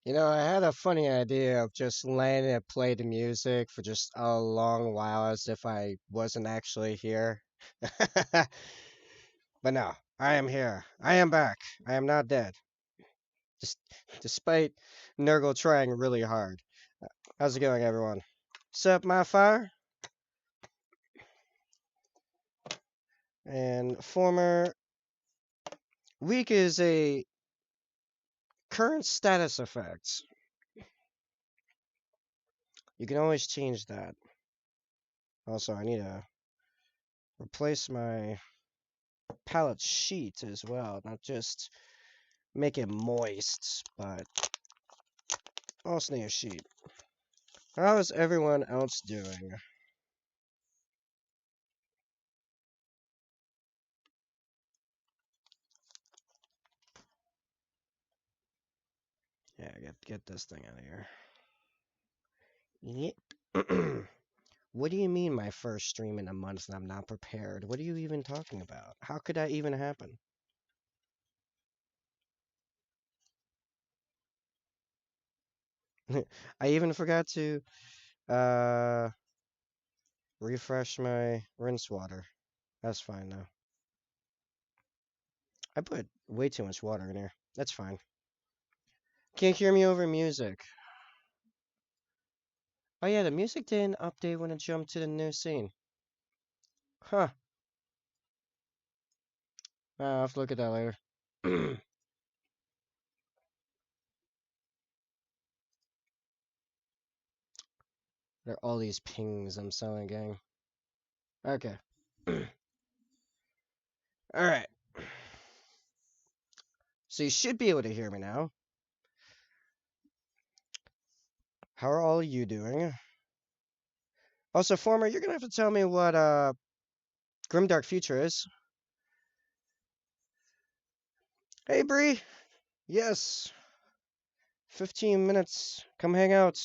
You know, I had a funny idea of just letting it play the music for just a long while as if I wasn't actually here. But no, I am here. I am back. I am not dead. Just despite Nurgle trying really hard. How's it going, everyone? Sup, my fire? And former weak is a current status effect. You can always change that. Also, I need to replace my palette sheet as well, not just make it moist, but also need a sheet. How is everyone else doing? Yeah, get this thing out of here. Yep. What do you mean my first stream in a month and I'm not prepared? What are you even talking about? How could that even happen? I even forgot to uh refresh my rinse water. That's fine though. I put way too much water in here. That's fine. Can't hear me over music. Oh yeah, the music didn't update when it jumped to the new scene. Huh. I'll have to look at that later. There are all these pings I'm selling, gang. Okay. Alright. So you should be able to hear me now. How are all you doing? Also, Former, you're gonna have to tell me what Grimdark Future is. Hey Bree! Yes. 15 minutes. Come hang out.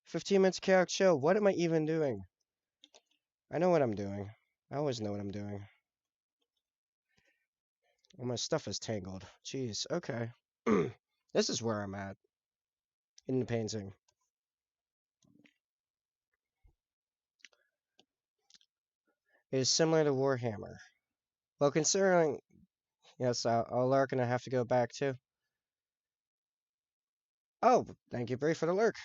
15 minutes chaotic show. What am I even doing? I know what I'm doing. I always know what I'm doing. Well, my stuff is tangled. Jeez, okay. This is where I'm at in the painting. It is similar to Warhammer. Well, considering, yes, Lark and I have to go back too. Oh, thank you, Bree, for the lurk.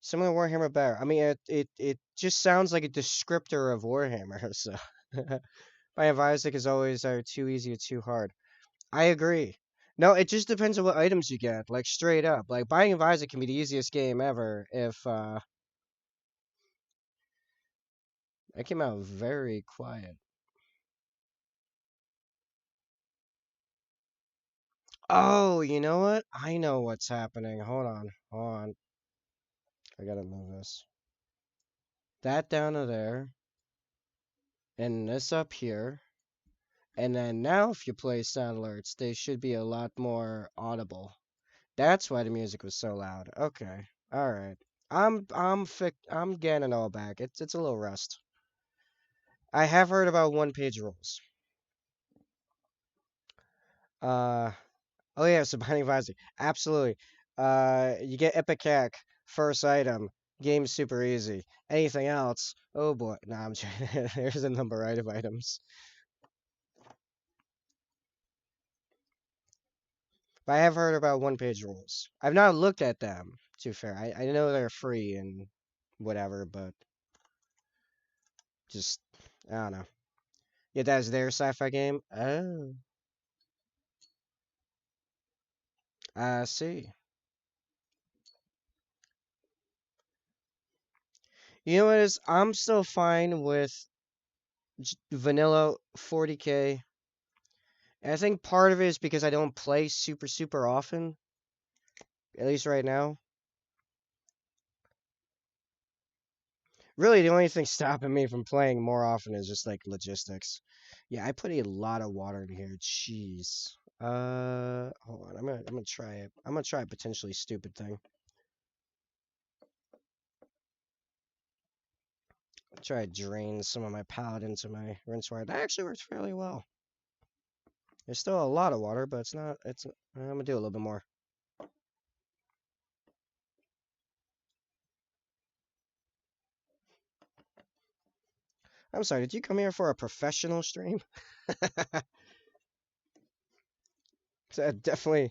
Similar to Warhammer Bear. I mean, it just sounds like a descriptor of Warhammer, so. Buying Isaac is always too easy or too hard. I agree. No, it just depends on what items you get, like straight up. Like buying of Isaac can be the easiest game ever if it came out very quiet. Oh, you know what? I know what's happening. Hold on. Hold on. I gotta move this. That down to there. And this up here. And then now if you play sound alerts, they should be a lot more audible. That's why the music was so loud. Okay. All right. I'm getting it all back. It's a little rust. I have heard about one page rules. Uh oh yeah, so Binding of Isaac. Absolutely. You get Epic Hack, first item. Game's super easy. Anything else? Oh boy. Nah, I'm trying. There's a number right of items. But I have heard about one page rules. I've not looked at them, to be fair. I know they're free and whatever, but just I don't know. Yeah, that's their sci-fi game. Oh, I see. You know what is? I'm still fine with vanilla 40K. And I think part of it is because I don't play super often, at least right now. Really, the only thing stopping me from playing more often is just like logistics. Yeah, I put a lot of water in here. Jeez. Hold on. I'm gonna try it. I'm gonna try a potentially stupid thing. Try to drain some of my palette into my rinse water. That actually works fairly well. There's still a lot of water, but it's not. I'm gonna do a little bit more. I'm sorry, did you come here for a professional stream? Definitely,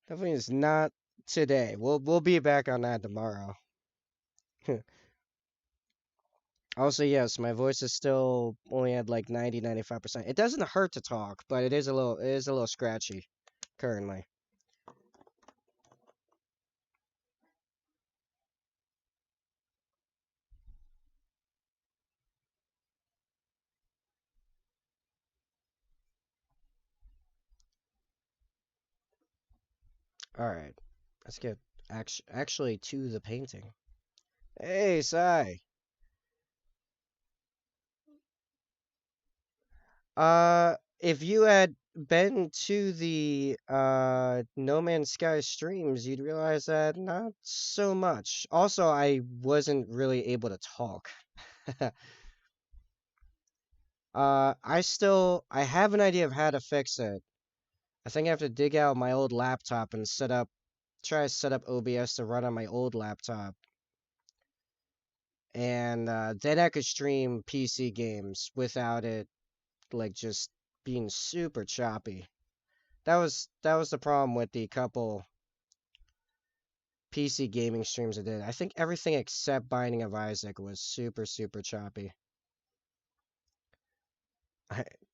definitely is not today. We'll be back on that tomorrow. Also, yes, my voice is still only at like 95%. It doesn't hurt to talk, but it is a little scratchy currently. All right, let's get actually to the painting. Hey, Sai. If you had been to the No Man's Sky streams, you'd realize that not so much. Also, I wasn't really able to talk. I have an idea of how to fix it. I think I have to dig out my old laptop and try to set up OBS to run on my old laptop. And then I could stream PC games without it, like, just being super choppy. That was the problem with the couple PC gaming streams I did. I think everything except Binding of Isaac was super, super choppy.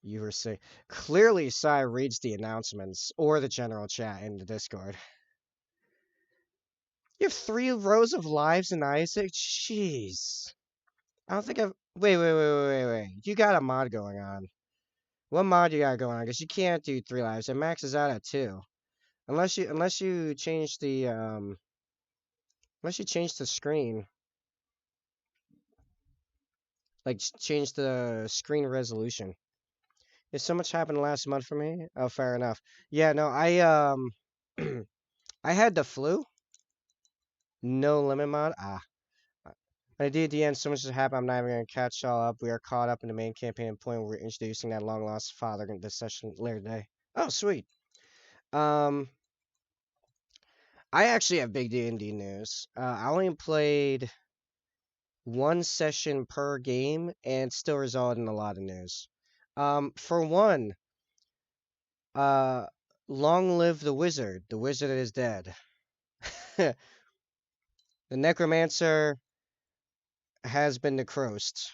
You were saying clearly Sai reads the announcements or the general chat in the Discord. You have 3 rows of lives in Isaac? Jeez. I don't think I've. Wait. You got a mod going on. What mod you got going on? Because you can't do 3 lives. It maxes out at 2. Unless you change the screen. Like, change the screen resolution. If so much happened last month for me. Oh, fair enough. Yeah, no, I had the flu. No limit mod. I did at the end. So much has happened. I'm not even gonna catch y'all up. We are caught up in the main campaign point where we're introducing that long lost father in this session later today. Oh, sweet. Um, I actually have big D&D news. I only played 1 session per game and still resulted in a lot of news. For one, uh, long live the wizard. The wizard is dead. The necromancer has been necrosed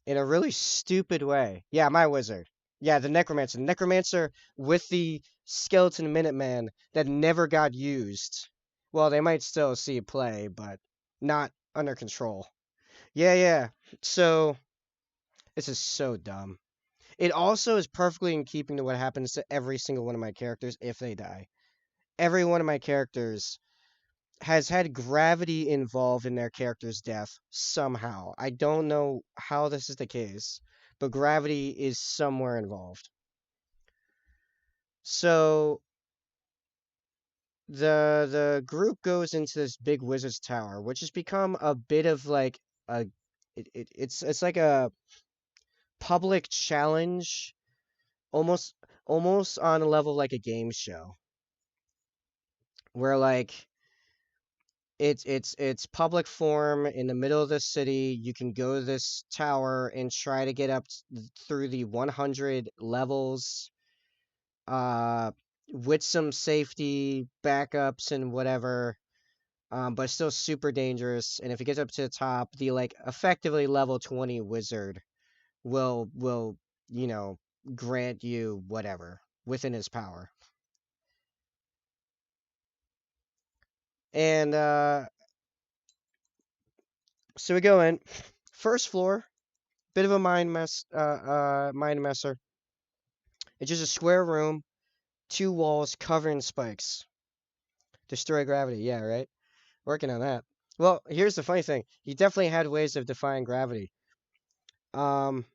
in a really stupid way. Yeah, my wizard. Yeah, the necromancer. The necromancer with the skeleton Minuteman that never got used. Well, they might still see it play, but not under control. Yeah. So, this is so dumb. It also is perfectly in keeping to what happens to every single one of my characters if they die. Every one of my characters has had gravity involved in their character's death somehow. I don't know how this is the case, but gravity is somewhere involved. So the group goes into this big wizard's tower, which has become a bit of like a it's like a public challenge, almost almost on a level like a game show, where like it's public forum in the middle of the city. You can go to this tower and try to get up through the 100 levels, uh, with some safety backups and whatever. But still super dangerous. And if it gets up to the top, the like effectively level 20 wizard will you know grant you whatever within his power. And so we go in first floor. Bit of a mind messer. It's just a square room, 2 walls covered in spikes. Destroy gravity, yeah, right? Working on that. Well, here's the funny thing. He definitely had ways of defying gravity. Um,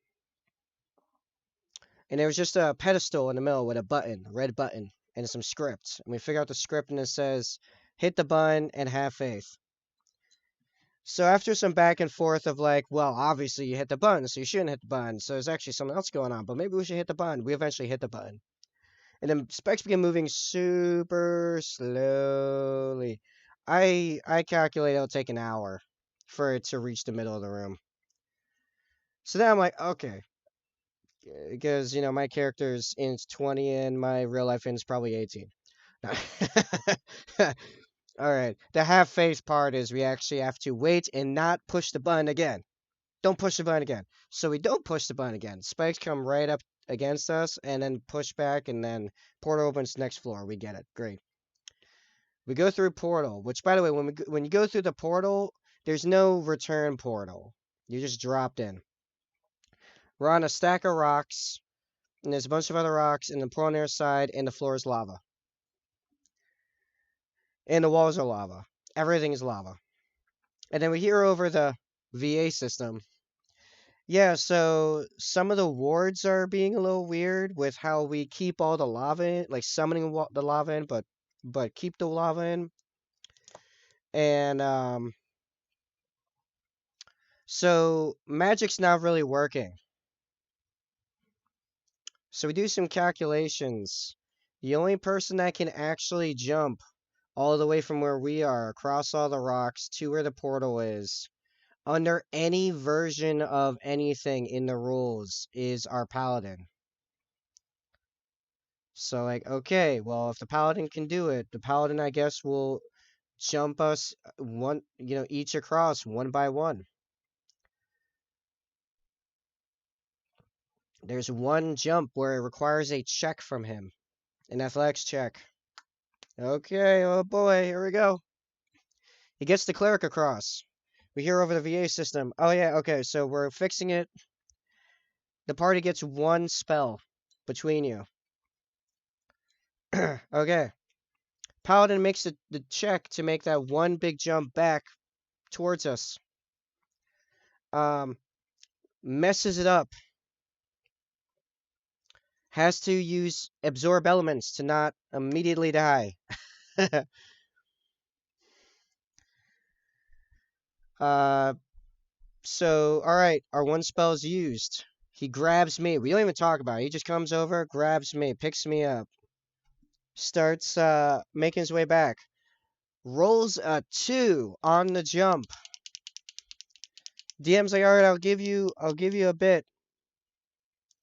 and there was just a pedestal in the middle with a red button, and some script. And we figure out the script, and it says, hit the button and have faith. So after some back and forth of like, well, obviously you hit the button, so you shouldn't hit the button. So there's actually something else going on, but maybe we should hit the button. We eventually hit the button. And then spikes begin moving super slowly. I calculate it'll take an hour for it to reach the middle of the room. So then I'm like, okay, because my character's in 20 and my real life is probably 18. All right. The half face part is we actually have to wait and not push the button again. Don't push the button again. So we don't push the button again. Spikes come right up against us and then push back and then portal opens next floor. We get it. Great. We go through portal, which by the way, when you go through the portal, there's no return portal. You just dropped in. We're on a stack of rocks, and there's a bunch of other rocks, and the portal on their side, and the floor is lava. And the walls are lava. Everything is lava. And then we hear over the VA system. Yeah, so some of the wards are being a little weird with how we keep all the lava in, like summoning the lava in, but keep the lava in. And so magic's not really working. So we do some calculations. The only person that can actually jump all the way from where we are across all the rocks to where the portal is under any version of anything in the rules is our paladin. So like, okay, well, if the paladin can do it, the paladin I guess will jump us each across one by one. There's one jump where it requires a check from him, an athletics check. Okay, oh boy, here we go. He gets the cleric across. We hear over the VA system. Oh yeah, okay, so we're fixing it. The party gets one spell between you. Okay. Paladin makes the check to make that one big jump back towards us. Messes it up. Has to use absorb elements to not immediately die. uh, so, alright, our one spell is used. He grabs me. We don't even talk about it. He just comes over, grabs me, picks me up. Starts making his way back. Rolls a 2 on the jump. DM's like, alright, I'll give you a bit.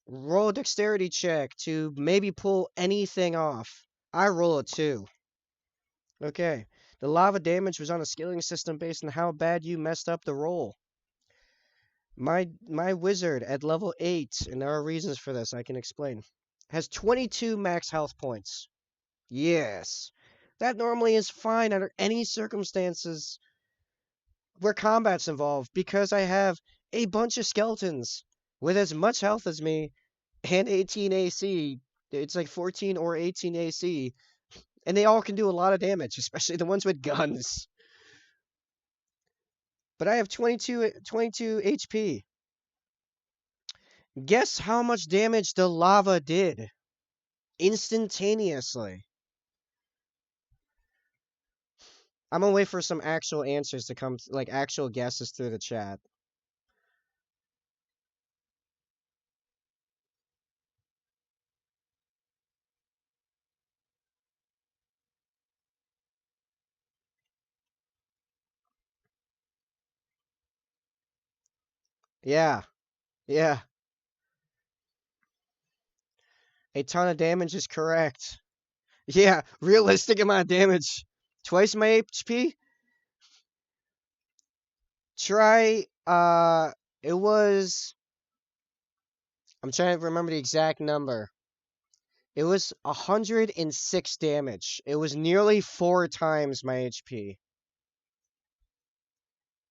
Roll a dexterity check to maybe pull anything off. I roll a 2. Okay. The lava damage was on a scaling system based on how bad you messed up the roll. My wizard at level 8, and there are reasons for this I can explain, has 22 max health points. Yes. That normally is fine under any circumstances where combat's involved because I have a bunch of skeletons with as much health as me and 18 AC. It's like 14 or 18 AC, and they all can do a lot of damage, especially the ones with guns. But I have 22 HP. Guess how much damage the lava did? Instantaneously. I'm gonna wait for some actual answers to come, like actual guesses through the chat. Yeah, yeah. A ton of damage is correct. Yeah, realistic amount of damage. Twice my HP? Try, it was, I'm trying to remember the exact number. It was 106 damage. It was nearly 4 times my HP.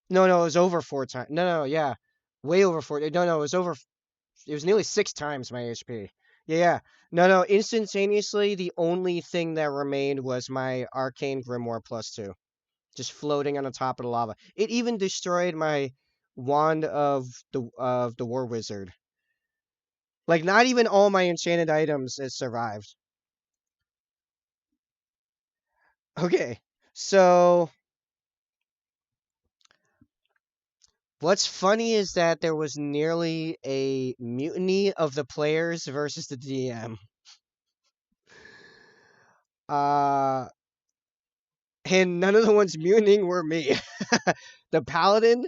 No, it was over 4 times. No, yeah. Way over 4. No, it was over. It was nearly 6 times my HP. Yeah. No. Instantaneously, the only thing that remained was my Arcane Grimoire +2. Just floating on the top of the lava. It even destroyed my Wand of the War Wizard. Like, not even all my enchanted items has survived. Okay, so what's funny is that there was nearly a mutiny of the players versus the DM. Uh, and none of the ones mutinying were me. The paladin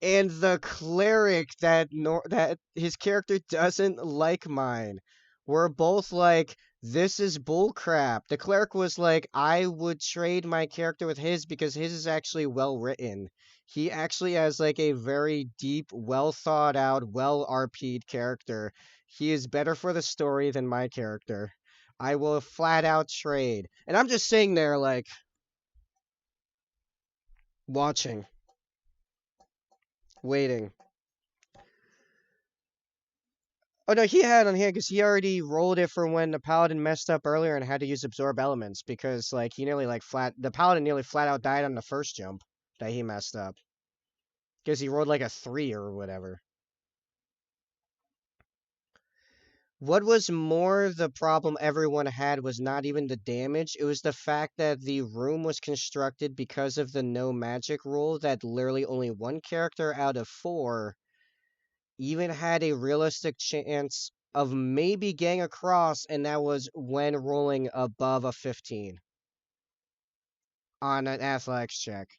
and the cleric that that his character doesn't like mine. We're both like, this is bullcrap. The cleric was like, I would trade my character with his because his is actually well written. He actually has like a very deep, well thought out, well RP'd character. He is better for the story than my character. I will flat out trade. And I'm just sitting there like watching, waiting. Oh no, he had on hand because he already rolled it for when the paladin messed up earlier and had to use absorb elements because like he nearly like the paladin nearly flat out died on the first jump that he messed up because he rolled like a 3 or whatever. What was more the problem everyone had was not even the damage, it was the fact that the room was constructed because of the no magic rule that literally only one character out of 4 even had a realistic chance of maybe getting across, and that was when rolling above a 15 on an athletics check.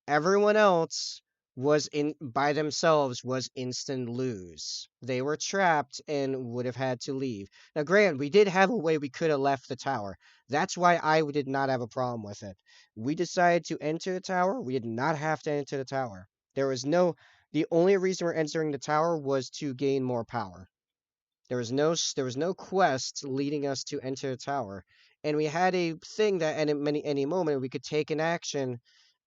Everyone else was in by themselves was instant lose. They were trapped and would have had to leave. Now, granted, we did have a way we could have left the tower. That's why I did not have a problem with it. We decided to enter the tower. We did not have to enter the tower. There was no. The only reason we're entering the tower was to gain more power. There was no quest leading us to enter the tower, and we had a thing that at any moment we could take an action,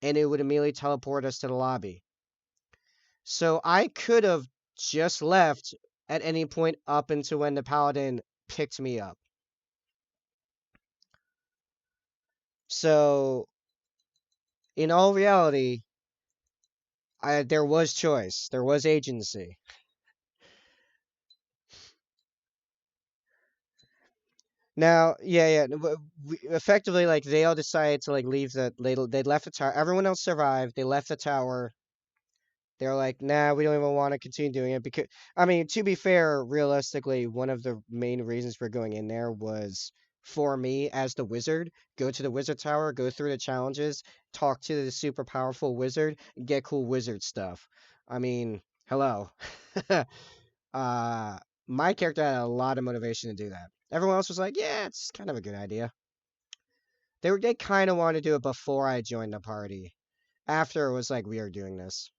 and it would immediately teleport us to the lobby. So I could have just left at any point up until when the paladin picked me up. So in all reality, there was choice, there was agency. Now, yeah, effectively, like they all decided to like leave they left the tower. Everyone else survived. They left the tower. They're like, nah, we don't even want to continue doing it because, I mean, to be fair, realistically, one of the main reasons for going in there was for me as the wizard, go to the wizard tower, go through the challenges, talk to the super powerful wizard, get cool wizard stuff. I mean, hello. uh, my character had a lot of motivation to do that. Everyone else was like, yeah, it's kind of a good idea. They kind of wanted to do it before I joined the party. After it was like we are doing this.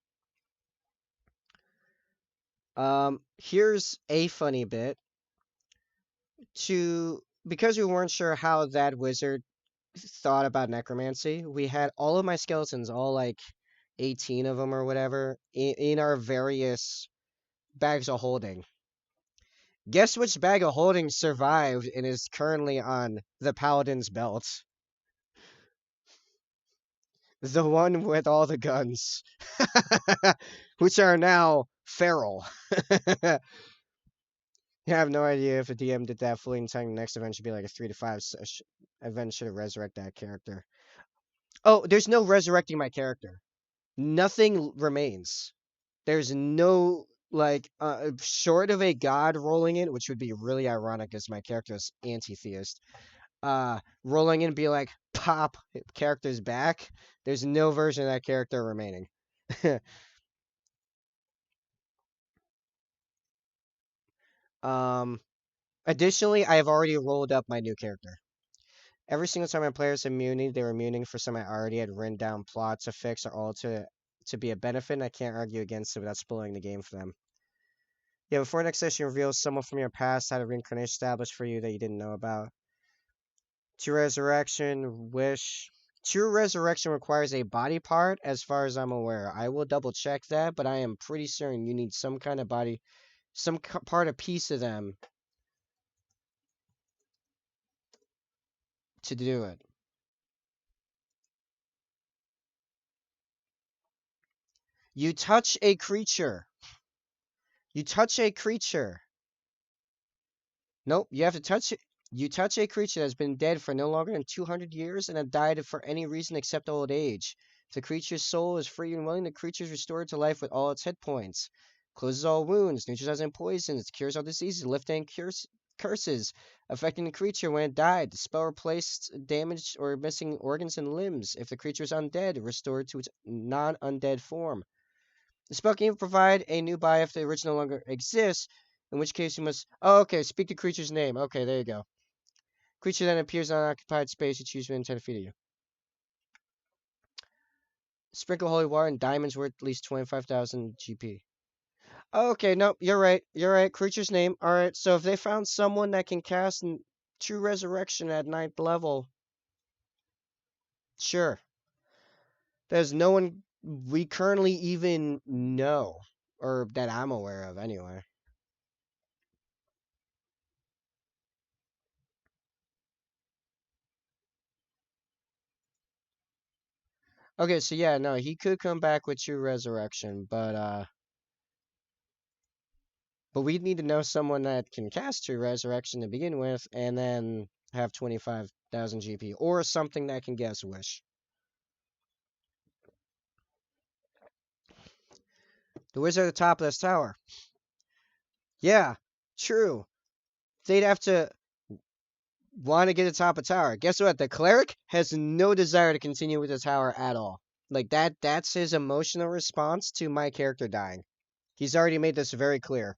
Here's a funny bit. Because we weren't sure how that wizard thought about necromancy, we had all of my skeletons, all like 18 of them or whatever, in our various bags of holding. Guess which bag of holding survived and is currently on the paladin's belt? The one with all the guns, which are now feral. I have no idea if a DM did that fully intending the next event should be like a 3 to 5 event should resurrect that character. Oh, there's no resurrecting my character. Nothing remains. There's no like short of a god rolling in, which would be really ironic as my character is anti-theist. Rolling in and be like pop character's back. There's no version of that character remaining. um Additionally, I have already rolled up my new character. Every single time my players immunity, they were immuning for some I already had written down plots to fix or all to be a benefit, and I can't argue against it without spoiling the game for them. Yeah, before next session reveals someone from your past had a reincarnation established for you that you didn't know about. True resurrection, wish. True resurrection requires a body part, as far as I'm aware. I will double check that, but I am pretty certain you need some kind of body, some part, a piece of them to do it. You touch a creature. You touch a creature. Nope, you have to touch it. You touch a creature that has been dead for no longer than 200 years and have died for any reason except old age. If the creature's soul is free and willing, the creature is restored to life with all its hit points. Closes all wounds, neutralizing poisons, cures all diseases, lifting curses affecting the creature when it died. The spell replaced damaged or missing organs and limbs. If the creature is undead, restored to its non-undead form. The spell can even provide a new buy if the original no longer exists, in which case you must. Oh, okay. Speak the creature's name. Okay, there you go. Creature then appears on occupied space you choose within 10 feet of you. Sprinkle holy water and diamonds worth at least 25,000 GP. Okay, nope, you're right. You're right. Creature's name. All right. So if they found someone that can cast True Resurrection at 9th level, sure. There's no one we currently even know, or that I'm aware of anyway. Okay, so yeah, no, he could come back with True Resurrection, but we need to know someone that can cast True Resurrection to begin with, and then have 25,000 GP, or something that can guess Wish. The wizard at the top of this tower. Yeah, true. They'd have to want to get to the top of tower. Guess what? The cleric has no desire to continue with the tower at all. Like that's his emotional response to my character dying. He's already made this very clear.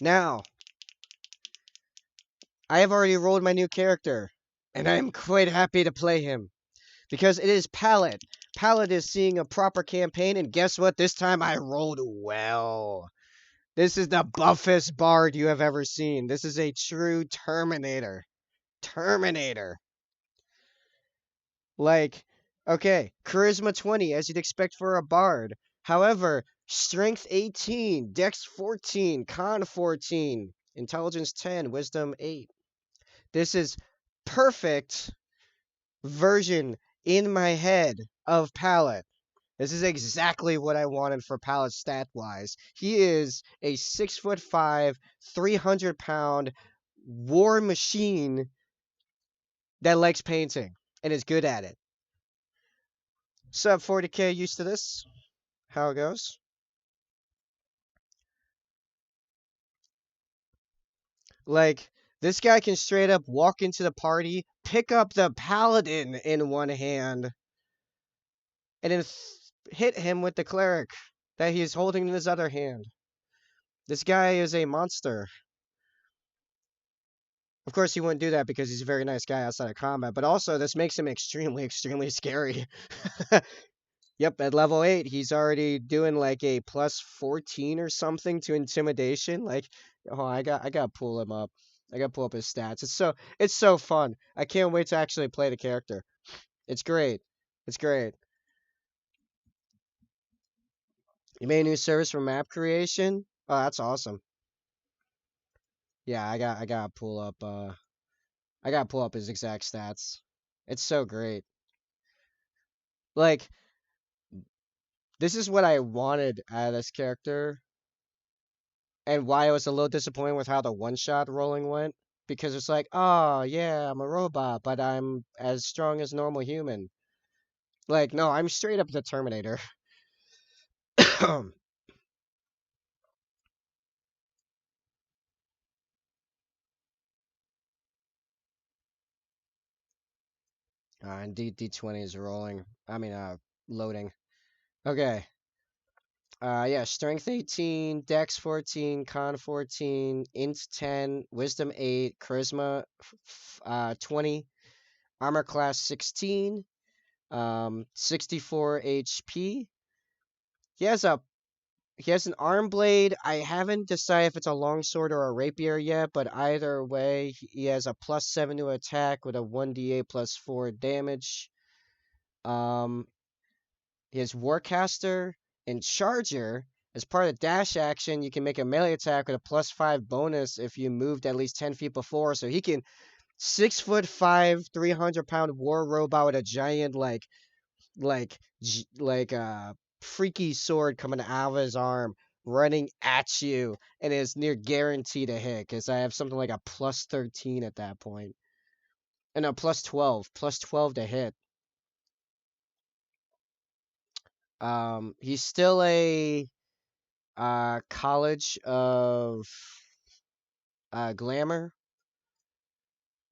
Now, I have already rolled my new character, and I am quite happy to play him. Because it is Pallet. Pallet is seeing a proper campaign, and guess what? This time I rolled well. This is the buffest bard you have ever seen. This is a true Terminator. Terminator. Like, okay, charisma 20, as you'd expect for a bard. However, strength 18, dex 14, con 14, intelligence 10, wisdom 8. This is perfect version in my head of Pallet. This is exactly what I wanted for Pallet stat wise. He is a 6'5", 300-pound war machine that likes painting and is good at it. Sub 40k used to this? How it goes? Like, this guy can straight up walk into the party, pick up the paladin in one hand, and then hit him with the cleric that he is holding in his other hand. This guy is a monster. Of course, he wouldn't do that because he's a very nice guy outside of combat, but also this makes him extremely, extremely scary. Yep, at level 8, he's already doing like a plus 14 or something to intimidation. Like, oh, I gotta pull him up. I gotta pull up his stats. It's so fun. I can't wait to actually play the character. It's great. It's great. You made a new service for map creation? Oh, that's awesome. Yeah, I gotta pull up I gotta pull up his exact stats. It's so great. Like, this is what I wanted out of this character, and why I was a little disappointed with how the one-shot rolling went. Because it's like, oh, yeah, I'm a robot, but I'm as strong as normal human. Like, no, I'm straight up the Terminator. And D20 is rolling. I mean, loading. Okay. Yeah, strength 18, dex 14, con 14, int 10, wisdom 8, charisma 20, armor class 16, 64 HP. He has a he has an arm blade. I haven't decided if it's a longsword or a rapier yet, but either way, he has a +7 to attack with a 1d8 +4 damage. Um, he has Warcaster and Charger. As part of dash action, you can make a melee attack with a +5 bonus if you moved at least 10 feet before. So he can 6'5", 300-pound war robot with a giant freaky sword coming out of his arm, running at you, and is near guaranteed to hit because I have something like a +13 at that point, and a +12 to hit. He's still a college of glamour,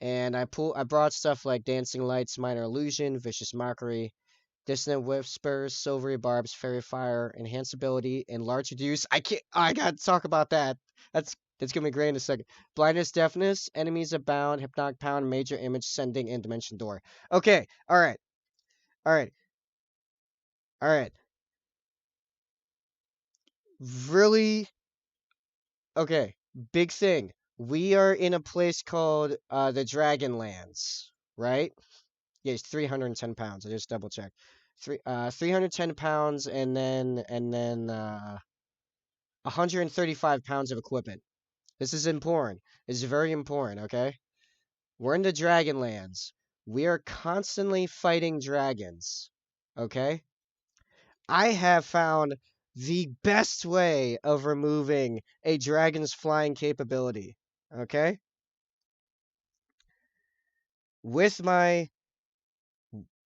and I brought stuff like dancing lights, minor illusion, vicious mockery, Dissonant whispers, silvery barbs, fairy fire, enhanced ability, and large reduce. I can't. I gotta talk about that. That's gonna be great in a second. Blindness, deafness, enemies abound, hypnotic pound, major image sending, and dimension door. Okay. All right. All right. All right. Really. Okay. Big thing. We are in a place called the Dragonlands, right? Yeah, it's 310 pounds. I just double checked. 310 pounds, and then 135 pounds of equipment. This is important. This is very important, okay? We're in the Dragonlands. We are constantly fighting dragons, okay? I have found the best way of removing a dragon's flying capability, okay? With my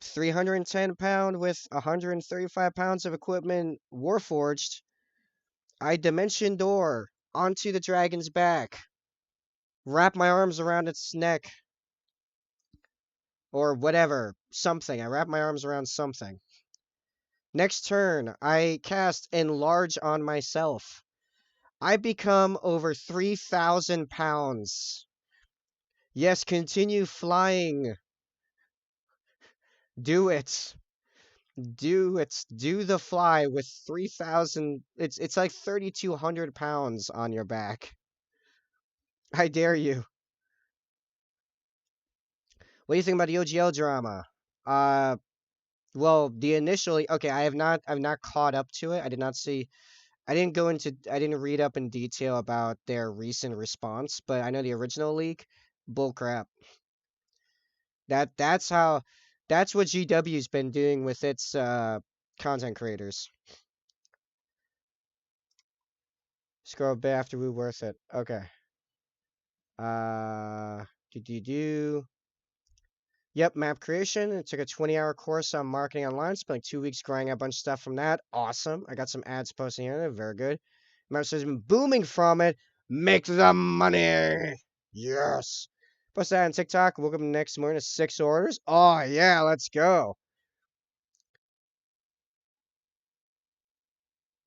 310 pound with 135 pounds of equipment warforged, I dimension door onto the dragon's back, wrap my arms around its neck, or whatever, something. I wrap my arms around something. Next turn, I cast Enlarge on myself. I become over 3,000 pounds. Yes, continue flying. Do it. Do it. Do the fly with 3,000. It's like 3,200 pounds on your back. I dare you. What do you think about the OGL drama? Uh, well, the initially okay, I've not caught up to it. I didn't read up in detail about their recent response, but I know the original leak, bull crap. That's how that's what GW's been doing with its content creators. Scroll a bit after we worth it. Okay. Do. Yep, map creation. It took a 20-hour course on marketing online. Spent like 2 weeks grinding a bunch of stuff from that. Awesome. I got some ads posting here. Very good. Map has been booming from it. Make the money. Yes. Post that on TikTok. Woke up the next morning to 6 orders. Oh, yeah, let's go.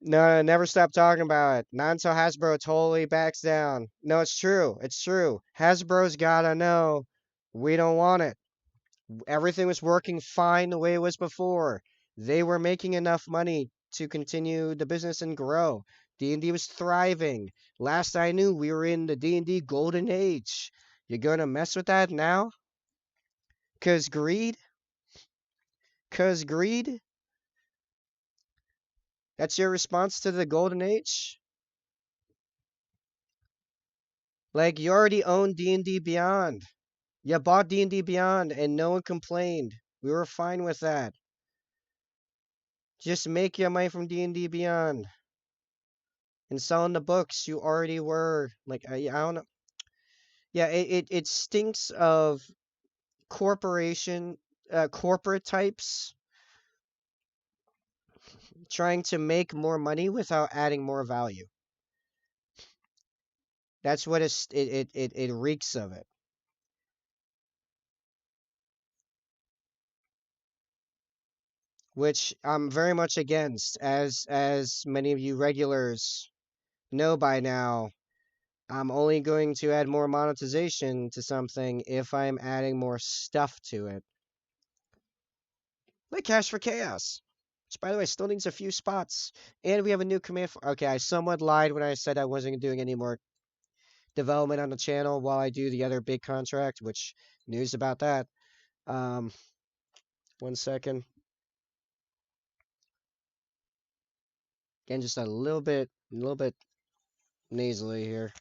No, never stop talking about it. Not until Hasbro totally backs down. No, it's true. It's true. Hasbro's gotta know we don't want it. Everything was working fine the way it was before. They were making enough money to continue the business and grow. D&D was thriving. Last I knew, we were in the D&D golden age. You're gonna mess with that now? 'Cause greed? 'Cause greed? That's your response to the golden age? Like, you already own D&D Beyond. You bought D&D Beyond and no one complained. We were fine with that. Just make your money from D&D Beyond. And selling the books you already were. Like, I don't know. Yeah, it stinks of corporation, corporate types trying to make more money without adding more value. That's what it reeks of it. Which I'm very much against, as many of you regulars know by now. I'm only going to add more monetization to something if I'm adding more stuff to it. Like Cash for Chaos. Which, by the way, still needs a few spots. And we have a new command for... Okay, I somewhat lied when I said I wasn't doing any more development on the channel while I do the other big contract, which news about that. Um, 1 second. Again, just a little bit nasally here.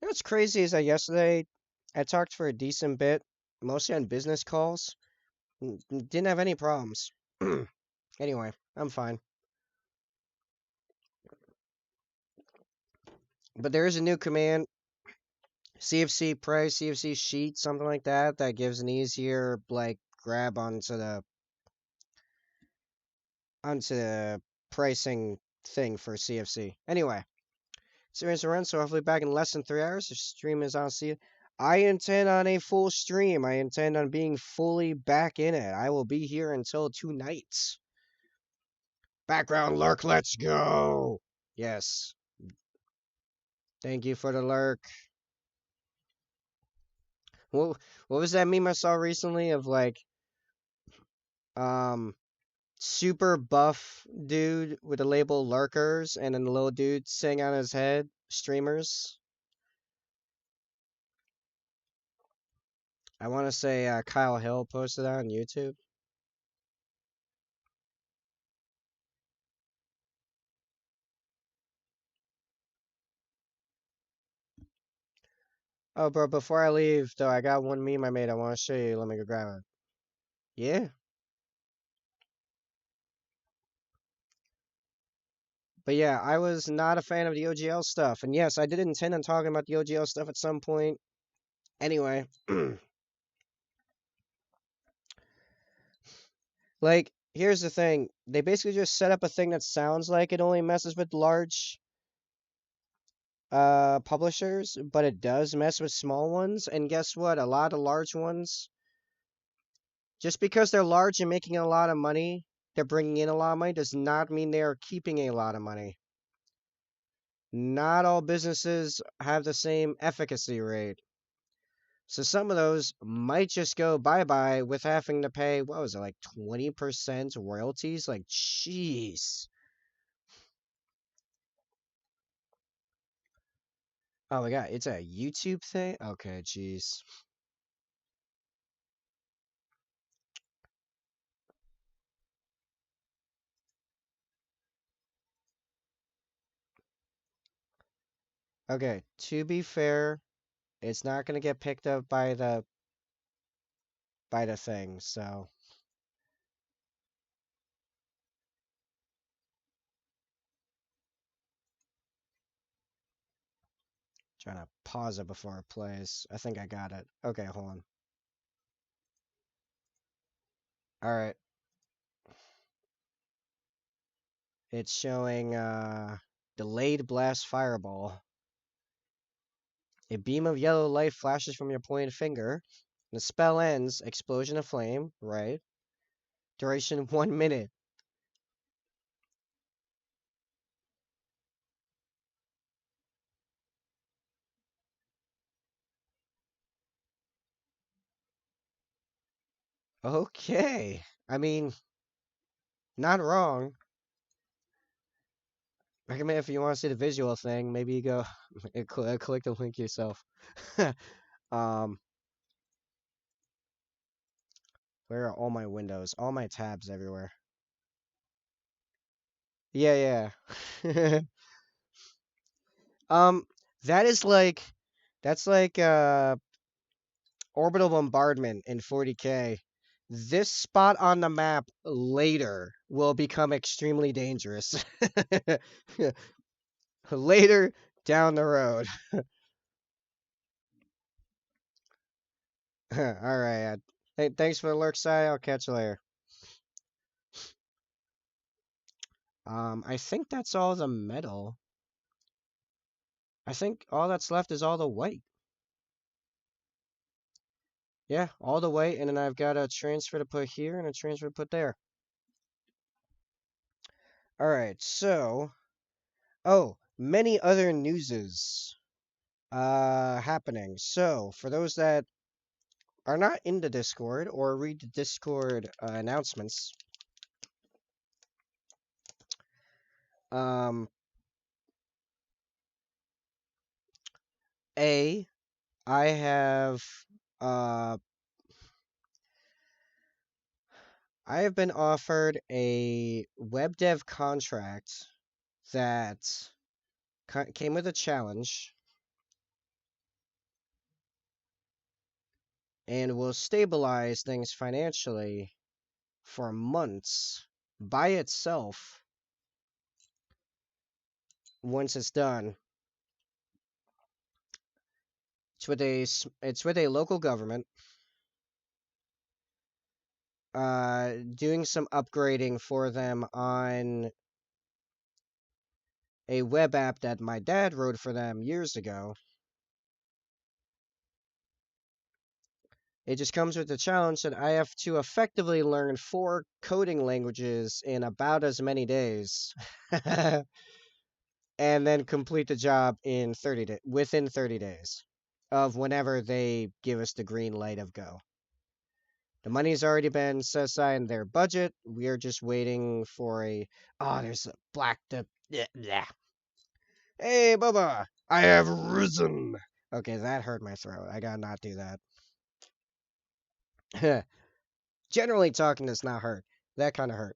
You know what's crazy is that yesterday I talked for a decent bit, mostly on business calls. Didn't have any problems. Anyway, I'm fine. But there is a new command, CFC price, CFC sheet, something like that, that gives an easier like grab onto the pricing thing for CFC. Anyway, series run, so hopefully back in less than 3 hours. The stream is on C. I intend on a full stream. I intend on being fully back in it. I will be here until tonight. Background lurk, let's go. Yes. Thank you for the lurk. What what was that meme I saw recently of like um super buff dude with the label lurkers and then the little dude sitting on his head, streamers? I want to say Kyle Hill posted that on YouTube. Oh, bro, before I leave, though, I got one meme I made. I want to show you. Let me go grab it. Yeah. But yeah, I was not a fan of the OGL stuff. And yes, I did intend on talking about the OGL stuff at some point. Anyway, like, here's the thing. They basically just set up a thing that sounds like it only messes with large publishers, but it does mess with small ones. And guess what? A lot of large ones, just because they're large and making a lot of money, they're bringing in a lot of money, does not mean they are keeping a lot of money. Not all businesses have the same efficacy rate. So some of those might just go bye-bye with having to pay, what was it, like 20% royalties? Like, jeez. Oh my god, it's a YouTube thing? Okay, jeez. Okay, to be fair, it's not gonna get picked up by the thing, so trying to pause it before it plays. I think I got it. Okay, hold on. Alright. It's showing delayed blast fireball. A beam of yellow light flashes from your pointed finger. The spell ends. Explosion of flame. Right. Duration 1 minute. Okay. I mean, not wrong. Recommend if you want to see the visual thing, maybe you go and click the link yourself. um, where are all my windows? All my tabs everywhere. Yeah, yeah. um, that is like, that's like orbital bombardment in 40K. This spot on the map later will become extremely dangerous. Later down the road. All right. Hey, thanks for the lurk, Sai. I'll catch you later. I think that's all the metal. I think all that's left is all the white. Yeah, all the white, and then I've got a transfer to put here and a transfer to put there. All right, so, oh, many other newses happening. So, for those that are not in the Discord or read the Discord announcements, um, A, I have uh I have been offered a web dev contract that came with a challenge and will stabilize things financially for months by itself once it's done. It's with a local government doing some upgrading for them on a web app that my dad wrote for them years ago. It just comes with the challenge that I have to effectively learn 4 coding languages in about as many days, and then complete the job in within 30 days of whenever they give us the green light of go. The money's already been set aside in their budget. We are just waiting for a. Oh, there's a black. Yeah. Hey, Bubba! I have risen! Okay, that hurt my throat. I gotta not do that. Generally talking does not hurt. That kind of hurt.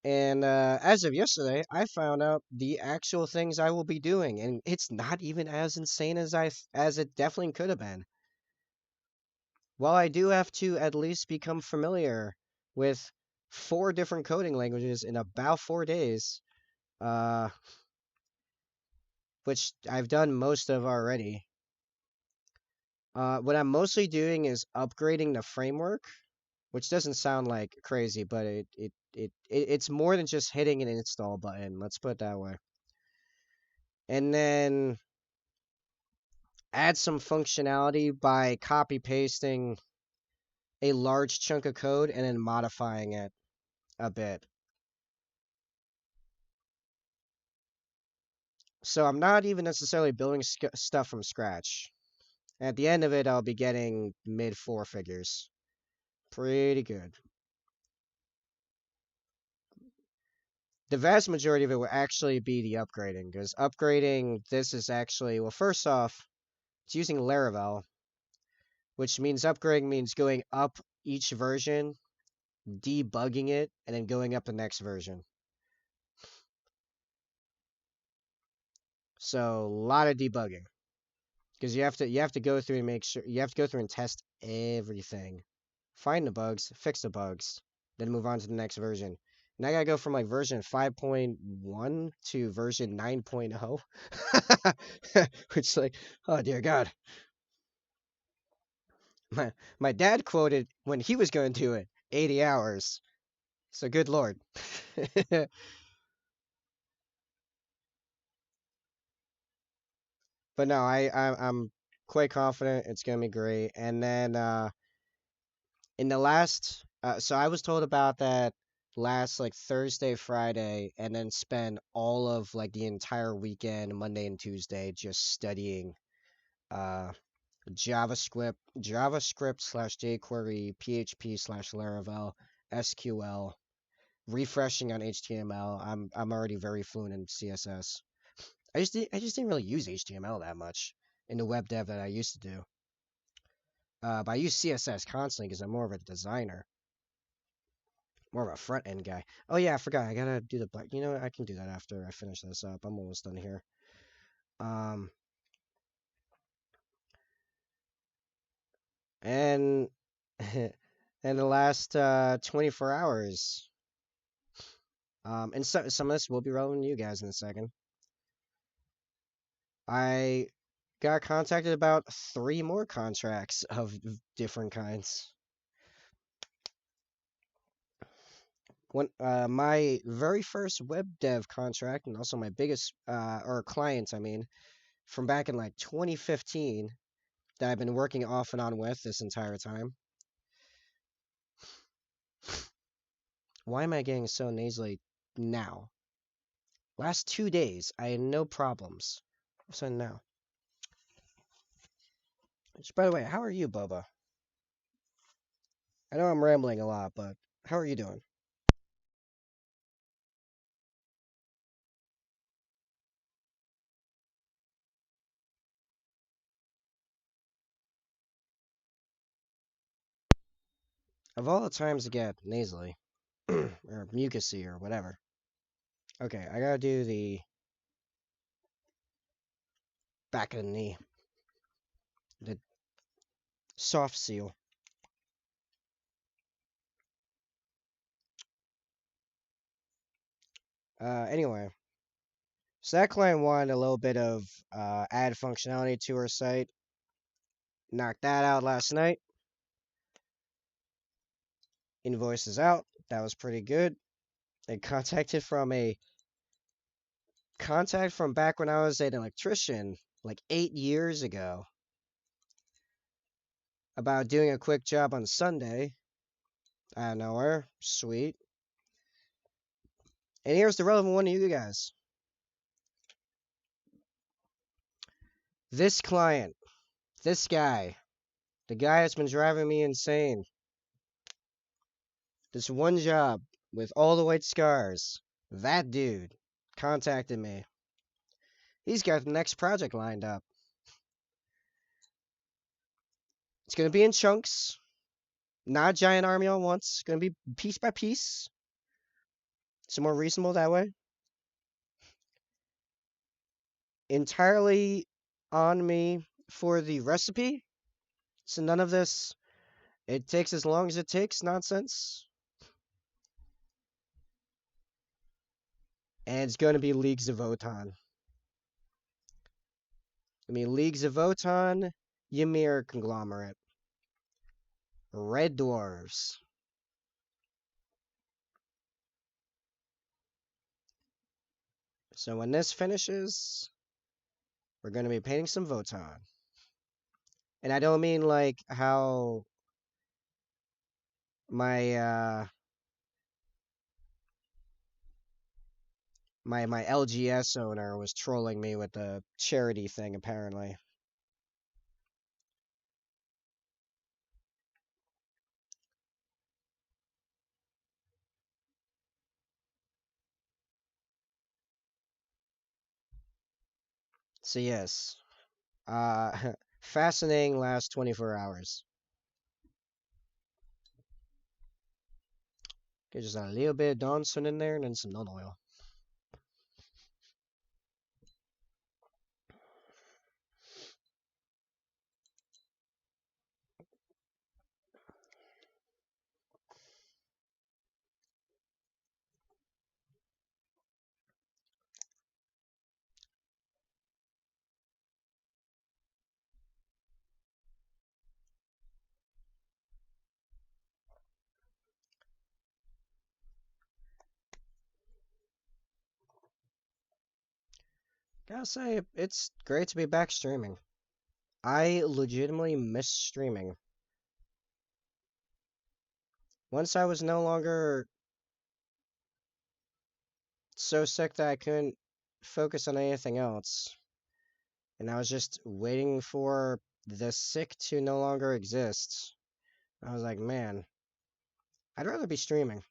And as of yesterday, I found out the actual things I will be doing, and it's not even as insane as it definitely could have been. While I do have to at least become familiar with 4 different coding languages in about 4 days, uh, which I've done most of already. What I'm mostly doing is upgrading the framework, which doesn't sound like crazy, but it's more than just hitting an install button. Let's put it that way. And then add some functionality by copy pasting a large chunk of code and then modifying it a bit. So I'm not even necessarily building stuff from scratch. At the end of it, I'll be getting mid 4 figures. Pretty good. The vast majority of it will actually be the upgrading, because upgrading this is actually, well, first off, it's using Laravel, which means upgrading means going up each version, debugging it, and then going up the next version. So a lot of debugging, because you have to go through and make sure you have to go through and test everything, find the bugs, fix the bugs, then move on to the next version. And I gotta go from like version 5.1 to version 9.0, which is like, oh dear God. My dad quoted when he was going to do it 80 hours. So good lord. But no, I'm quite confident it's gonna be great. And then in the last so I was told about that last like Thursday, Friday, and then spend all of like the entire weekend, Monday and Tuesday, just studying uh JavaScript slash jQuery, PHP slash Laravel, SQL, refreshing on HTML. I'm already very fluent in CSS. I just didn't really use HTML that much in the web dev that I used to do. But I use CSS constantly because I'm more of a designer, more of a front end guy. Oh yeah, I forgot. I gotta do the black. You know what? I can do that after I finish this up. I'm almost done here. Um, and and the last 24 hours. And some of this will be relevant to you guys in a second. I got contacted about 3 more contracts of different kinds. My very first web dev contract, and also my biggest or client, I mean, from back in like 2015, that I've been working off and on with this entire time. Why am I getting so nasally now? Last 2 days, I had no problems. So now. Which, by the way, how are you, Boba? I know I'm rambling a lot, but how are you doing? Of all the times to get nasally, or mucusy, or whatever. Okay, I gotta do the back of the knee, the soft seal. Anyway, so that client wanted a little bit of add functionality to her site. Knocked that out last night. Invoices out. That was pretty good. A contact from back when I was an electrician, like 8 years ago, about doing a quick job on Sunday. Out of nowhere. Sweet. And here's the relevant one to you guys. This client, this guy, the guy that's been driving me insane. This one job with all the white scars. That dude contacted me. He's got the next project lined up. It's going to be in chunks. Not a giant army all at once. It's going to be piece by piece. It's more reasonable that way. Entirely on me for the recipe. So none of this, it takes as long as it takes nonsense. And it's going to be Leagues of Voton. I mean, Leagues of Voton, Ymir Conglomerate. Red Dwarves. So when this finishes, we're going to be painting some Voton. And I don't mean like how my my LGS owner was trolling me with the charity thing, apparently. So yes, fascinating last 24 hours. Okay, just a little bit of Dawn in there and then some non oil. Gotta say, it's great to be back streaming. I legitimately miss streaming. Once I was no longer so sick that I couldn't focus on anything else, and I was just waiting for the sick to no longer exist, I was like, man, I'd rather be streaming.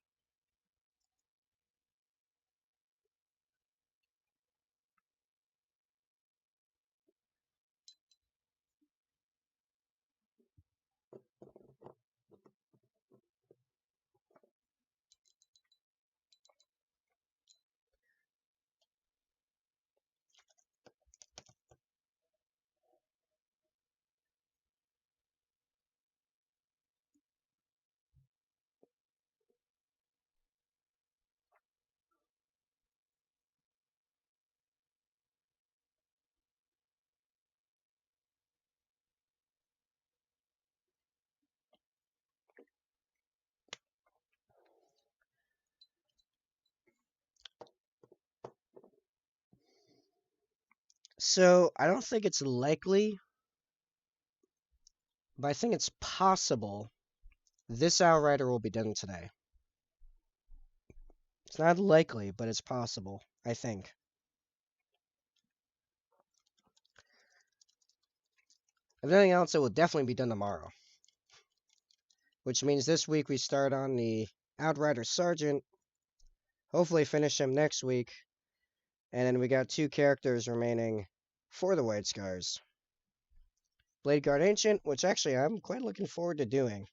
So, I don't think it's likely, but I think it's possible this Outrider will be done today. It's not likely, but it's possible, I think. If anything else, it will definitely be done tomorrow. Which means this week we start on the Outrider Sergeant. Hopefully finish him next week. And then we got 2 characters remaining for the White Scars. Blade Guard Ancient, which actually I'm quite looking forward to doing.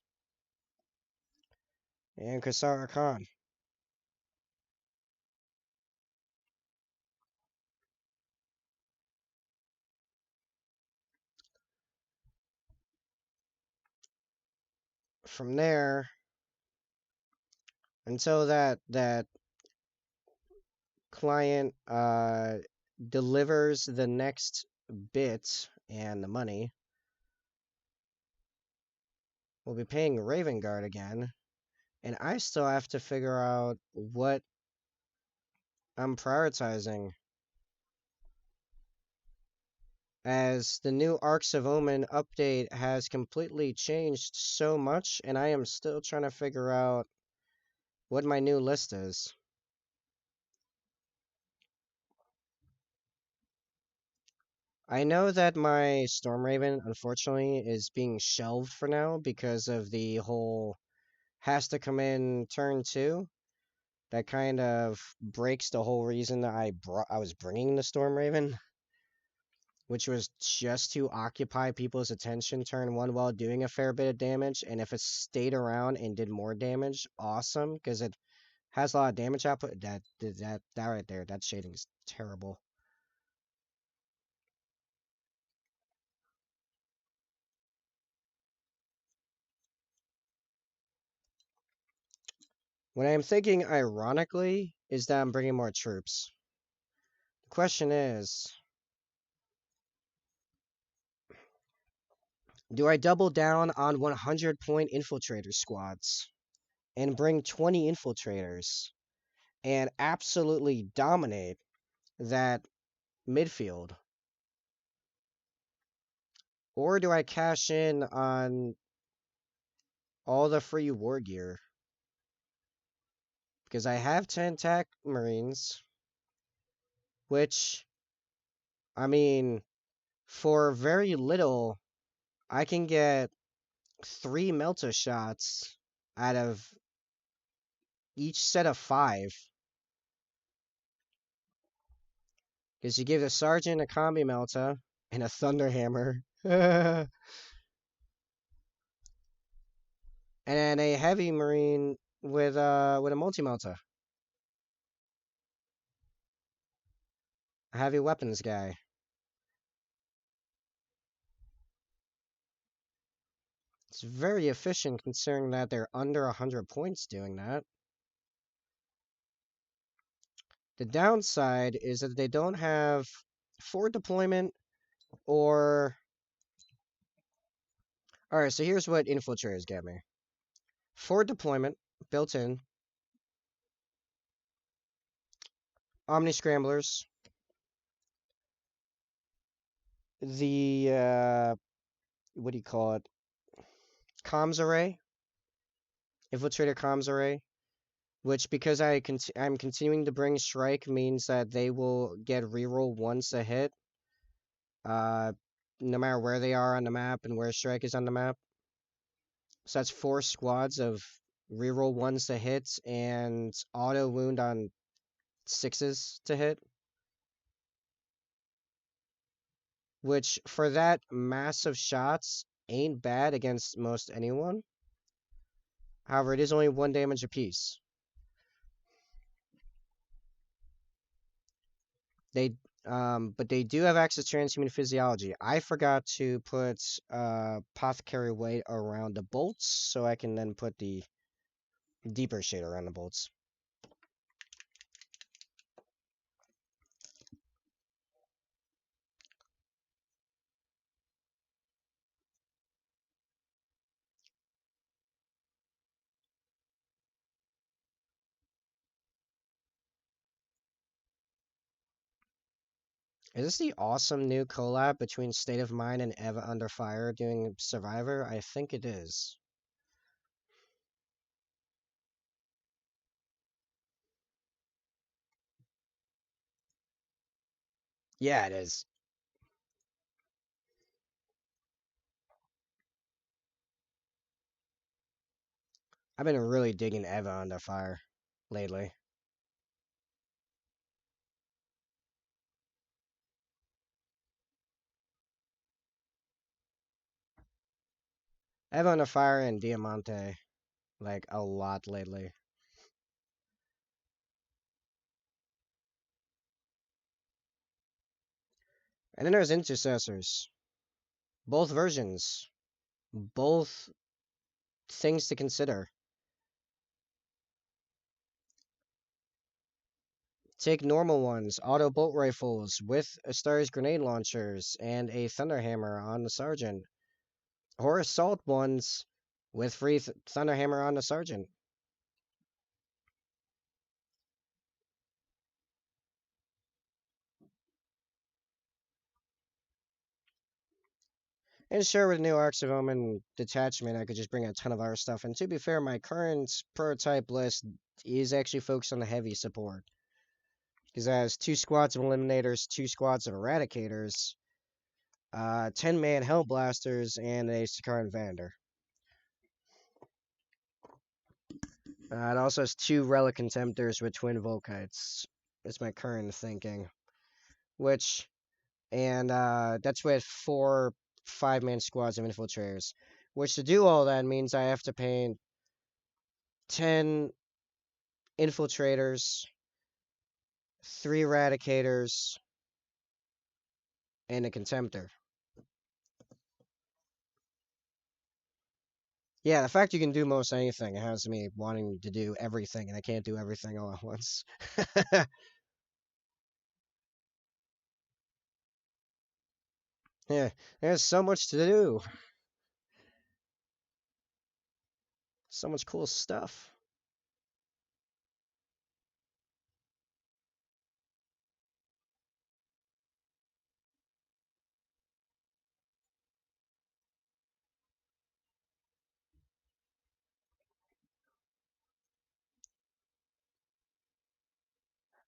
And Kasara Khan. From there, until that client delivers the next bit and the money, we'll be paying Raven Guard again. And I still have to figure out what I'm prioritizing, as the new Arcs of Omen update has completely changed so much, and I am still trying to figure out what my new list is. I know that my Stormraven, unfortunately, is being shelved for now because of the whole has to come in turn 2. That kind of breaks the whole reason that I was bringing the Stormraven, which was just to occupy people's attention turn 1 while doing a fair bit of damage. And if it stayed around and did more damage, awesome, because it has a lot of damage output. That right there, that shading is terrible. What I am thinking, ironically, is that I'm bringing more troops. The question is, do I double down on 100-point infiltrator squads and bring 20 infiltrators and absolutely dominate that midfield? Or do I cash in on all the free war gear? Because I have 10 TAC Marines, which, I mean, for very little, I can get 3 Melta shots out of each set of 5. Because you give the sergeant a combi Melta and a Thunderhammer. And a heavy marine with a multi Melta. A heavy weapons guy. It's very efficient considering that they're under 100 points doing that. The downside is that they don't have forward deployment or... Alright, so here's what infiltrators get me. Forward deployment, built in. Omni Scramblers. The, what do you call it? Comms array. Infiltrator comms array. Which, because I'm continuing to bring Strike, means that they will get reroll once a hit. No matter where they are on the map and where Strike is on the map. So that's 4 squads of reroll 1s to hit and auto wound on 6s to hit. Which, for that massive shots, ain't bad against most anyone. However, it is only 1 damage apiece. But they do have access to transhuman physiology. I forgot to put apothecary weight around the bolts, so I can then put the deeper shade around the bolts. Is this the awesome new collab between State of Mind and Eva Under Fire doing Survivor? I think it is. Yeah, it is. I've been really digging Eva Under Fire lately. Eva Under Fire and Diamante, like, a lot lately. And then there's Intercessors. Both versions. Both things to consider. Take normal ones, auto bolt rifles with Astar's grenade launchers and a Thunderhammer on the Sergeant. Or assault ones with free Thunderhammer on the Sergeant. And sure, with the new Arcs of Omen detachment, I could just bring a ton of our stuff. And to be fair, my current prototype list is actually focused on the heavy support. Because it has 2 squads of Eliminators, 2 squads of Eradicators, 10-man Hellblasters, and a Sakaran Vander. It also has 2 Relic Contemptors with Twin Volkites. That's my current thinking. Which, and that's with 4 5-man squads of Infiltrators. Which to do all that means I have to paint 10 Infiltrators, 3 Eradicators, and a Contemptor. Yeah, the fact you can do most anything has me wanting to do everything, and I can't do everything all at once. Yeah, there's so much to do. So much cool stuff.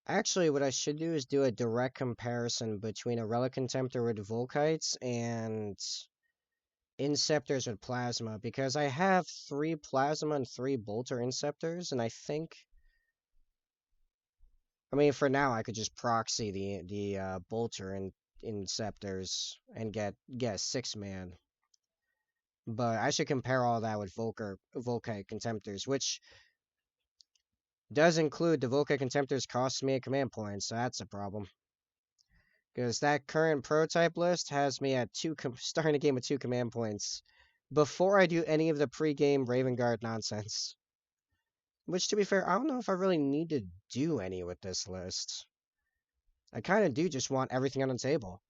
Actually, what I should do is do a direct comparison between a Relic Contemptor with Volkites and Inceptors with Plasma, because I have 3 Plasma and 3 Bolter Inceptors, and I think, I mean, for now, I could just proxy the Bolter and Inceptors and get a 6-man. But I should compare all that with Volkite Contemptors, which does include the Volkite Contemptors costs me a command point, so that's a problem. Because that current prototype list has me at starting the game with 2 command points before I do any of the pre-game Raven Guard nonsense. Which, to be fair, I don't know if I really need to do any with this list. I kind of do just want everything on the table.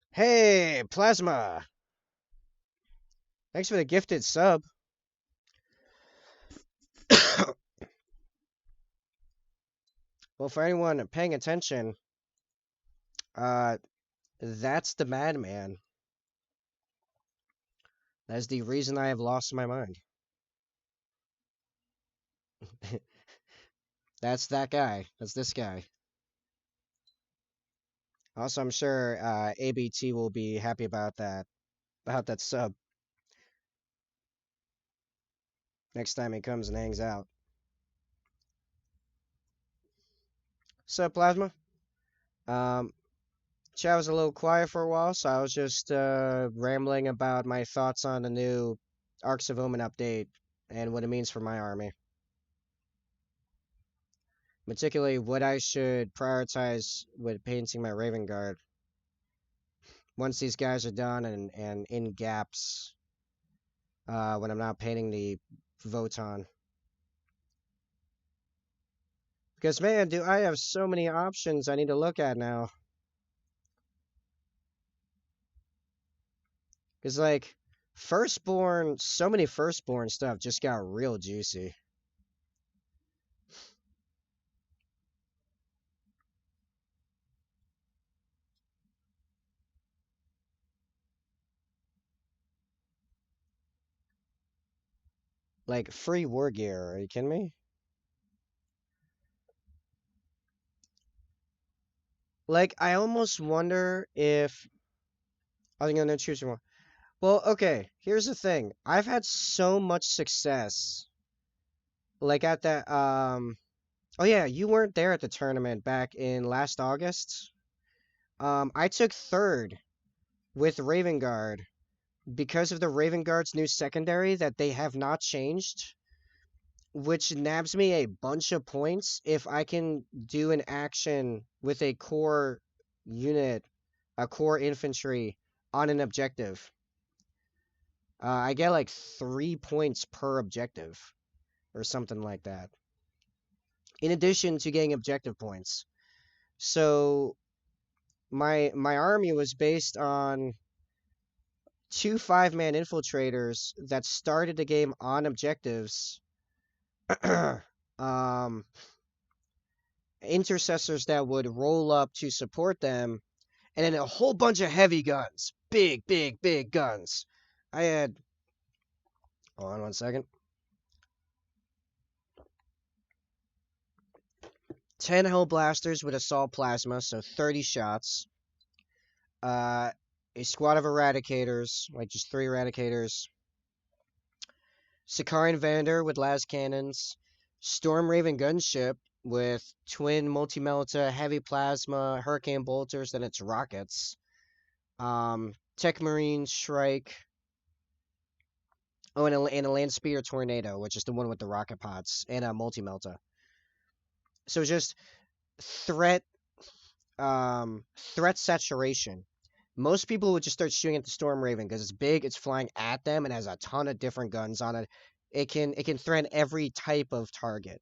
Hey, Plasma! Thanks for the gifted sub. Well, for anyone paying attention, uh, that's the madman. That's the reason I have lost my mind. That's that guy. That's this guy. Also, I'm sure ABT will be happy about that sub next time he comes and hangs out. Sup, Plasma? Um, chat was a little quiet for a while, so I was just rambling about my thoughts on the new Arcs of Omen update and what it means for my army. Particularly what I should prioritize with painting my Raven Guard once these guys are done and in gaps when I'm not painting the Voton. Because, man, do I have so many options I need to look at now. Because, like, Firstborn, so many Firstborn stuff just got real juicy. Like, free war gear, are you kidding me? Like, I almost wonder if... I think I'm gonna choose one. Well, okay, here's the thing. I've had so much success. Like, at that, Oh yeah, you weren't there at the tournament back in last August. I took 3rd with Raven Guard because of the Raven Guard's new secondary that they have not changed, which nabs me a bunch of points if I can do an action with a core unit, a core infantry on an objective. I get like 3 points per objective or something like that. In addition to getting objective points. So my army was based on 2 5-man infiltrators that started the game on objectives. um, Intercessors that would roll up to support them, and then a whole bunch of heavy guns, big, big, big guns. I had, hold on one second, 10 hell blasters with assault plasma, so 30 shots. Uh, a squad of eradicators, like just 3 eradicators. Sakarian Vander with las cannons. Storm Raven gunship with twin multi-melta, heavy plasma, hurricane bolters, then it's rockets. Tech Marine Shrike. Oh, and a land speeder tornado, which is the one with the rocket pods, and a multi-melta. So just threat threat saturation. Most people would just start shooting at the Storm Raven because it's big, it's flying at them, and has a ton of different guns on it. It can threaten every type of target.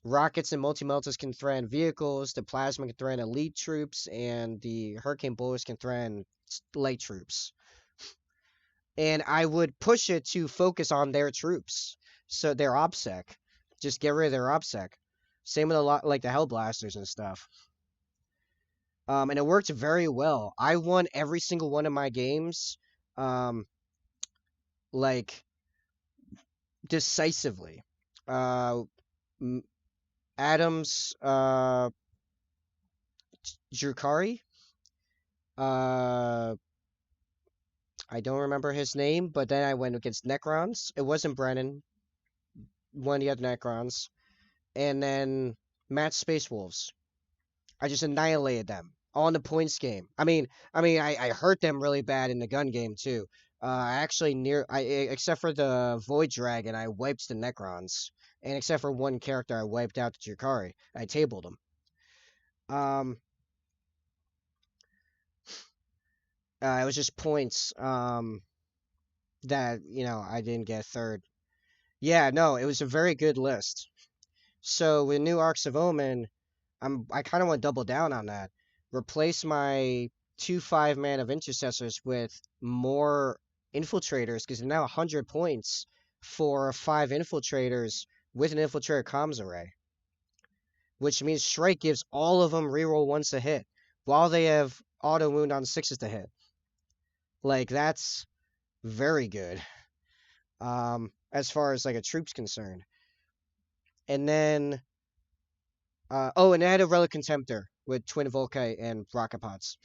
Rockets and multi-meltas can threaten vehicles, the plasma can threaten elite troops, and the hurricane bullets can threaten light troops. And I would push it to focus on their troops, so their OPSEC. Just get rid of their OPSEC. Same with a lot like the Hellblasters and stuff. And it worked very well. I won every single one of my games, um, like decisively. Uh, Adams, Drukari. Uh, I don't remember his name, but then I went against Necrons. It wasn't Brennan. One of the other Necrons, and then Matt Space Wolves. I just annihilated them all in the points game. I hurt them really bad in the gun game too. I actually except for the Void Dragon, I wiped the Necrons, and except for one character, I wiped out the Drukari. I tabled them. Um, it was just points. That I didn't get third. Yeah, no, it was a very good list. So with new Arcs of Omen, I kind of want to double down on that. Replace my 2 5 man of intercessors with more infiltrators because they're now 100 points for 5 infiltrators with an infiltrator comms array, which means Shrike gives all of them reroll once to hit, while they have auto wound on 6s to hit. Like that's very good. As far as like a troop's concerned, and then and I had a Relic Contemptor with Twin Volkite and Rocket Pods.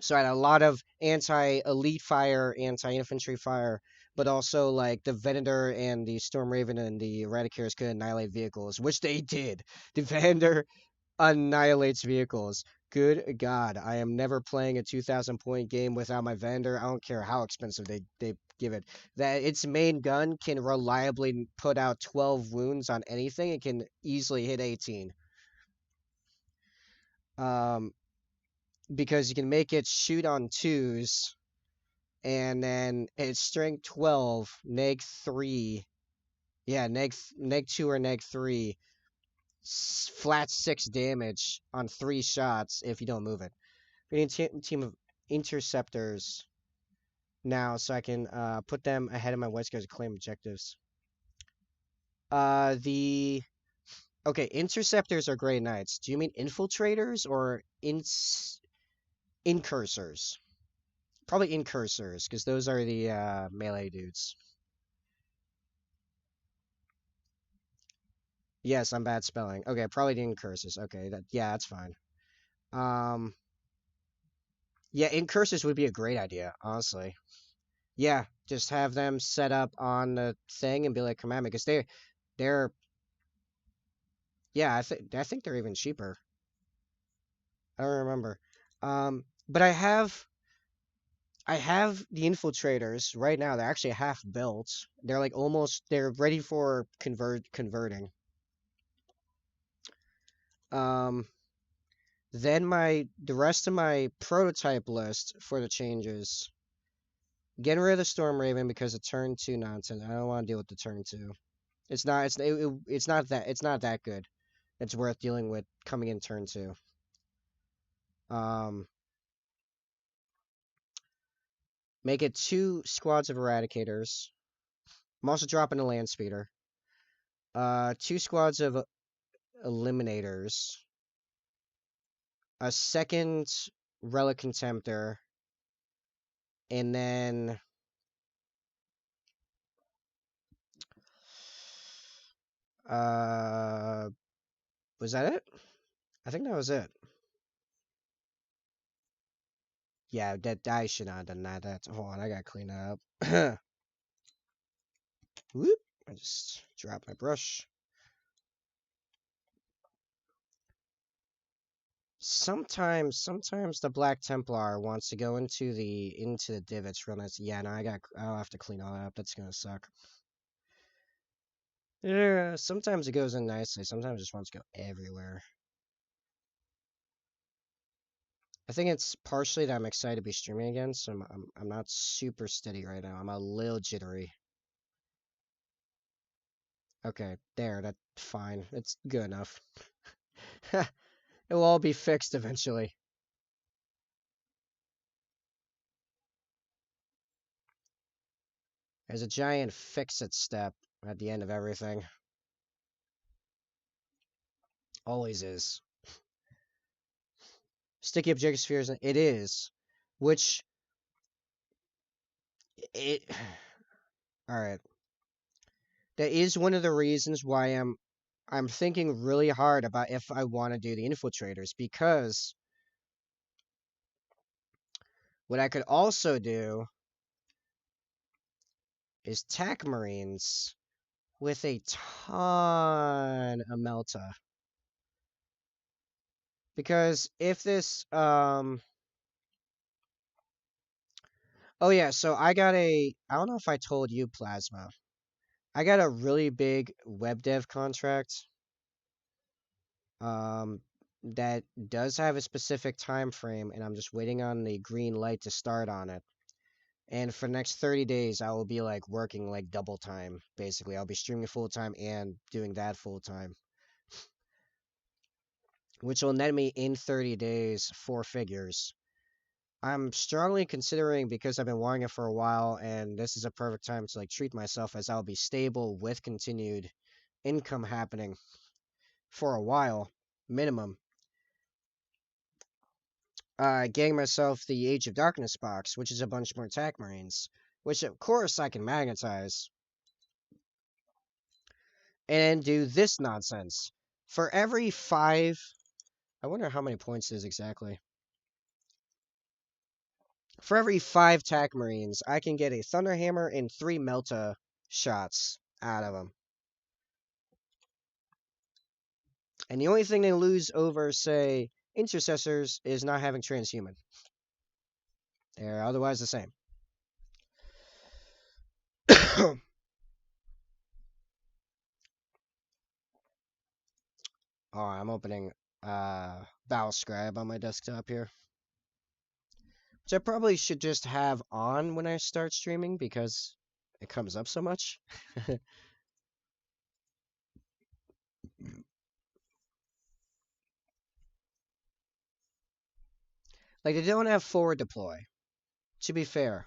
So I had a lot of anti-elite fire, anti-infantry fire, but also like the Venator and the Storm Raven and the Eradicators could annihilate vehicles, which they did. The Venator annihilates vehicles. Good God, I am never playing a 2,000-point game without my Venator. I don't care how expensive they give it. That its main gun can reliably put out 12 wounds on anything. It can easily hit 18. Because you can make it shoot on 2s, and then it's strength 12, neg 3. Yeah, neg 2 or neg 3. Flat 6 damage on 3 shots if you don't move it. We need a team of interceptors now, so I can put them ahead of my White Scars to claim objectives. Okay, interceptors are Grey Knights. Do you mean infiltrators or incursors? Probably incursors, because those are the melee dudes. Yes, I'm bad spelling. Okay, probably the incursors. Okay, that's fine. Yeah, incursors would be a great idea, honestly. Yeah, just have them set up on the thing and be like, come at me, because they're yeah, I think they're even cheaper. I don't remember. But I have the infiltrators right now. They're actually half built. They're like they're ready for converting. Then the rest of my prototype list for the changes. Getting rid of the Storm Raven because of turn 2 nonsense. I don't want to deal with the turn 2. It's not that good. It's worth dealing with coming in turn 2. Make it 2 squads of eradicators. I'm also dropping a land speeder. 2 squads of eliminators. a second relic contemptor, and then was that it? I think that was it. Yeah, that I should not have done that. That's hold on, I gotta clean that up. Whoop! I just dropped my brush. Sometimes the Black Templar wants to go into the divots real nice. Yeah, no, I'll have to clean all that up. That's gonna suck. Yeah, sometimes it goes in nicely. Sometimes it just wants to go everywhere. I think it's partially that I'm excited to be streaming again, so I'm not super steady right now. I'm a little jittery. Okay, there, that's fine. It's good enough. It will all be fixed eventually. There's a giant fix-it step at the end of everything. Always is. Sticky object spheres, it is. Which, it... Alright. That is one of the reasons why I'm thinking really hard about if I want to do the infiltrators, because what I could also do is tac marines with a ton of melta. Because if this oh yeah, so I don't know if I told you, Plasma. I got a really big web dev contract that does have a specific time frame, and I'm just waiting on the green light to start on it. And for the next 30 days, I will be like working like double time, basically. I'll be streaming full time and doing that full time, which will net me in 30 days 4 figures. I'm strongly considering, because I've been wanting it for a while, and this is a perfect time to like treat myself, as I'll be stable with continued income happening for a while, minimum. Getting myself the Age of Darkness box, which is a bunch more attack marines, which of course I can magnetize, and do this nonsense. For every 5, I wonder how many points it is exactly. For every 5 attack marines, I can get a Thunderhammer and 3 Melta shots out of them. And the only thing they lose over, say, Intercessors is not having Transhuman. They're otherwise the same. Oh, I'm opening Battle Scribe on my desktop here. Which I probably should just have on when I start streaming, because it comes up so much. Like, they don't have forward deploy, to be fair.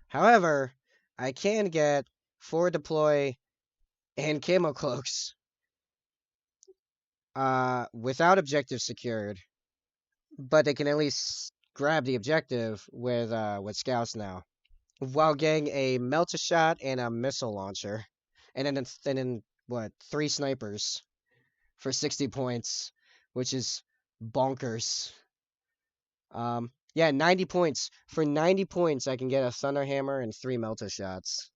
However, I can get forward deploy and camo cloaks without objective secured, but they can at least grab the objective with scouts now, while getting a melta shot and a missile launcher, and then what, 3 snipers for 60 points, which is bonkers. Yeah, 90 points. For 90 points, I can get a Thunderhammer and 3 melta shots.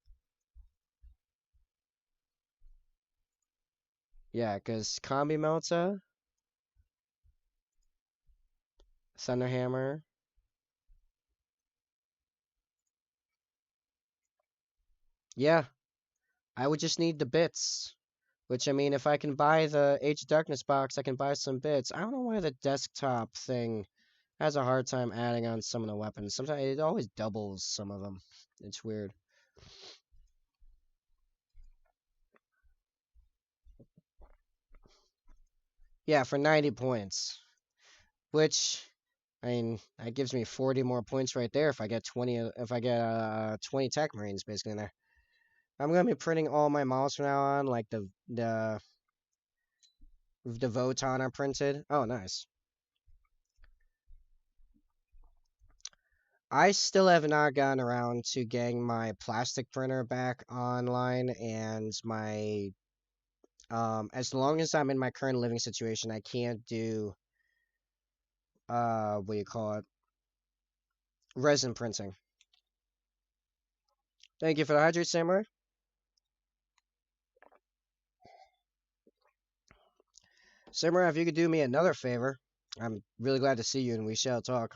Yeah, because Combi Melta, Thunderhammer. Yeah, I would just need the bits. Which, I mean, if I can buy the Age of Darkness box, I can buy some bits. I don't know why the desktop thing has a hard time adding on some of the weapons. Sometimes it always doubles some of them. It's weird. Yeah, for 90 points. Which, I mean, that gives me 40 more points right there if I get 20 20 Tech Marines basically in there. I'm gonna be printing all my models from now on, like the Voton are printed. Oh, nice. I still have not gotten around to getting my plastic printer back online, and my as long as I'm in my current living situation, I can't do what do you call it? Resin printing. Thank you for the hydrate, Samurai. Samurai, if you could do me another favor, I'm really glad to see you and we shall talk.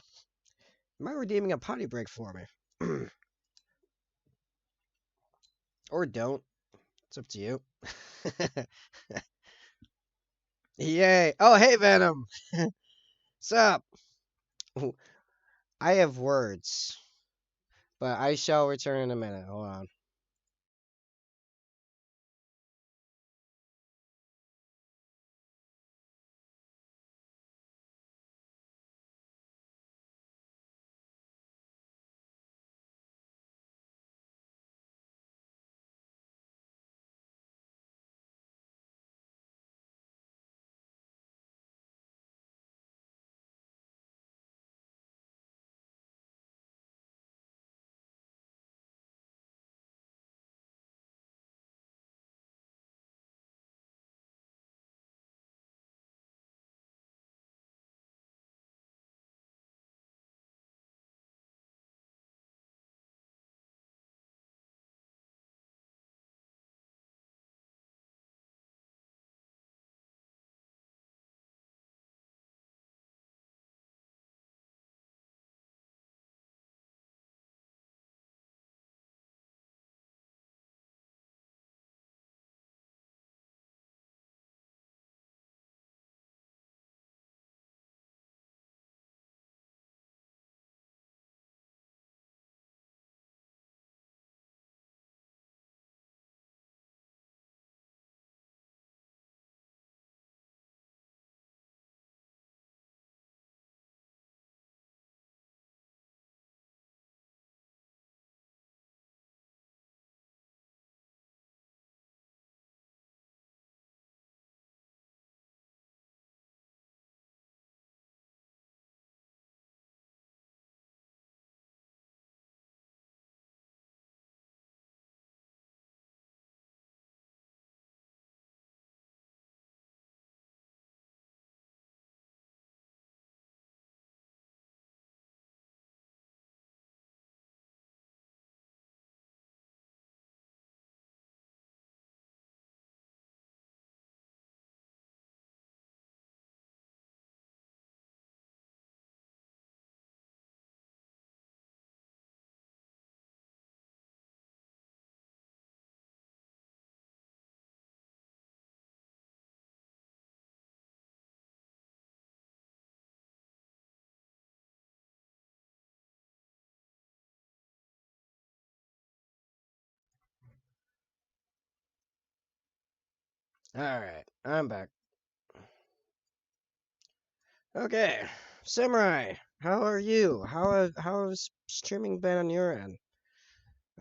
Am I redeeming a potty break for me? Or don't. It's up to you. Yay. Oh, hey, Venom. What's up? I have words, but I shall return in a minute. Hold on. All right, I'm back. Okay, Samurai, how are you? How has streaming been on your end?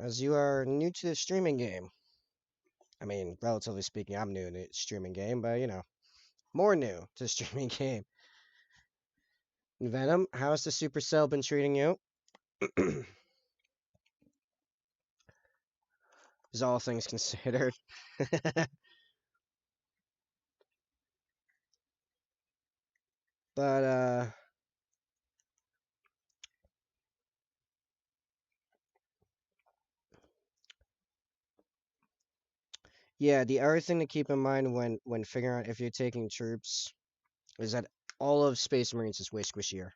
As you are new to the streaming game. I mean, relatively speaking, I'm new to the streaming game, but more new to the streaming game. Venom, how's the Supercell been treating you? Is all things considered. But yeah, the other thing to keep in mind when figuring out if you're taking troops is that all of Space Marines is way squishier.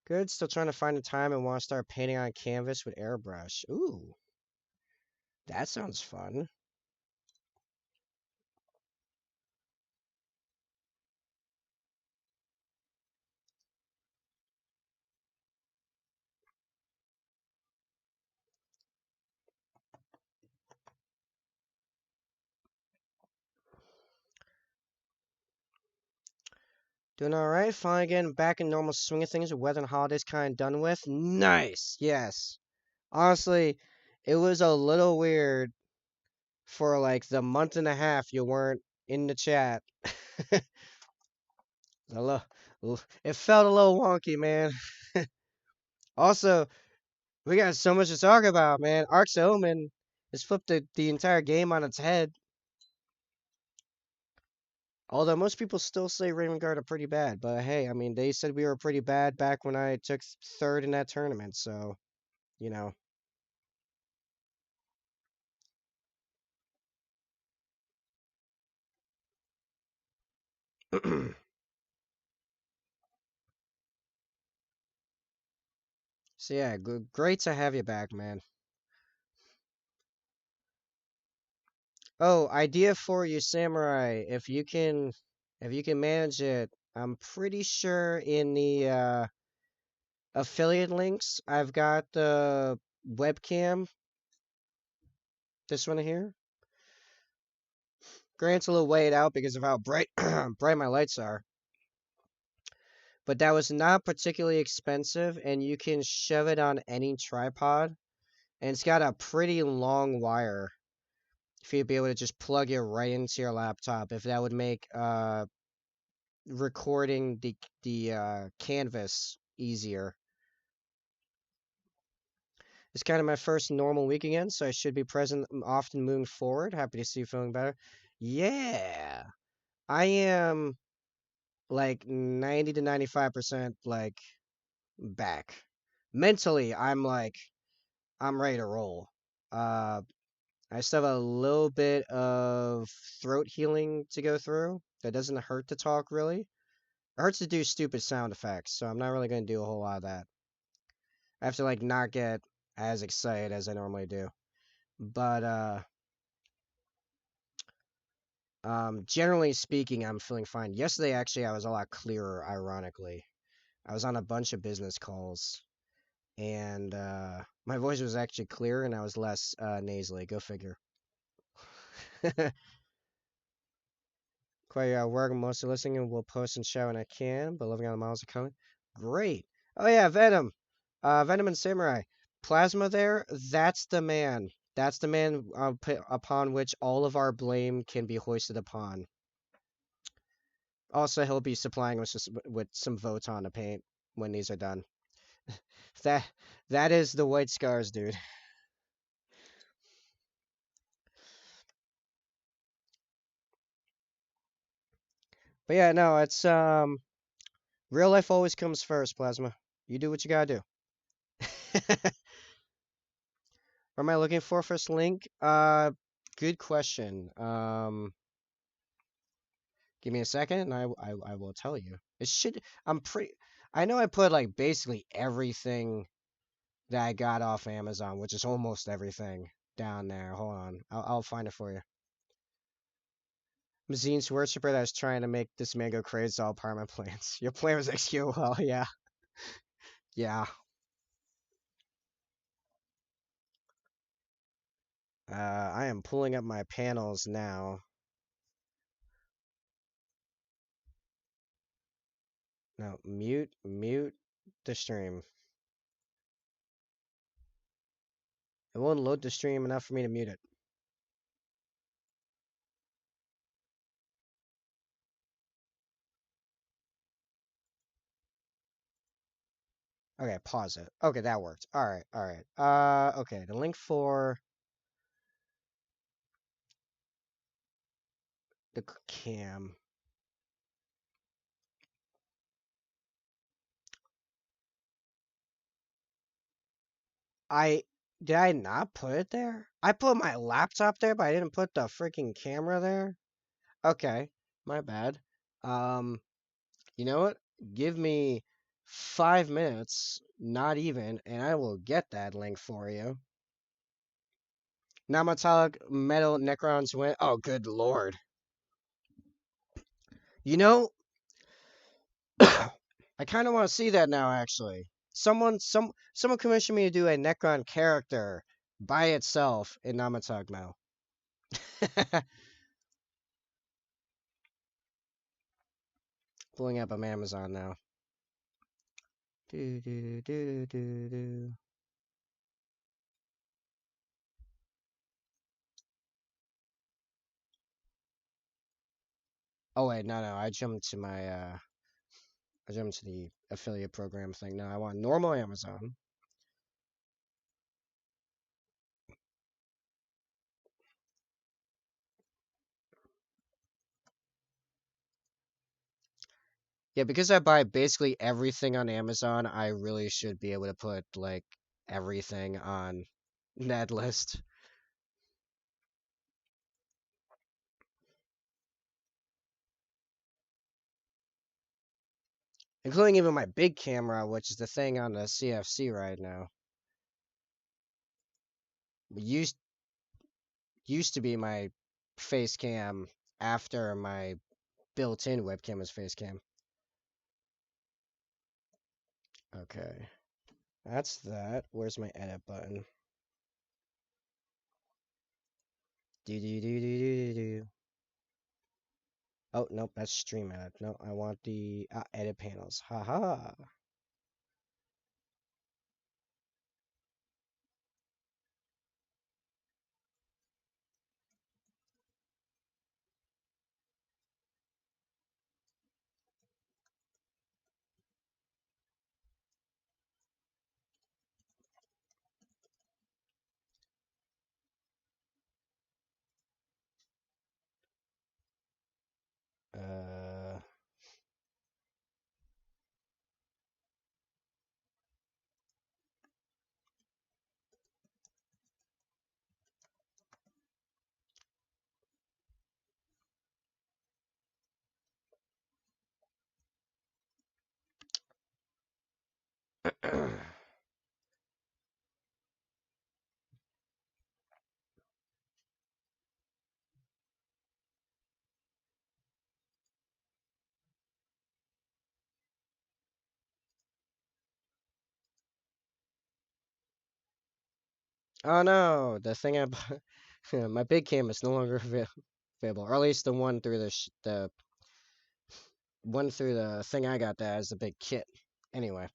Good, still trying to find the time and want to start painting on canvas with airbrush. Ooh, that sounds fun. Doing alright, finally getting back in normal swing of things with weather and holidays kind of done with. Nice, yes. Honestly, it was a little weird for like the month and a half you weren't in the chat. A it felt a little wonky, man. Also, We got so much to talk about, man. Ark's Omen has flipped the entire game on its head. Although most people still say Raven Guard are pretty bad, but hey, I mean, they said we were pretty bad back when I took third in that tournament, so, you know. So yeah, great to have you back, man. Oh, idea for you, Samurai. If you can manage it, I'm pretty sure in the affiliate links, I've got the webcam, this one here. Grant's a little weighed out because of how bright bright my lights are. But that was not particularly expensive, and you can shove it on any tripod. And it's got a pretty long wire for you to be able to just plug it right into your laptop. If that would make recording the canvas easier. It's kind of my first normal week again, so I should be present often moving forward. Happy to see you feeling better. Yeah, I am like 90 to 95% like back. Mentally, I'm ready to roll. Uh, I still have a little bit of throat healing to go through. That doesn't hurt to talk really. It hurts to do stupid sound effects, so I'm not really gonna do a whole lot of that. I have to like not get as excited as I normally do. But generally speaking, I'm feeling fine. Yesterday, actually, I was a lot clearer, ironically. I was on a bunch of business calls, and my voice was actually clearer, and I was less nasally. Go figure. Quite work, mostly listening, and will post and share when I can, but living on the miles are coming. Great. Oh yeah, Venom. Venom and Samurai. Plasma there, that's the man. That's the man upon which all of our blame can be hoisted upon. Also, he'll be supplying us with some Voton to paint when these are done. That that is the white scars, dude. But yeah, no, it's real life always comes first, Plasma. You do what you gotta do. What am I looking for first link? Good question. Give me a second, and I will tell you. It should. I'm pretty. I know I put like basically everything that I got off Amazon, which is almost everything down there. Hold on, I'll find it for you. Mazine's worshiper that's trying to make this man go crazy all apartment plants. Your plan was executed well, yeah. Yeah. I am pulling up my panels now. No, mute the stream. It won't load the stream enough for me to mute it. Okay, pause it. Okay, that worked. Alright, alright. Okay, the link for the cam. I did I not put it there? I put my laptop there, but I didn't put the freaking camera there. Okay, my bad. Um, you know what? Give me 5 minutes, not even, and I will get that link for you. Non-metallic metal Necrons win. Oh, good lord. You know, I kind of want to see that now, actually. Someone commissioned me to do a Necron character by itself in non-metallic metal. Pulling up on Amazon now. Do, do, do, do, do. Oh wait, no, I jumped to the affiliate program thing. No, I want normal Amazon. Yeah, because I buy basically everything on Amazon, I really should be able to put like everything on that list, including even my big camera, which is the thing on the CFC right now. Used used to be my face cam after my built-in webcam is face cam. Okay, that's that. Where's my edit button? Do do do do do do. Oh nope, that's stream edit. No, I want the edit panels. Haha. Uh. Oh no, the thing I bought, my big cam is no longer available, or at least the one through the one through the thing I got that has the big kit. Anyway,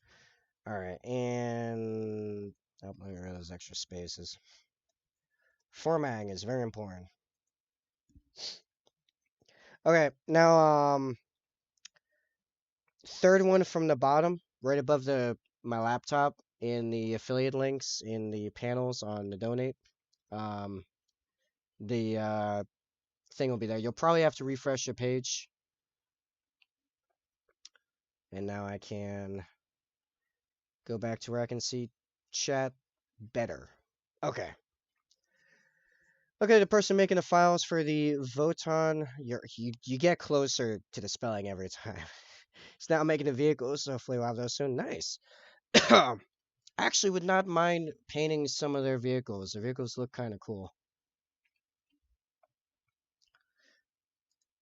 all right, and oh, let me get rid of those extra spaces. Formatting is very important. Okay, now third one from the bottom, right above the my laptop in the affiliate links in the panels on the donate. Um, the thing will be there. You'll probably have to refresh your page. And now I can go back to where I can see chat better. Okay. Okay, the person making the files for the Voton, you get closer to the spelling every time. It's now making the vehicles, so hopefully we'll have those soon. Nice. I actually would not mind painting some of their vehicles. The vehicles look kind of cool.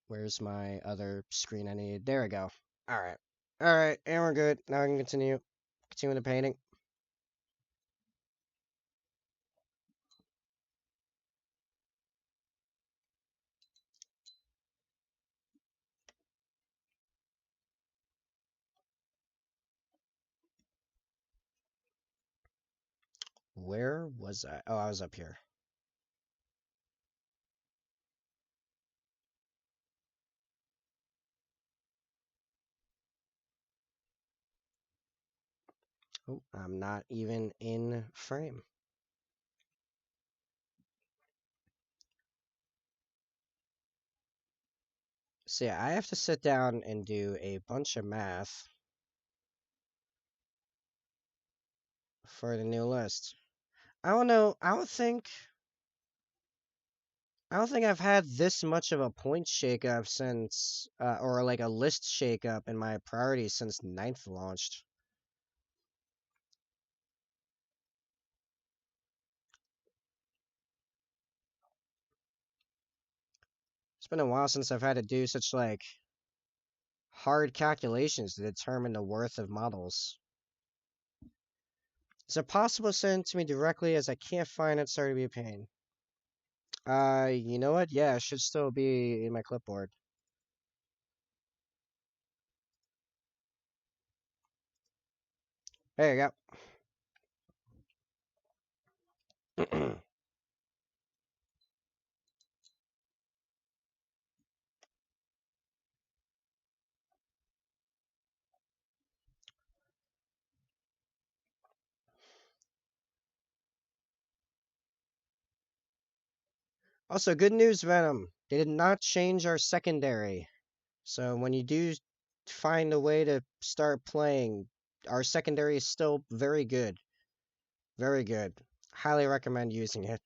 Where's my other screen I need? There we go. All right. All right, and we're good. Now I can continue. Continue with the painting. Where was I? Oh, I was up here. Oh, I'm not even in frame. So yeah, I have to sit down and do a bunch of math for the new list. I don't know. I don't think I've had this much of a point shakeup since, or like a list shakeup in my priorities since ninth launched. It's been a while since I've had to do such like hard calculations to determine the worth of models. Is it possible to send it to me directly as I can't find it? Sorry to be a pain. You know what? Yeah, it should still be in my clipboard. There you go. Also, good news, Venom. They did not change our secondary. So when you do find a way to start playing. Our secondary is still very good. Very good. Highly recommend using it.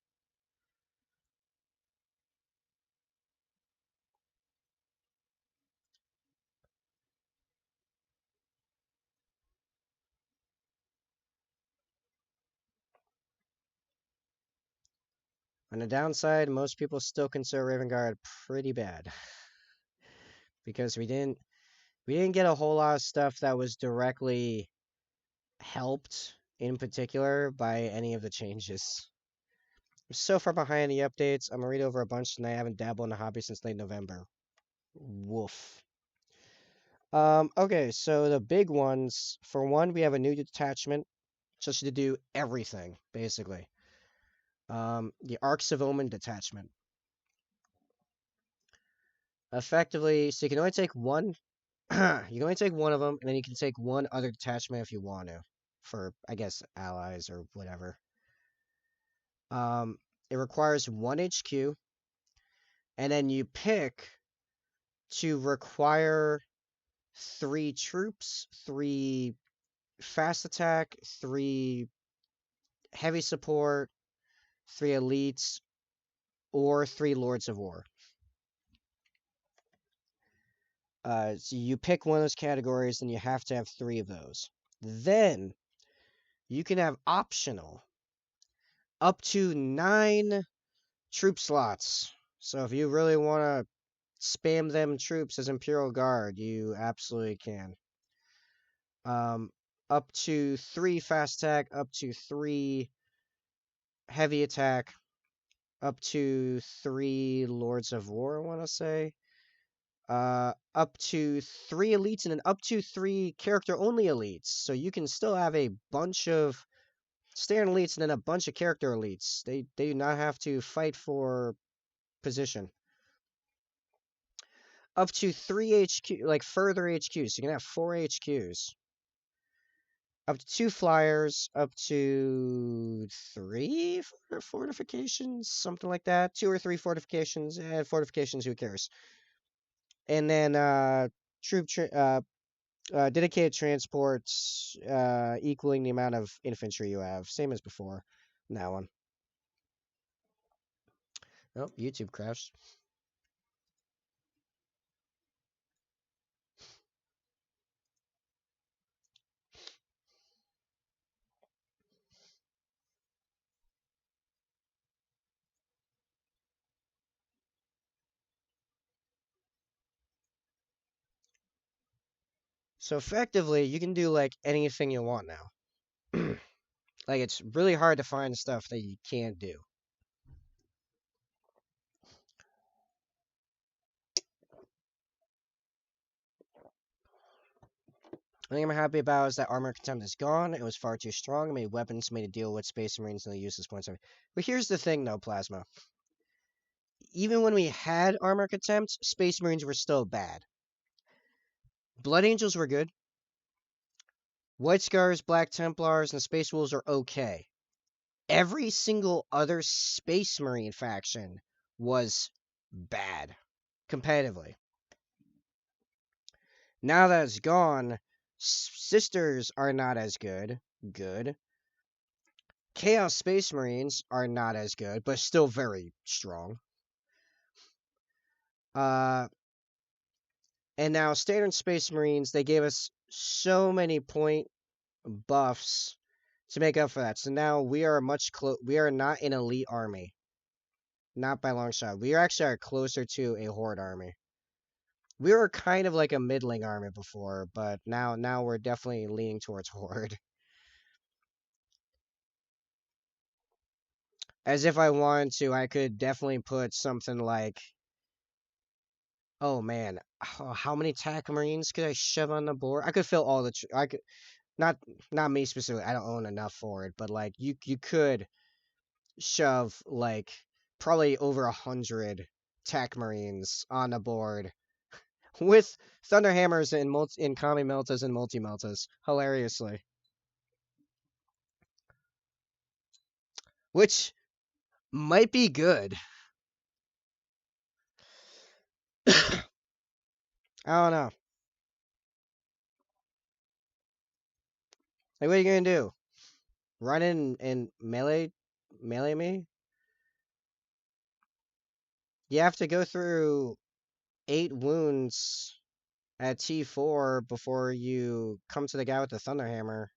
On the downside, most people still consider Raven Guard pretty bad because we didn't get a whole lot of stuff that was directly helped in particular by any of the changes. I'm so far behind the updates. I'm gonna read over a bunch and I haven't dabbled in the hobby since late November. Woof. Okay, so the big ones, for one, we have a new detachment, just to do everything, basically. The Arcs of Omen detachment. Effectively, so you can only take one, you can only take one of them, and then you can take one other detachment if you want to, for, I guess, allies or whatever. It requires 1 HQ, and then you pick to require 3 troops, 3 fast attack, 3 heavy support, 3 elites, or 3 Lords of War. So you pick one of those categories, and you have to have 3 of those. Then you can have optional up to 9 troop slots. So if you really want to spam them troops as Imperial Guard, you absolutely can. Um, Up to 3 fast attack, up to 3 heavy attack, up to 3 Lords of War, I want to say. Up to 3 elites and then up to 3 character only elites. So you can still have a bunch of standard elites and then a bunch of character elites. They do not have to fight for position. Up to 3 HQ, like further HQs. So you can have 4 HQs. Up to 2 flyers, up to 3 fortifications, something like that. 2 or 3 fortifications. Fortifications, who cares? And then dedicated transports equaling the amount of infantry you have. Same as before. That one. Oh, YouTube crashed. So effectively, you can do like anything you want now. Like it's really hard to find stuff that you can't do. The thing I'm happy about is that armor contempt is gone. It was far too strong. It made weapons made to deal with Space Marines and the useless points. But here's the thing, though, Plasma. Even when we had armor contempt, Space Marines were still bad. Blood Angels were good. White Scars, Black Templars, and Space Wolves are okay. Every single other Space Marine faction was bad, competitively. Now that it's gone, Sisters are not as good. Good. Chaos Space Marines are not as good, but still very strong. Uh, and now Standard Space Marines, they gave us so many point buffs to make up for that. So now we are we are not an elite army. Not by long shot. We actually are closer to a horde army. We were kind of like a middling army before, but now we're definitely leaning towards horde. As if I wanted to, I could definitely put something like, oh man, how many attack marines could I shove on the board? I could fill all the. I could not me specifically. I don't own enough for it, but like you could shove like probably over 100 attack marines on the board with thunderhammers and kami meltas and multi meltas hilariously, which might be good. I don't know. Like, what are you gonna do? Run in and melee me? You have to go through 8 wounds at T4 before you come to the guy with the thunder hammer.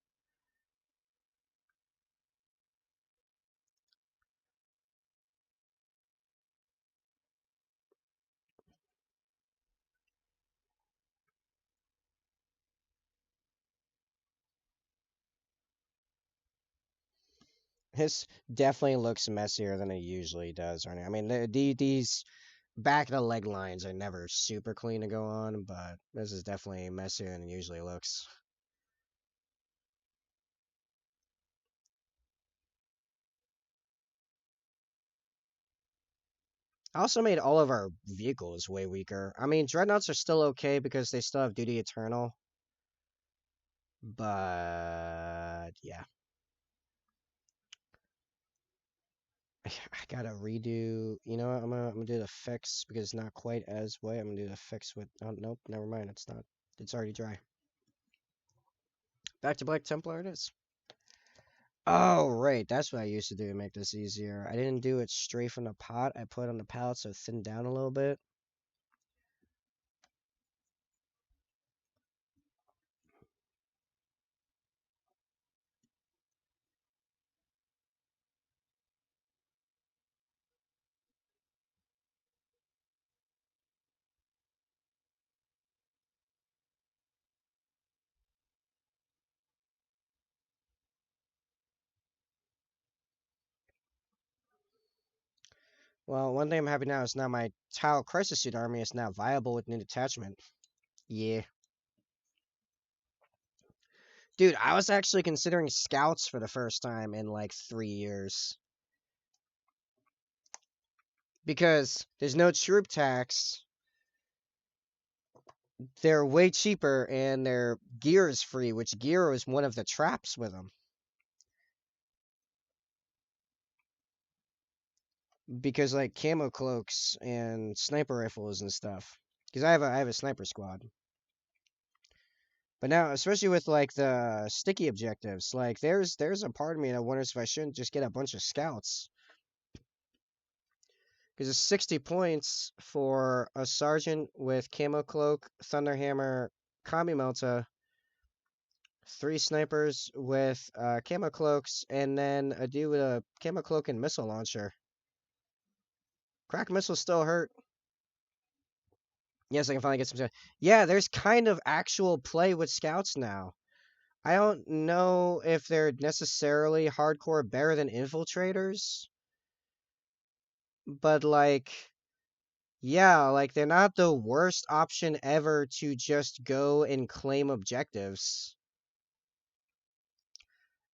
This definitely looks messier than it usually does. Right now. I mean, these back of the leg lines are never super clean to go on, but this is definitely messier than it usually looks. I also made all of our vehicles way weaker. I mean, dreadnoughts are still okay because they still have duty eternal, but yeah, I gotta redo. You know what? I'm gonna do the fix because it's not quite as wet. I'm gonna do the fix with. Oh nope, never mind. It's not. It's already dry. Back to Black Templar it is. Oh right, that's what I used to do to make this easier. I didn't do it straight from the pot. I put it on the pallet so it thinned down a little bit. Well, one thing I'm happy now is now my Tau Crisis Suit army is now viable with new detachment. Yeah. Dude, I was actually considering scouts for the first time in like 3 years. Because there's no troop tax, they're way cheaper, and their gear is free, which gear is one of the traps with them. Because like camo cloaks and sniper rifles and stuff. Because I have a sniper squad. But now, especially with like the sticky objectives, like there's a part of me that wonders if I shouldn't just get a bunch of scouts. Because it's 60 points for a sergeant with camo cloak, thunderhammer, combi melta, 3 snipers with camo cloaks, and then a dude with a camo cloak and missile launcher. Crack missiles still hurt. Yes, I can finally get some. Yeah, there's kind of actual play with scouts now. I don't know if they're necessarily hardcore better than infiltrators, but like, yeah, like they're not the worst option ever to just go and claim objectives.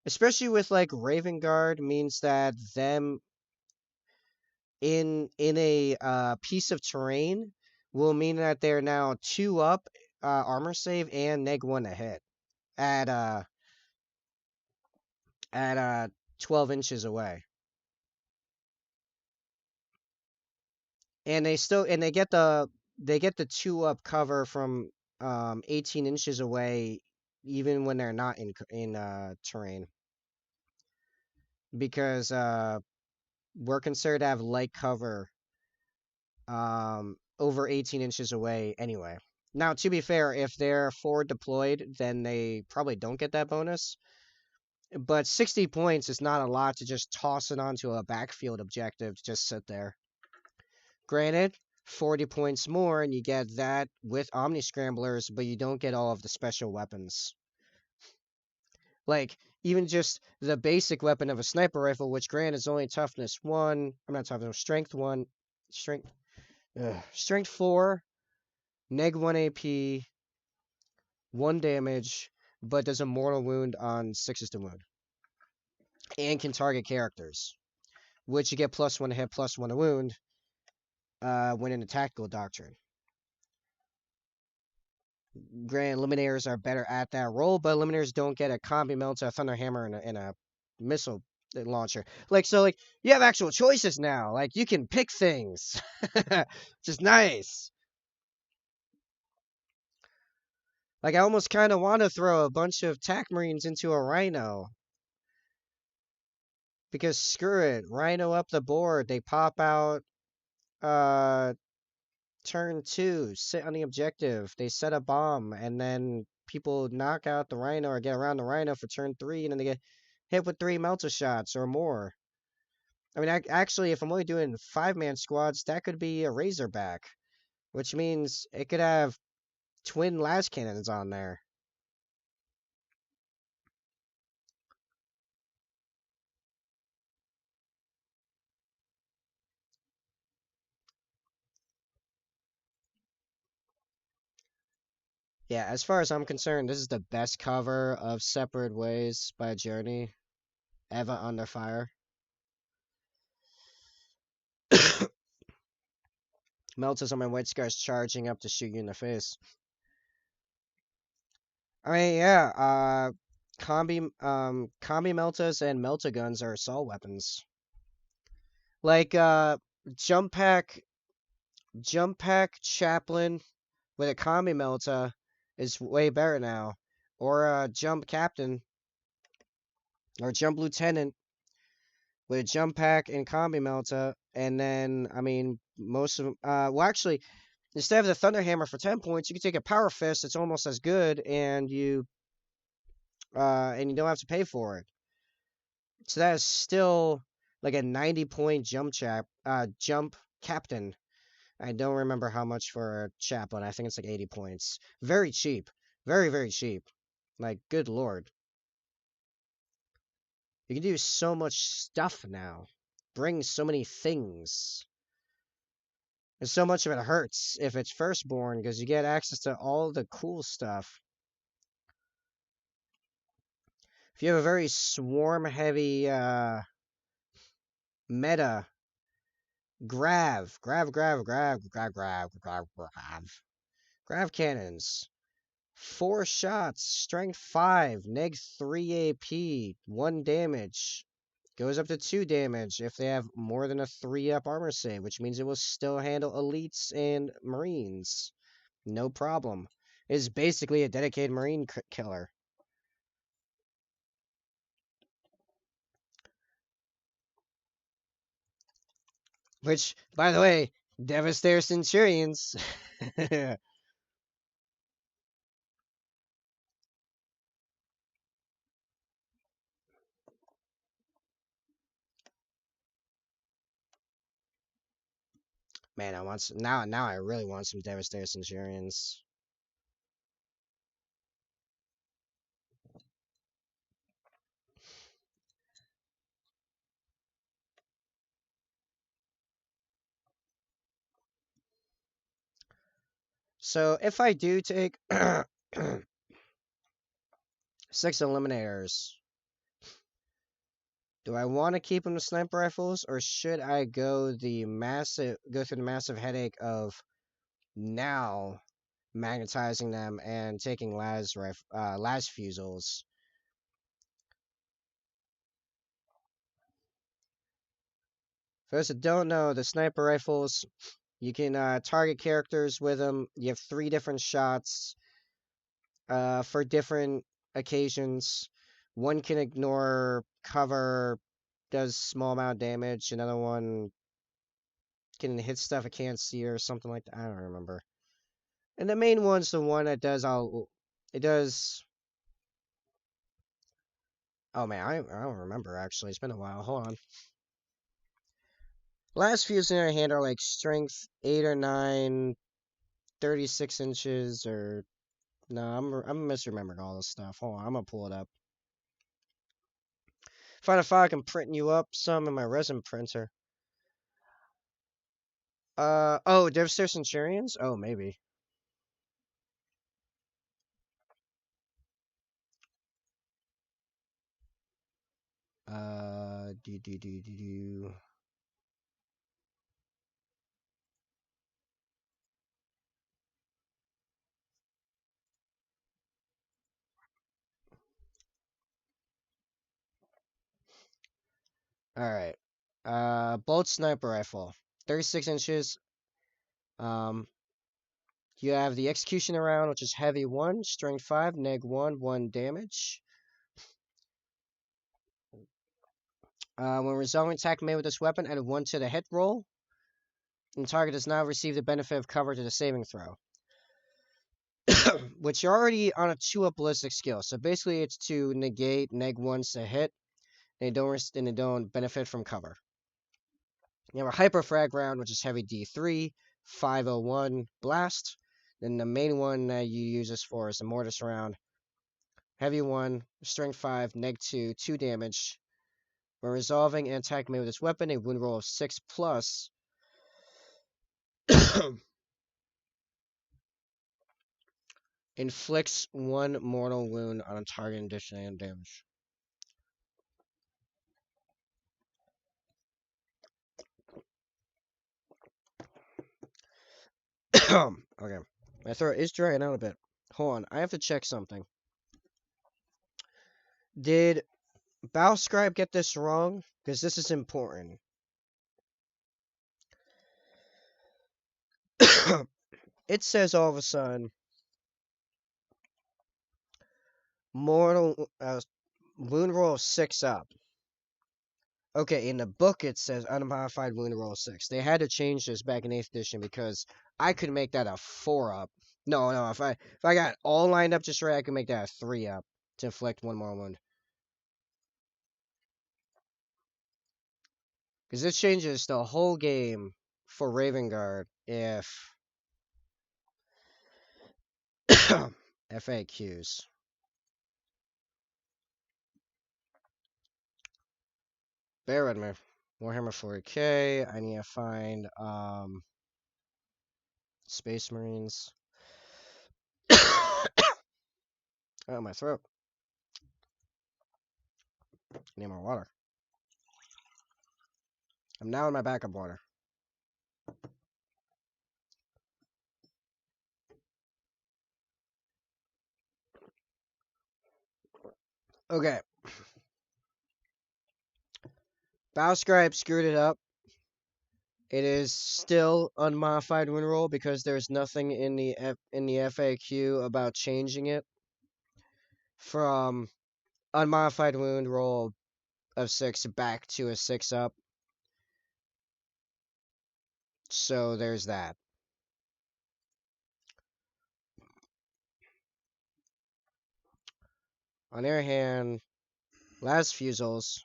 Especially with like Raven Guard means that them in a piece of terrain will mean that they're now 2 up armor save and neg 1 to hit at uh at 12 inches away. And they get the 2 up cover from 18 inches away even when they're not in terrain because we're considered to have light cover over 18 inches away anyway. Now, to be fair, if they're forward deployed, then they probably don't get that bonus. But 60 points is not a lot to just toss it onto a backfield objective to just sit there. Granted, 40 points more, and you get that with Omni Scramblers, but you don't get all of the special weapons. Like, even just the basic weapon of a sniper rifle, which granted is only toughness 1. I'm not toughness, strength 1. Strength 4, neg 1 AP, 1 damage, but does a mortal wound on 6 to wound. And can target characters, which you get +1 to hit, +1 to wound when in a tactical doctrine. Granted, Eliminators are better at that role, but Eliminators don't get a combi melt, a Thunder Hammer, and a missile launcher. So you have actual choices now. Like, you can pick things. Which is nice. Like, I almost kind of want to throw a bunch of tac marines into a rhino. Because screw it, rhino up the board. They pop out uh turn 2, sit on the objective. They set a bomb, and then people knock out the rhino or get around the rhino for turn 3, and then they get hit with 3 melter shots or more. I mean, actually, if I'm only doing 5-man squads, that could be a Razorback, which means it could have twin las cannons on there. Yeah, as far as I'm concerned, this is the best cover of Separate Ways by Journey ever under fire. Meltas on my White Scars charging up to shoot you in the face. I mean, yeah, combi meltas and melta guns are assault weapons. Like jump pack chaplain with a combi melta is way better now. Or jump captain or jump lieutenant with a jump pack and combi melta, and then I mean most of them. Well, actually, instead of the Thunderhammer for 10 points, you can take a Power Fist. It's almost as good, and you don't have to pay for it. So that is still like a 90-point jump captain. I don't remember how much for a chaplain. I think it's like 80 points. Very cheap. Very, very cheap. Like, good lord. You can do so much stuff now. Bring so many things. And so much of it hurts if it's firstborn, because you get access to all the cool stuff. If you have a very swarm heavy meta, grav cannons. 4 shots, strength 5, neg 3 AP, 1 damage. Goes up to 2 damage if they have more than a 3-up armor save, which means it will still handle elites and marines. No problem. It is basically a dedicated marine killer. Which, by the way, Devastator Centurions. Man, I want some, now I really want some Devastator Centurions. So if I do take 6 eliminators, do I want to keep them to sniper rifles, or should I go through the massive headache of now magnetizing them and taking las fusils? For those that don't know, the sniper rifles, you can target characters with them. You have 3 different shots for different occasions. One can ignore cover, does small amount of damage. Another one can hit stuff I can't see or something like that. I don't remember. And the main one's the one that does all. It does. Oh man, I don't remember actually. It's been a while. Hold on. Last fuse in our hand are like strength 8 or 9, 36 inches, or no, I'm misremembering all this stuff. Hold on, I'm gonna pull it up. Find if I can print you up some in my resin printer. Oh, Devastator Centurions? Oh, maybe. Do. All right. Bolt sniper rifle, 36 inches. Um, You have the execution round, which is heavy 1, strength 5, neg 1, 1 damage. When resolving attack made with this weapon, add 1 to the hit roll. And the target does not receive the benefit of cover to the saving throw. Which you're already on a 2-up ballistic skill. So basically it's to negate neg 1s to hit. And they don't benefit from cover. You have a hyper frag round, which is heavy D3, 501 blast. Then the main one that you use this for is the mortis round. Heavy 1, strength 5, neg 2, 2 damage. When resolving an attack made with this weapon, a wound roll of 6 plus inflicts 1 mortal wound on a target and additional damage. Okay. My throat is drying out a bit. Hold on, I have to check something. Did Bowscribe get this wrong? Because this is important. It says all of a sudden, mortal wound roll 6 up. Okay, in the book it says unmodified wound roll 6. They had to change this back in 8th edition because I could make that a 4 up. No, if I got all lined up just right, I could make that a 3 up to inflict 1 more wound. Because this changes the whole game for Raven Guard if FAQs. Bear with me. Warhammer 40k. I need to find Space Marines. Oh, my throat. I need more water. I'm now in my backup water. Okay. Bowscribe screwed it up. It is still unmodified wound roll because there's nothing in the FAQ about changing it from unmodified wound roll of 6 back to a 6 up. So there's that. On the other hand, las fusils,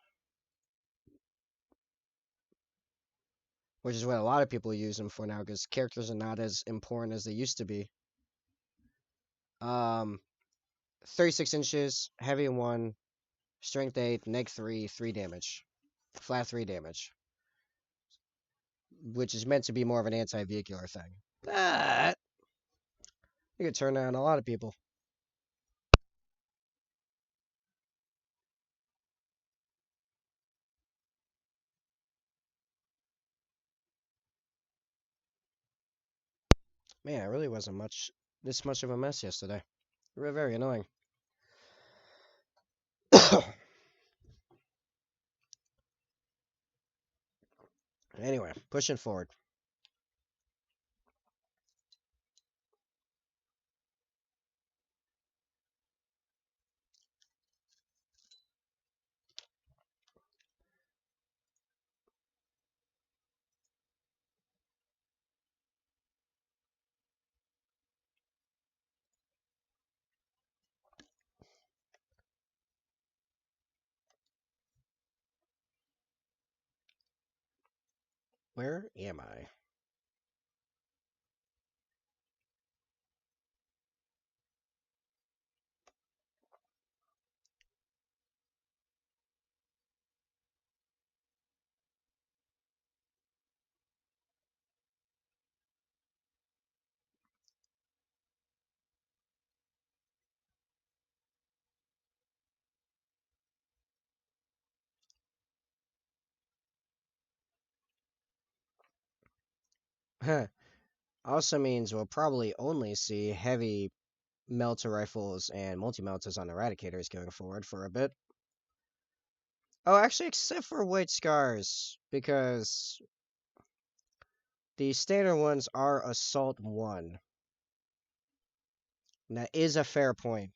which is what a lot of people use them for now because characters are not as important as they used to be. 36 inches, heavy 1, strength 8, neg 3, 3 damage. Flat 3 damage. Which is meant to be more of an anti-vehicular thing. But you could turn down a lot of people. Man, it really wasn't this much of a mess yesterday. Very annoying. Anyway, pushing forward. Where am I? Also means we'll probably only see heavy melter rifles and multi-melters on eradicators going forward for a bit. Oh, actually, except for white scars, because the standard ones are assault 1. And that is a fair point.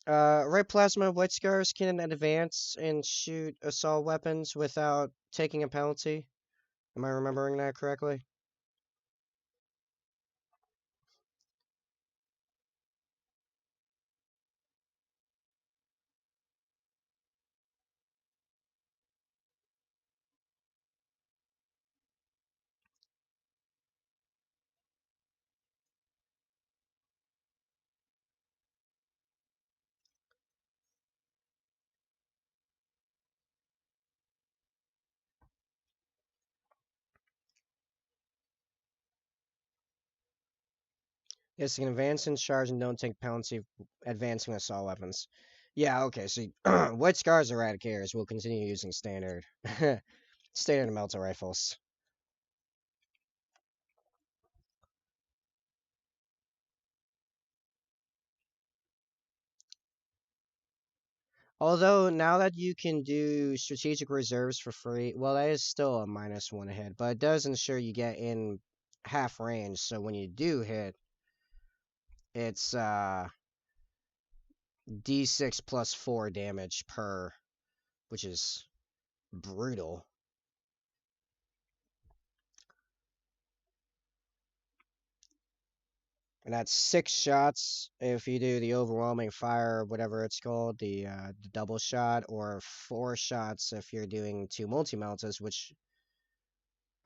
Red plasma white scars can advance and shoot assault weapons without taking a penalty. Am I remembering that correctly? Yes, you can advance and charge and don't take penalty advancing assault weapons. Yeah, okay, so white scars eradicators will continue using standard standard melta rifles. Although now that you can do strategic reserves for free, well, that is still a -1 hit, but it does ensure you get in half range. So when you do hit, it's D6 plus 4 damage per, which is brutal. And that's 6 shots if you do the overwhelming fire, whatever it's called, the double shot, or 4 shots if you're doing two multi meltas, which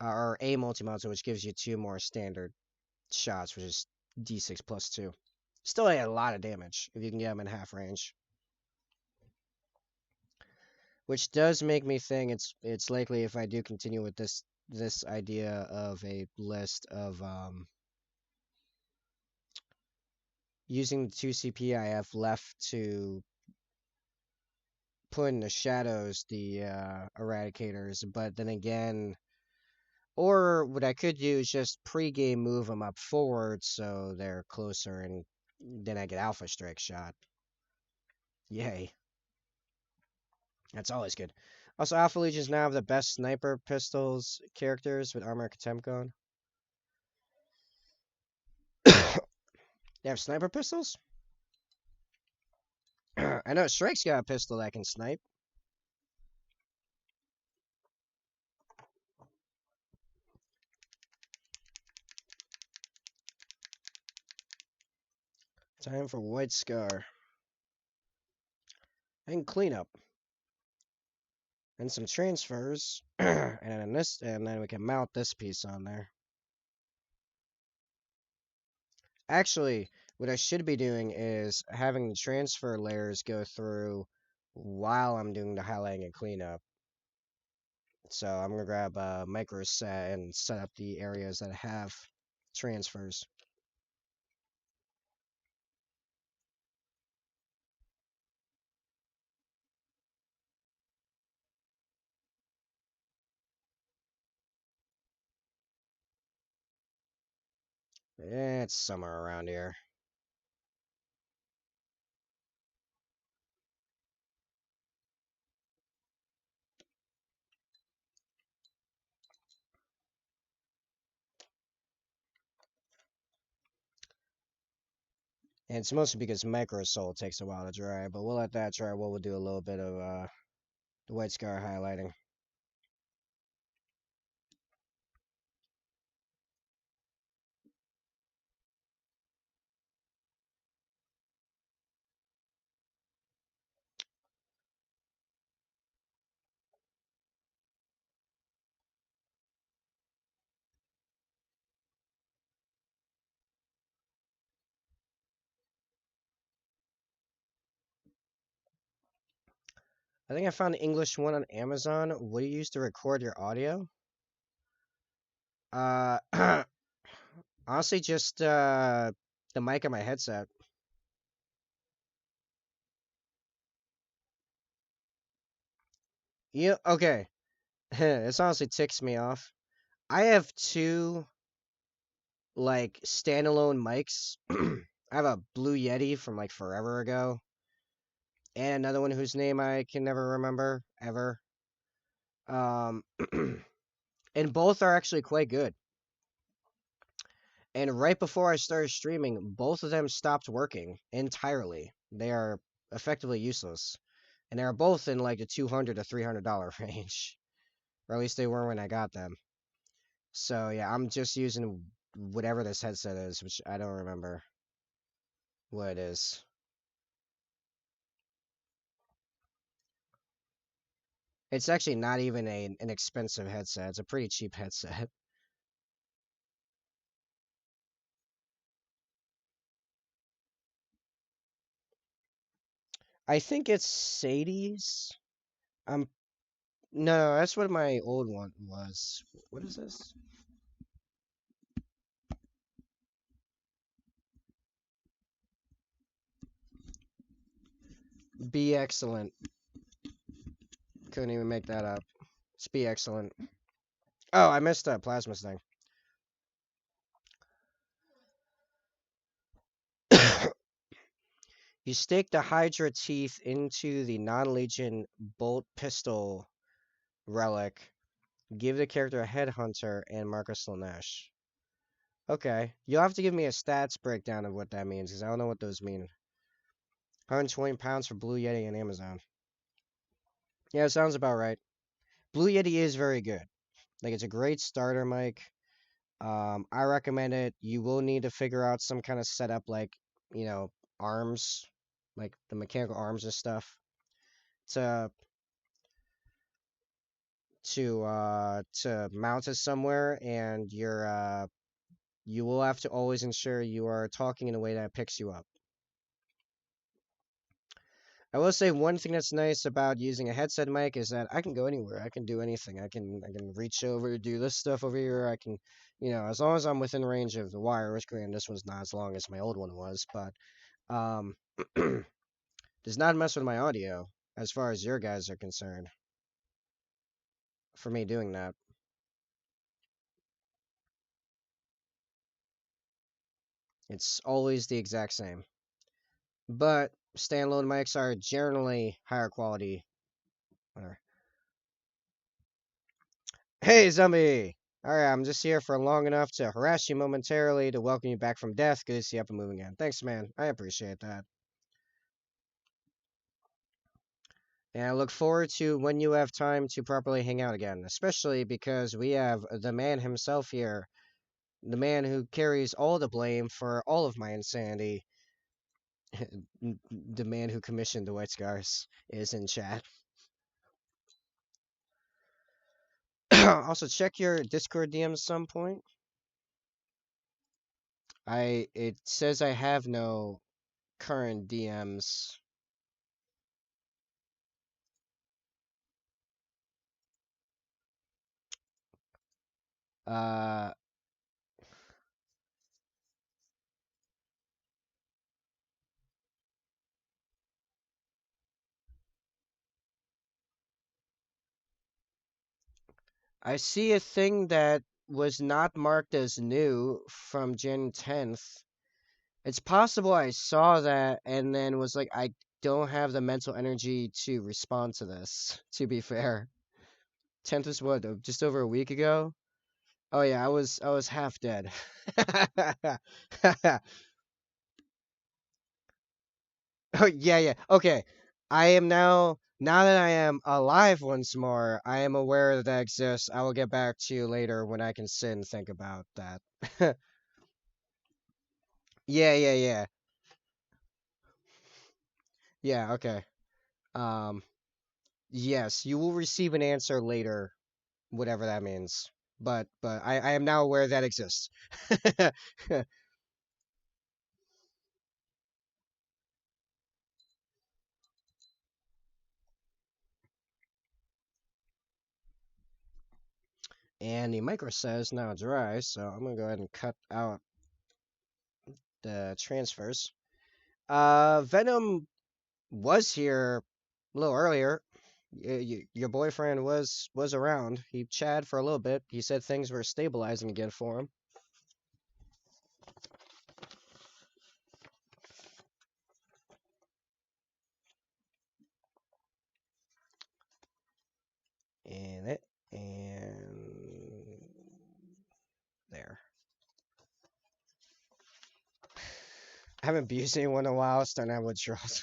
or a multi melta, which gives you two more standard shots, which is D6 plus 2. Still a lot of damage if you can get them in half range. Which does make me think it's likely if I do continue with this idea of a list of using the 2 CP I have left to put in the shadows the eradicators, but then again, or what I could do is just pre-game move them up forward so they're closer, and then I get Alpha Strike shot. Yay. That's always good. Also, Alpha Legions now have the best sniper pistols characters with armor contempt gun. They have sniper pistols? I know Strike's got a pistol that can snipe. Time for White Scar. And cleanup. And some transfers. And then we can mount this piece on there. Actually, what I should be doing is having the transfer layers go through while I'm doing the highlighting and cleanup. So I'm gonna grab a micro set and set up the areas that have transfers. It's somewhere around here. And it's mostly because micro soul takes a while to dry, but we'll let that dry while we'll do a little bit of the white scar highlighting. I think I found the English one on Amazon. What do you use to record your audio? Uh, honestly, just the mic on my headset. Yeah, okay. This honestly ticks me off. I have two like standalone mics. I have a Blue Yeti from like forever ago, and another one whose name I can never remember ever. Um, and both are actually quite good. And right before I started streaming, both of them stopped working entirely. They are effectively useless. And they're both in like the $200 to $300 range. Or at least they were when I got them. So yeah, I'm just using whatever this headset is, which I don't remember what it is. It's actually not even an expensive headset. It's a pretty cheap headset. I think it's Sadie's. No, that's what my old one was. What is this? Be excellent. Couldn't even make that up. It's be excellent. Oh, I missed that plasma thing. You stake the Hydra teeth into the non-legion bolt pistol relic. Give the character a headhunter and Marcus Slanesh. Okay, you'll have to give me a stats breakdown of what that means, because I don't know what those mean. 120 pounds for Blue Yeti and Amazon. Yeah, it sounds about right. Blue Yeti is very good. Like, it's a great starter mic. I recommend it. You will need to figure out some kind of setup, like, you know, arms, like the mechanical arms and stuff, to to mount it somewhere, and you will have to always ensure you are talking in a way that picks you up. I will say one thing that's nice about using a headset mic is that I can go anywhere. I can do anything. I can reach over, do this stuff over here. I can, as long as I'm within range of the wire, which granted this one's not as long as my old one was, but um does not mess with my audio as far as your guys are concerned for me doing that. It's always the exact same. But standalone mics are generally higher quality. Whatever. Hey, zombie! Alright, I'm just here for long enough to harass you momentarily to welcome you back from death. Good to see you up and moving again. Thanks, man. I appreciate that. And I look forward to when you have time to properly hang out again, especially because we have the man himself here, the man who carries all the blame for all of my insanity. The man who commissioned the White Scars is in chat. Also, check your Discord DMs some point. It says I have no current DMs. Uh, I see a thing that was not marked as new from Gen 10th. It's possible I saw that and then was like, I don't have the mental energy to respond to this, to be fair. 10th was what, just over a week ago? Oh yeah, I was half dead. Oh yeah, yeah. Okay. I am now that I am alive once more, I am aware that that exists. I will get back to you later when I can sit and think about that. Yeah, yeah, yeah. Yeah, okay. Um, yes, you will receive an answer later, whatever that means. But I am now aware that exists. And the micro set is now dry, so I'm gonna go ahead and cut out the transfers. Venom was here a little earlier. Your boyfriend was around. He chatted for a little bit. He said things were stabilizing again for him. And there. haven't abused anyone in a while. Starting to have withdrawals.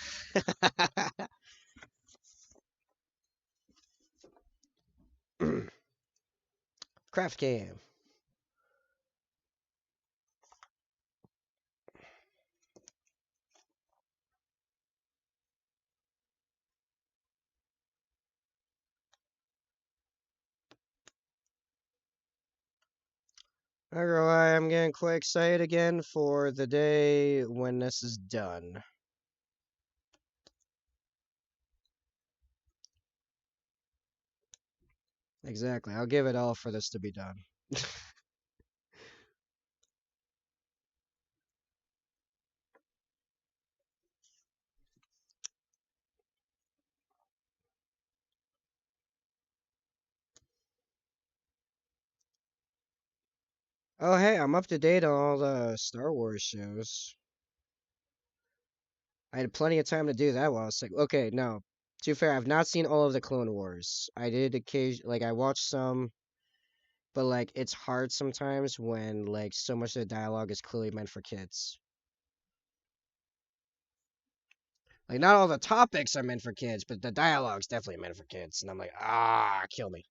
Craft game. Not gonna lie, I'm getting quite excited again for the day when this is done. Exactly. I'll give it all for this to be done. Oh, hey, I'm up to date on all the Star Wars shows. I had plenty of time to do that while I was like, okay, no. To be fair, I've not seen all of the Clone Wars. I did occasion like I watched some, but like it's hard sometimes when like so much of the dialogue is clearly meant for kids. Like not all the topics are meant for kids, but the dialogue's definitely meant for kids. And I'm like, kill me.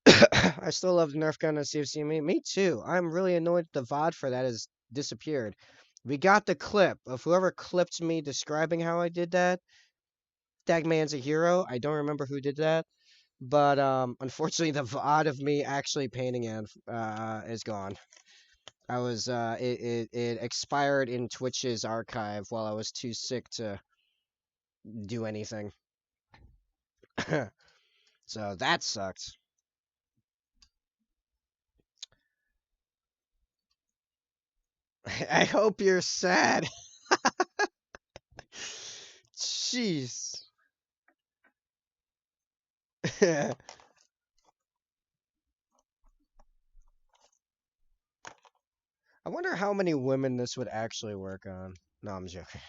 I still love the Nerf gun on CFC. Me too. I'm really annoyed the VOD for that has disappeared. We got the clip of whoever clipped me describing how I did that. That man's a hero. I don't remember who did that, but unfortunately, the VOD of me actually painting it is gone. I was it expired in Twitch's archive while I was too sick to do anything. So that sucked. I hope you're sad. Jeez. I wonder how many women this would actually work on. No, I'm joking.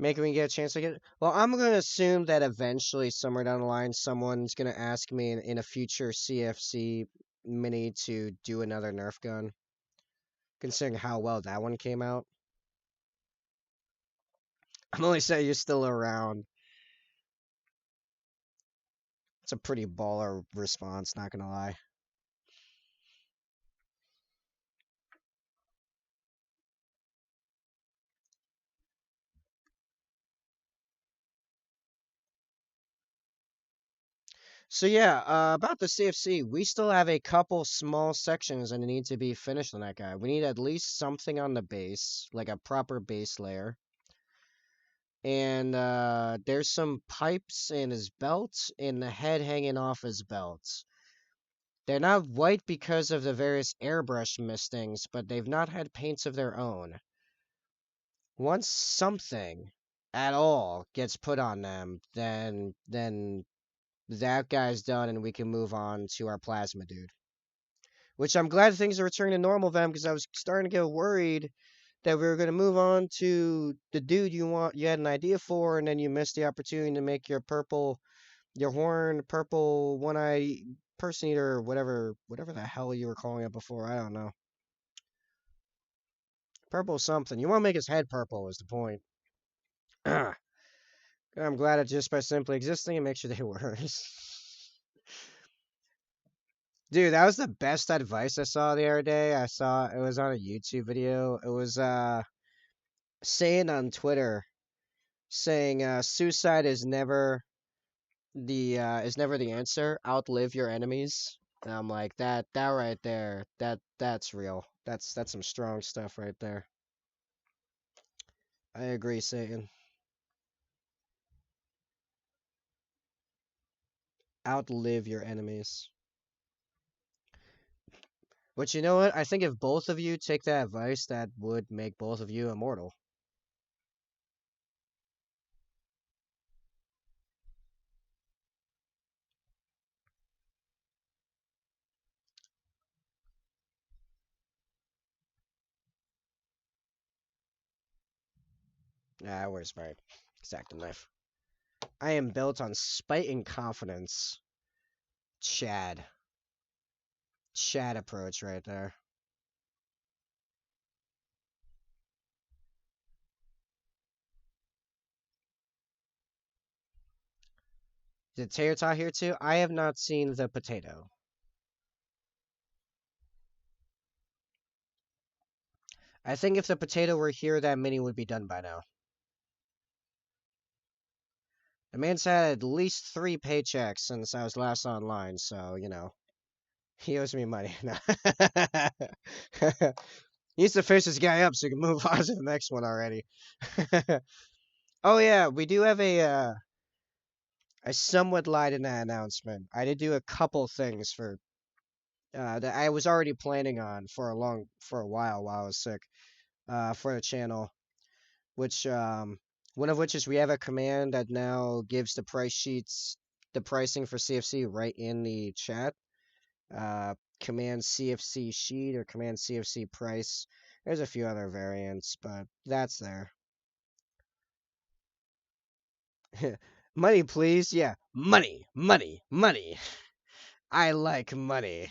Making me get a chance to get. Well, I'm gonna assume that eventually, somewhere down the line, someone's gonna ask me in a future CFC mini to do another Nerf gun. Considering how well that one came out, I'm only saying you're still around. It's a pretty baller response, not gonna lie. So yeah, about the CFC, we still have a couple small sections that need to be finished on that guy. We need at least something on the base, like a proper base layer. And there's some pipes in his belt and the head hanging off his belt. They're not white because of the various airbrush mistings, but they've not had paints of their own. Once something at all gets put on them, then that guy's done and we can move on to our plasma dude. Which I'm glad things are returning to normal, Vem, because I was starting to get worried that we were going to move on to the dude you had an idea for, and then you missed the opportunity to make your horn purple one eye person eater, whatever the hell you were calling it before. I don't know. Purple something. You want to make his head purple is the point. I'm glad that just by simply existing, it makes your day worse. Dude, that was the best advice I saw the other day. I saw it was on a YouTube video. It was saying on Twitter saying suicide is never the answer. Outlive your enemies. And I'm like that right there. That's real. That's some strong stuff right there. I agree, Satan. Outlive your enemies. But you know what? I think if both of you take that advice, that would make both of you immortal. Nah, where's my exacto knife? I am built on spite and confidence. Chad. Chad approach right there. the tater tot here too? I have not seen the potato. I think if the potato were here, that mini would be done by now. The man's had at least 3 paychecks since I was last online, so, you know, he owes me money. No. He needs to finish this guy up so we can move on to the next one already. Oh yeah, we do have I somewhat lied in that announcement. I did do a couple things for that I was already planning on for a while I was sick for the channel, which one of which is we have a command that now gives the price sheets, the pricing for CFC right in the chat. Command CFC sheet or command CFC price. There's a few other variants, but that's there. Money, please. Yeah, money, money, money. I like money.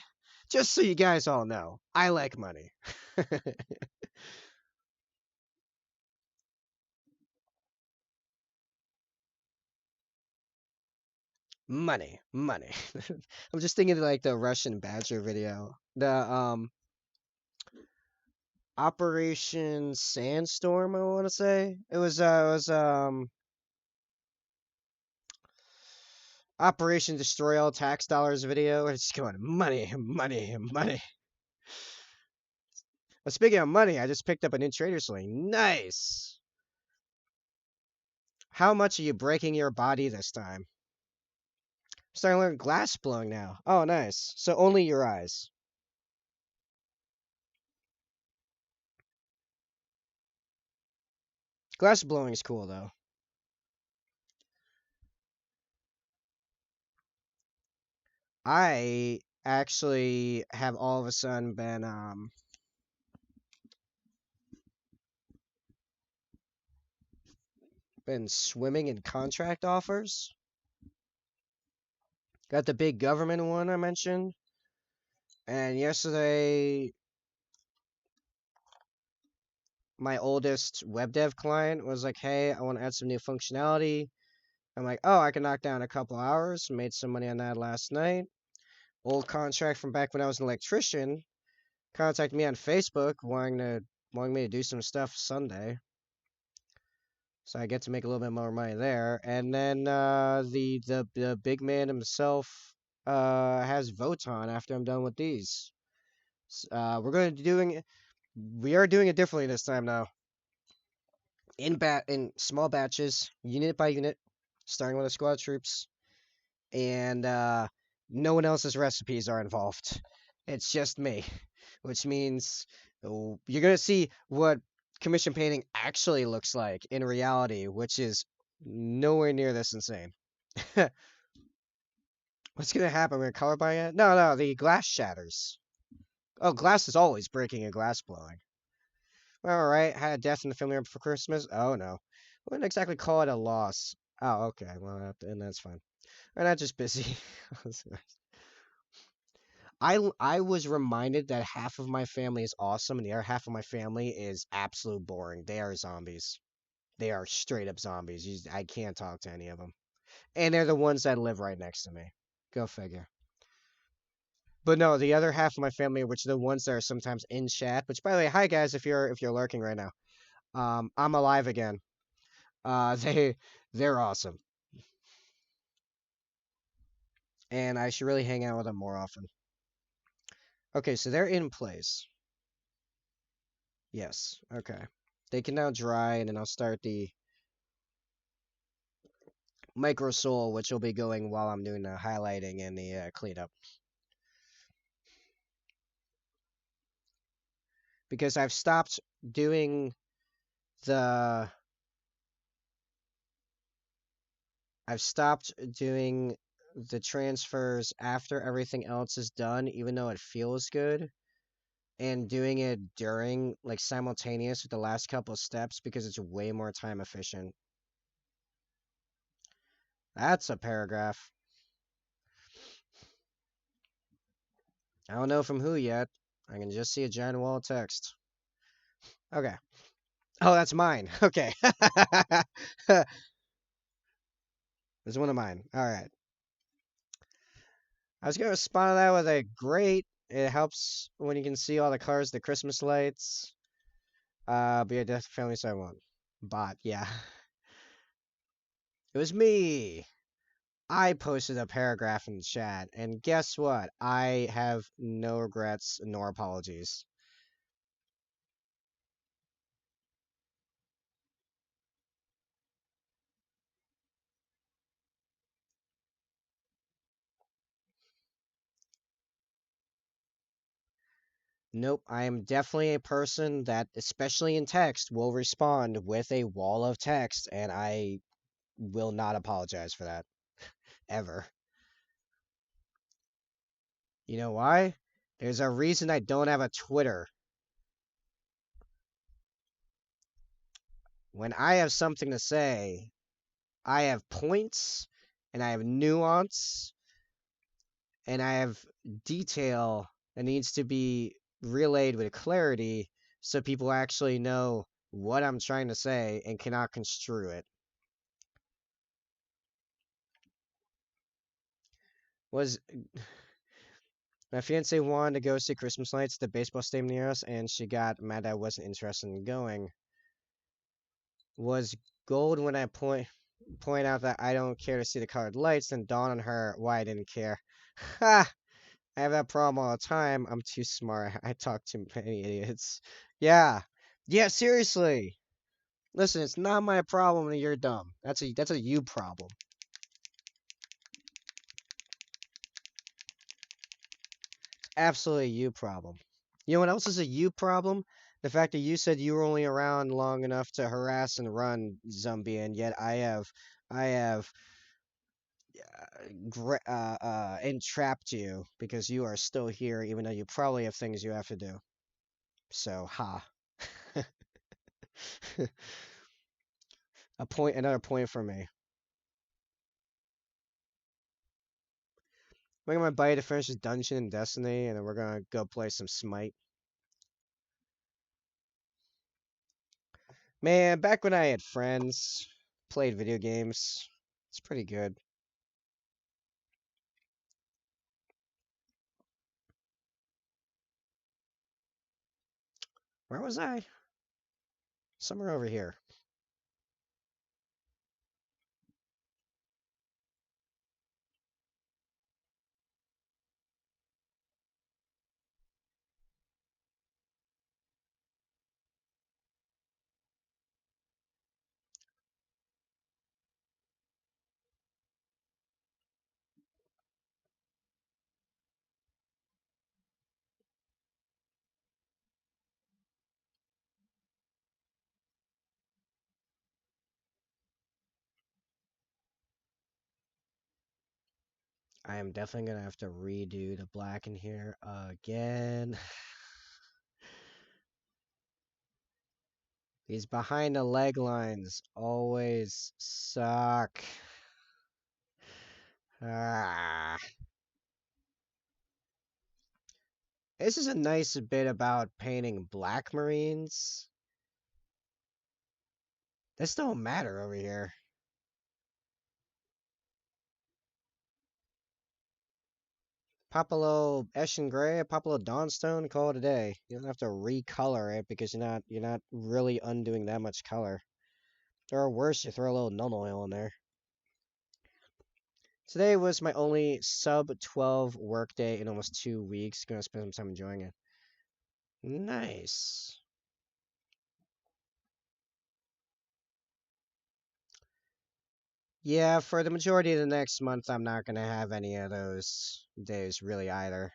Just so you guys all know, I like money. Money, money. I'm just thinking of, like the Russian Badger video. The Operation Sandstorm, I want to say. It was Operation Destroy All Tax Dollars video. It's just going money, money, money. But speaking of money, I just picked up a new trader sling. Nice. How much are you breaking your body this time? I'm starting to learn glass blowing now. Oh, nice. So only your eyes. Glass blowing is cool though. I actually have all of a sudden been swimming in contract offers. Got the big government one I mentioned. And yesterday my oldest web dev client was like, "Hey, I want to add some new functionality." I'm like, "Oh, I can knock down a couple hours." Made some money on that last night. Old contract from back when I was an electrician contacted me on Facebook wanting me to do some stuff Sunday. So I get to make a little bit more money there. And then the big man himself has Voton after I'm done with these. We are doing it differently this time now. In small batches, unit by unit, starting with a squad of troops, and no one else's recipes are involved. It's just me, which means you're gonna see what commission painting actually looks like in reality, which is nowhere near this insane. What's gonna happen? We're color buying it? No, no, the glass shatters. Oh, glass is always breaking and glass blowing. All right, had a death in the family for Christmas. Oh no, wouldn't exactly call it a loss. Oh, okay, well, and that's fine. We're not just busy. I was reminded that half of my family is awesome and the other half of my family is absolute boring. They are zombies. They are straight up zombies. I can't talk to any of them. And they're the ones that live right next to me. Go figure. But no, the other half of my family, which are the ones that are sometimes in chat, which by the way, hi guys if you're lurking right now. I'm alive again. They're awesome. And I should really hang out with them more often. Okay, so they're in place. Yes. Okay. They can now dry, and then I'll start the micro soul, which will be going while I'm doing the highlighting and the cleanup. Because doing the I've stopped doing the transfers after everything else is done, even though it feels good, and doing it during, like simultaneous with the last couple of steps because it's way more time efficient. That's a paragraph. I don't know from who yet. I can just see a giant wall of text. Okay. Oh, that's mine. Okay. There's one of mine. All right. I was gonna respond to that with a great. It helps when you can see all the colors, the Christmas lights. But yeah, Death Family Side One. Bot, yeah. It was me. I posted a paragraph in the chat, and guess what? I have no regrets nor apologies. Nope, I am definitely a person that, especially in text, will respond with a wall of text, and I will not apologize for that. Ever. You know why? There's a reason I don't have a Twitter. When I have something to say, I have points, and I have nuance, and I have detail that needs to be relayed with clarity so people actually know what I'm trying to say and cannot construe it. Was My fiance wanted to go see Christmas lights at the baseball stadium near us, and she got mad that I wasn't interested in going. Was gold when I point out that I don't care to see the colored lights, then dawn on her why I didn't care. Ha! I have that problem all the time. I'm too smart. I talk to many idiots. Yeah. Yeah, seriously. Listen, it's not my problem that you're dumb. That's a you problem. Absolutely a you problem. You know what else is a you problem? The fact that you said you were only around long enough to harass and run zombie, and yet I have entrapped you because you are still here, even though you probably have things you have to do. So, ha. Another point for me. I'm gonna buy to finish this dungeon in Destiny, and then we're gonna go play some Smite. Man, back when I had friends, played video games, it's pretty good. Where was I? Somewhere over here. I am definitely gonna have to redo the black in here again. These behind the leg lines always suck. Ah. This is a nice bit about painting black marines. This don't matter over here. Pop a little Eshin Gray, pop a little Dawnstone, call it a day. You don't have to recolor it because you're not really undoing that much color. Or worse, you throw a little Nuln Oil in there. Today was my only sub 12 work day in almost 2 weeks. Gonna spend some time enjoying it. Nice. Yeah, for the majority of the next month, I'm not gonna have any of those days really either.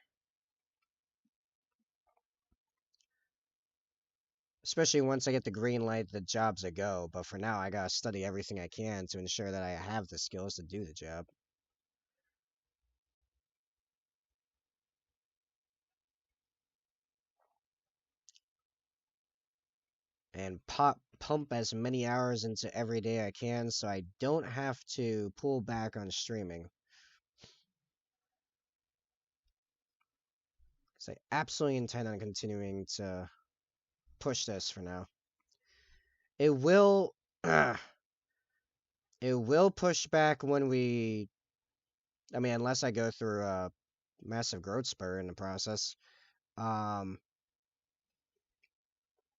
Especially once I get the green light, the job's a go. But for now, I gotta study everything I can to ensure that I have the skills to do the job. And pump as many hours into every day I can so I don't have to pull back on streaming. Because I absolutely intend on continuing to push this for now. It will it will push back when we I mean unless I go through massive growth spur in the process. Um,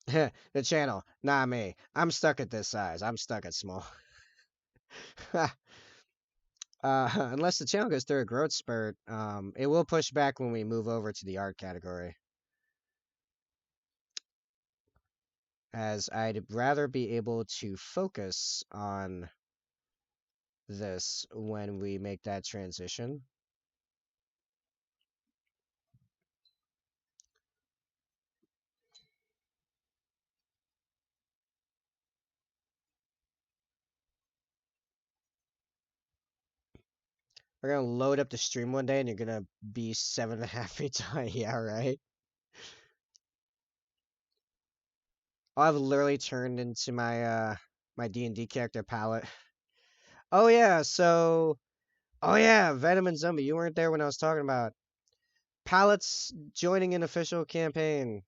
the channel, not me. I'm stuck at this size. I'm stuck at small. Unless the channel goes through a growth spurt, it will push back when we move over to the art category. As I'd rather be able to focus on this when we make that transition. We're gonna load up the stream one day and you're gonna be 7.5 feet high. Yeah, right. I've literally turned into my D&D character palette. Oh yeah, oh yeah, Venom and Zombie. You weren't there when I was talking about palettes joining an official campaign.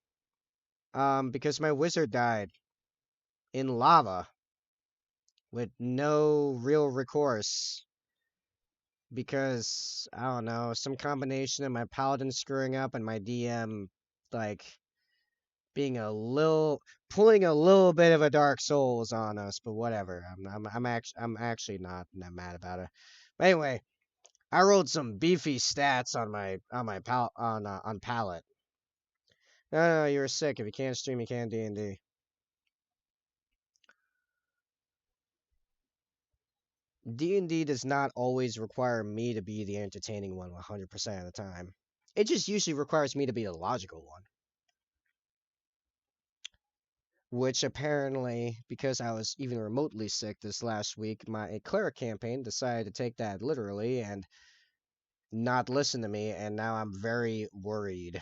Because my wizard died in lava with no real recourse. Because I don't know, some combination of my paladin screwing up and my DM like being a little pulling a little bit of a Dark Souls on us, but whatever. I'm actually not that mad about it. But anyway, I rolled some beefy stats on my on palette. No, you're sick. If you can't stream, you can't D&D. D&D does not always require me to be the entertaining one 100% of the time. It just usually requires me to be the logical one. Which apparently, because I was even remotely sick this last week, my cleric campaign decided to take that literally and not listen to me, and now I'm very worried.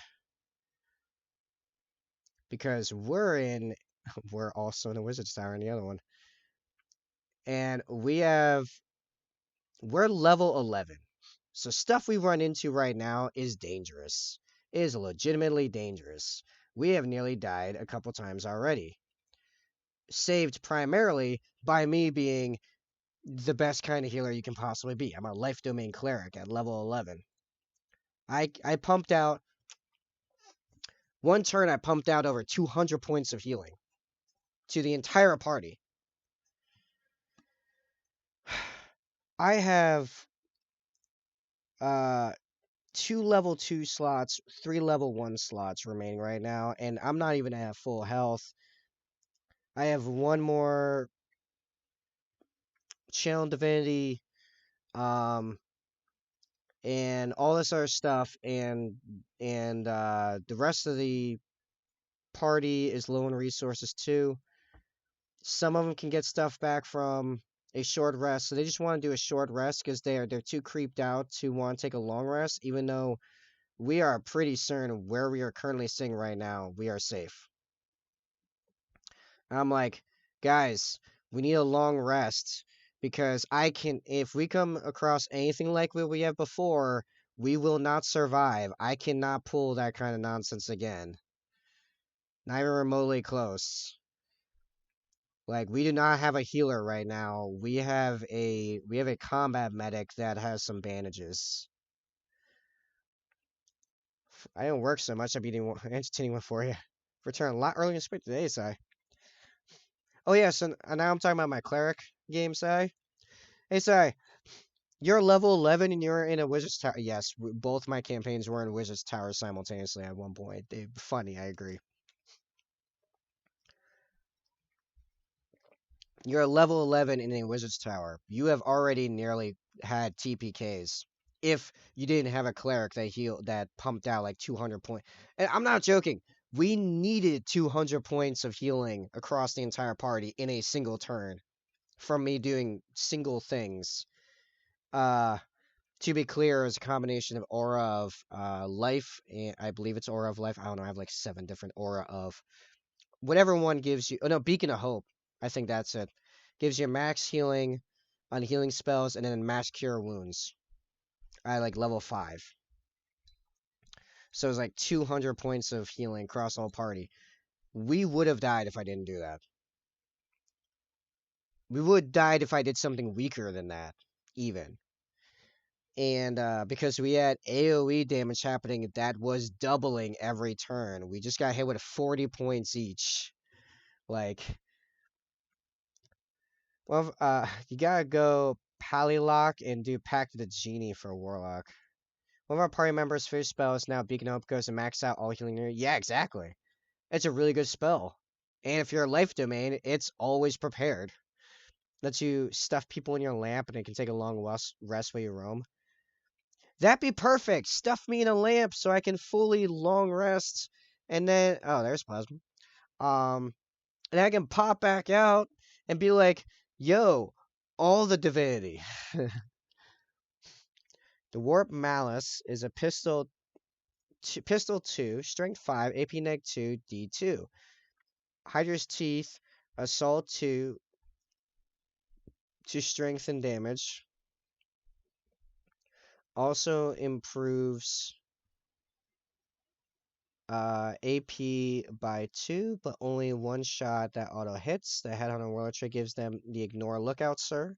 Because we're also in the Wizard's Tower in the other one. And we're level 11. So stuff we run into right now is dangerous. It is legitimately dangerous. We have nearly died a couple times already. Saved primarily by me being the best kind of healer you can possibly be. I'm a life domain cleric at level 11. I pumped out one turn. I pumped out over 200 points of healing to the entire party. I have uh 2 level 2 slots, 3 level 1 slots remaining right now, and I'm not even at full health. I have one more channel divinity, um, and all this other stuff, and the rest of the party is low in resources too. Some of them can get stuff back from a short rest, so they just want to do a short rest because they're too creeped out to want to take a long rest, even though we are pretty certain where we are currently sitting right now, we are safe. I'm like, guys, we need a long rest because if we come across anything like what we have before, we will not survive. I cannot pull that kind of nonsense again. Not even remotely close. Like, we do not have a healer right now. We have a combat medic that has some bandages. I didn't work so much. I'm being entertaining one for you. Return a lot earlier than expected today, Si. Oh yeah, so now I'm talking about my cleric game, Si. Hey, Si, you're level 11 and you're in a Wizard's Tower. Yes, both my campaigns were in Wizard's Tower simultaneously at one point. Funny, I agree. You're level 11 in a Wizard's Tower. You have already nearly had TPKs. If you didn't have a cleric that pumped out like 200 points. And I'm not joking. We needed 200 points of healing across the entire party in a single turn from me doing single things. To be clear, it was a combination of aura of life, and I believe it's aura of life. I don't know. I have like 7 different aura of whatever one gives you. Oh no, beacon of hope. I think that's it. Gives you max healing on healing spells, and then max cure wounds. I like level 5. So it's like 200 points of healing across all party. We would have died if I didn't do that. We would have died if I did something weaker than that, even. And because we had AoE damage happening, that was doubling every turn. We just got hit with 40 points each. Like, well, you gotta go Pallylock and do Pact of the Genie for Warlock. One of our party members' first spell is now Beacon Hope goes to max out all healing. Yeah, exactly. It's a really good spell. And if you're a life domain, it's always prepared. Lets you stuff people in your lamp and it can take a long rest while you roam. That'd be perfect. Stuff me in a lamp so I can fully long rest. And then, oh, there's Plasma. And I can pop back out and be like, yo, all the divinity. The Warp Malice is a pistol 2, strength 5, AP neg 2, D2. Hydra's Teeth, assault 2 to strength and damage. Also improves AP by 2, but only one shot that auto hits. The Headhunter Warlord trick gives them the ignore lookout, sir.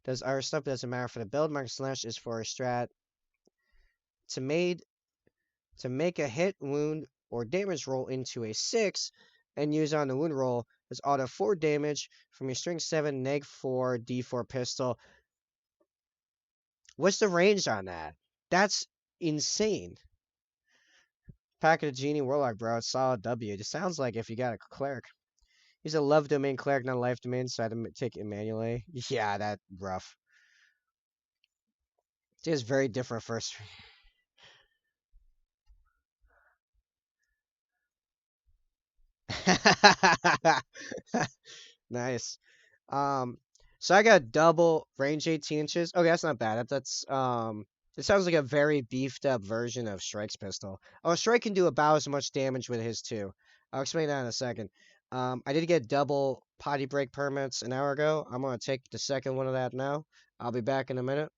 Does our stuff doesn't matter for the build. Mark Slash is for a strat to make a hit, wound, or damage roll into a 6 and use on the wound roll as auto 4 damage from your strength 7 neg 4 D4 pistol. What's the range on that? That's insane. Pack of the Genie Warlock, bro. It's solid W. It sounds like if you got a cleric. He's a love domain cleric, not a life domain, so I had to take Emmanuel. Yeah, that rough. He has very different first. Nice. Um, so I got double range 18 inches. Okay, that's not bad. It sounds like a very beefed up version of Strike's pistol. Oh, Strike can do about as much damage with his too. I'll explain that in a second. I did get double potty break permits an hour ago. I'm gonna take the second one of that now. I'll be back in a minute.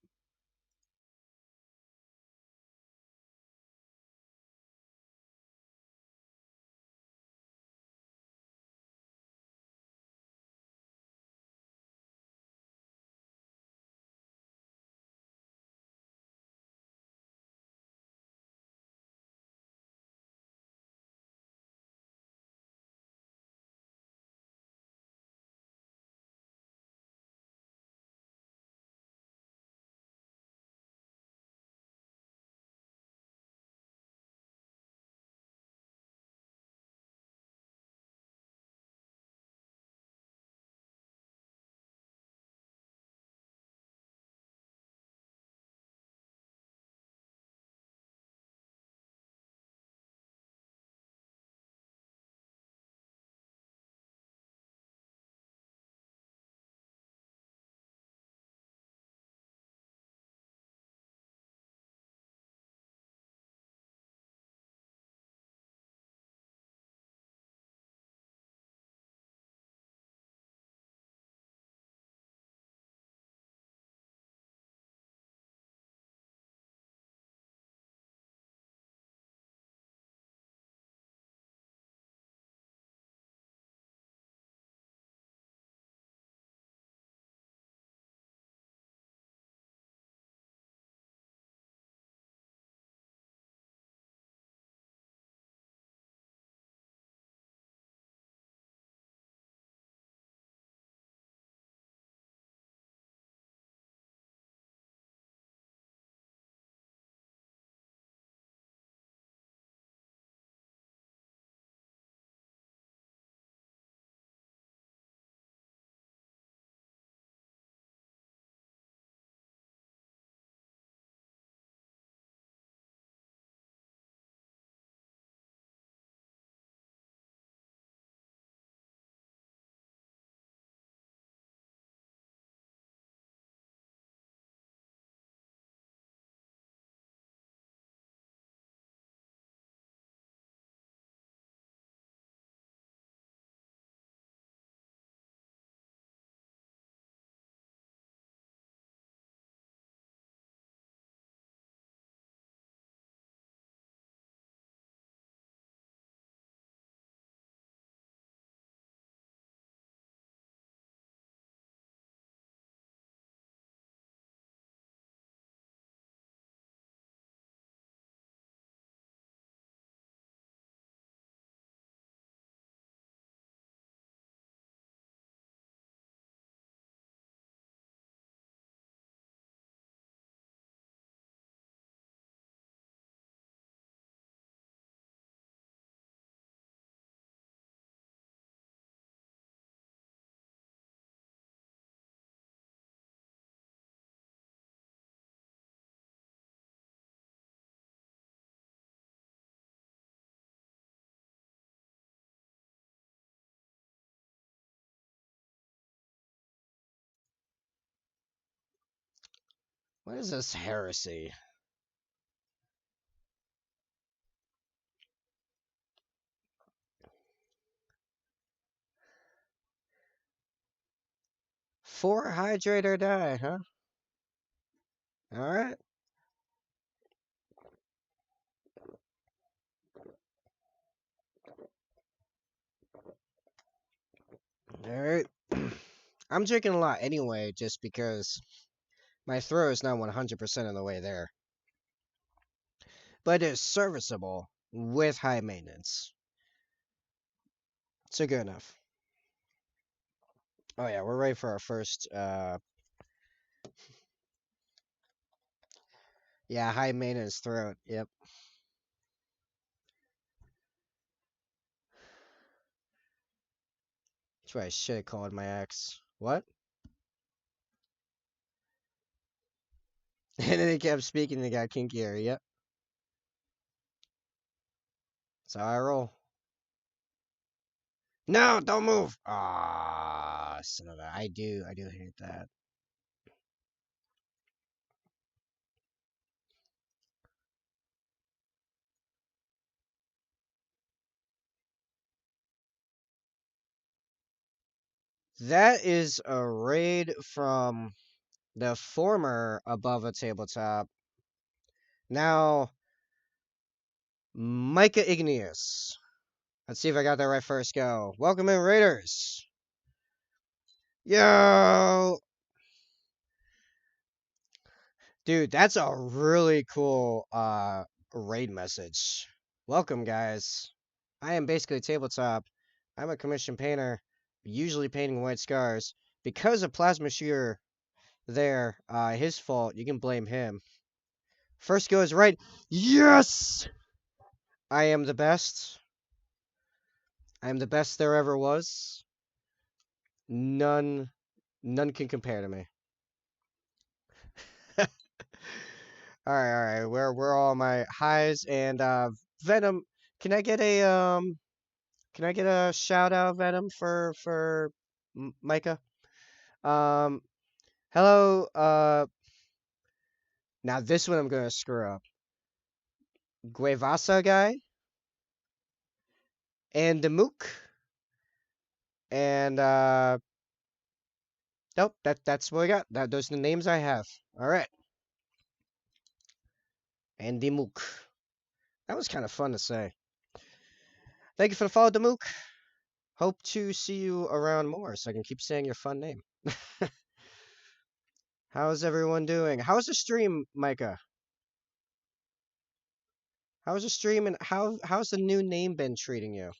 What is this heresy? Four hydrator die, huh? Alright. Alright. I'm drinking a lot anyway, just because my throat is not 100% of the way there. But it's serviceable with high maintenance. So good enough. Oh yeah, we're ready for our first, yeah, high maintenance throat. Yep. That's what I should have called my ex. What? And then he kept speaking and it got kinkier. Yep. That's how I roll. No, don't move. Ah, son of a. I do hate that. That is a raid from the former above a tabletop. Now, Micah Igneous. Let's see if I got that right first go. Welcome in, Raiders. Yo! Dude, that's a really cool raid message. Welcome, guys. I am basically tabletop. I'm a commissioned painter, usually painting white scars. Because of Plasma Shooter there, his fault, you can blame him. First go is right. Yes! I am the best. I am the best there ever was. None can compare to me. All right. Where are all my highs and Venom? Can I get a shout out, Venom, for Micah? Um, hello. Now this one I'm gonna screw up. Guevasa guy and the Mook and nope. That's what I got. Those are the names I have. All right. And the Mook. That was kind of fun to say. Thank you for the follow, Damook. Hope to see you around more so I can keep saying your fun name. How's everyone doing? How's the stream, Micah? How's the stream and how's the new name been treating you?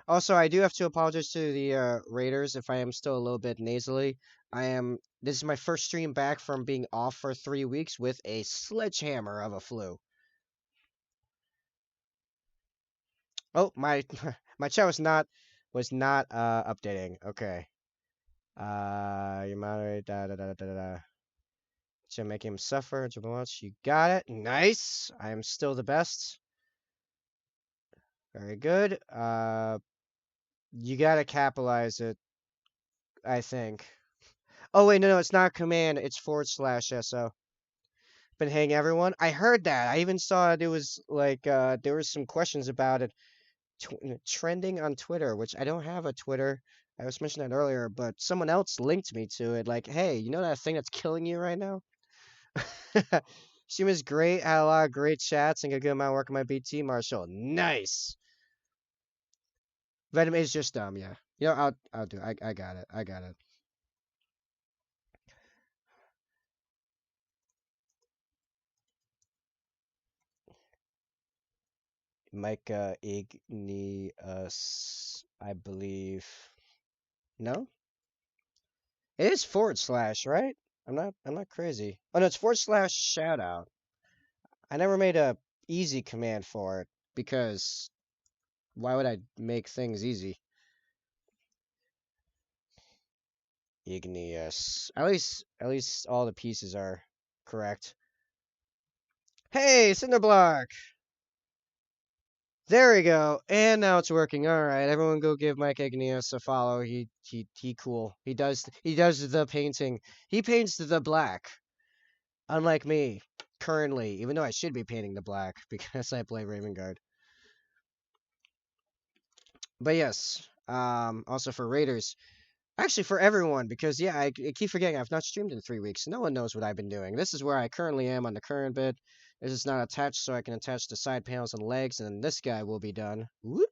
Also, I do have to apologize to the Raiders if I am still a little bit nasally. This is my first stream back from being off for 3 weeks with a sledgehammer of a flu. Oh, my my chat was not updating. Okay. You moderate to make him suffer to much. You got it. Nice. I am still the best. Very good. You gotta capitalize it, I think. Oh wait, no, it's not command. It's /SO. Been hanging everyone. I heard that. I even saw it was like there was some questions about it trending on Twitter, which I don't have a Twitter. I was mentioning that earlier, but someone else linked me to it. Like, hey, you know that thing that's killing you right now? She was great. Had a lot of great chats and a good amount of work on my BT Marshall. Nice. Venom is just dumb, yeah. You know, I'll do. I got it. I got it. Micah Igneous, I believe. No, it is /, right? I'm not crazy. Oh no, it's / shout out. I never made a easy command for it because why would I make things easy? Igneous. At least all the pieces are correct. Hey, Cinderblock! There we go. And now it's working. All right, everyone go give Mike Igneous a follow. He cool. He does the painting. He paints the black. Unlike me, currently, even though I should be painting the black because I play Raven Guard. But yes, also for Raiders, actually for everyone, because yeah, I keep forgetting I've not streamed in 3 weeks. No one knows what I've been doing. This is where I currently am on the current bit. This is not attached, so I can attach the side panels and legs, and then this guy will be done. Whoop.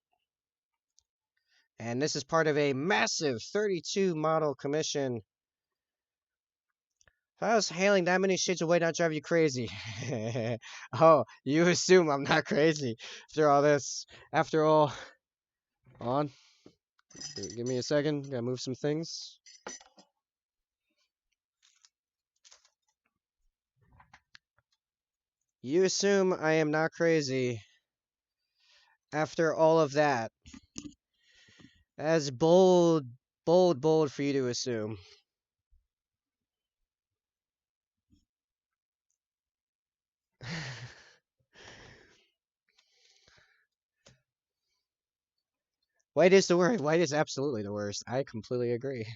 And this is part of a massive 32 model commission. How's hailing that many shades of white not drive you crazy? Oh, you assume I'm not crazy after all this. After all, on. Give me a second. Gotta move some things. You assume I am not crazy after all of that. That's bold, bold, bold for you to assume. White is the worst. White is absolutely the worst. I completely agree.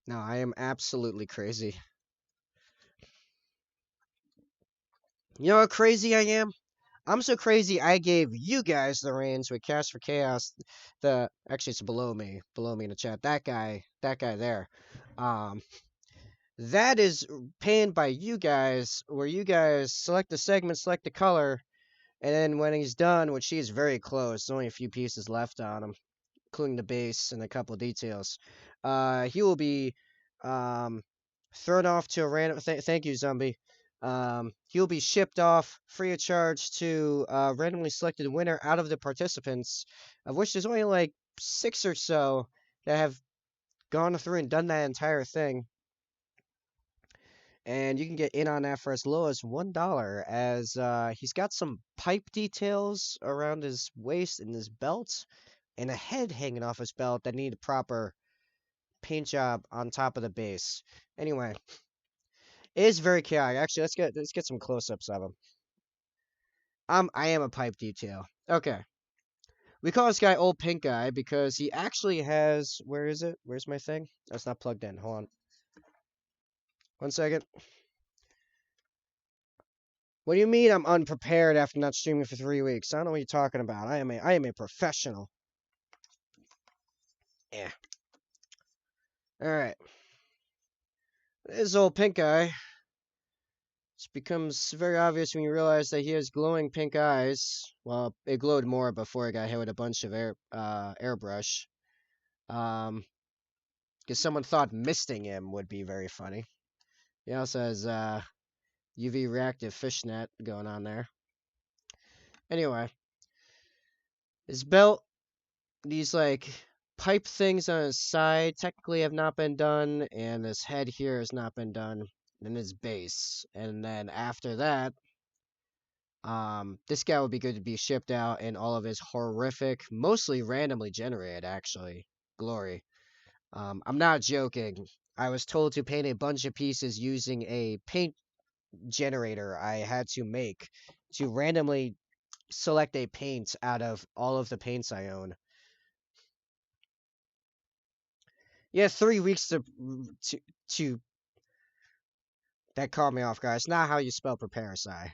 No, I am absolutely crazy. You know how crazy I am? I'm so crazy I gave you guys the reins with Cast for Chaos. Actually it's below me in the chat. That guy there. Um that is panned by you guys, where you guys select the segment, select the color, and then when he's done, which he is very close, there's only a few pieces left on him, including the base and a couple of details. He will be um, thrown off to a random. Thank you, Zombie. He'll be shipped off free of charge to a randomly selected winner out of the participants, of which there's only like 6 or so that have gone through and done that entire thing. And you can get in on that for as low as $1, as he's got some pipe details around his waist and his belt, and a head hanging off his belt that need a proper paint job on top of the base. Anyway, it is very chaotic. Actually, let's get some close-ups of him. I am a pipe detail. Okay. We call this guy Old Pink Guy because he actually has, where is it? Where's my thing? That's not plugged in. Hold on. 1 second. What do you mean I'm unprepared after not streaming for 3 weeks? I don't know what you're talking about. I am a professional. Yeah. Alright. This old pink guy. It becomes very obvious when you realize that he has glowing pink eyes. Well, it glowed more before it got hit with a bunch of airbrush. Because someone thought misting him would be very funny. He also has UV reactive fishnet going on there. Anyway, his belt, these like pipe things on his side technically have not been done, and this head here has not been done, and his base. And then after that, this guy would be good to be shipped out in all of his horrific, mostly randomly generated, actually, glory. I'm not joking. I was told to paint a bunch of pieces using a paint generator I had to make to randomly select a paint out of all of the paints I own. Yeah, 3 weeks to that caught me off guard. It's not how you spell prepare, sorry.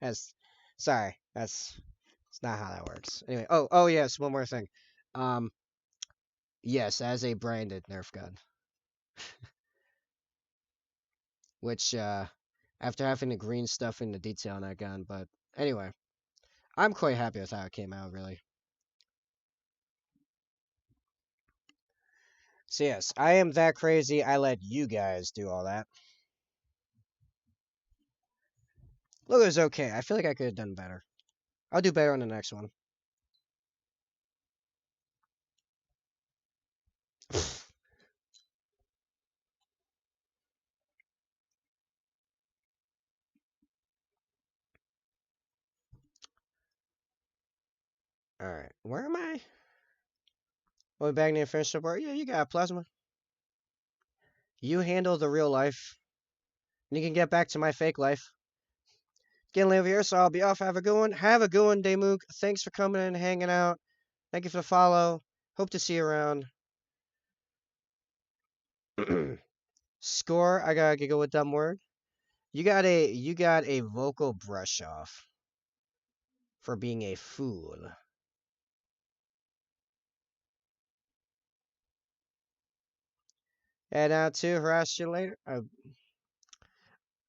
That's sorry. It's not how that works. Anyway, oh yes, one more thing. Um yes, as a branded Nerf gun. Which after having the green stuff in the detail on that gun, but anyway. I'm quite happy with how it came out, really. So yes, I am that crazy. I let you guys do all that. Look, it was okay. I feel like I could have done better. I'll do better on the next one. Alright, where am I? Oh, back near finish up. Yeah, you got plasma. You handle the real life. And you can get back to my fake life. Getting over here, so I'll be off. Have a good one. Have a good one, Damook. Thanks for coming in and hanging out. Thank you for the follow. Hope to see you around. Score, I gotta giggle with dumb word. You got a vocal brush off for being a fool. And now to harass you later.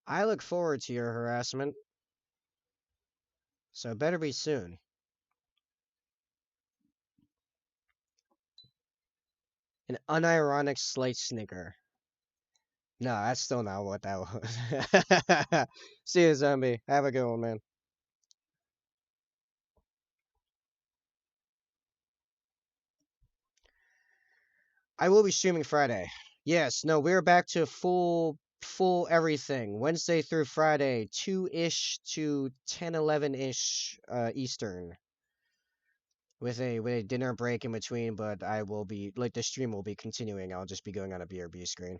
I look forward to your harassment, so it better be soon. An unironic slight snicker. No, that's still not what that was. See you, zombie. Have a good one, man. I will be streaming Friday. Yes, no, we're back to full everything. Wednesday through Friday, 2-ish to 10, 11-ish Eastern. With a dinner break in between, but I will be like the stream will be continuing. I'll just be going on a BRB screen.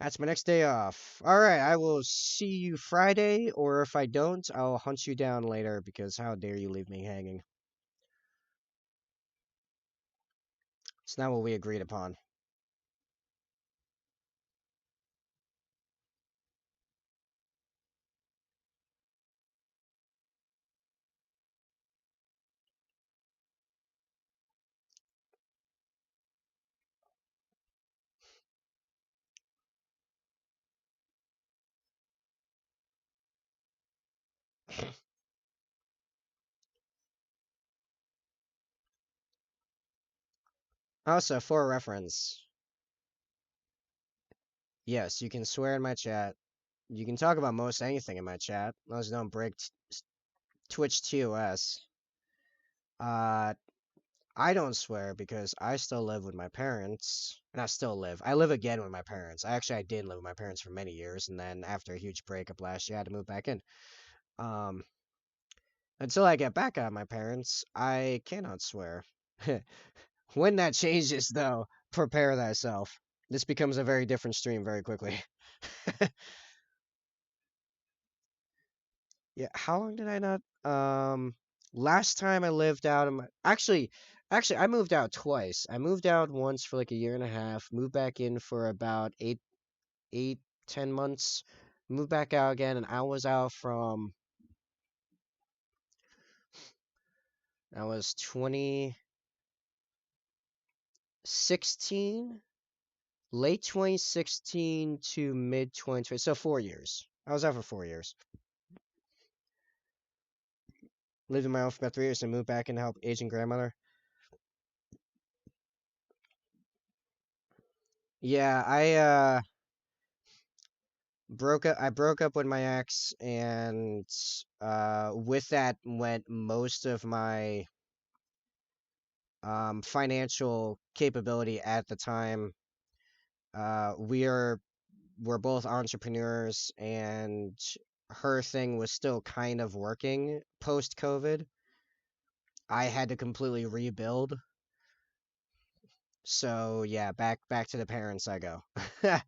That's my next day off. All right, I will see you Friday, or if I don't, I'll hunt you down later because how dare you leave me hanging? It's not what we agreed upon. Also, for reference, yes, you can swear in my chat. You can talk about most anything in my chat. As long as you don't break Twitch TOS. Uh, I don't swear because I still live with my parents. And I still live. I live again with my parents. I did live with my parents for many years, and then after a huge breakup last year, I had to move back in. Um, until I get back at my parents, I cannot swear. When that changes, though, prepare thyself. This becomes a very different stream very quickly. Yeah, how long did I not? Last time I lived out of my actually I moved out twice. I moved out once for like a year and a half, moved back in for about 10 months, moved back out again, and I was 2016, late 2016 to mid 2020, so 4 years. I was out for 4 years. Lived in my own for about 3 years and moved back in to help aging grandmother. Yeah, I broke up with my ex, and with that went most of my financial capability at the time. We're both entrepreneurs, and her thing was still kind of working post COVID. I had to completely rebuild. So yeah, back to the parents I go. But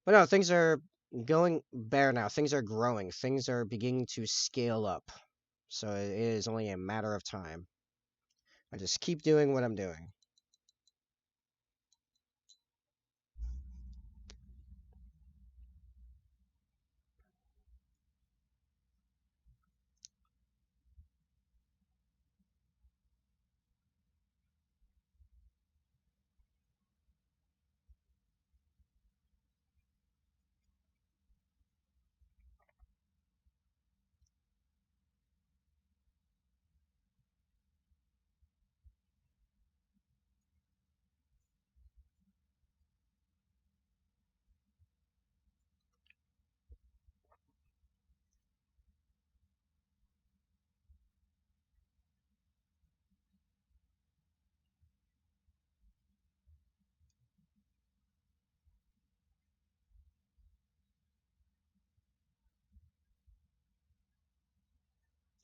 no, things are going better now. Things are growing. Things are beginning to scale up. So it is only a matter of time. I just keep doing what I'm doing.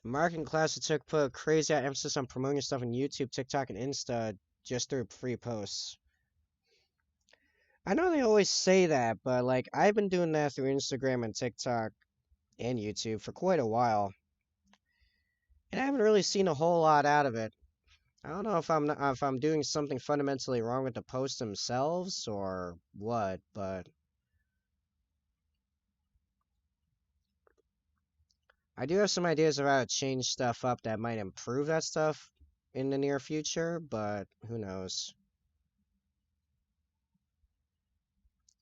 Marketing class that took put crazy emphasis on promoting your stuff on YouTube, TikTok, and Insta just through free posts. I know they always say that, but like I've been doing that through Instagram and TikTok and YouTube for quite a while, and I haven't really seen a whole lot out of it. I don't know if I'm doing something fundamentally wrong with the posts themselves or what, but I do have some ideas of how to change stuff up that might improve that stuff in the near future, but who knows.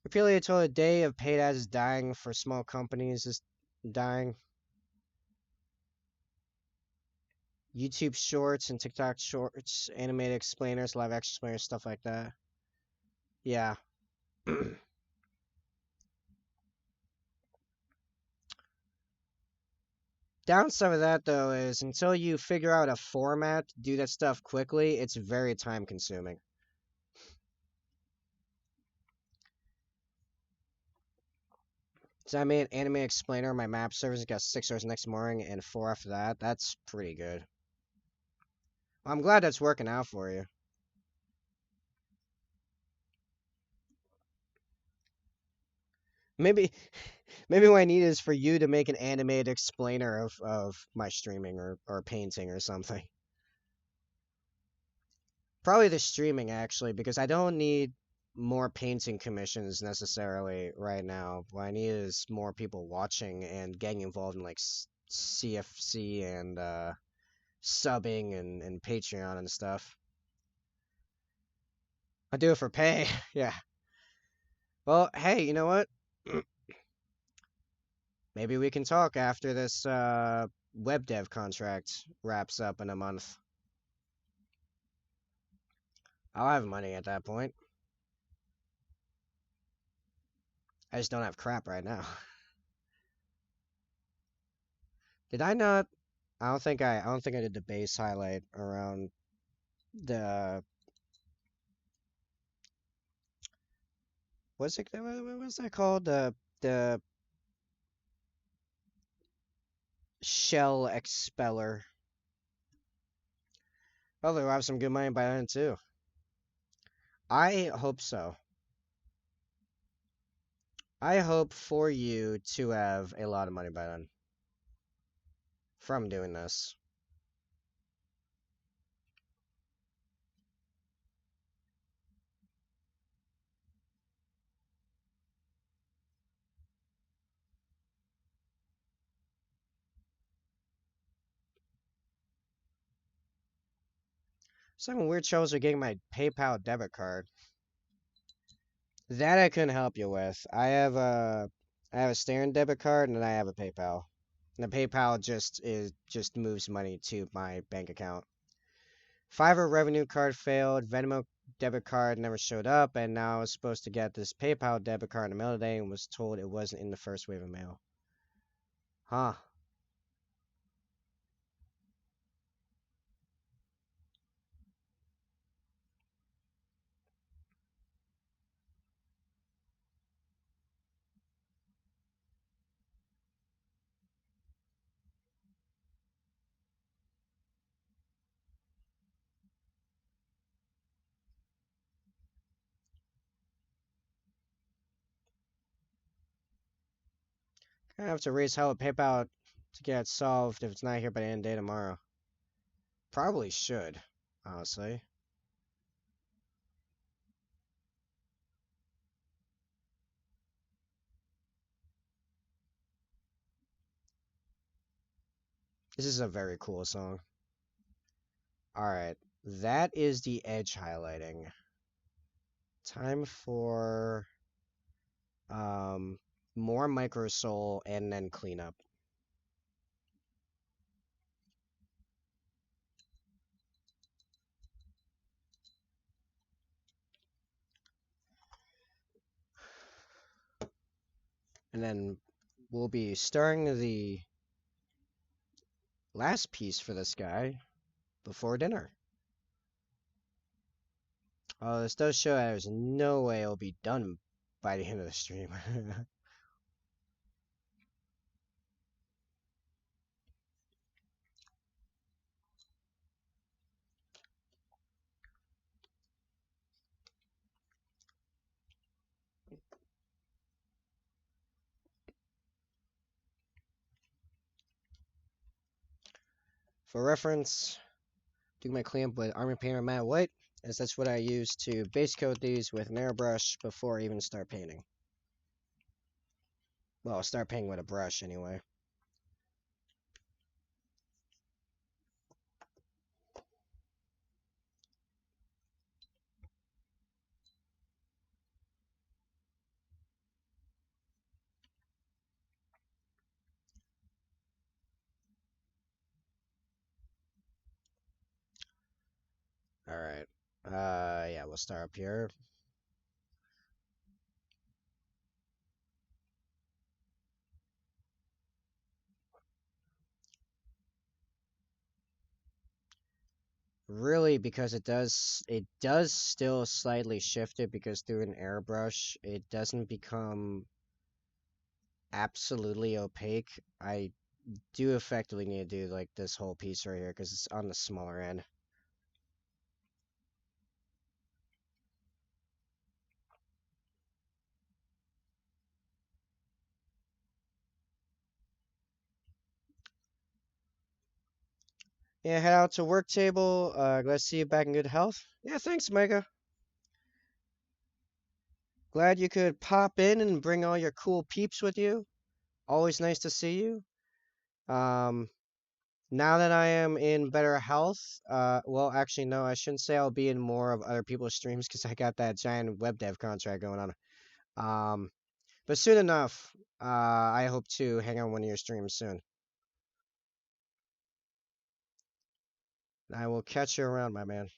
Repeatedly told a day of paid ads is dying for small companies is dying. YouTube Shorts and TikTok Shorts, animated explainers, live action explainers, stuff like that. Yeah. Downside of that though is until you figure out a format to do that stuff quickly, it's very time consuming. So I made Anime Explainer, my map service got 6 hours next morning and 4 after that. That's pretty good. Well, I'm glad that's working out for you. Maybe maybe what I need is for you to make an animated explainer of my streaming or painting or something. Probably the streaming actually, because I don't need more painting commissions necessarily right now. What I need is more people watching and getting involved in like CFC and subbing and Patreon and stuff. I do it for pay. Yeah. Well, hey, you know what? Maybe we can talk after this web dev contract wraps up in a month. I'll have money at that point. I just don't have crap right now. Did I not? I don't think I did the base highlight around the what was that called? The shell expeller. Oh, they'll have some good money by then too. I hope so. I hope for you to have a lot of money by then from doing this. Some weird troubles with getting my PayPal debit card. That I couldn't help you with. I have a Stern debit card and then I have a PayPal. And the PayPal just moves money to my bank account. Fiverr revenue card failed. Venmo debit card never showed up, and now I was supposed to get this PayPal debit card in the mail today and was told it wasn't in the first wave of mail. Huh. I have to raise hell with PayPal to get it solved if it's not here by the end of the day tomorrow. Probably should, honestly. This is a very cool song. Alright, that is the edge highlighting. Time for more microsol and then cleanup. And then we'll be starting the last piece for this guy before dinner. Oh, this does show there's no way it'll be done by the end of the stream. For reference, do my cleanup with Army Painter Matte White, as that's what I use to base coat these with an airbrush before I even start painting. Well, start painting with a brush anyway. Alright. Yeah, we'll start up here. Really, because it does still slightly shift it, because through an airbrush it doesn't become absolutely opaque. I do effectively need to do like this whole piece right here because it's on the smaller end. Yeah, head out to work table. Glad to see you back in good health. Yeah, thanks, Mega. Glad you could pop in and bring all your cool peeps with you. Always nice to see you. Um, Now that I am in better health, well, actually, no, I shouldn't say I'll be in more of other people's streams because I got that giant web dev contract going on. Um, but soon enough, I hope to hang on one of your streams soon. I will catch you around, my man.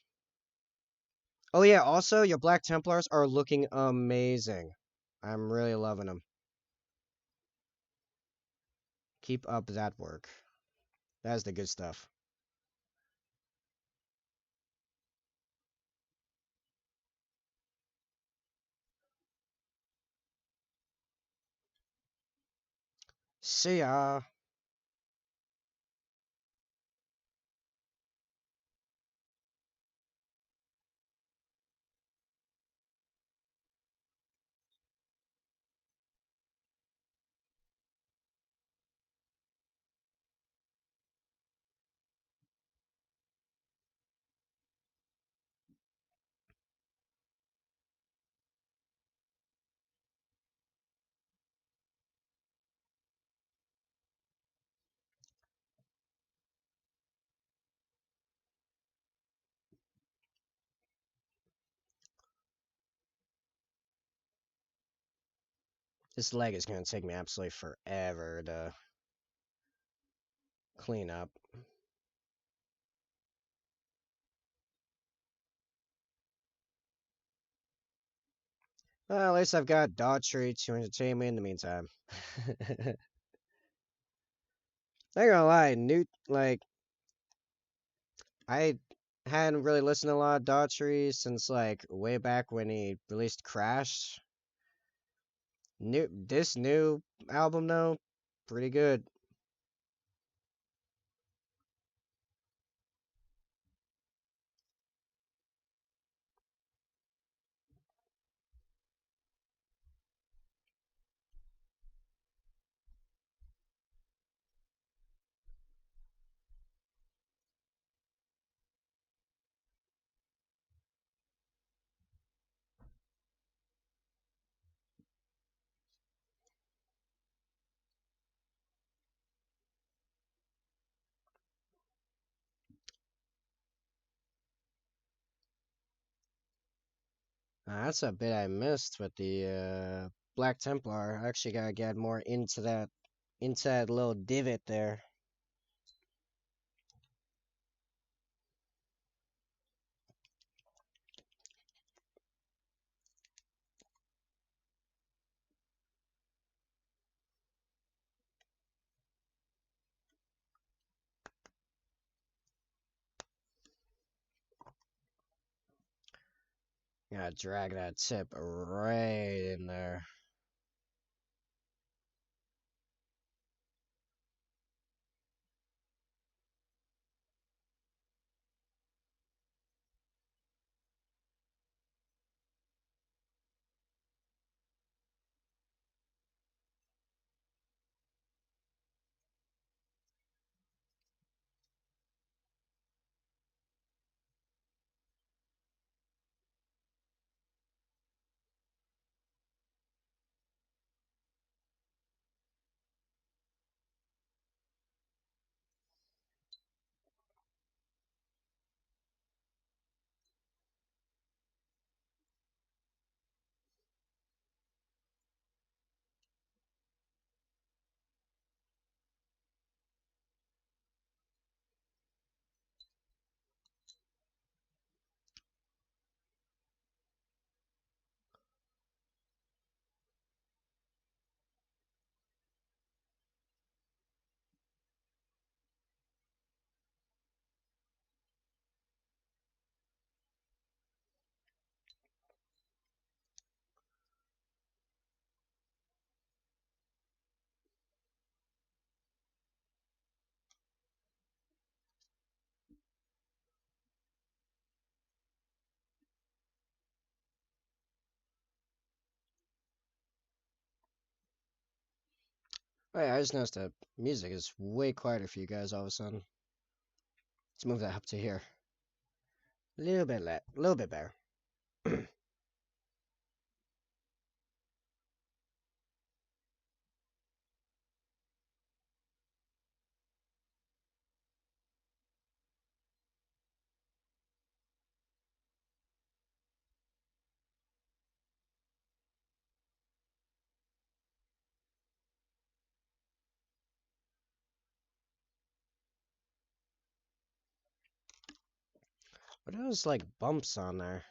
Oh yeah, also your Black Templars are looking amazing. I'm really loving them. Keep up that work. That's the good stuff. See ya. This leg is gonna take me absolutely forever to clean up. Well, at least I've got Daughtry to entertain me in the meantime. Not gonna lie, Newt, like, I hadn't really listened to a lot of Daughtry since, like, way back when he released Crash. This new album, though, pretty good. That's a bit I missed with the Black Templar. I actually gotta get more into that little divot there. Gotta drag that tip right in there. Oh yeah, I just noticed that music is way quieter for you guys all of a sudden. Let's move that up to here. A little bit a little bit better. What are those like bumps on there?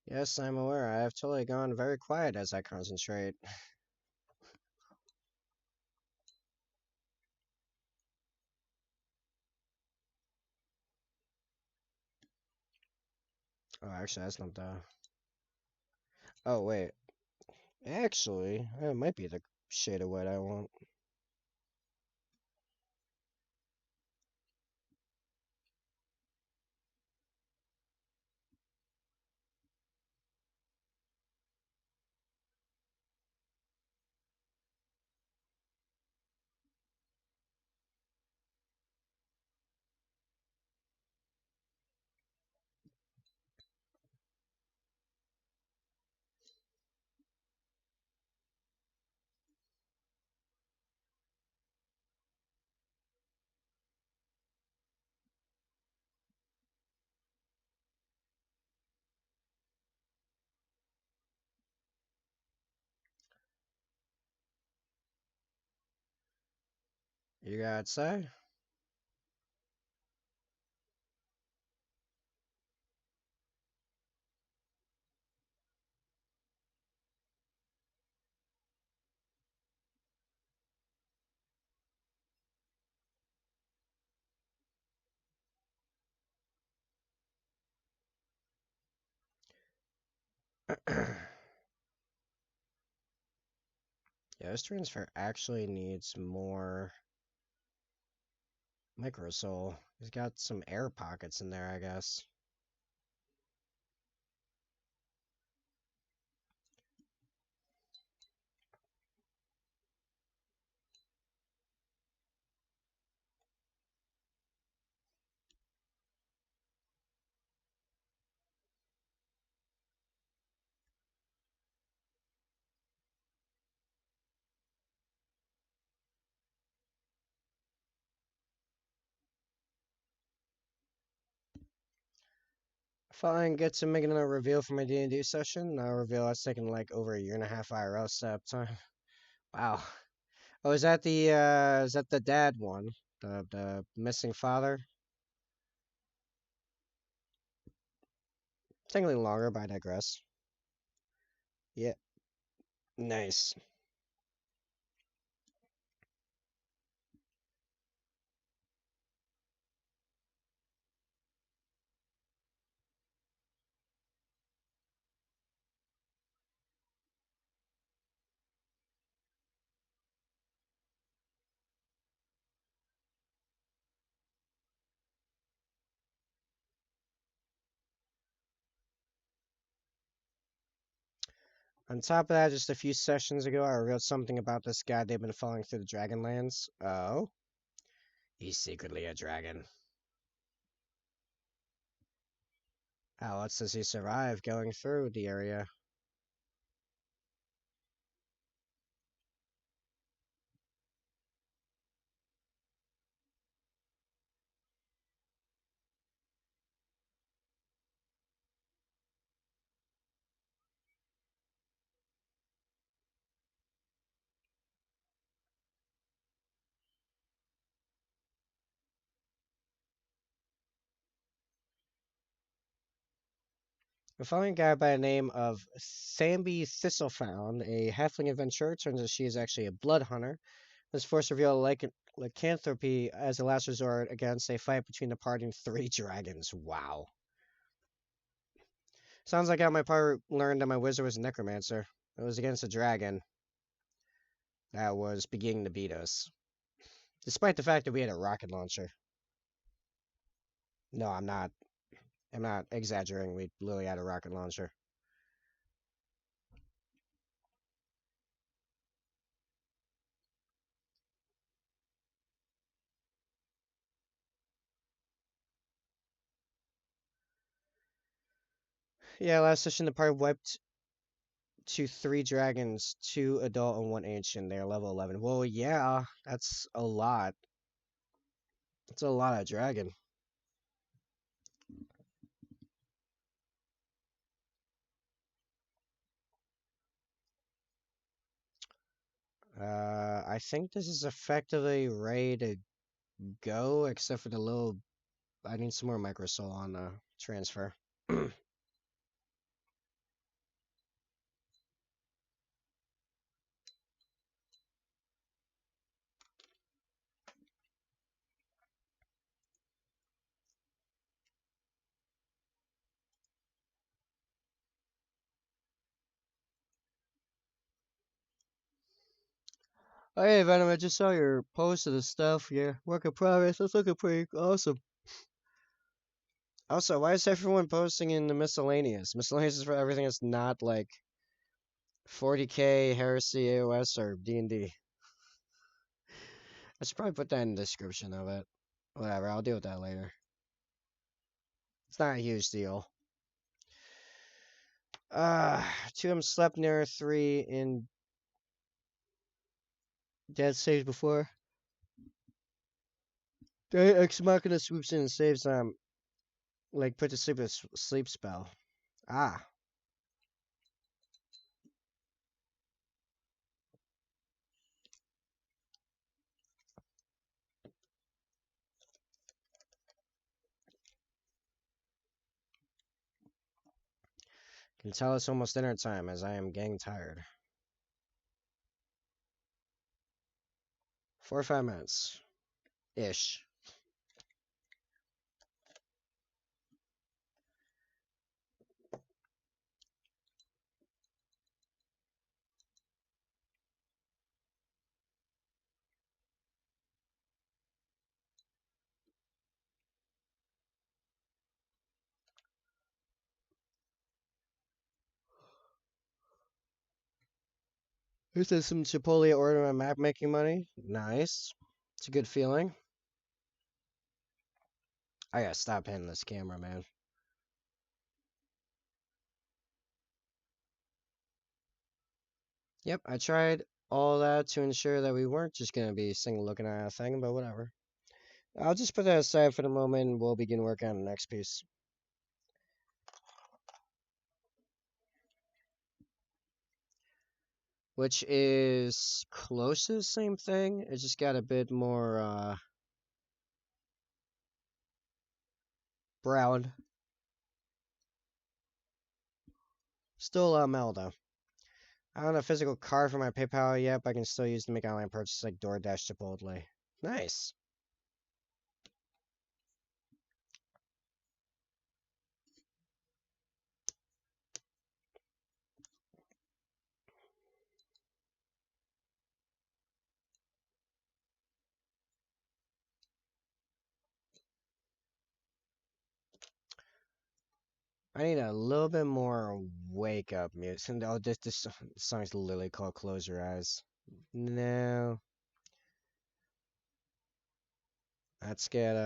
Yes, I'm aware. I have totally gone very quiet as I concentrate. Oh, actually, that's not the. Oh, wait. Actually, it might be the shade of white I want. You gotta say? Yeah, this transfer actually needs more microsol. It's got some air pockets in there, I guess. If I get to make another reveal for my D&D session, I'll reveal that's taken like over a year and a half IRL setup time. Wow. Oh, is that the dad one? The missing father? Technically longer, but I digress. Yeah, nice. On top of that, just a few sessions ago, I revealed something about this guy they've been following through the Dragonlands. Oh? He's secretly a dragon. How else does he survive going through the area? We're following a guy by the name of Thamby Thistlefound, a halfling adventurer. Turns out she is actually a blood hunter. Was forced to reveal lycanthropy as a last resort against a fight between the party and three dragons. Wow. Sounds like how my party learned that my wizard was a necromancer. It was against a dragon that was beginning to beat us, despite the fact that we had a rocket launcher. No, I'm not. I'm not exaggerating. We literally had a rocket launcher. Yeah, last session the party wiped to three dragons, two adult and one ancient. They're level 11. Well, yeah, that's a lot. That's a lot of dragon. I think this is effectively ready to go, except for the little. I need some more microsol on the transfer. Oh, hey, Venom, I just saw your post of the stuff. Yeah, work in progress. That's looking pretty awesome. Also, why is everyone posting in the miscellaneous? Miscellaneous is for everything that's not like 40k, Heresy, AOS, or D&D. I should probably put that in the description of it. Whatever, I'll deal with that later. It's not a huge deal. Two of them slept near three in dead saves before. Ex Machina swoops in and saves like put to sleep a sleep spell. Ah, can tell it's almost dinner time as I am getting tired. 4 or 5 minutes ish. Who says some Chipotle order on map making money? Nice. It's a good feeling. I gotta stop hitting this camera, man. Yep, I tried all that to ensure that we weren't just gonna be single looking at a thing, but whatever. I'll just put that aside for the moment and we'll begin working on the next piece. Which is close to the same thing. It just got a bit more brown. Still a lot of metal though. I don't have a physical card for my PayPal yet, but I can still use to make online purchases like DoorDash, Chipotle. Nice. I need a little bit more wake up music. Oh, this song's literally called Close Your Eyes. No. Let's get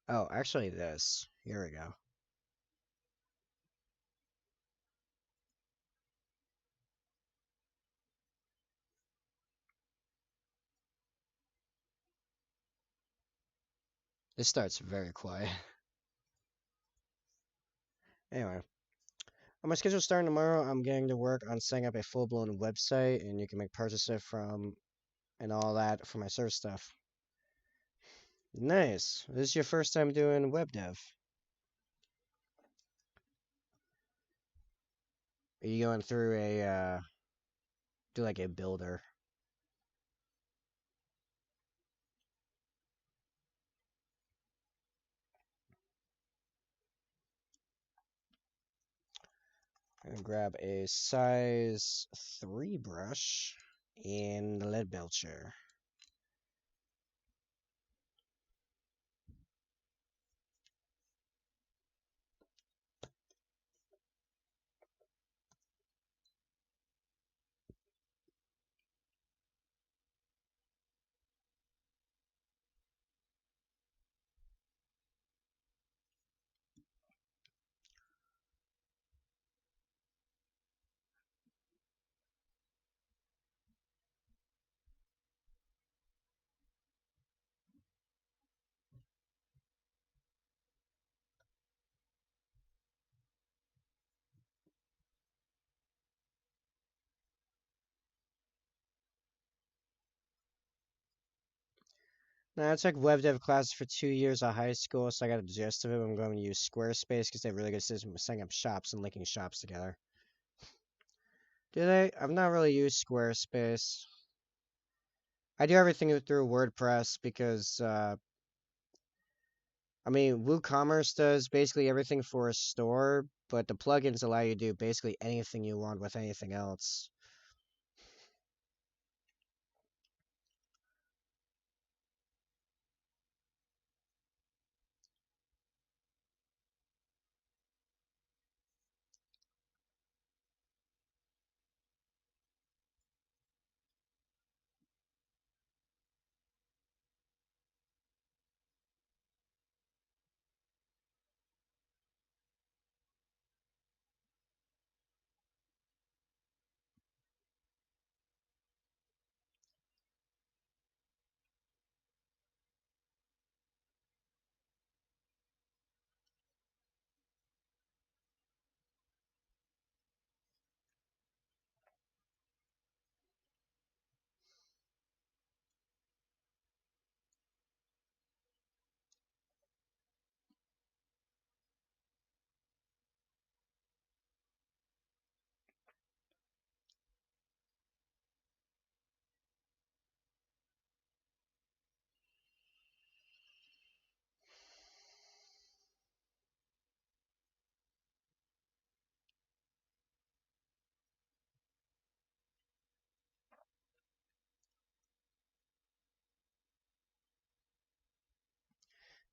oh, actually this. Here we go. This starts very quiet. Anyway, on my schedule starting tomorrow, I'm getting to work on setting up a full-blown website, and you can make purchases from and all that for my service stuff. Nice. This is your first time doing web dev. Are you going through a do like a builder? And grab a size 3 brush and the lead belcher. Now, I took web dev classes for 2 years at high school, so I got the gist of it. I'm going to use Squarespace because they have a really good system for setting up shops and linking shops together. Do they? I've not really used Squarespace. I do everything through WordPress because, I mean, WooCommerce does basically everything for a store, but the plugins allow you to do basically anything you want with anything else.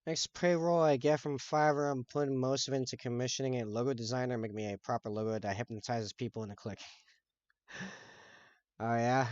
Next payroll I get from Fiverr, I'm putting most of it into commissioning a logo designer, make me a proper logo that hypnotizes people into clicking. Oh yeah?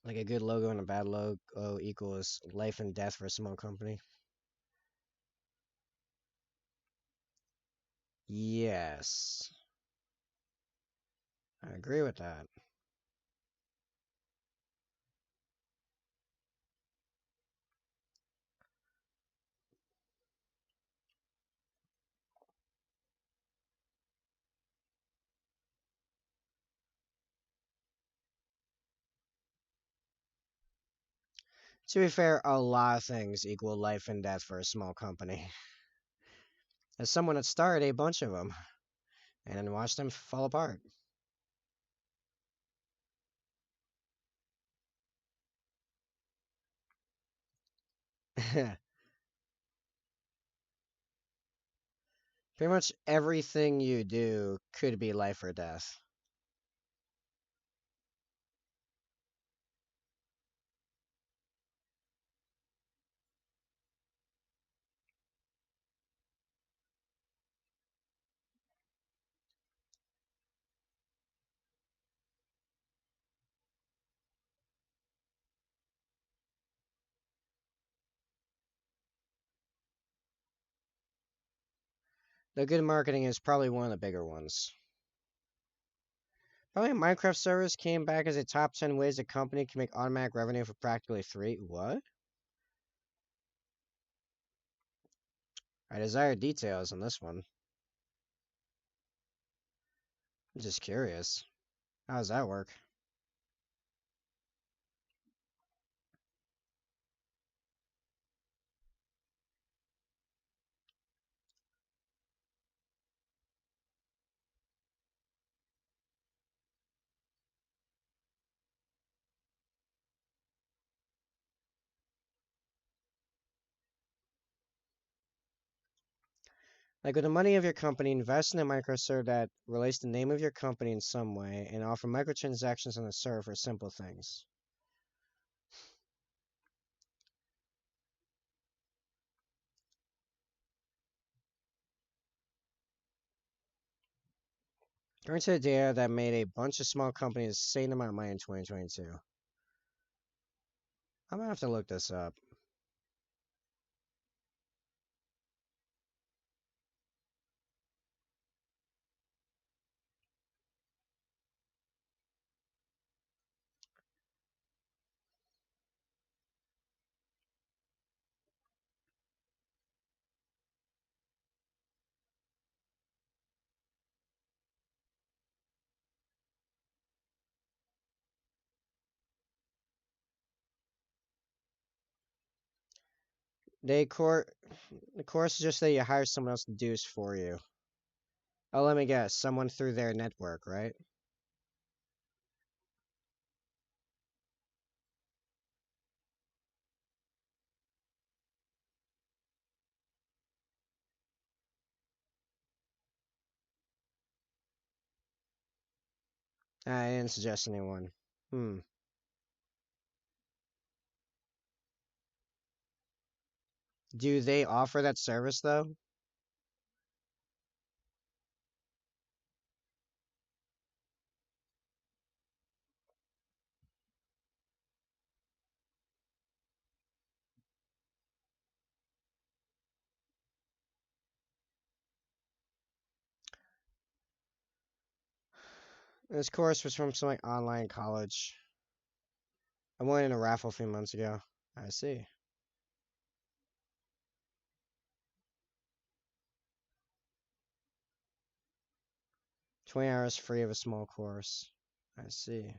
Like a good logo and a bad logo equals life and death for a small company. Yes, I agree with that. To be fair, a lot of things equal life and death for a small company. As someone that started a bunch of them and then watched them fall apart. Pretty much everything you do could be life or death. The good marketing is probably one of the bigger ones. Probably Minecraft servers came back as a top 10 ways a company can make automatic revenue for practically free. What? I desire details on this one. I'm just curious. How does that work? Like with the money of your company, invest in a microserver that relates the name of your company in some way and offer microtransactions on the server for simple things. According to the data that made a bunch of small companies the same amount of money in 2022. I'm gonna have to look this up. They core the course suggests that you hire someone else to do this for you. Oh, let me guess, someone through their network, right? I didn't suggest anyone. Hmm. Do they offer that service though? This course was from some like online college. I went in a raffle a few months ago. I see. 20 hours free of a small course. I see.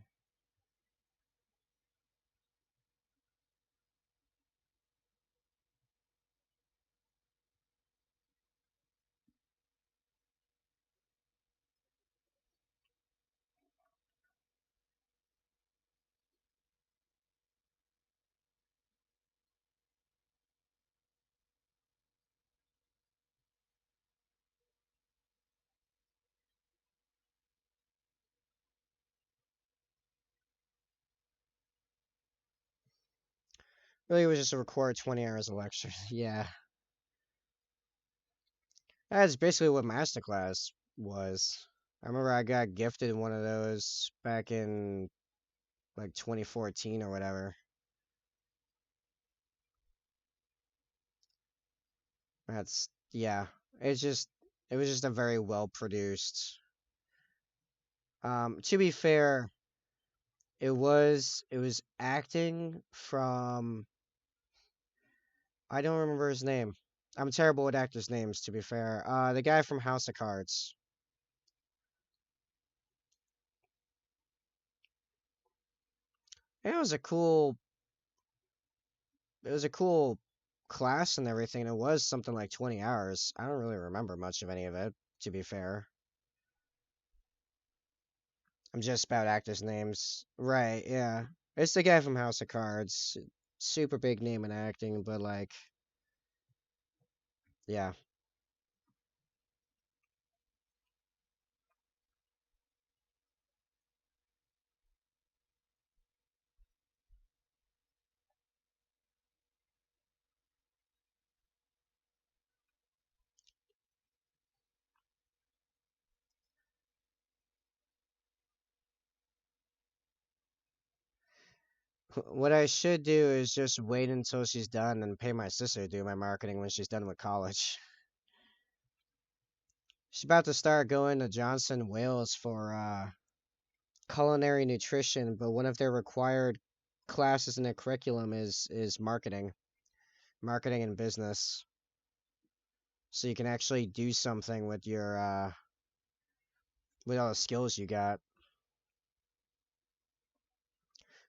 Really, it was just a record 20 hours of lectures. Yeah. That's basically what Masterclass was. I remember I got gifted one of those back in like 2014 or whatever. That's yeah. It's just it was just a very well produced. To be fair, it was acting from I don't remember his name. I'm terrible with actors' names, to be fair. The guy from House of Cards. It was a cool it was a cool class and everything. It was something like 20 hours. I don't really remember much of any of it, to be fair. I'm just about actors' names. Right, yeah. It's the guy from House of Cards. Super big name in acting, but like, yeah. What I should do is just wait until she's done and pay my sister to do my marketing when she's done with college. She's about to start going to Johnson Wales for culinary nutrition, but one of their required classes in the curriculum is marketing and business. So you can actually do something with your with all the skills you got.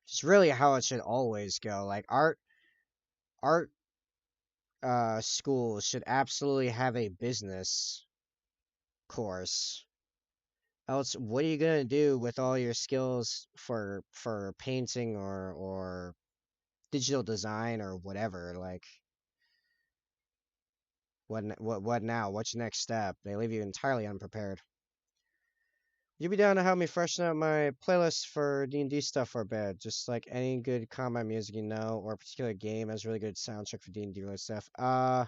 It's really how it should always go. Like art schools should absolutely have a business course. Else, what are you gonna do with all your skills for painting or digital design or whatever? Like, what now? What's your next step? They leave you entirely unprepared. You'd be down to help me freshen up my playlist for D&D stuff for a bit. Just like any good combat music you know, or a particular game has really good soundtrack for D&D related stuff. I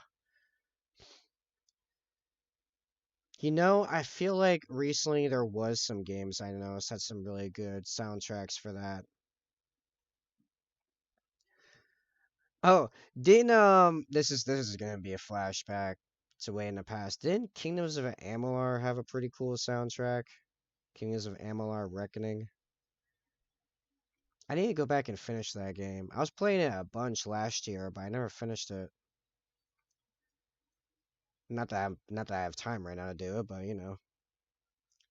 feel like recently there was some games I noticed had some really good soundtracks for that. Oh, didn't this is gonna be a flashback to way in the past. Didn't Kingdoms of Amalur have a pretty cool soundtrack? Kingdoms of Amalur Reckoning. I need to go back and finish that game. I was playing it a bunch last year, but I never finished it. Not that I have time right now to do it, but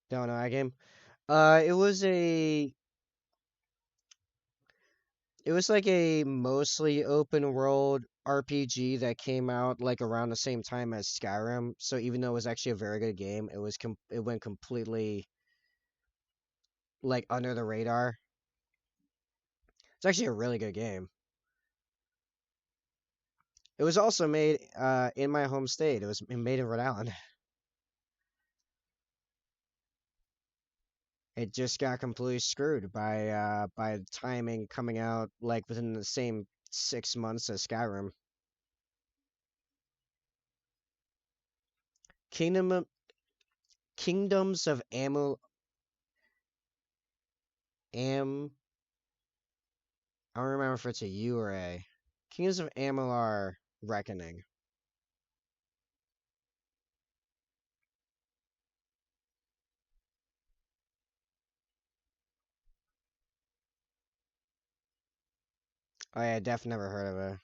don't know that game. It was like a mostly open world RPG that came out like around the same time as Skyrim. So even though it was actually a very good game, it went completely like under the radar. It's actually a really good game. It was also made in my home state. It was made in Rhode Island. It just got completely screwed by the timing coming out like within the same 6 months as Skyrim. Kingdom of, Kingdoms of Am I don't remember if it's a U or a Kingdoms of Amalur Reckoning. Oh yeah, definitely never heard of it.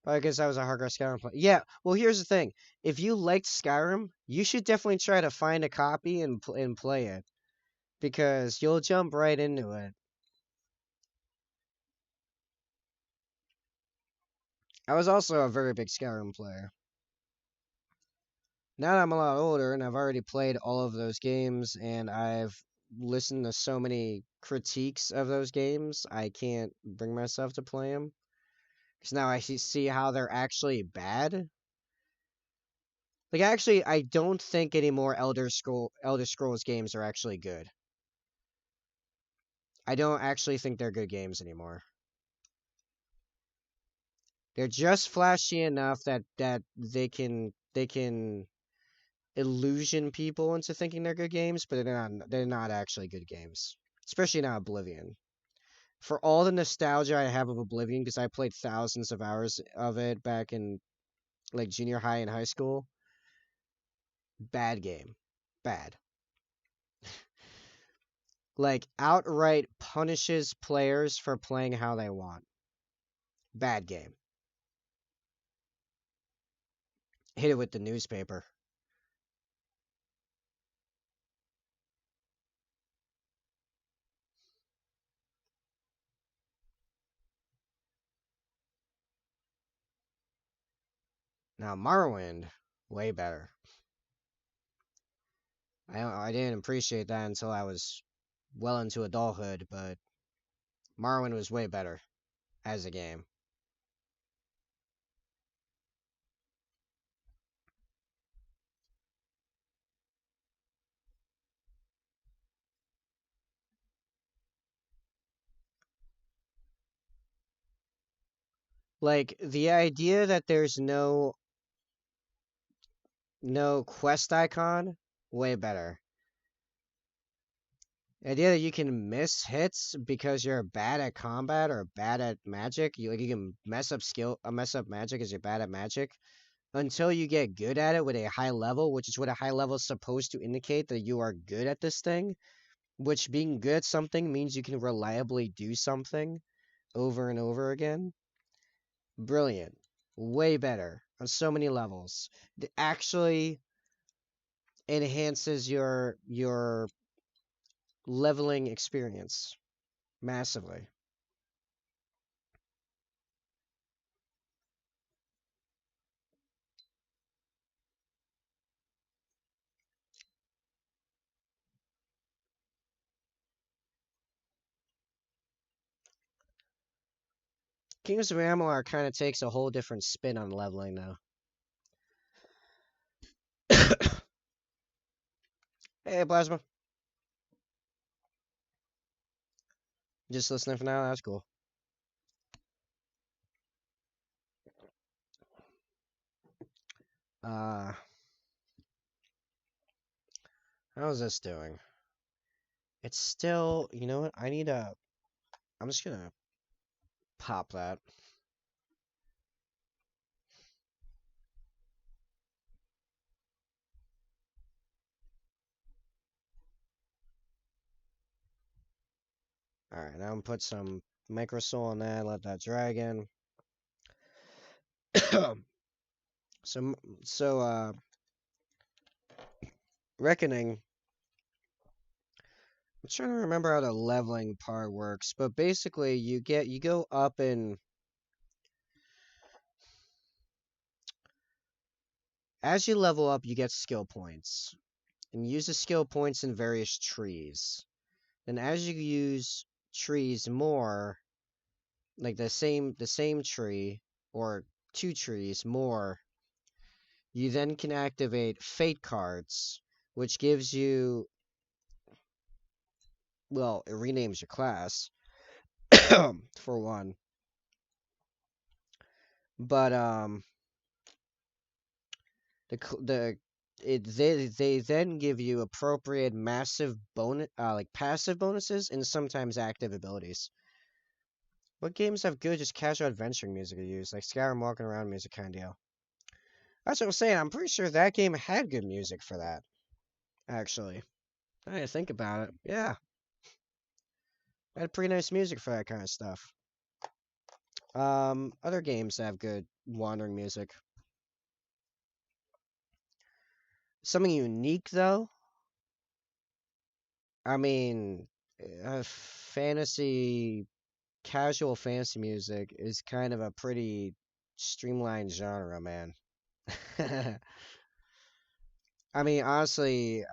But I guess that was a hardcore Skyrim play. Yeah, well here's the thing. If you liked Skyrim, you should definitely try to find a copy and play it because you'll jump right into it. I was also a very big Skyrim player. Now that I'm a lot older and I've already played all of those games and I've listened to so many critiques of those games, I can't bring myself to play them. Because now I see how they're actually bad. Like actually, I don't think any more Elder Scrolls games are actually good. I don't actually think they're good games anymore. They're just flashy enough that they can illusion people into thinking they're good games, but they're not actually good games. Especially not Oblivion. For all the nostalgia I have of Oblivion, because I played thousands of hours of it back in like junior high and high school, bad game. Bad. Like outright punishes players for playing how they want. Bad game. Hit it with the newspaper. Now Morrowind, way better. I didn't appreciate that until I was well into adulthood, but Morrowind was way better as a game. Like the idea that there's no quest icon, way better. The idea that you can miss hits because you're bad at combat or bad at magic, you can mess up magic because you're bad at magic until you get good at it with a high level, which is what a high level is supposed to indicate that you are good at this thing. Which being good at something means you can reliably do something over and over again. Brilliant. Way better on so many levels. It actually enhances your leveling experience massively. Kings of Amalur kind of takes a whole different spin on leveling now. Hey, Plasma. Just listening for now. That's cool. Uh, how's this doing? It's still, you know what? I'm just gonna pop that. Alright, now I'm gonna put some micro soul on that, let that dragon. so, so, reckoning. I'm trying to remember how the leveling part works, but basically you go up and as you level up, you get skill points. And you use the skill points in various trees. And as you use trees more, like the same tree or two trees more, you then can activate fate cards, which gives you, well, it renames your class for one. But the they then give you appropriate massive bonus like passive bonuses and sometimes active abilities. What games have good just casual adventuring music to use, like Skyrim walking around music kind of deal? That's what I'm saying. I'm pretty sure that game had good music for that. Actually, I didn't think about it. Yeah, it had pretty nice music for that kind of stuff. Other games that have good wandering music. Something unique though. I mean, fantasy, casual fantasy music is kind of a pretty streamlined genre, man. I mean, honestly,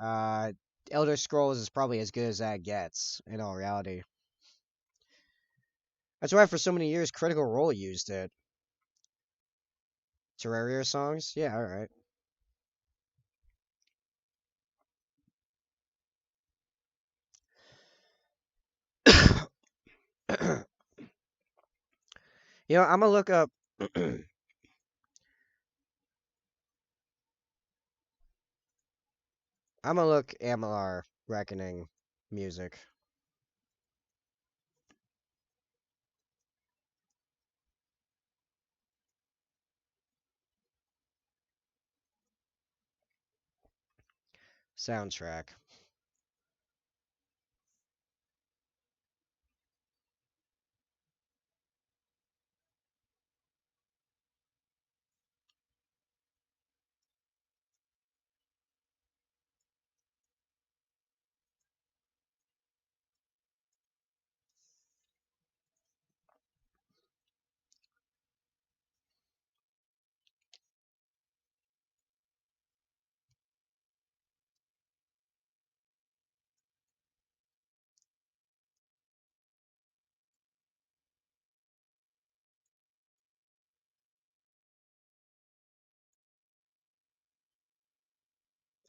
Elder Scrolls is probably as good as that gets, in all reality. That's why for so many years Critical Role used it. Terraria songs? Yeah, alright. You know, I'm gonna look up. I'm gonna look Amalar Reckoning music. Soundtrack.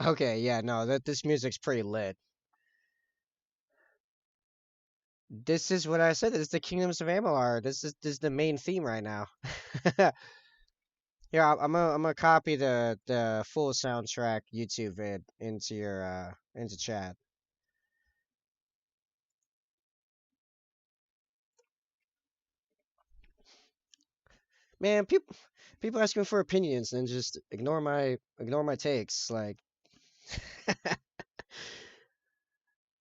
Okay, yeah, no, that this music's pretty lit. This is what I said. This is the Kingdoms of Amalur. This is the main theme right now. Here, I'm gonna copy the full soundtrack YouTube vid into your into chat. Man, people asking for opinions and just ignore my takes. Like, if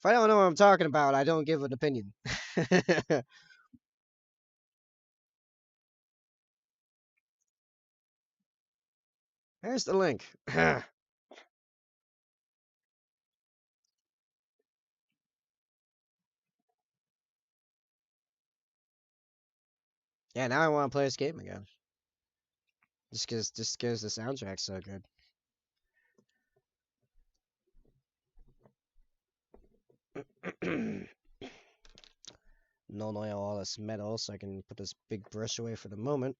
I don't know what I'm talking about, I don't give an opinion. There's the link. Yeah, now I want to play this game again. Just 'cause the soundtrack's so good. No oil, all this metal, so I can put this big brush away for the moment.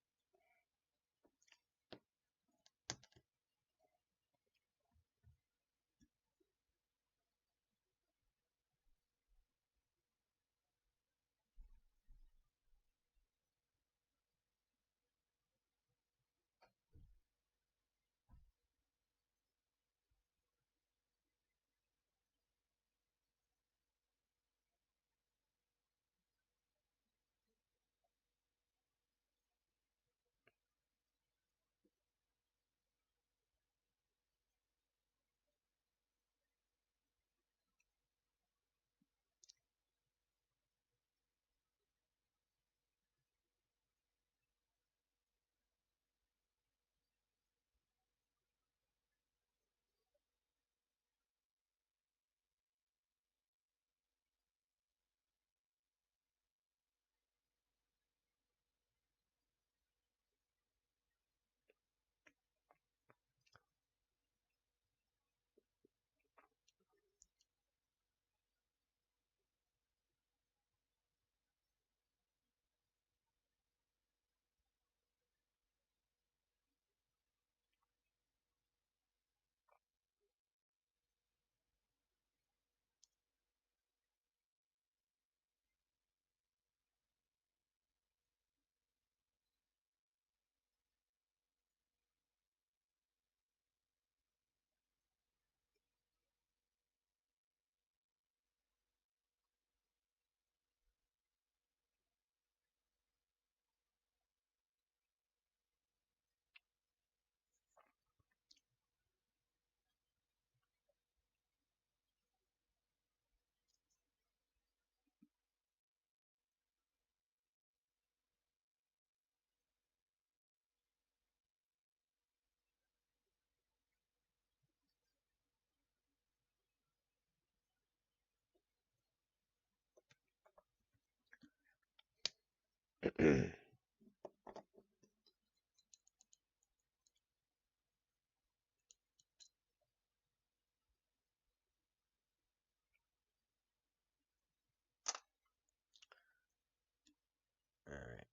Alright.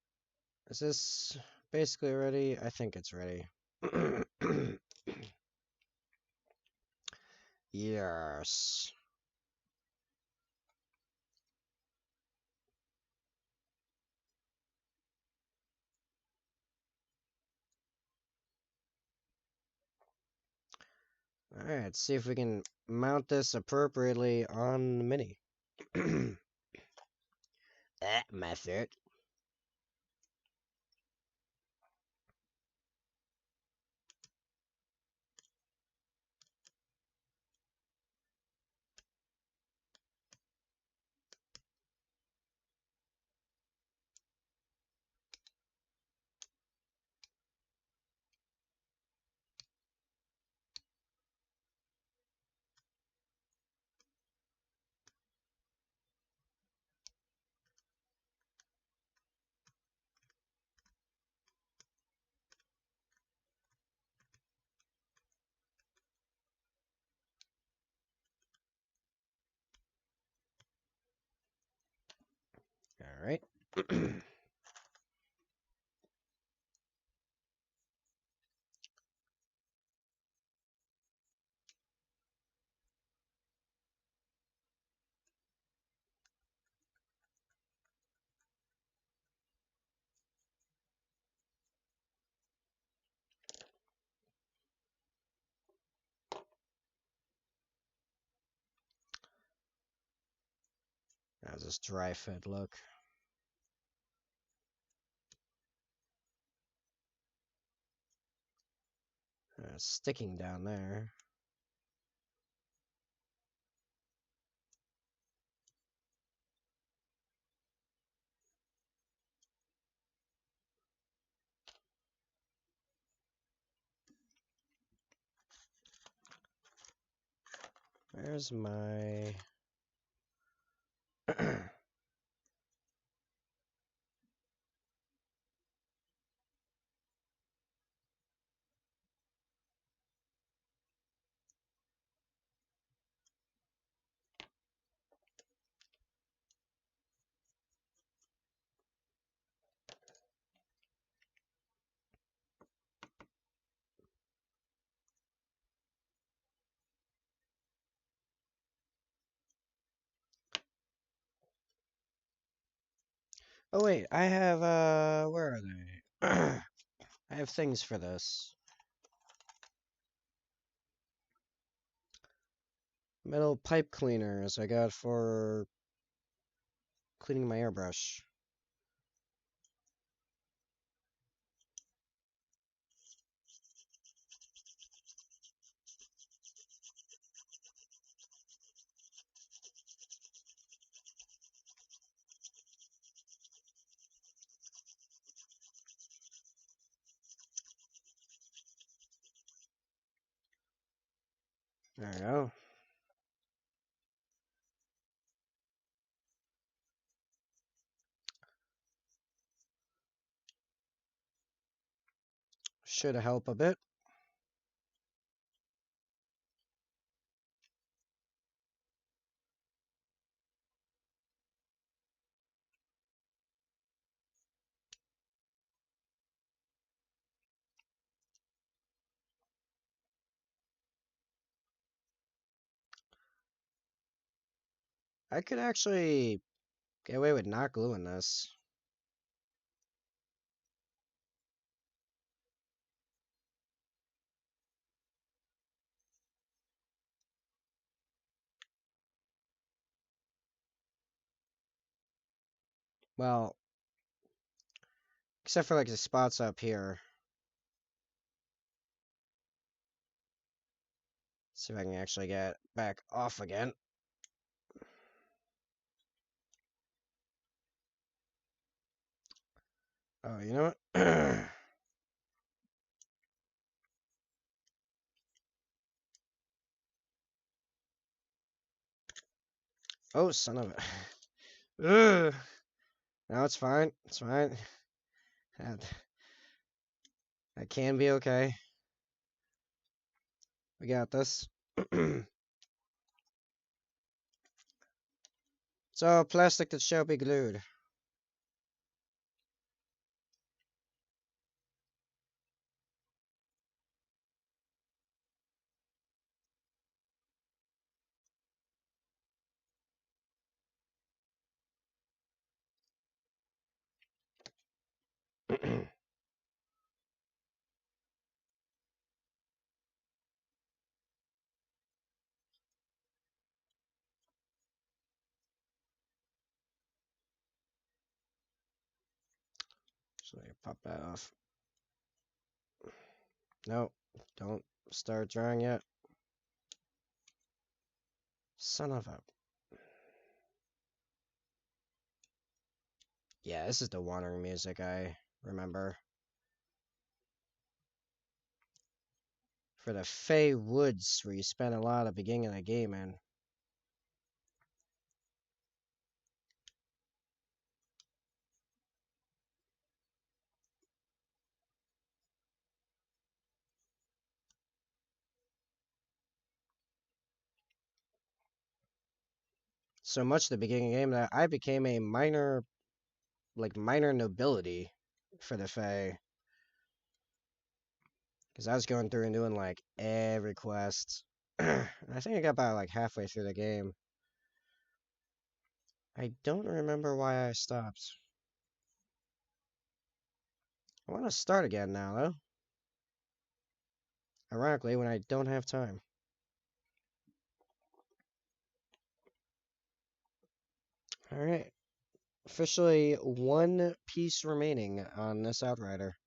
Is this basically ready? I think it's ready. Yes. Alright, let's see if we can mount this appropriately on the Mini. That method. Alright. How's this dry fit look? Sticking down there. Where's my... Oh wait, I have, where are they? I have things for this. Metal pipe cleaners I got for cleaning my airbrush. There we go. Should help a bit. I could actually get away with not gluing this. Well, except for like the spots up here. See if I can actually get back off again. Oh, you know what? Oh, son of a... Ugh. No, it's fine. It's fine. That can be okay. We got this. So, plastic that shall be glued. So you pop that off. No, don't start drawing yet. Son of a... Yeah, this is the wandering music I remember. For the Fey Woods, where you spend a lot of the beginning of the game in. So much at the beginning of the game that I became a minor nobility for the Fae. Because I was going through and doing like every quest. I think I got about like halfway through the game. I don't remember why I stopped. I want to start again now, though. Ironically, when I don't have time. Alright. Officially one piece remaining on this Outrider.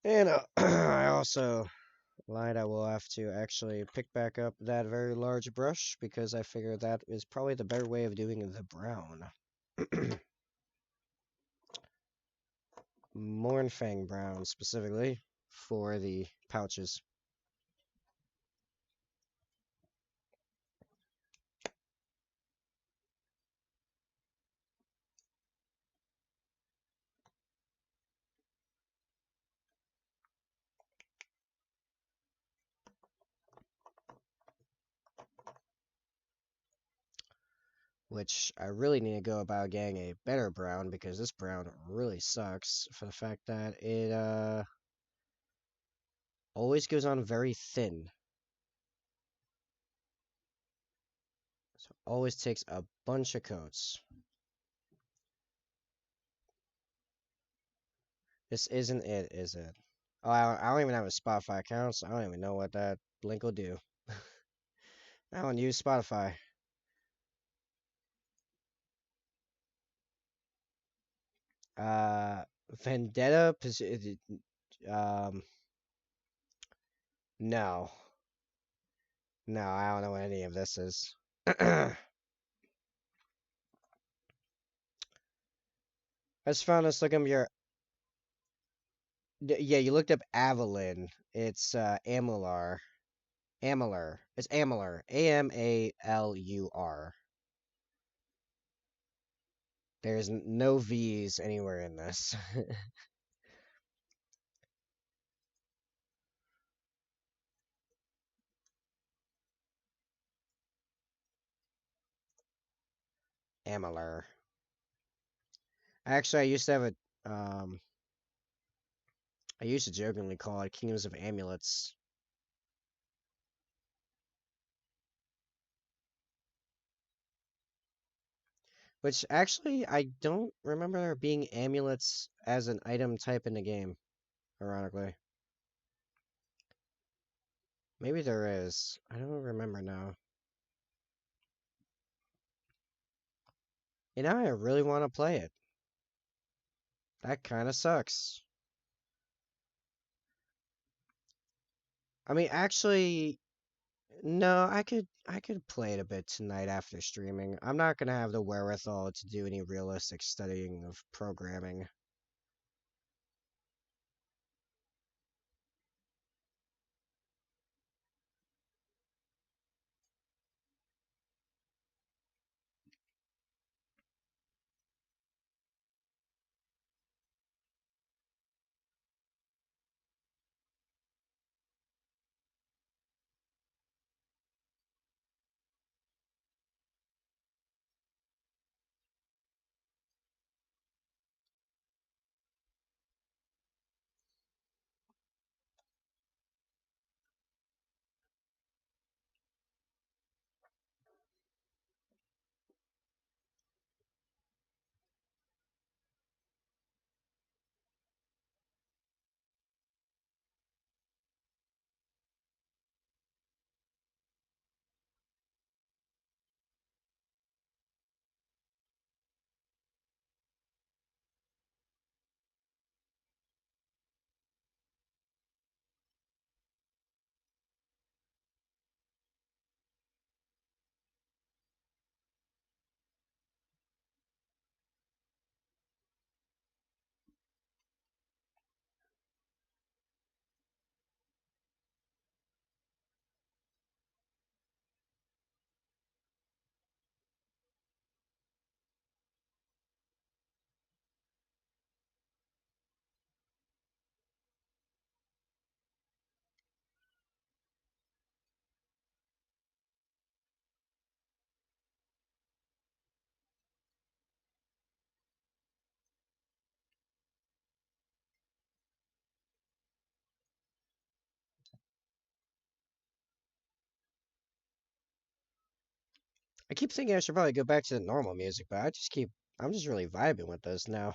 And I also lied. I will have to actually pick back up that very large brush because I figure that is probably the better way of doing the brown. Mornfang brown specifically for the pouches. Which I really need to go about getting a better brown because this brown really sucks for the fact that it always goes on very thin. So it always takes a bunch of coats. This isn't it, is it? Oh, I don't even have a Spotify account, so I don't even know what that link will do. I don't use Spotify. Uh, Vendetta, um, no. No, I don't know what any of this is. I just found this looking up your... Yeah, you looked up Avalyn. It's Amalur. Amalur. It's Amalur. Amalur. There's no V's anywhere in this. Amalur. Actually, I used to jokingly call it Kingdoms of Amulets. Which actually, I don't remember there being amulets as an item type in the game, ironically. Maybe there is. I don't remember now. And now I really want to play it. That kind of sucks. I mean, actually, no, I could play it a bit tonight after streaming. I'm not gonna have the wherewithal to do any realistic studying of programming. I keep thinking I should probably go back to the normal music, but I'm just really vibing with this now.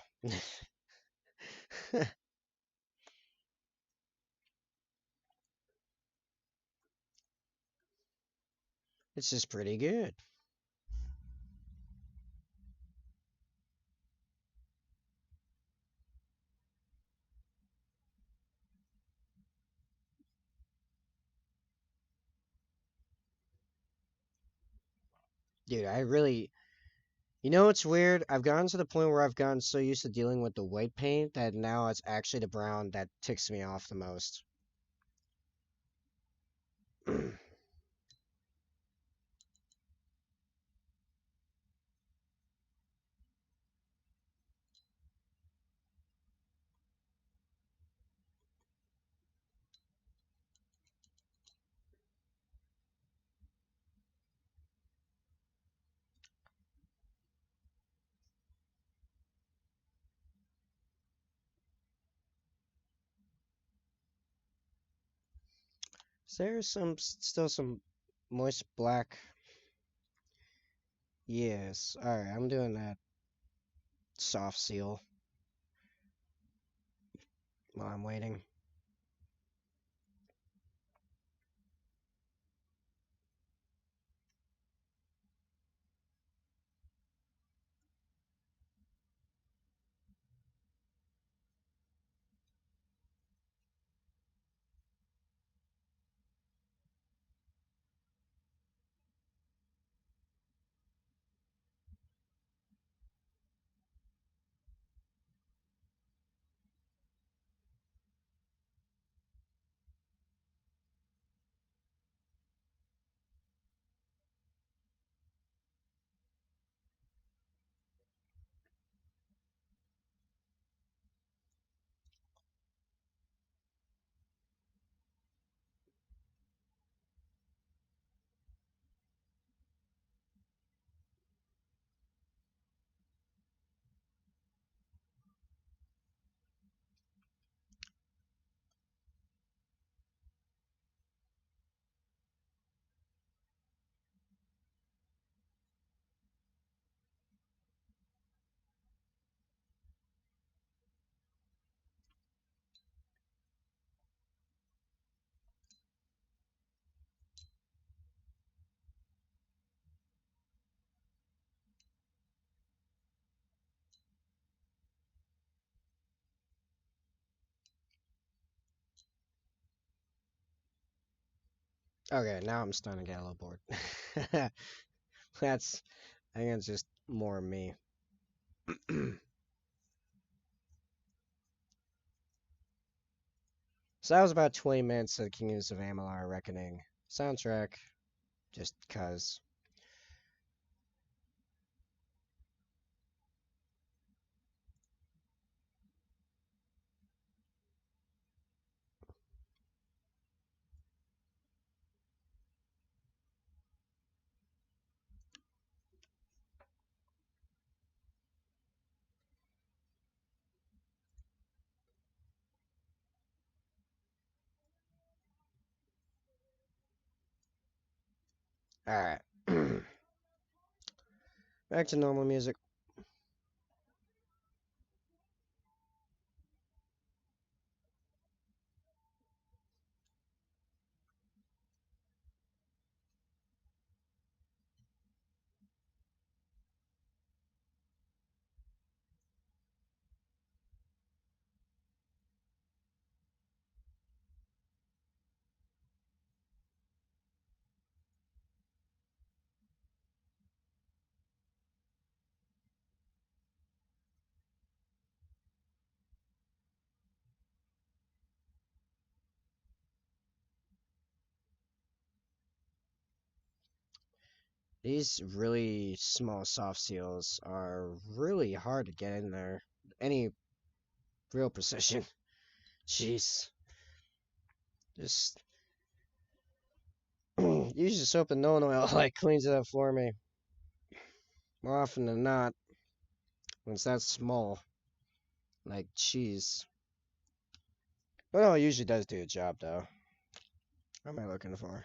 It's just pretty good. Dude, you know what's weird? I've gotten to the point where I've gotten so used to dealing with the white paint that now it's actually the brown that ticks me off the most. Is there still some moist black? Yes. Alright, I'm doing that soft seal while I'm waiting. Okay, now I'm starting to get a little bored. That's, I think it's just more me. So that was about 20 minutes of Kingdoms of Amalur Reckoning soundtrack, just cuz. Alright. Back to normal music. These really small soft seals are really hard to get in there. Any real precision. Jeez. Just use the soap and no oil like cleans it up for me. More often than not, when it's that small. Like cheese. But no, it usually does do a job though. What am I looking for?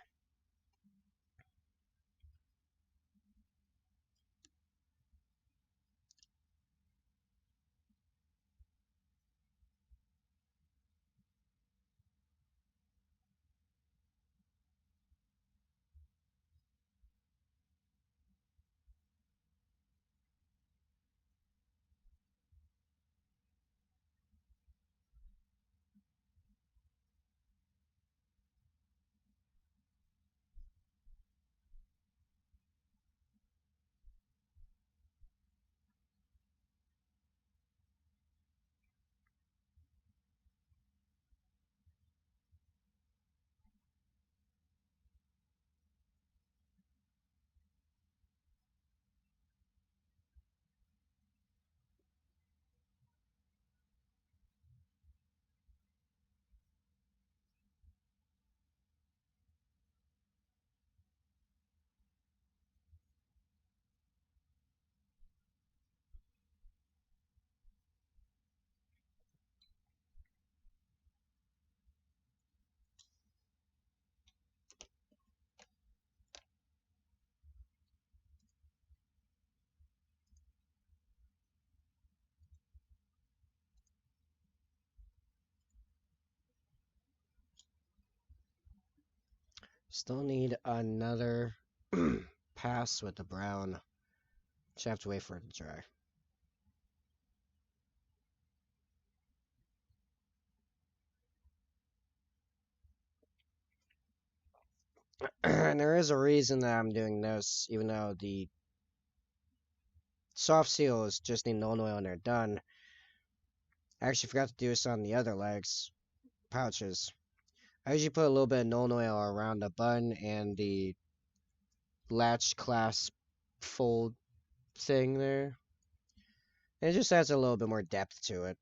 Still need another pass with the brown. Just have to wait for it to dry. And there is a reason that I'm doing this, even though the soft seal is just need no oil and they're done. I actually forgot to do this on the other legs, pouches. I usually put a little bit of no oil around the button and the latch clasp fold thing there. And it just adds a little bit more depth to it.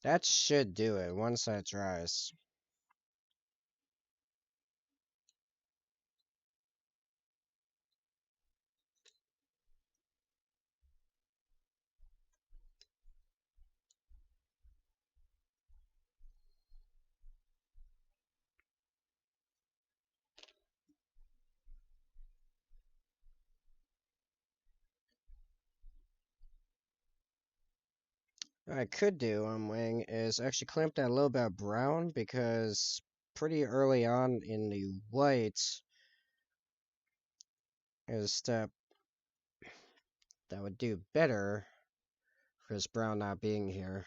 That should do it once that dries. What I could do on wing is actually clamp that a little bit of brown because pretty early on in the white is a step that would do better for this brown not being here.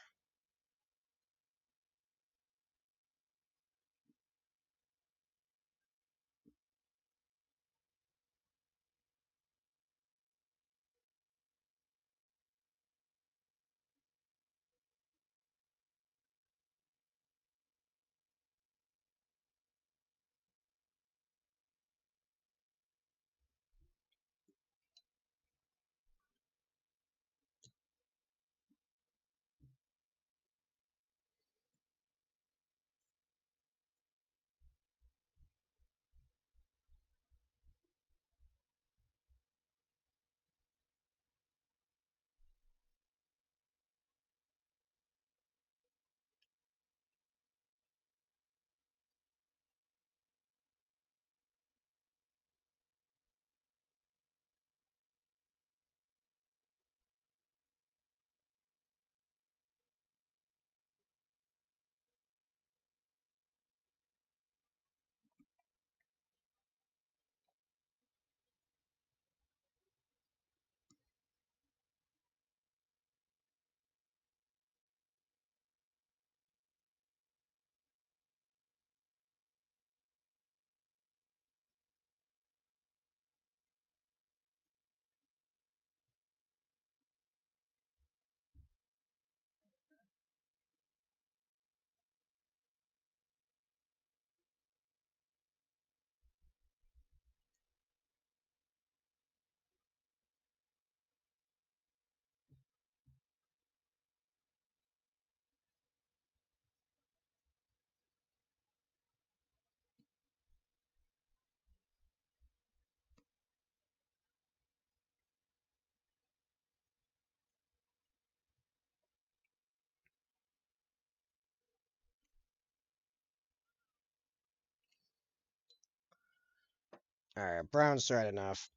Alright, brown's dried enough.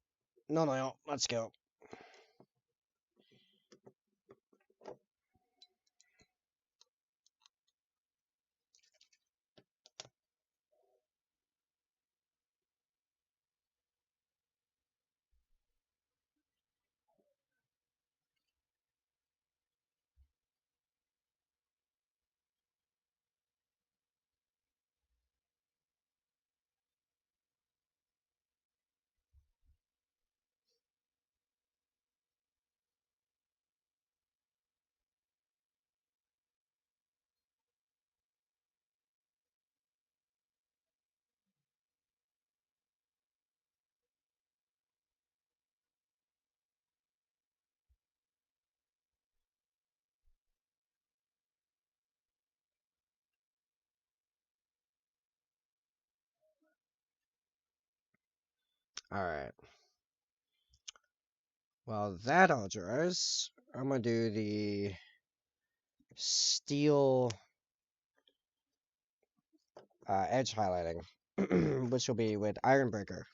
No, let's go. Alright. While that all dries, I'm gonna do the steel edge highlighting, which will be with Iron Breaker.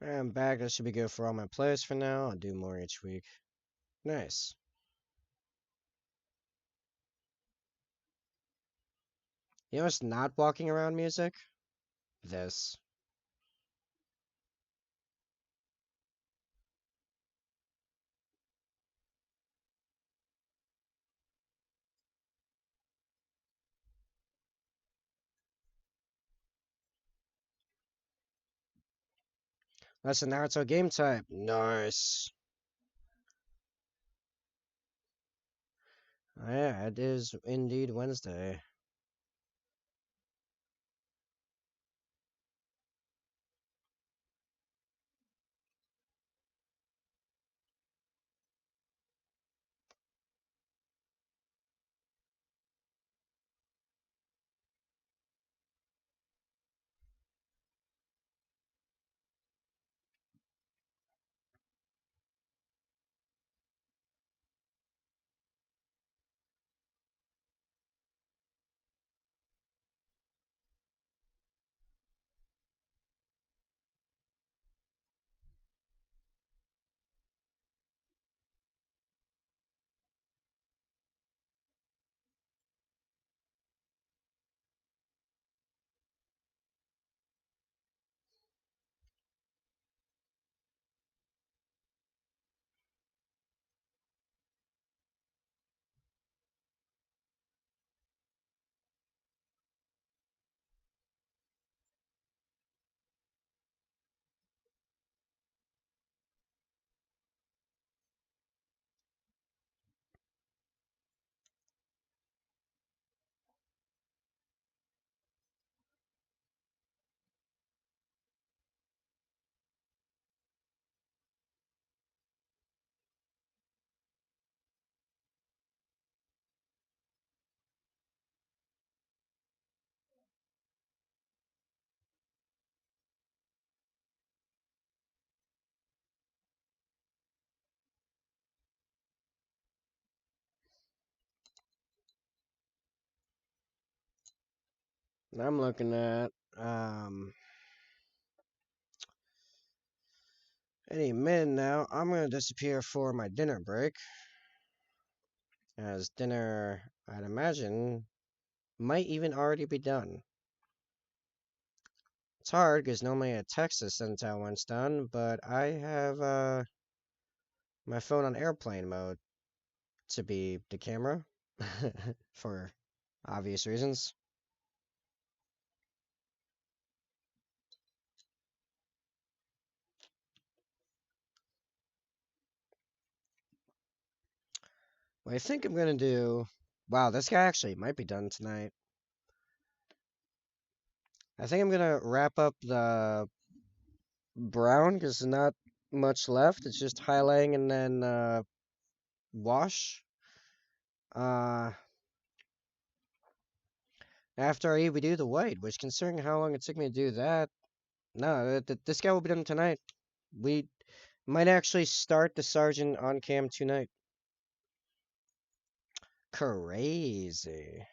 I'm back. That should be good for all my players for now. I'll do more each week. Nice. You know what's not walking around music? This. That's a Naruto game type. Nice. Yeah, it is indeed Wednesday. I'm looking at um any minute now. I'm gonna disappear for my dinner break, as dinner, I'd imagine, might even already be done. It's hard because normally a text is sent out when it's done, but I have my phone on airplane mode to be the camera for obvious reasons. What I think I'm gonna do. Wow, this guy actually might be done tonight. I think I'm gonna wrap up the brown because there's not much left. It's just highlighting and then wash. Uh, After I do the white, which considering how long it took me to do that, no, this guy will be done tonight. We might actually start the sergeant on cam tonight. Crazy.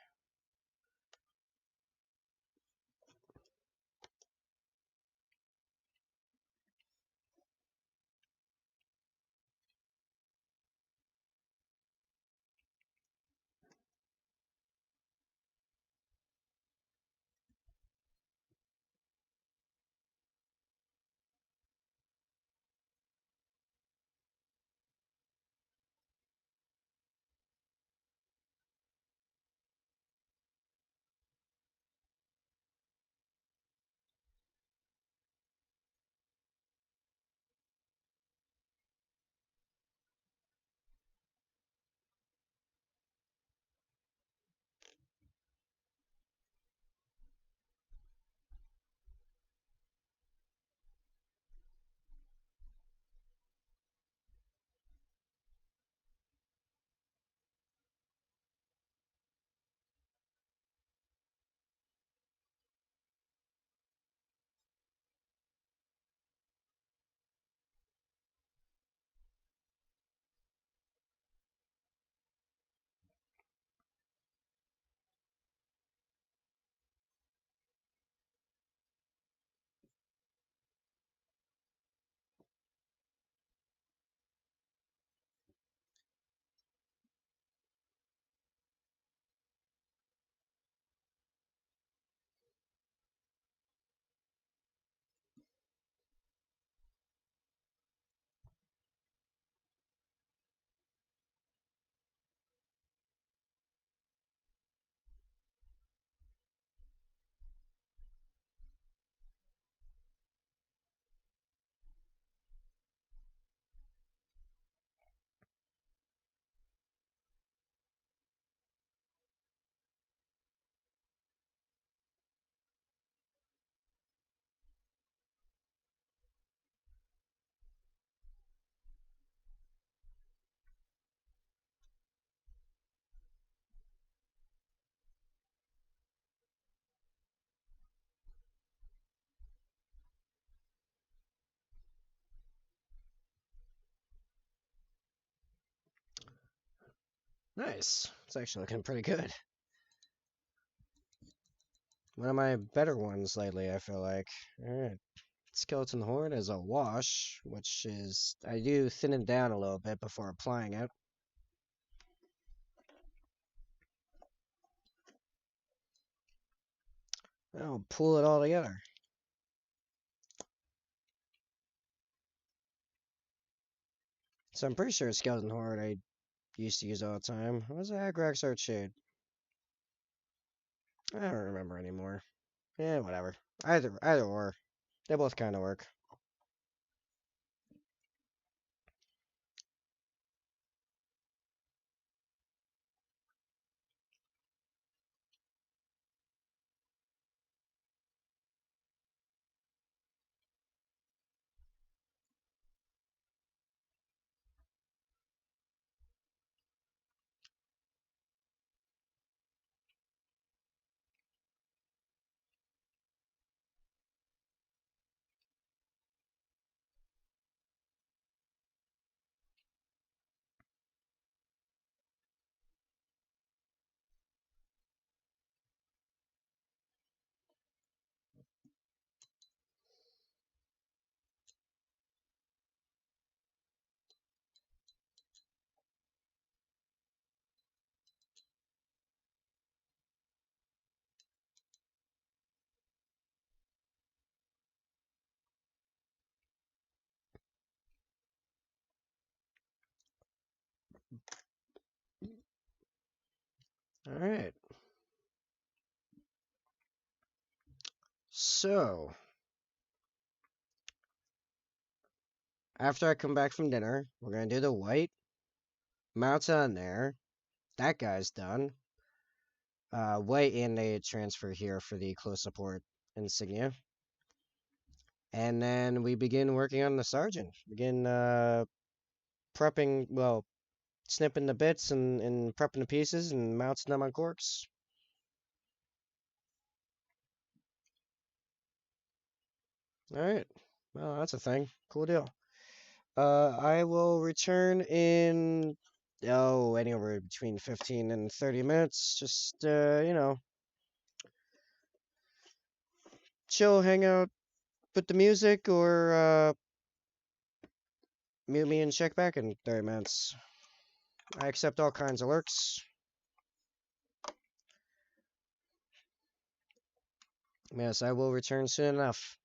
Nice. It's actually looking pretty good. One of my better ones lately, I feel like. Alright. Skeleton Horde is a wash, which is, I do thin it down a little bit before applying it. I'll pull it all together. So I'm pretty sure Skeleton Horde I used to use all the time. What was the Agrax Art Shade? I don't remember anymore. Yeah, whatever. Either or. They both kind of work. All right. So, after I come back from dinner, we're gonna do the white. Mounts on there. That guy's done. White and a transfer here for the close support insignia. And then we begin working on the sergeant. Begin prepping, well, snipping the bits and prepping the pieces and mounting them on corks. All right. Well, that's a thing. Cool deal. I will return in anywhere between 15 and 30 minutes. Just chill, hang out, put the music, or mute me and check back in 30 minutes. I accept all kinds of lurks. Yes, I will return soon enough.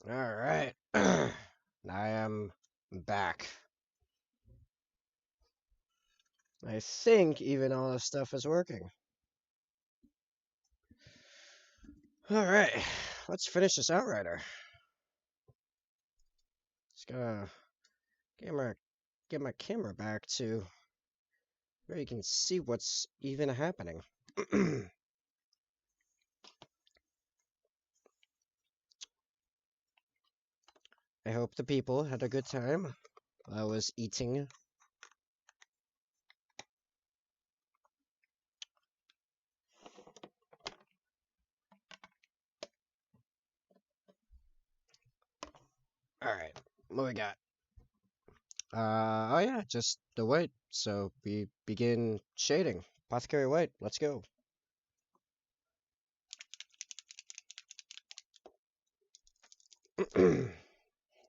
Alright. I am back. I think even all this stuff is working. Alright. Let's finish this Outrider. Just gotta get my camera back to where you can see what's even happening. I hope the people had a good time. I was eating. Alright, what we got? Oh yeah, just the white. So we begin shading. Apothecary white, let's go.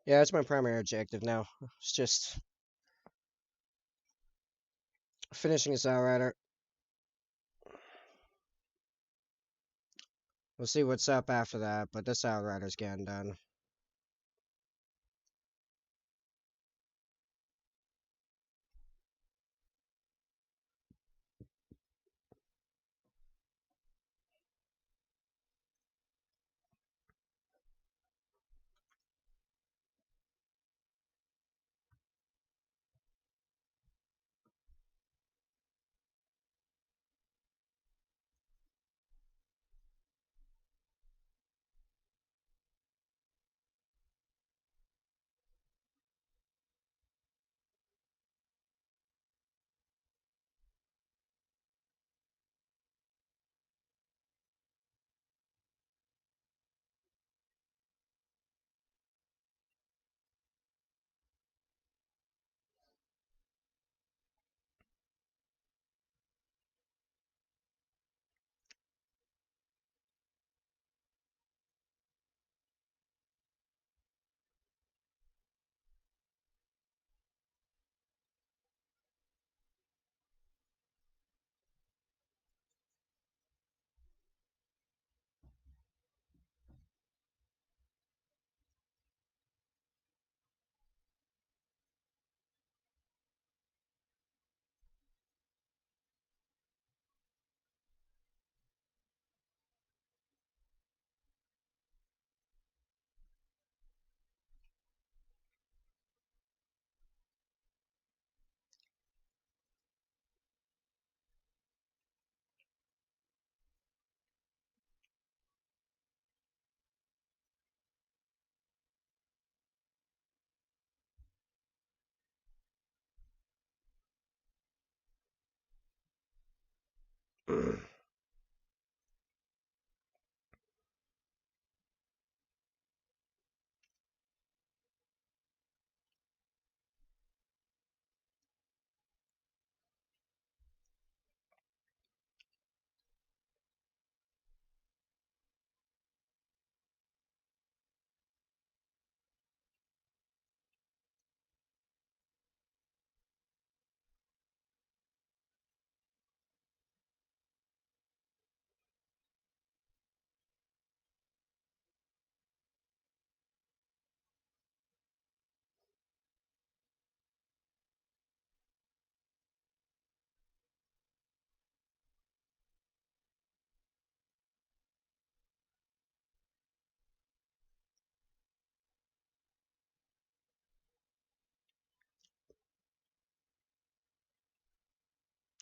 Yeah, it's my primary objective now. It's just finishing this Outrider. We'll see what's up after that, but this Outrider's getting done.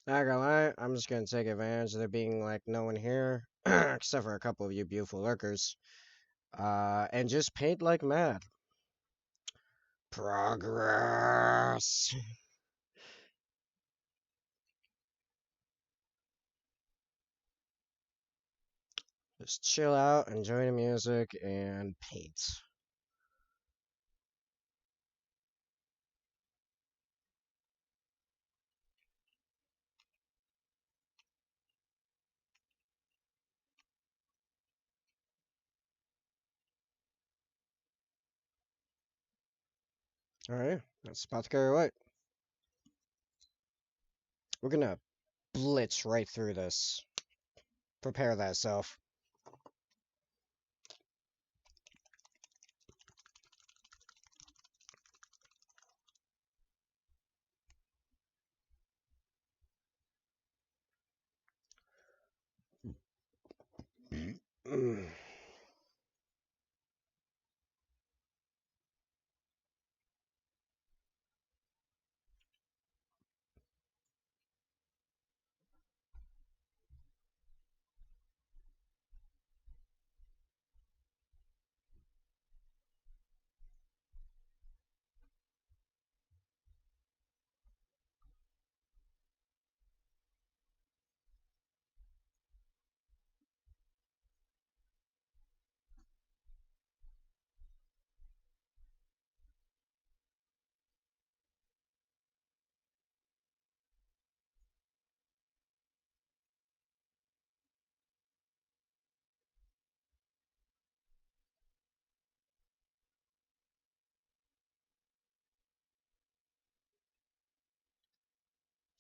Not gonna lie, I'm just gonna take advantage of there being like no one here, except for a couple of you beautiful lurkers, and just paint like mad. Progress. Just chill out, enjoy the music, and paint. All right, that's Apothecary White. We're gonna blitz right through this. Prepare thyself.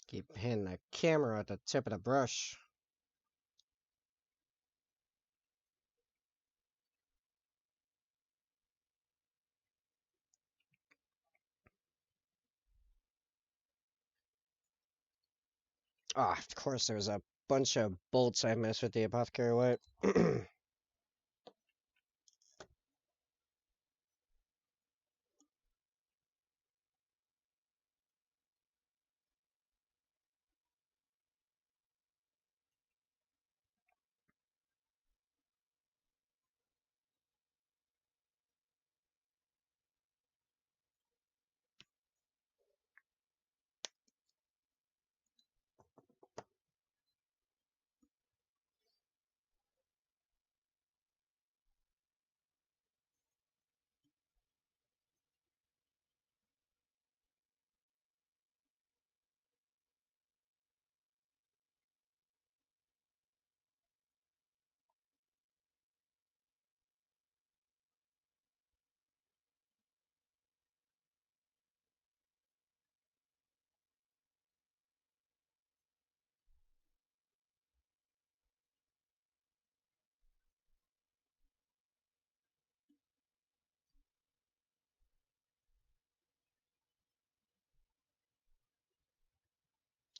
Keep hitting the camera at the tip of the brush. Ah, of course, there's a bunch of bolts I missed with the apothecary white.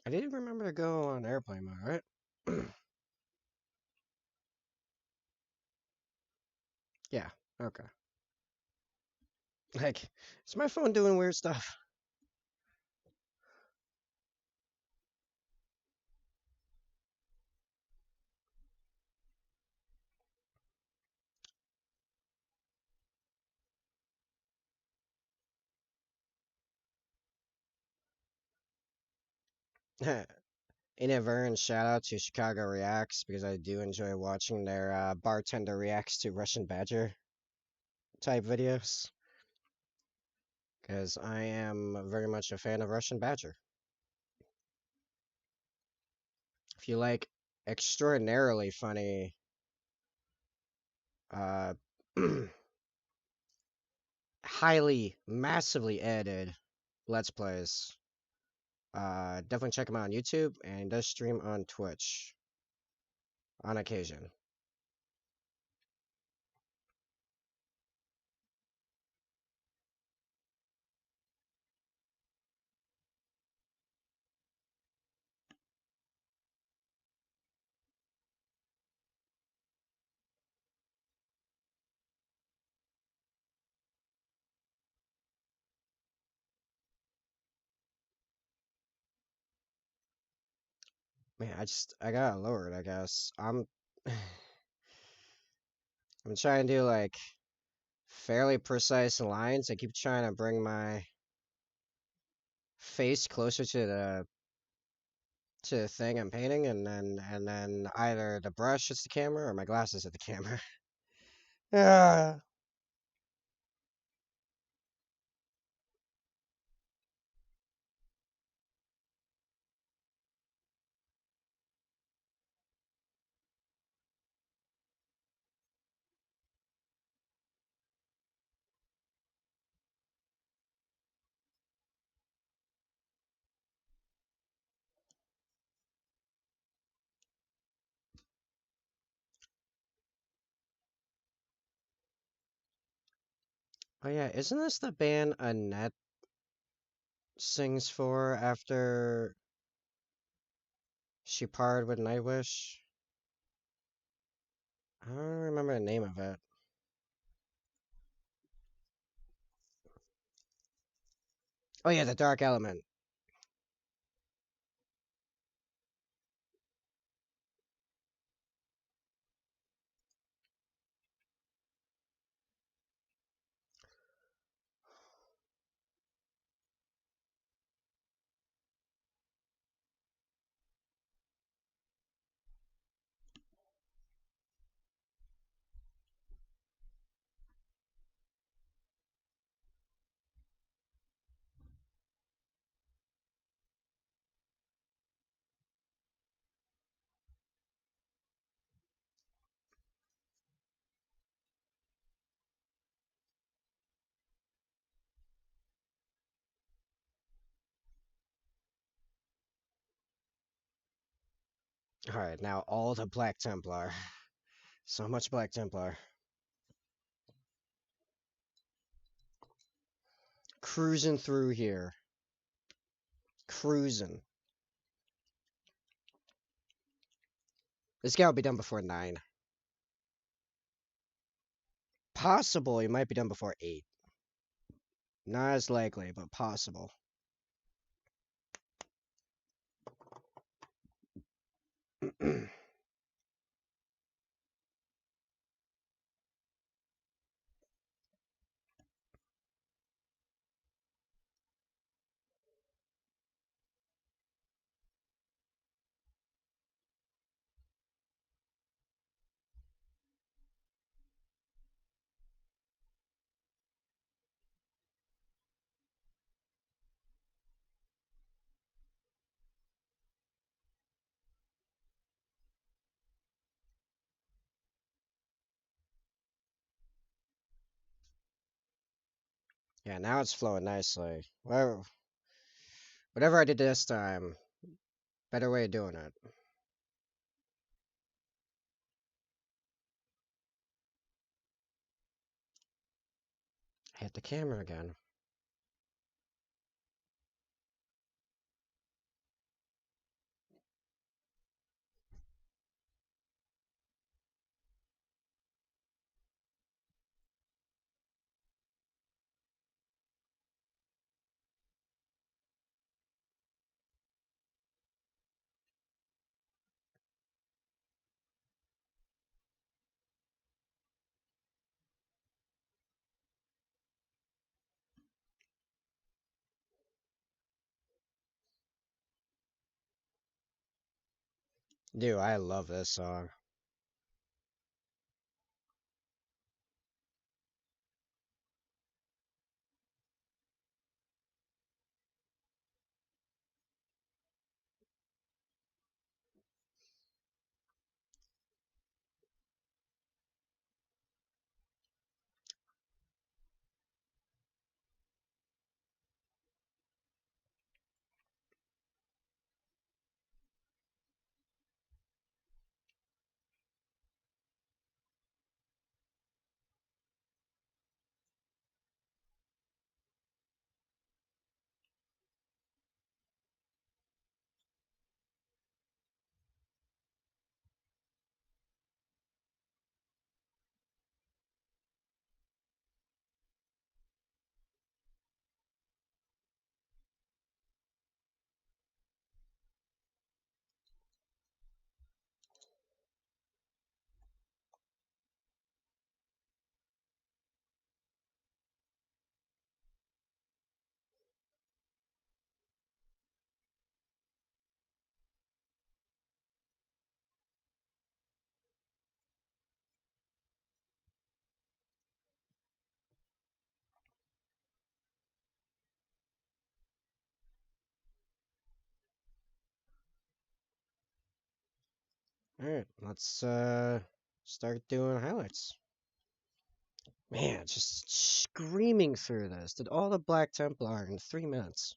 I didn't remember to go on airplane mode, right? Yeah, okay. Like, is my phone doing weird stuff? Inadvertent shout out to Chicago Reacts because I do enjoy watching their bartender reacts to Russian Badger type videos. Because I am very much a fan of Russian Badger. If you like extraordinarily funny, uh, highly, massively edited Let's Plays, definitely check him out on YouTube, and he does stream on Twitch on occasion. Man, I got it lowered, I guess. I'm trying to do like fairly precise lines. I keep trying to bring my face closer to the thing I'm painting, and then either the brush hits the camera or my glasses hit the camera. Ah. Oh yeah, isn't this the band Annette sings for after she parted with Nightwish? I don't remember the name of it. Oh yeah, the Dark Element. Alright, now all the Black Templar. So much Black Templar. Cruising through here. Cruising. This guy will be done before 9. Possible he might be done before 8. Not as likely, but possible. Yeah, now it's flowing nicely. Whatever I did this time, better way of doing it. Hit the camera again. Dude, I love this song. Alright, let's start doing highlights. Man, just screaming through this. Did all the Black Templar in 3 minutes.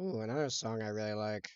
Ooh, another song I really like.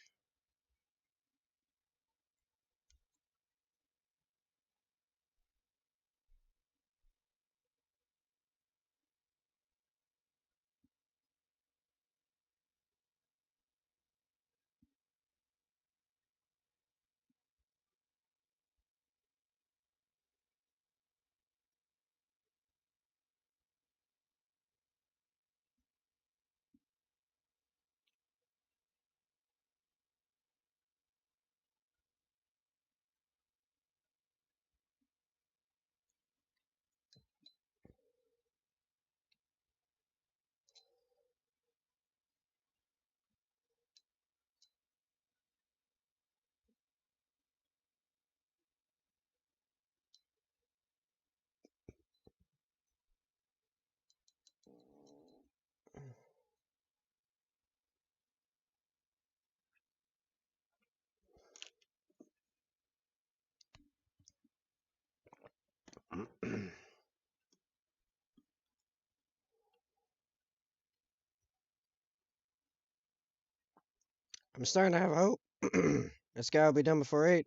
I'm starting to have hope. This guy will be done before 8.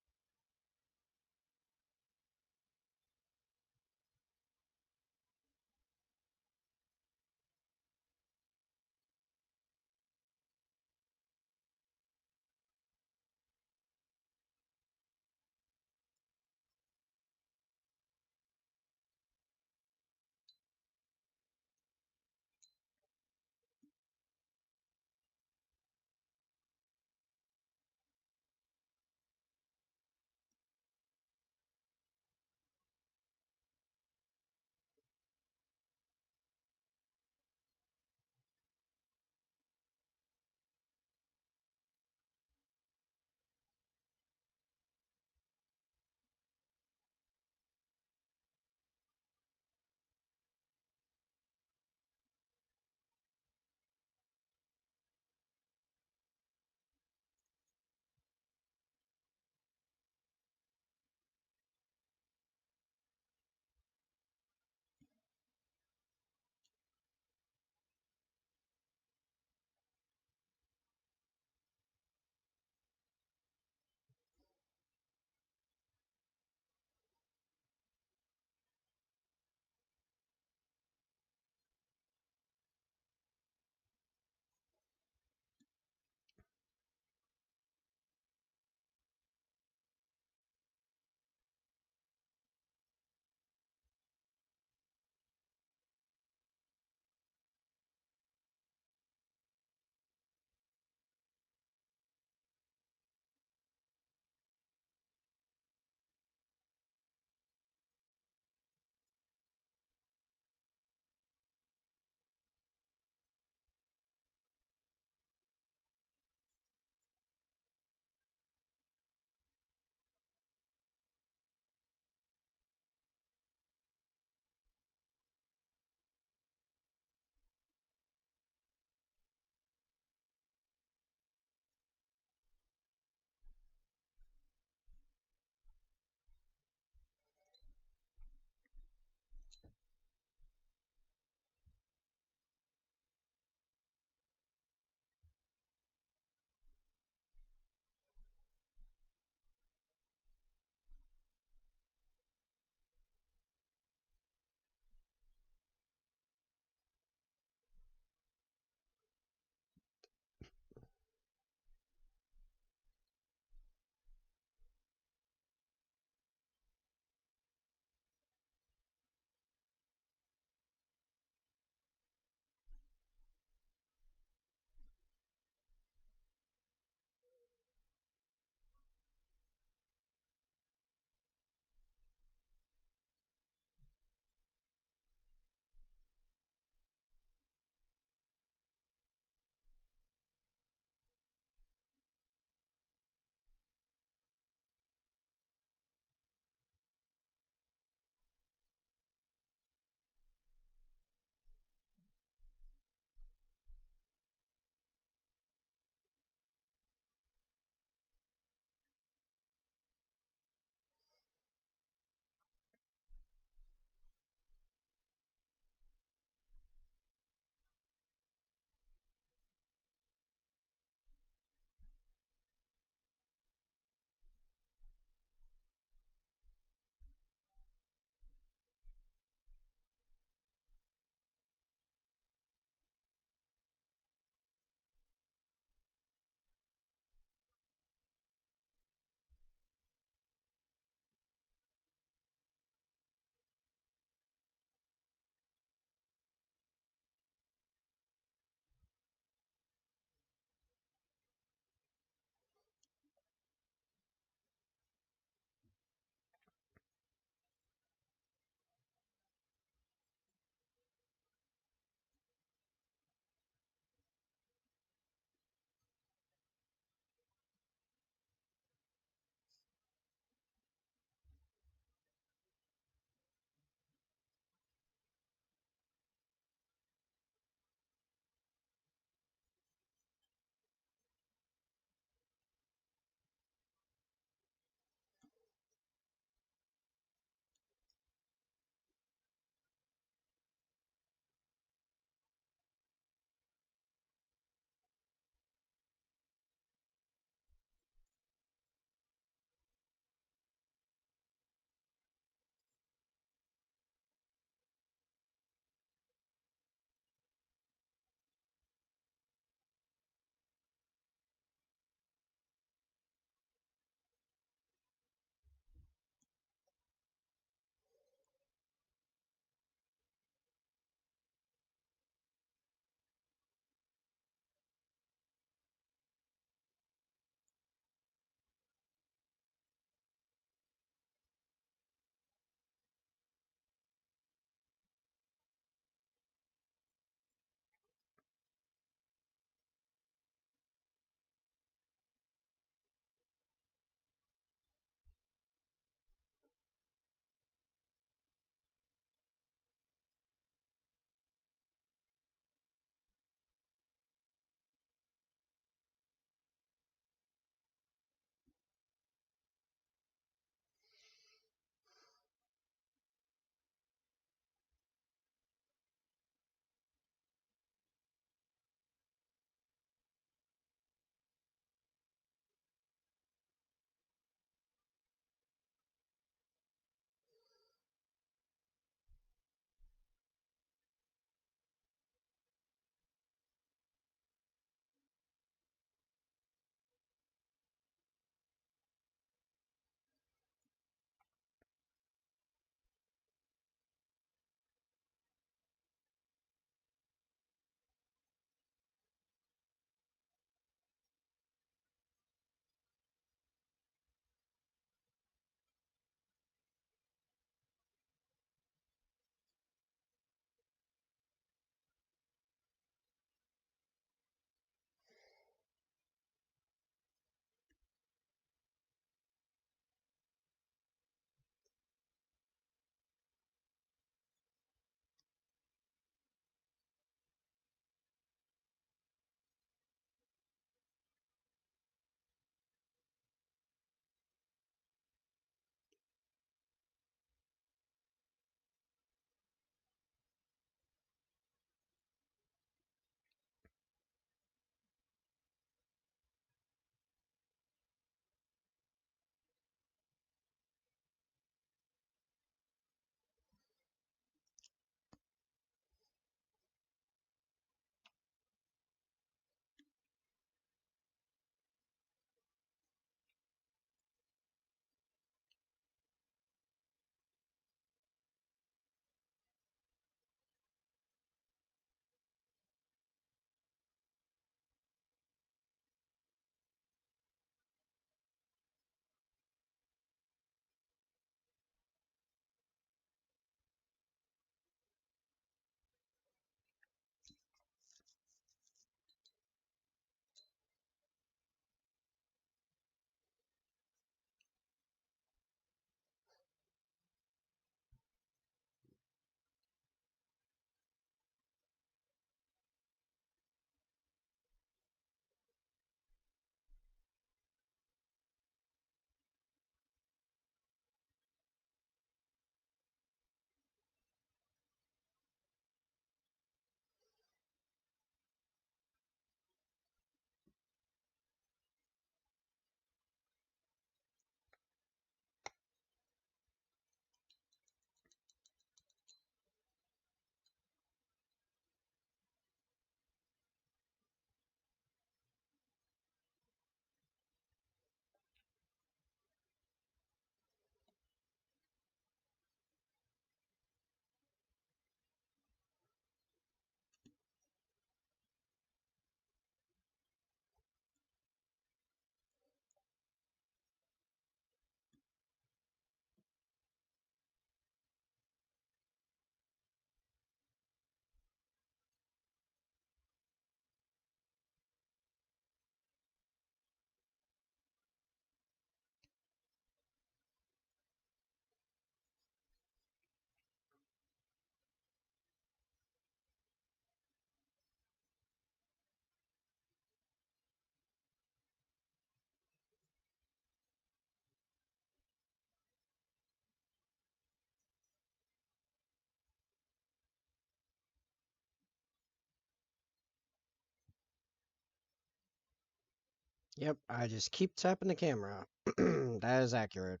Yep, I just keep tapping the camera. That is accurate.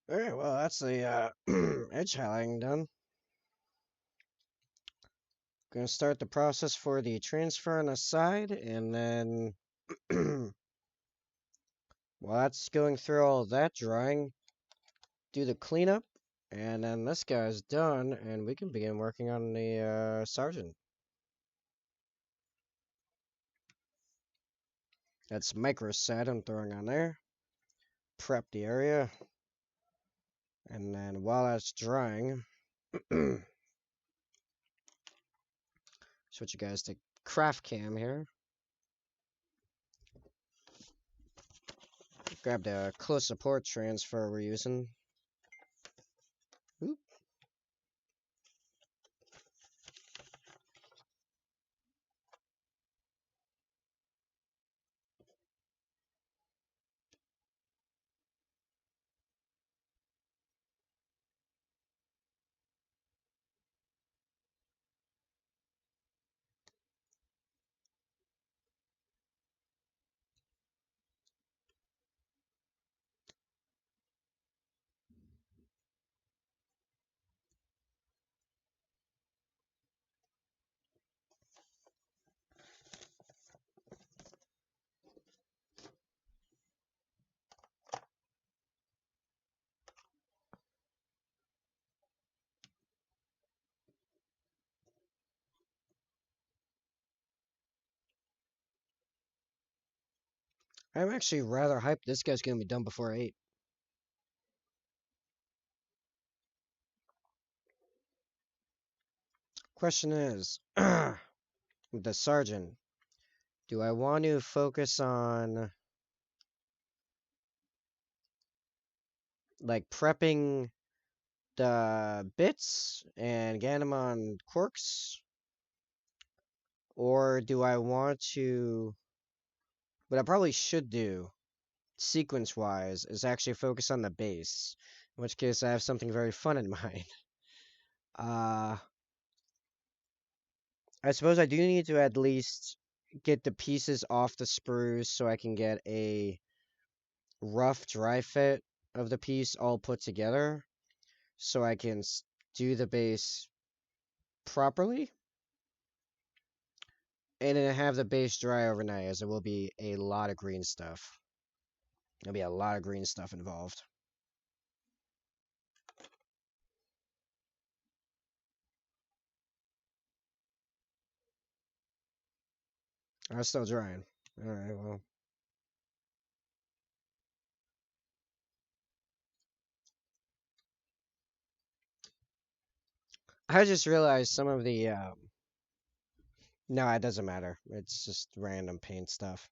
Alright, well, that's the edge highlighting done. Gonna start the process for the transfer on the side, and then while that's going through all that drawing, do the cleanup, and then this guy's done, and we can begin working on the sergeant. That's micro set I'm throwing on there. Prep the area, and then while that's drying, switch you guys to craft cam here. Grab the close support transfer we're using. Oop. I'm actually rather hyped this guy's gonna be done before 8. Question is, with the sergeant, do I want to focus on like prepping the bits and getting them on quirks? Or do I want to, what I probably should do, sequence wise, is actually focus on the base, in which case I have something very fun in mind. Uh, I suppose I do need to at least get the pieces off the sprues so I can get a rough dry fit of the piece all put together so I can do the base properly and then have the base dry overnight, as there will be a lot of green stuff. There'll be a lot of green stuff involved. I'm still drying. Alright, well. I just realized some of the, no, it doesn't matter. It's just random paint stuff.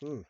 Hmm.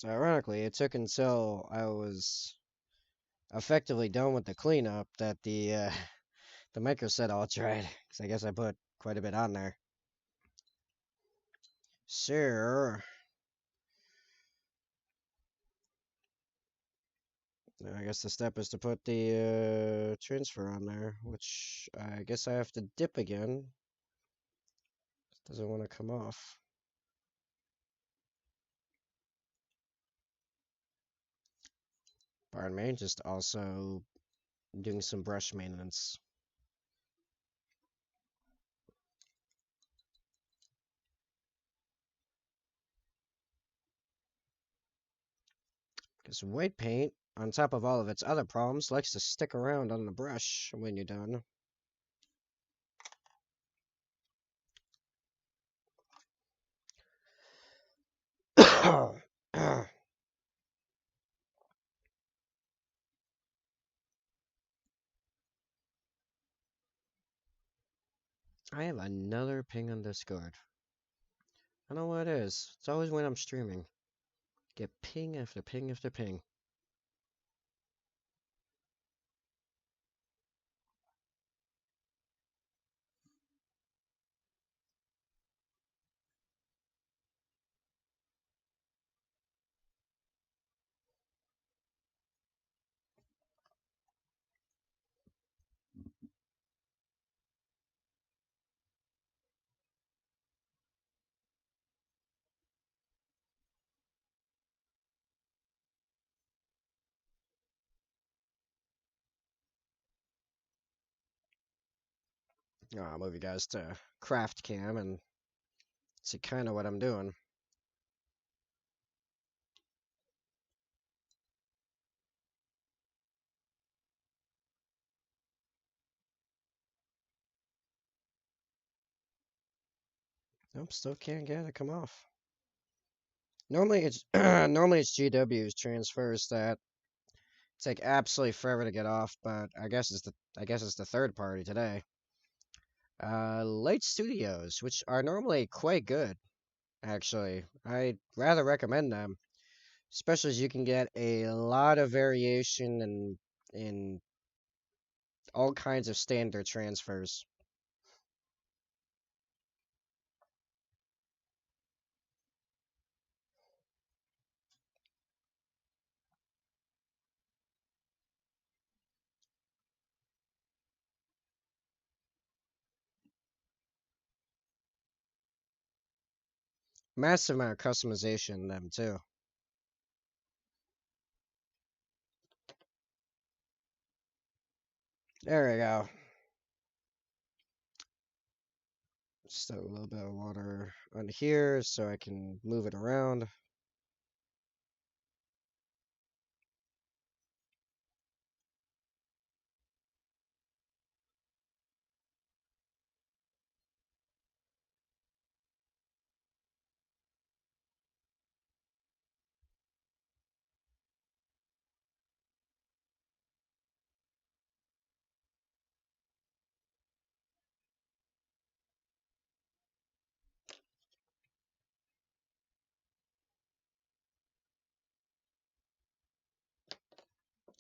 So ironically, it took until I was effectively done with the cleanup that the the micro set all dried. Because I guess I put quite a bit on there. So now I guess the step is to put the transfer on there, which I guess I have to dip again. Doesn't want to come off. Pardon me, just also doing some brush maintenance. Because white paint, on top of all of its other problems, likes to stick around on the brush when you're done. I have another ping on Discord. I don't know what it is. It's always when I'm streaming. Get ping after ping after ping. I'll move you guys to craft cam and see kind of what I'm doing. Nope, still can't get it to come off. Normally it's normally it's GW's transfers that take absolutely forever to get off, but I guess it's the third party today. Light Studios, which are normally quite good, actually. I'd rather recommend them, especially as you can get a lot of variation and in all kinds of standard transfers. Massive amount of customization in them too. There we go. Just a little bit of water on here so I can move it around.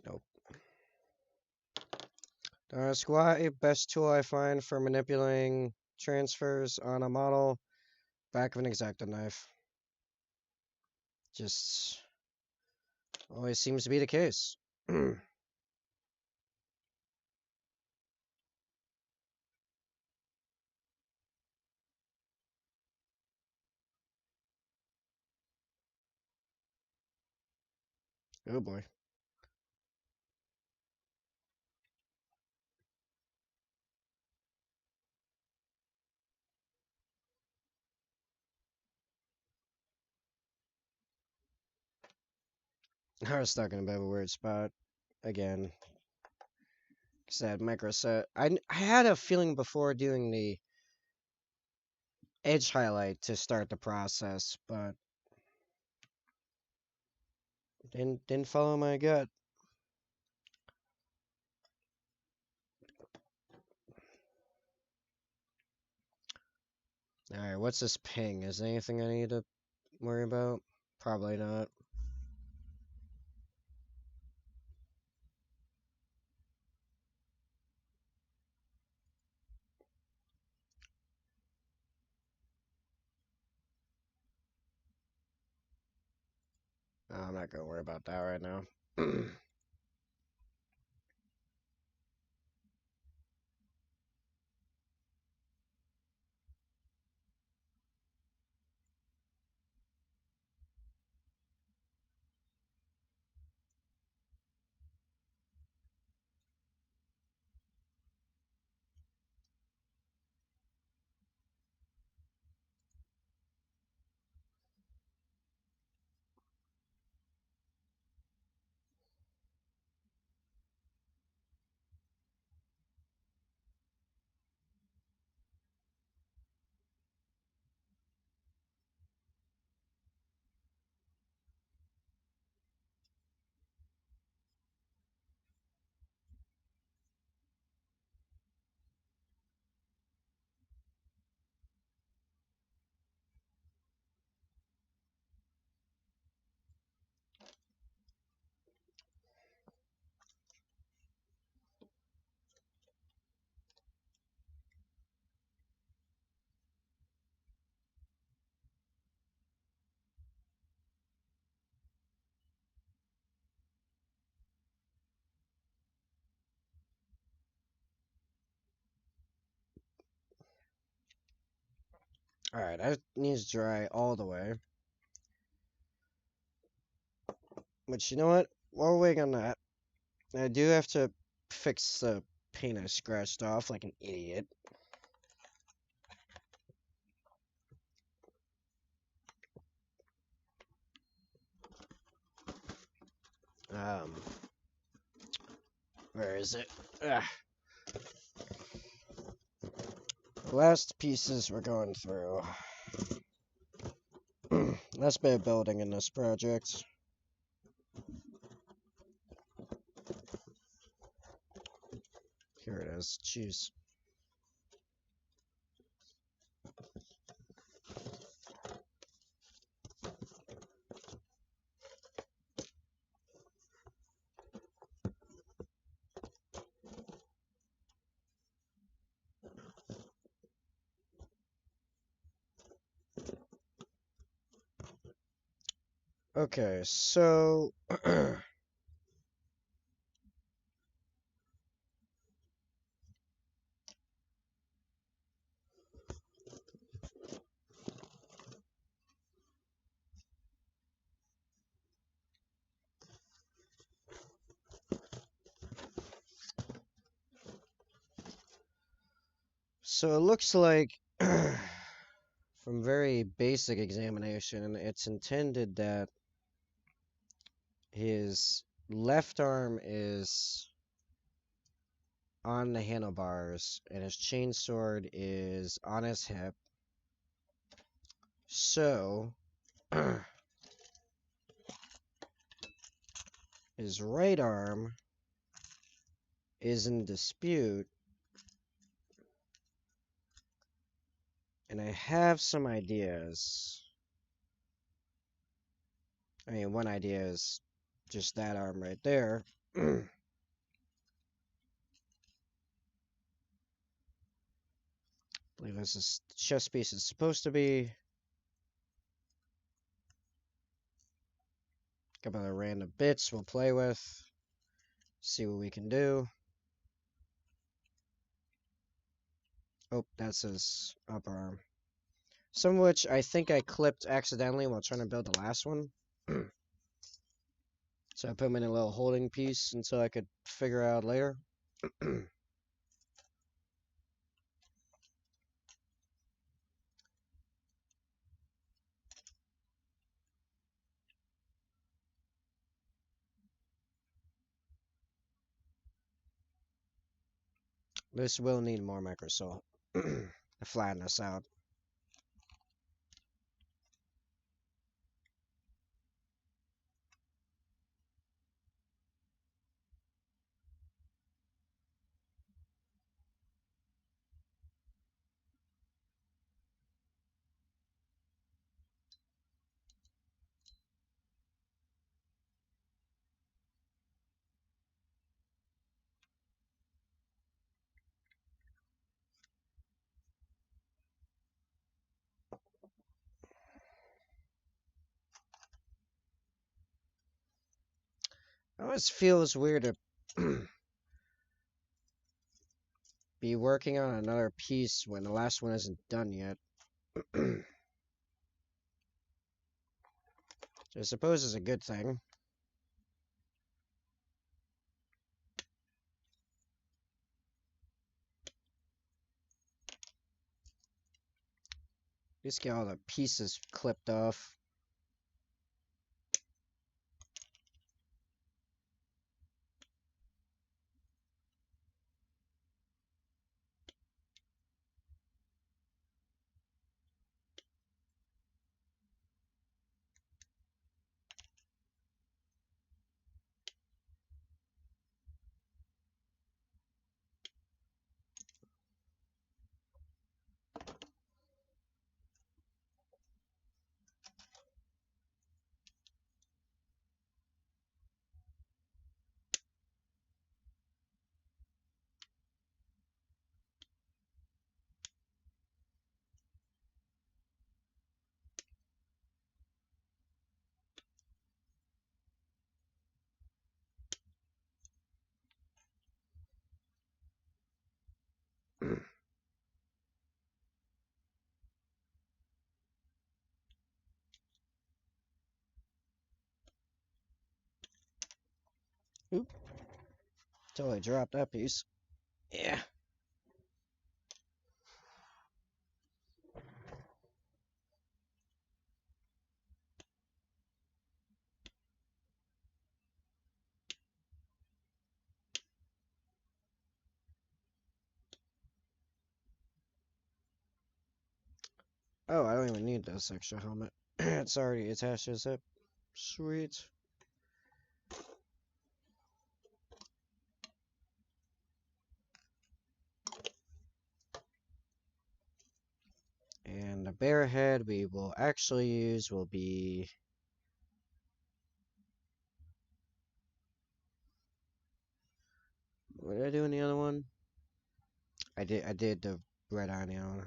Nope. Squat, best tool I find for manipulating transfers on a model. Back of an X-Acto knife. Just always seems to be the case. Oh boy. I was stuck in a bit of a weird spot. Again. Said micro set. I had a feeling before doing the edge highlight to start the process, but didn't follow my gut. Alright, what's this ping? Is there anything I need to worry about? Probably not. I'm not gonna worry about that right now. Alright, that needs to dry all the way. But you know what? While we're waiting on that, I do have to fix the paint I scratched off like an idiot. Um, where is it? Last pieces we're going through. Last bit of building in this project. Here it is. Jeez. Okay, so so it looks like from very basic examination, it's intended that his left arm is on the handlebars and his chainsword is on his hip. So his right arm is in dispute, and I have some ideas. I mean, one idea is just that arm right there. I believe this is chest piece is supposed to be. A couple of random bits we'll play with. See what we can do. Oh, that's his upper arm. Some of which I think I clipped accidentally while trying to build the last one. So I put them in a little holding piece until I could figure out later. This will need more microsalt to flatten this out. It always feels weird to be working on another piece when the last one isn't done yet. Which I suppose is a good thing. Just get all the pieces clipped off. Oop, totally dropped that piece. Yeah. Oh, I don't even need this extra helmet. It's already attached to the zip. Sweet. And the bear head we will actually use will be... What did I do in the other one? I did the red onion.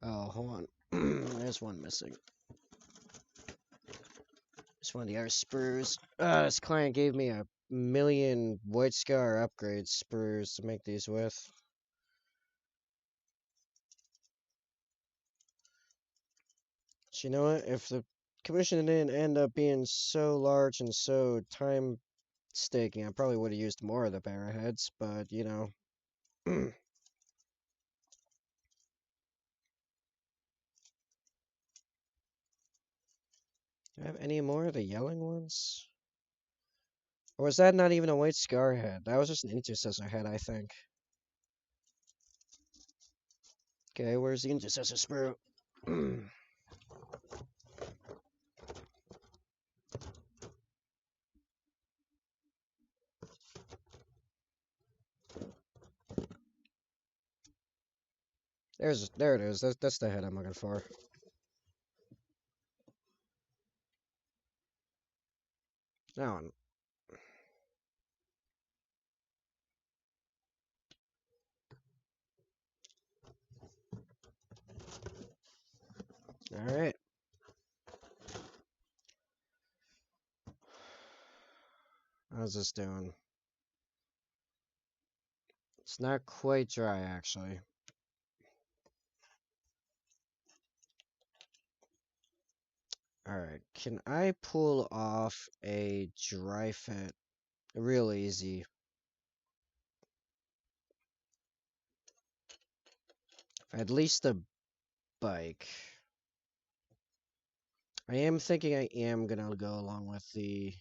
Oh, hold on. There's one missing. It's one of the other sprues. This client gave me a million White Scar upgrade sprues to make these with. But you know what? If the commission didn't end up being so large and so time staking, I probably would have used more of the bear heads, but you know. Do I have any more of the yelling ones? Or was that not even a White Scar head? That was just an intercessor head, I think. Okay, where's the intercessor sprue? There it is. That's the head I'm looking for. That one. All right. How's this doing? It's not quite dry, actually. Alright, can I pull off a dry fit? Real easy. At least a bike. I am thinking I am gonna go along with the...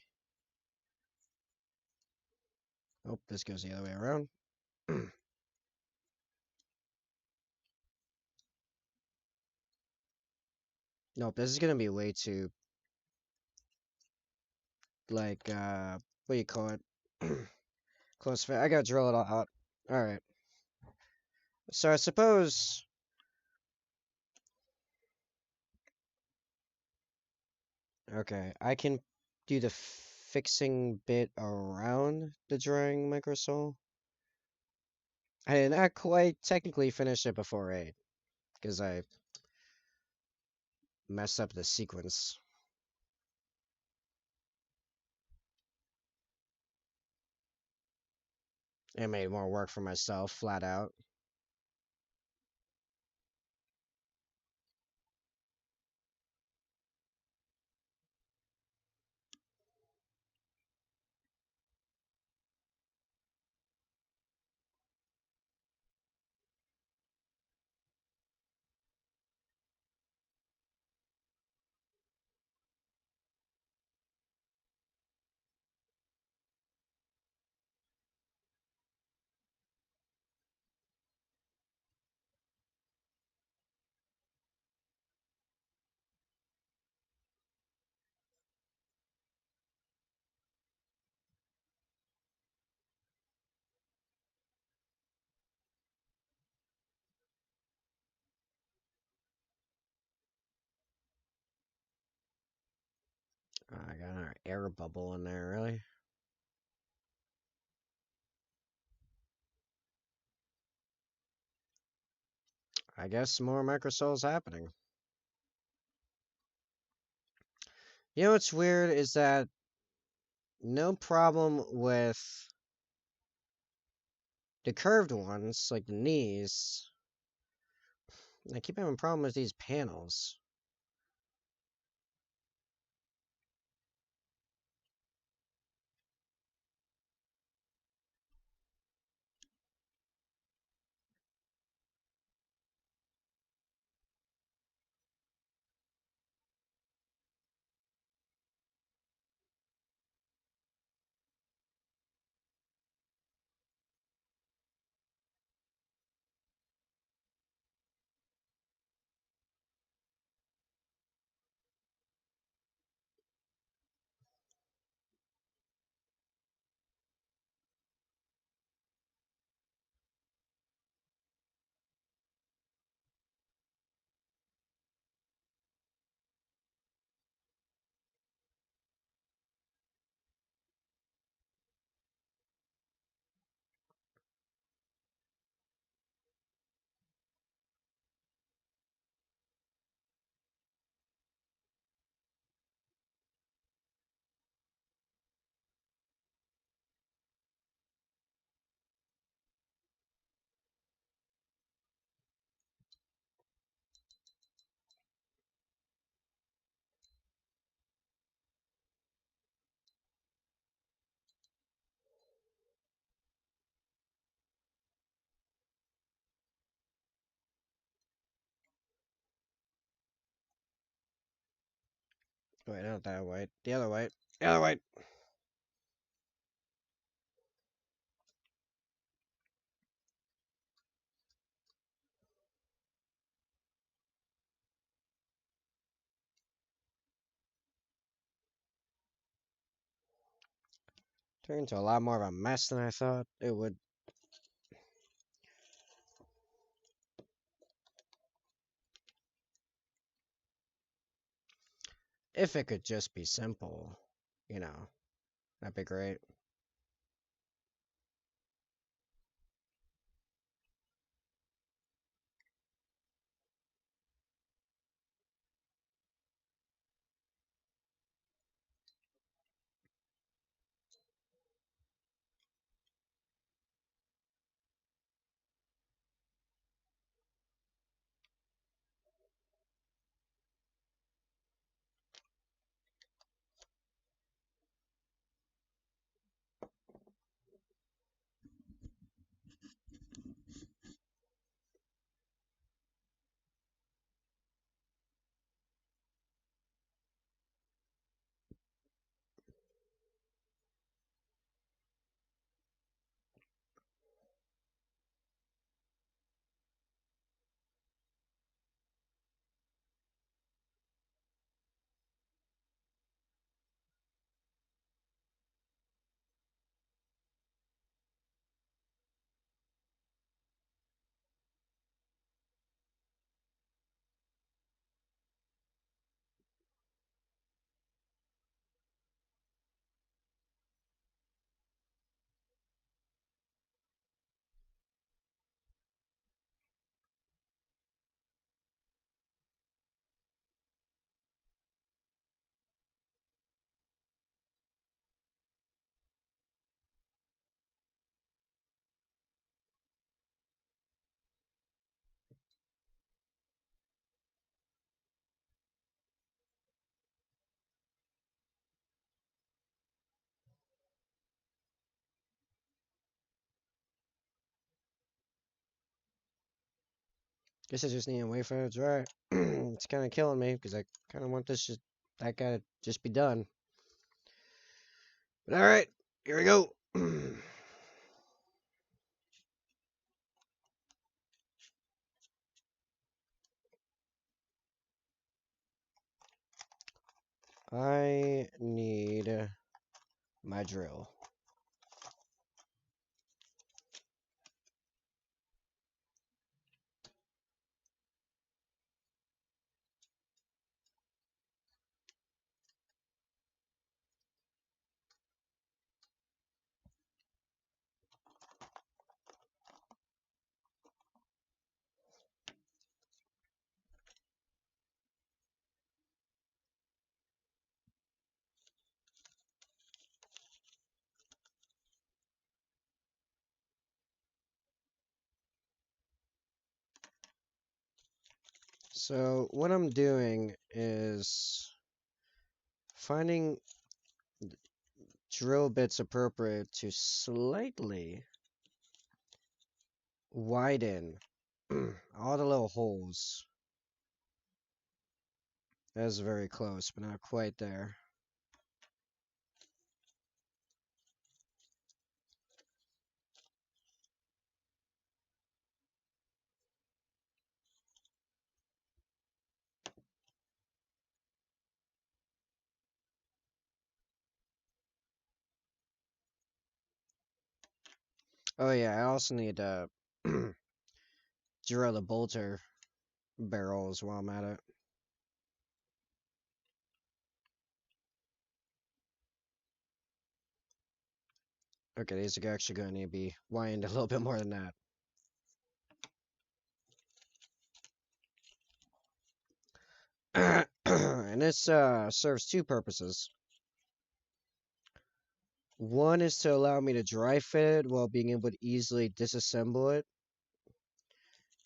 Oh, this goes the other way around. Nope, this is gonna be way too... Like, what do you call it? Close fit. I gotta drill it all out. Alright. So I suppose... Okay, I can do the fixing bit around the drying microsol. I did not quite technically finish it before 8, because I messed up the sequence. It made more work for myself, flat out. I got an air bubble in there, really? I guess more microsouls happening. You know what's weird is that no problem with the curved ones, like the knees. I keep having a problem with these panels. Wait, not that white. The other white. The other white. Turned into a lot more of a mess than I thought it would. If it could just be simple, you know, that'd be great. Guess I just need to wait for it to dry. It's kind of killing me because I kind of want that guy to just be done. But all right, here we go. I need my drill. So what I'm doing is finding drill bits appropriate to slightly widen all the little holes. That's very close, but not quite there. Oh yeah, I also need to drill the bolter barrels while I'm at it. Okay, these are actually going to need to be widened a little bit more than that. And this serves two purposes. One is to allow me to dry fit it while being able to easily disassemble it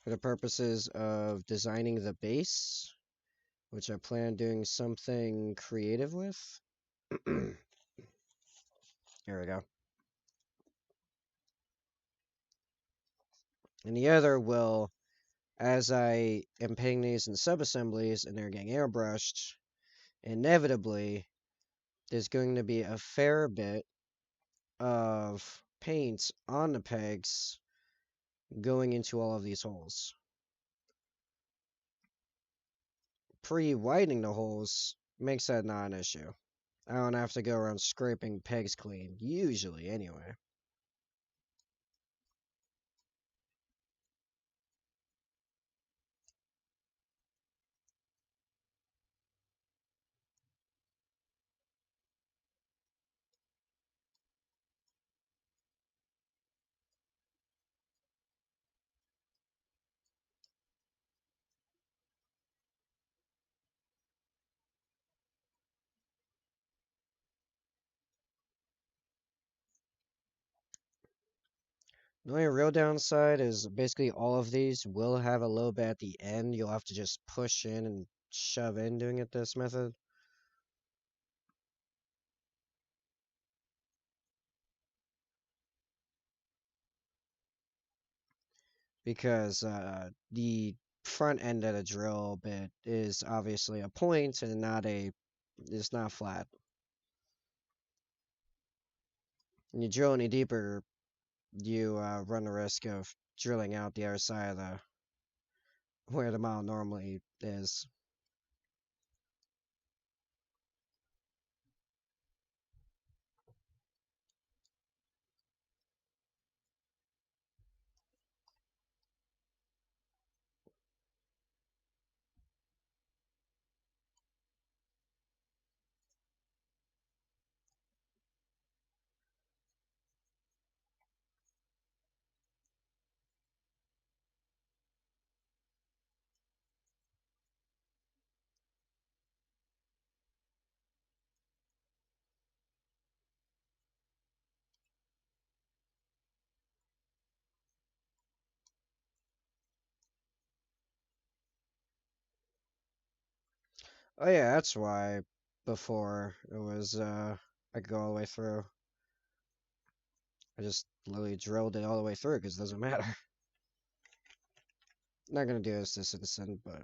for the purposes of designing the base, which I plan on doing something creative with. Here we go. And the other will, as I am painting these in sub-assemblies and they're getting airbrushed, inevitably there's going to be a fair bit of paint on the pegs going into all of these holes. Pre-widening the holes makes that not an issue. I don't have to go around scraping pegs clean, usually anyway. The only real downside is basically all of these will have a little bit at the end. You'll have to just push in and shove in doing it this method. Because the front end of the drill bit is obviously a point and it's not flat. When you drill any deeper, you run the risk of drilling out the other side of the where the mile normally is. Oh yeah, that's why before it was I could go all the way through. I just literally drilled it all the way through because it doesn't matter. Not gonna do this instant, but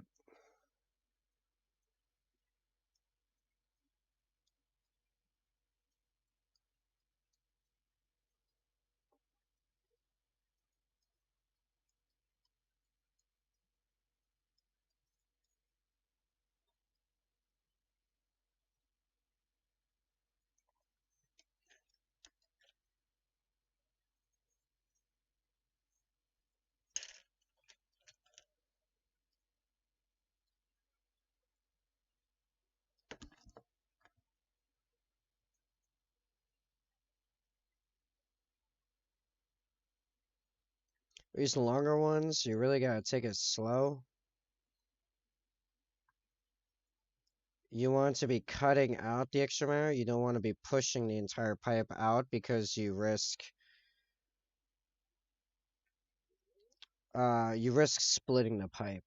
these longer ones, you really gotta take it slow. You want to be cutting out the extra matter. You don't want to be pushing the entire pipe out because you risk splitting the pipe.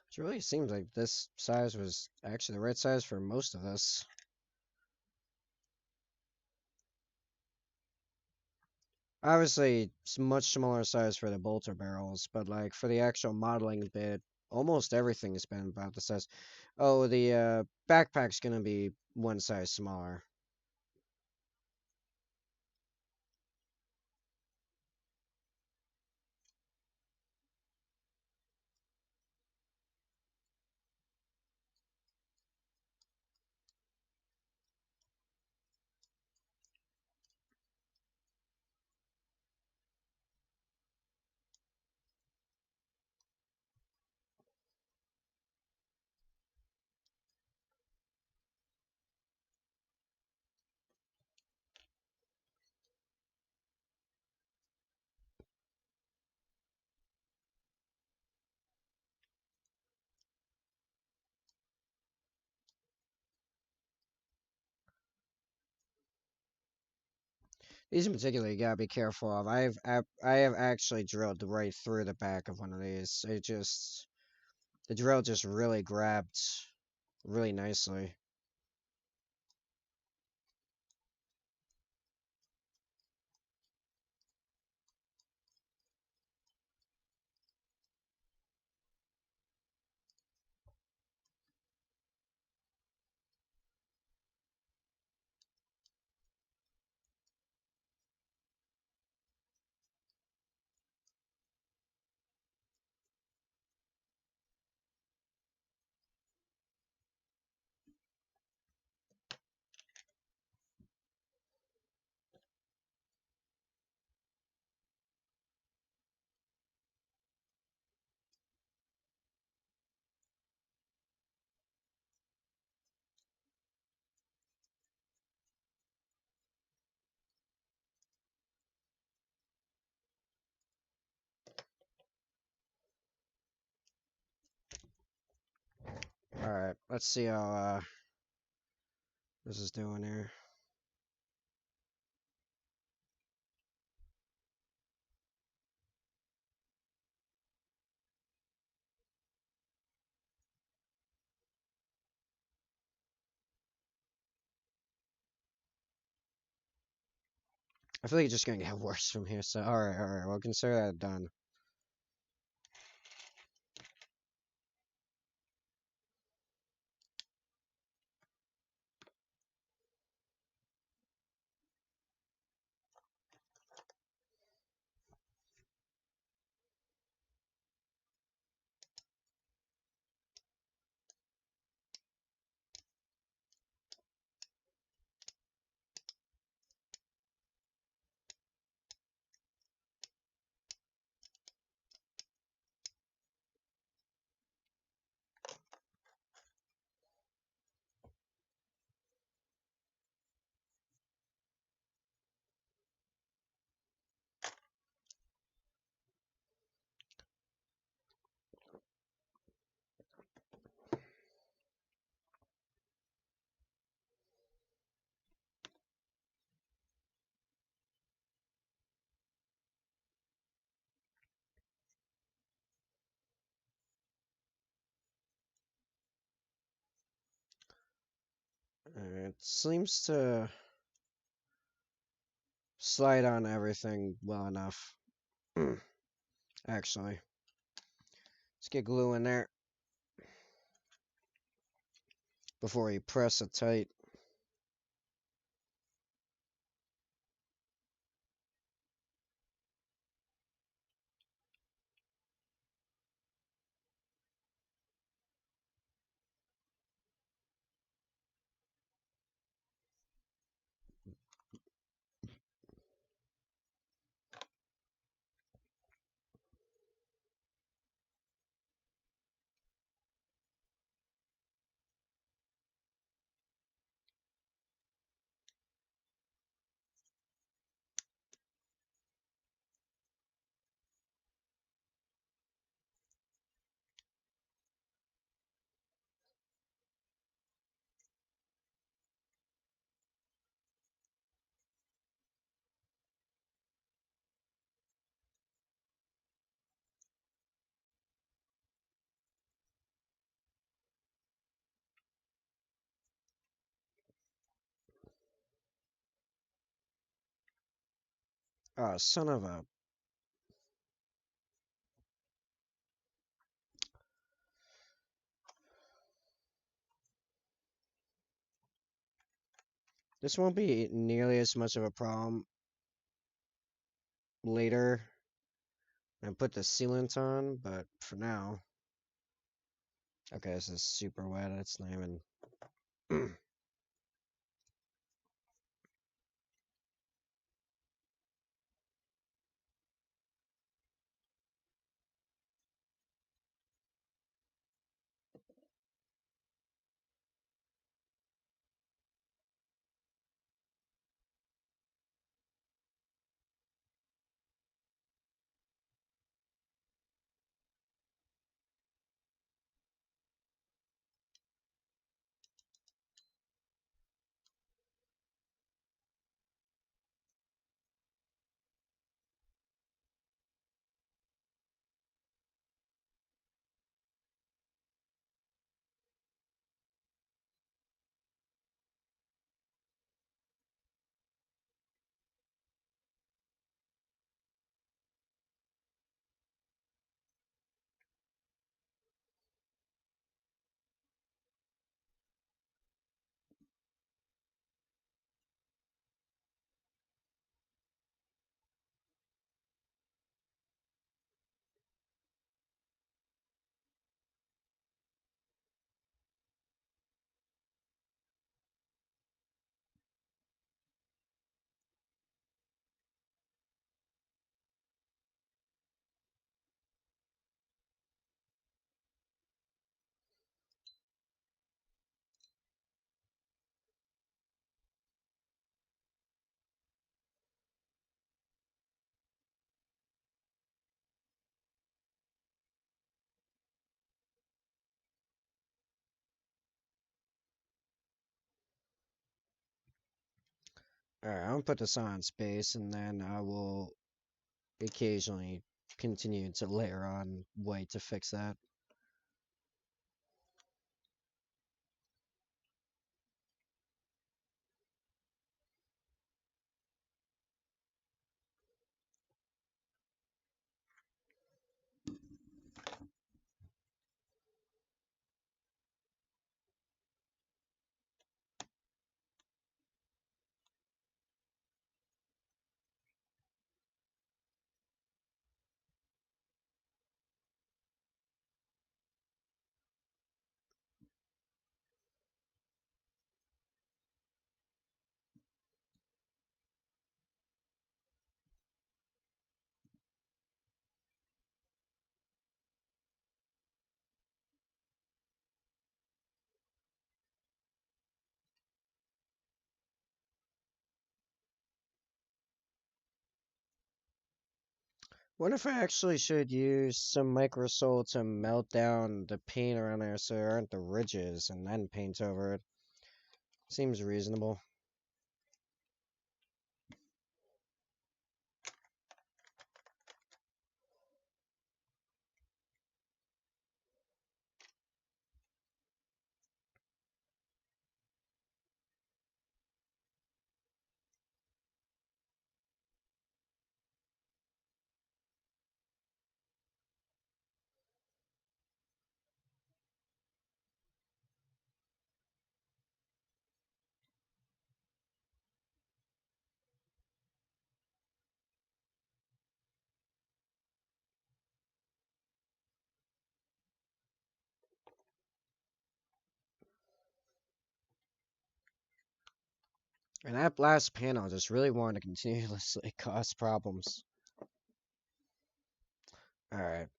It really seems like this size was actually the right size for most of this. Obviously, it's much smaller size for the bolter barrels, but like for the actual modeling bit, almost everything has been about the size. Oh, the backpack's gonna be one size smaller. These in particular, you gotta be careful of. I have actually drilled right through the back of one of these. The drill just really grabbed really nicely. All right, let's see how this is doing here. I feel like it's just gonna get worse from here. So all right. Well, consider that done. It seems to slide on everything well enough. Actually, let's get glue in there before we press it tight. Oh, son of a. This won't be nearly as much of a problem later when I put the sealant on, but for now. Okay, this is super wet. It's not even. Alright, I'm gonna put this on space and then I will occasionally continue to layer on white to fix that. What if I actually should use some microsol to melt down the paint around there so there aren't the ridges and then paint over it? Seems reasonable. And that last panel just really wanted to continuously cause problems. Alright.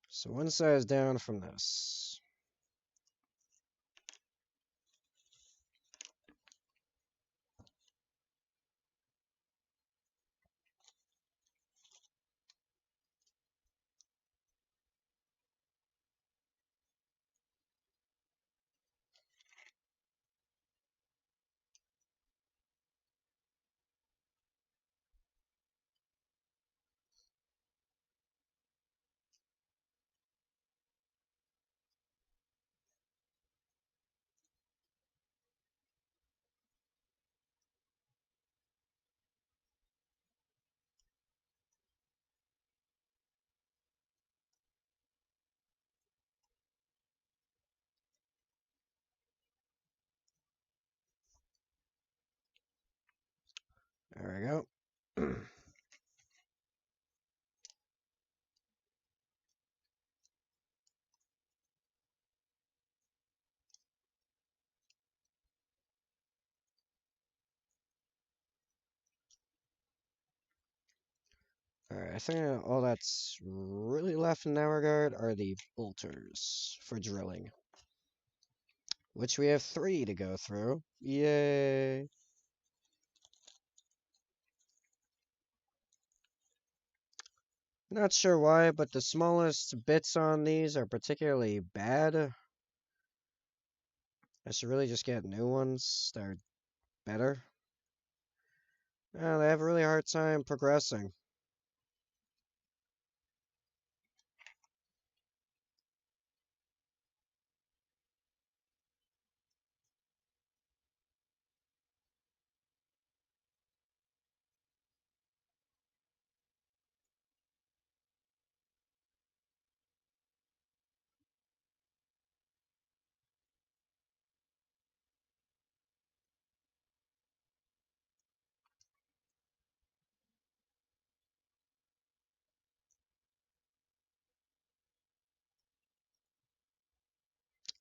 So one side is down from this. There we go. Alright, I think all that's really left in that regard are the bolters for drilling. Which we have 3 to go through. Yay! Not sure why, but the smallest bits on these are particularly bad. I should really just get new ones that are better. They have a really hard time progressing.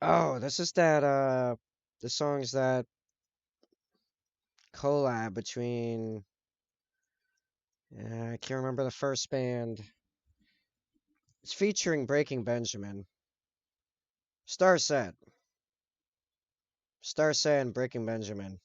Oh, this is that, the songs that collab between, I can't remember the first band. It's featuring Breaking Benjamin. Star Set. Star Set and Breaking Benjamin.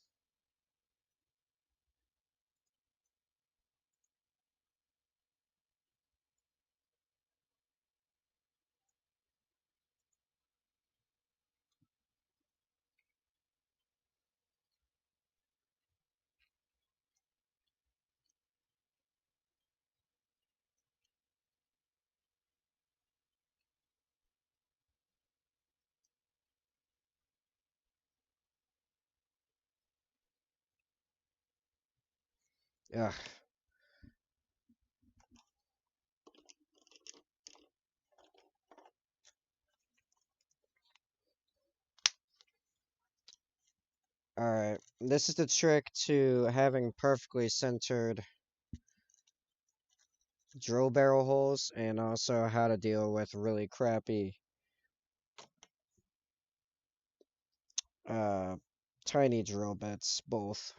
Ugh. Alright, this is the trick to having perfectly centered drill barrel holes, and also how to deal with really crappy uh, tiny drill bits, both.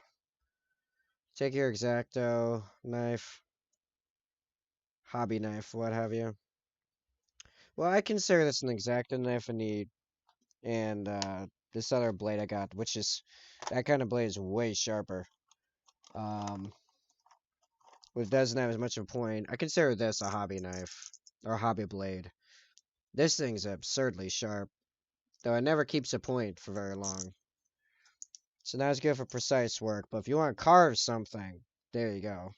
Take your X-Acto knife, hobby knife, what have you. Well, I consider this an X-Acto knife and this other blade I got, which is that kind of blade is way sharper. Um, which doesn't have as much of a point. I consider this a hobby knife or a hobby blade. This thing's absurdly sharp, though it never keeps a point for very long. So now it's good for precise work, but if you want to carve something, there you go.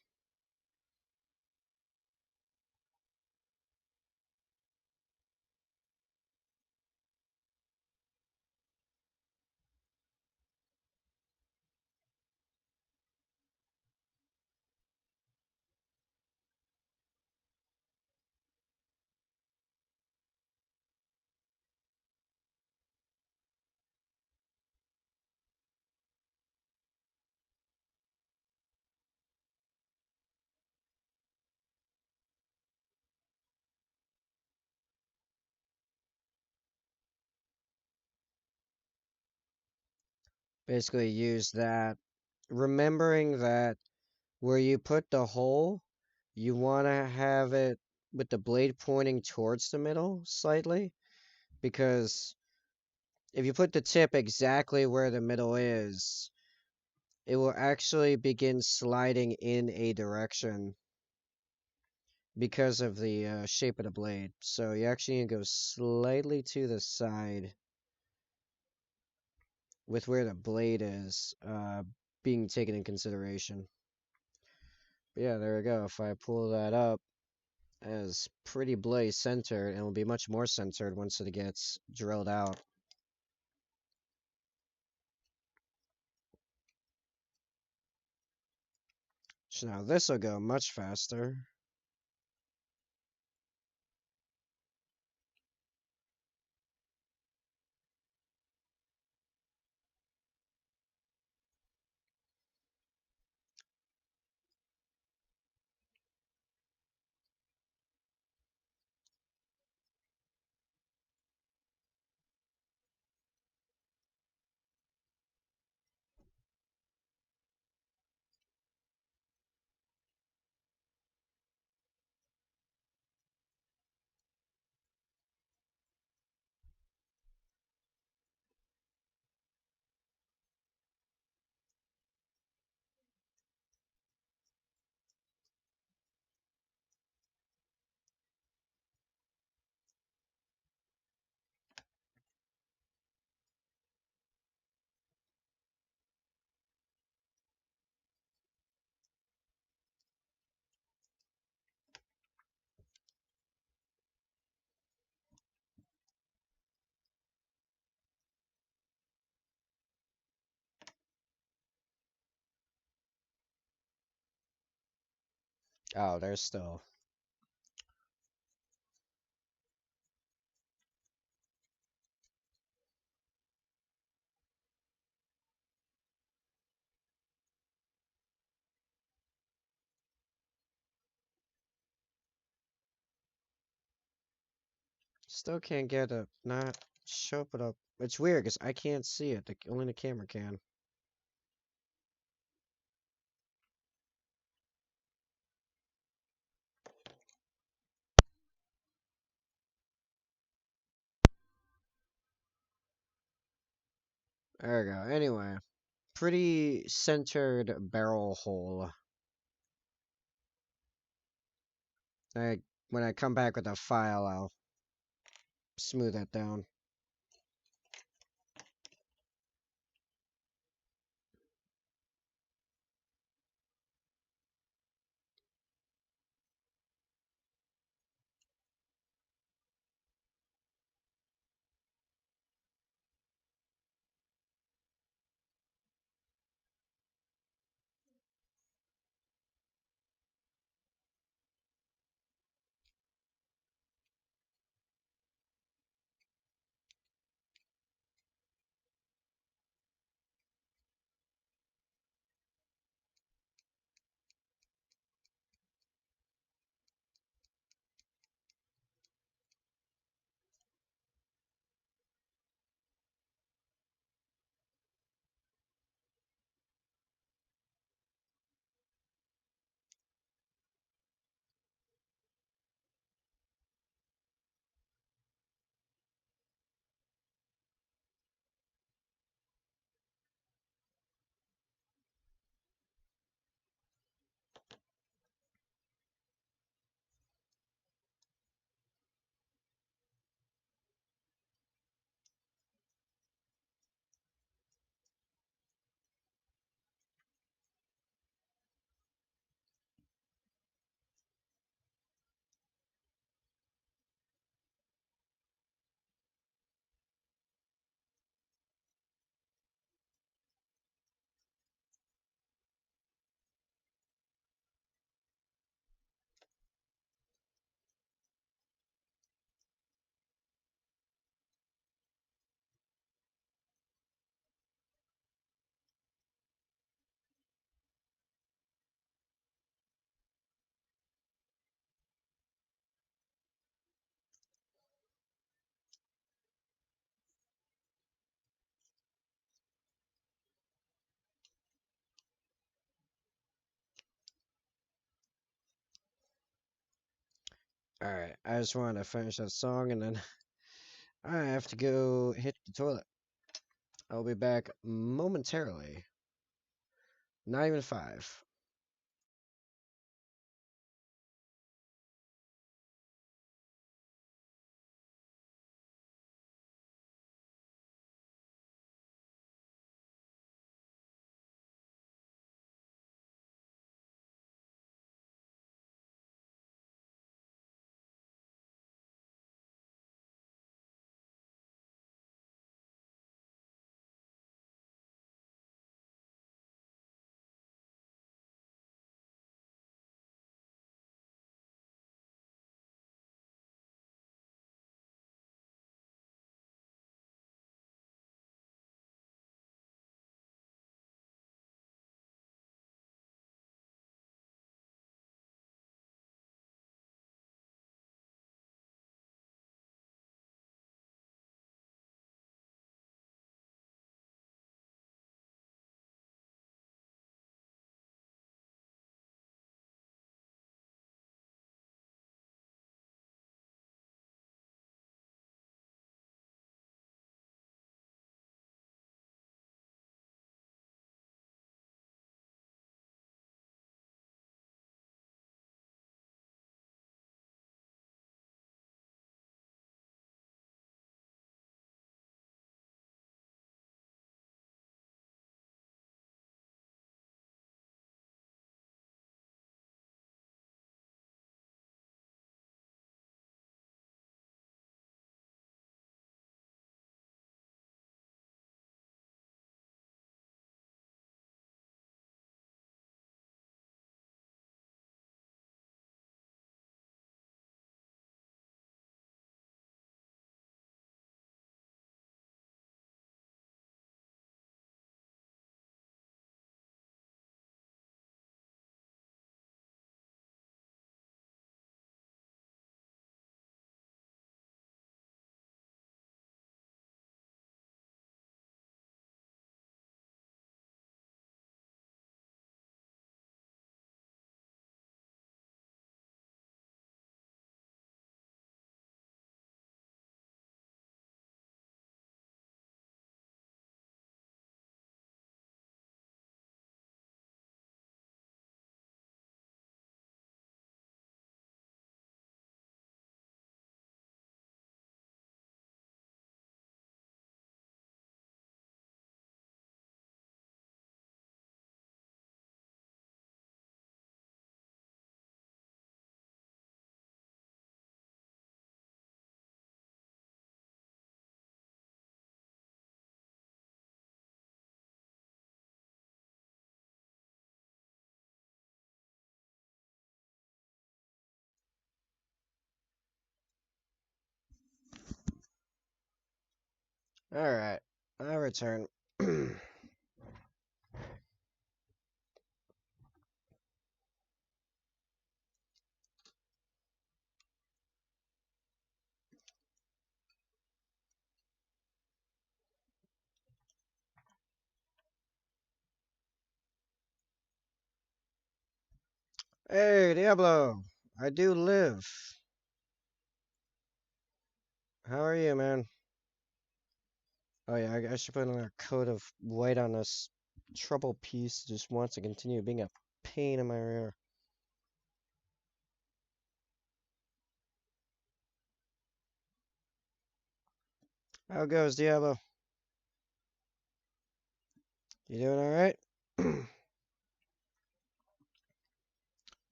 Basically use that, remembering that where you put the hole, you want to have it with the blade pointing towards the middle slightly, because if you put the tip exactly where the middle is, it will actually begin sliding in a direction because of the shape of the blade. So you actually need to go slightly to the side with where the blade is being taken in consideration. But yeah, there we go. If I pull that up, as pretty blade centered, and will be much more centered once it gets drilled out. So now this will go much faster. Oh, there's still can't get it. Not show it up. It's weird because I can't see it. Only the camera can. There we go. Anyway, pretty centered barrel hole. I When I come back with a file, I'll smooth that down. Alright, I just wanted to finish that song and then I have to go hit the toilet. I'll be back momentarily. Not even 5. Alright, I return. Hey, Diablo! I do live. How are you, man? Oh yeah, I should put another coat of white on this trouble piece just wants to continue being a pain in my rear. How goes, Diablo? You doing alright?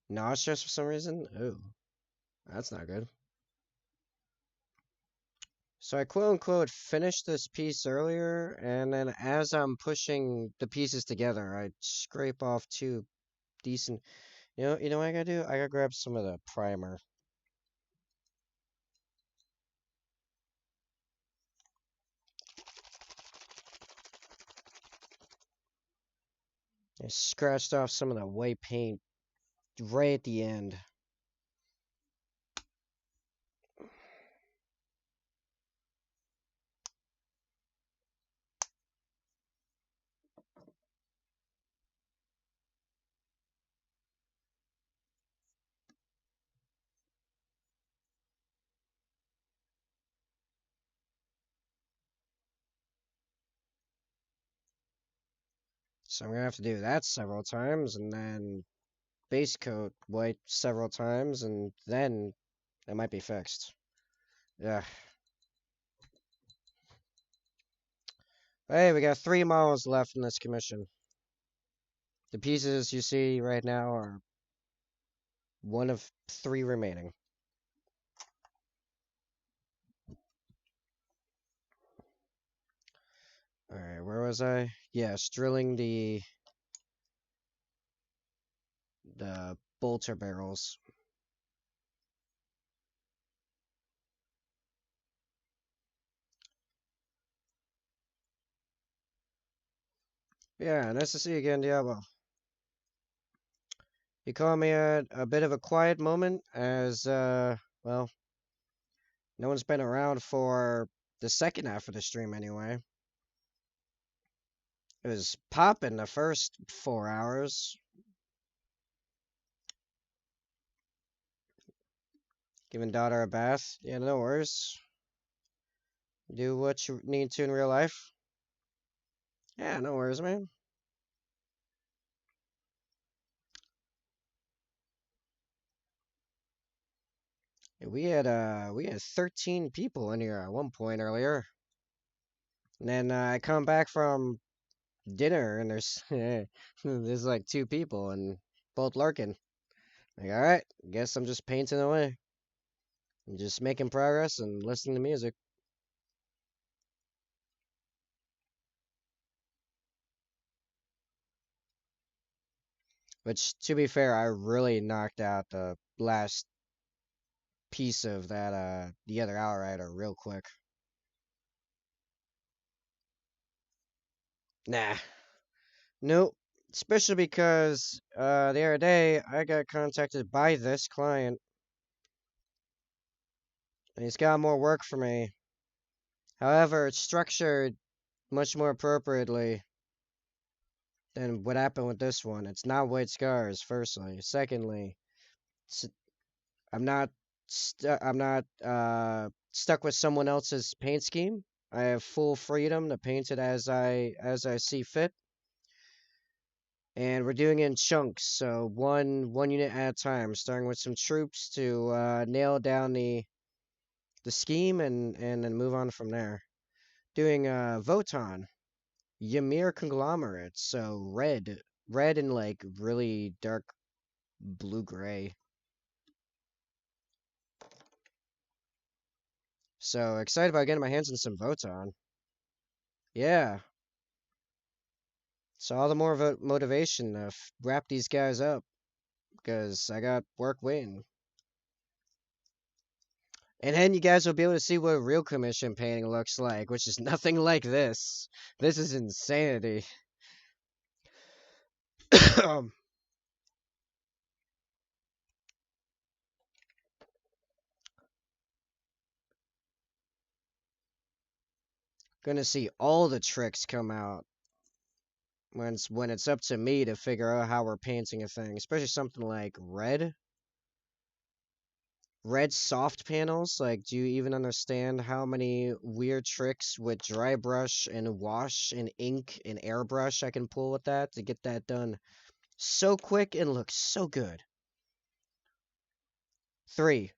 Nauseous for some reason? Ooh, that's not good. So I quote unquote finished this piece earlier, and then as I'm pushing the pieces together, I scrape off two decent. You know what I gotta do? I gotta grab some of the primer. I scratched off some of the white paint right at the end. So I'm gonna have to do that several times, and then base coat white several times, and then it might be fixed. Yeah. Hey, we got 3 models left in this commission. The pieces you see right now are one of 3 remaining. Alright, where was I? Yes, drilling the bolter barrels. Yeah, nice to see you again, Diablo. You caught me at a bit of a quiet moment as, well, no one's been around for the second half of the stream anyway. It was popping the first 4 hours. Giving daughter a bath. Yeah, no worries. Do what you need to in real life. Yeah, no worries, man. Yeah, we had 13 people in here at one point earlier. And then I come back from dinner and there's there's like 2 people and both lurking. Like, all right, guess I'm just painting away. I'm just making progress and listening to music. Which, to be fair, I really knocked out the last piece of that the other hour rider real quick. Nah, nope. Especially because the other day I got contacted by this client and he's got more work for me. However, it's structured much more appropriately than what happened with this one. It's not white scars, firstly. Secondly, I'm not stuck with someone else's paint scheme. I have full freedom to paint it as I see fit. And we're doing it in chunks, so one unit at a time, starting with some troops to nail down the scheme and then move on from there. Doing Voton, Ymir conglomerate, so red and like really dark blue gray. So excited about getting my hands on some Voton. Yeah, so all the more motivation to wrap these guys up because I got work waiting. And then you guys will be able to see what a real commission painting looks like, which is nothing like this. This is insanity. Gonna see all the tricks come out when it's up to me to figure out how we're painting a thing, especially something like red. Red soft panels, like, do you even understand how many weird tricks with dry brush and wash and ink and airbrush I can pull with that to get that done so quick and look so good? 3,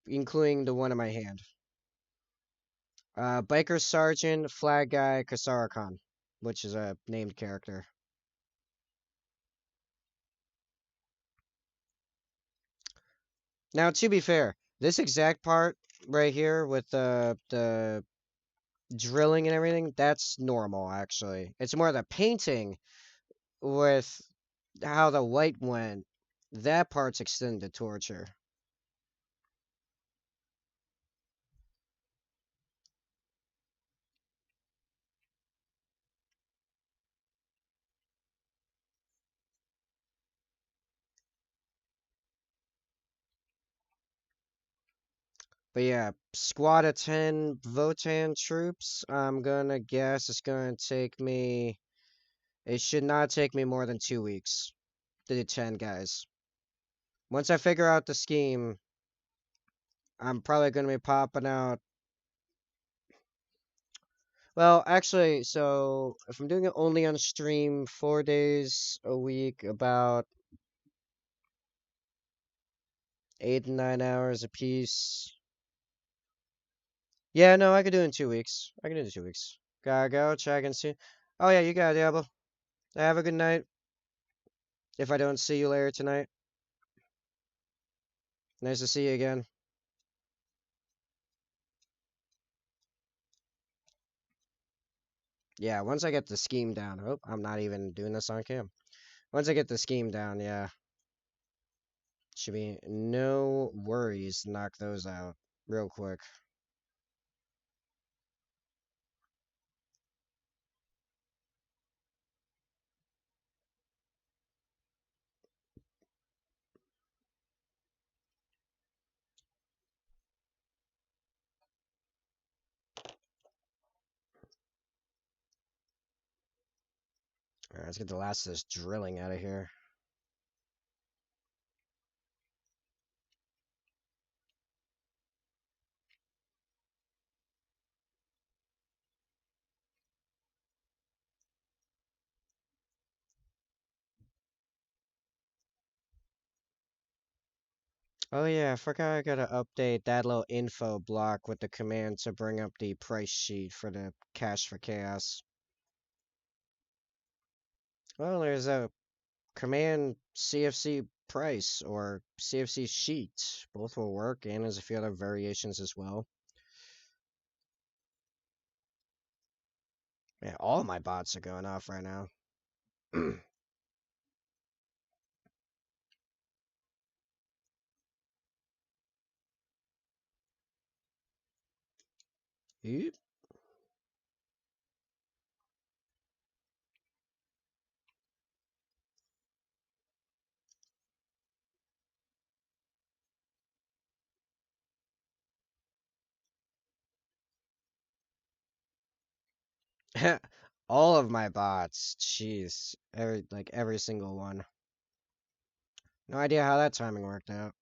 including the one in my hand. Biker Sergeant, Flag Guy, Kasarakan, which is a named character. Now, to be fair, this exact part right here with the drilling and everything, that's normal, actually. It's more the painting with how the white went. That part's extended torture. But yeah, squad of 10 Votan troops, I'm gonna guess it's gonna take me... It should not take me more than 2 weeks to do 10 guys. Once I figure out the scheme, I'm probably gonna be popping out... Well, actually, so if I'm doing it only on stream 4 days a week, about 8 to 9 hours a piece. Yeah, no, I could do it in 2 weeks. I can do it in 2 weeks. Gotta go, check and see. Oh yeah, you got it, Diablo. Have a good night. If I don't see you later tonight, nice to see you again. Yeah, once I get the scheme down. Oh, I'm not even doing this on cam. Once I get the scheme down, yeah, should be no worries to knock those out real quick. Alright, let's get the last of this drilling out of here. Oh yeah, I forgot I gotta update that little info block with the command to bring up the price sheet for the Cash for Chaos. Well, there's a command CFC price or CFC sheet. Both will work, and there's a few other variations as well. Yeah, all my bots are going off right now. Yep. All of my bots. Jeez. Every single one. No idea how that timing worked out.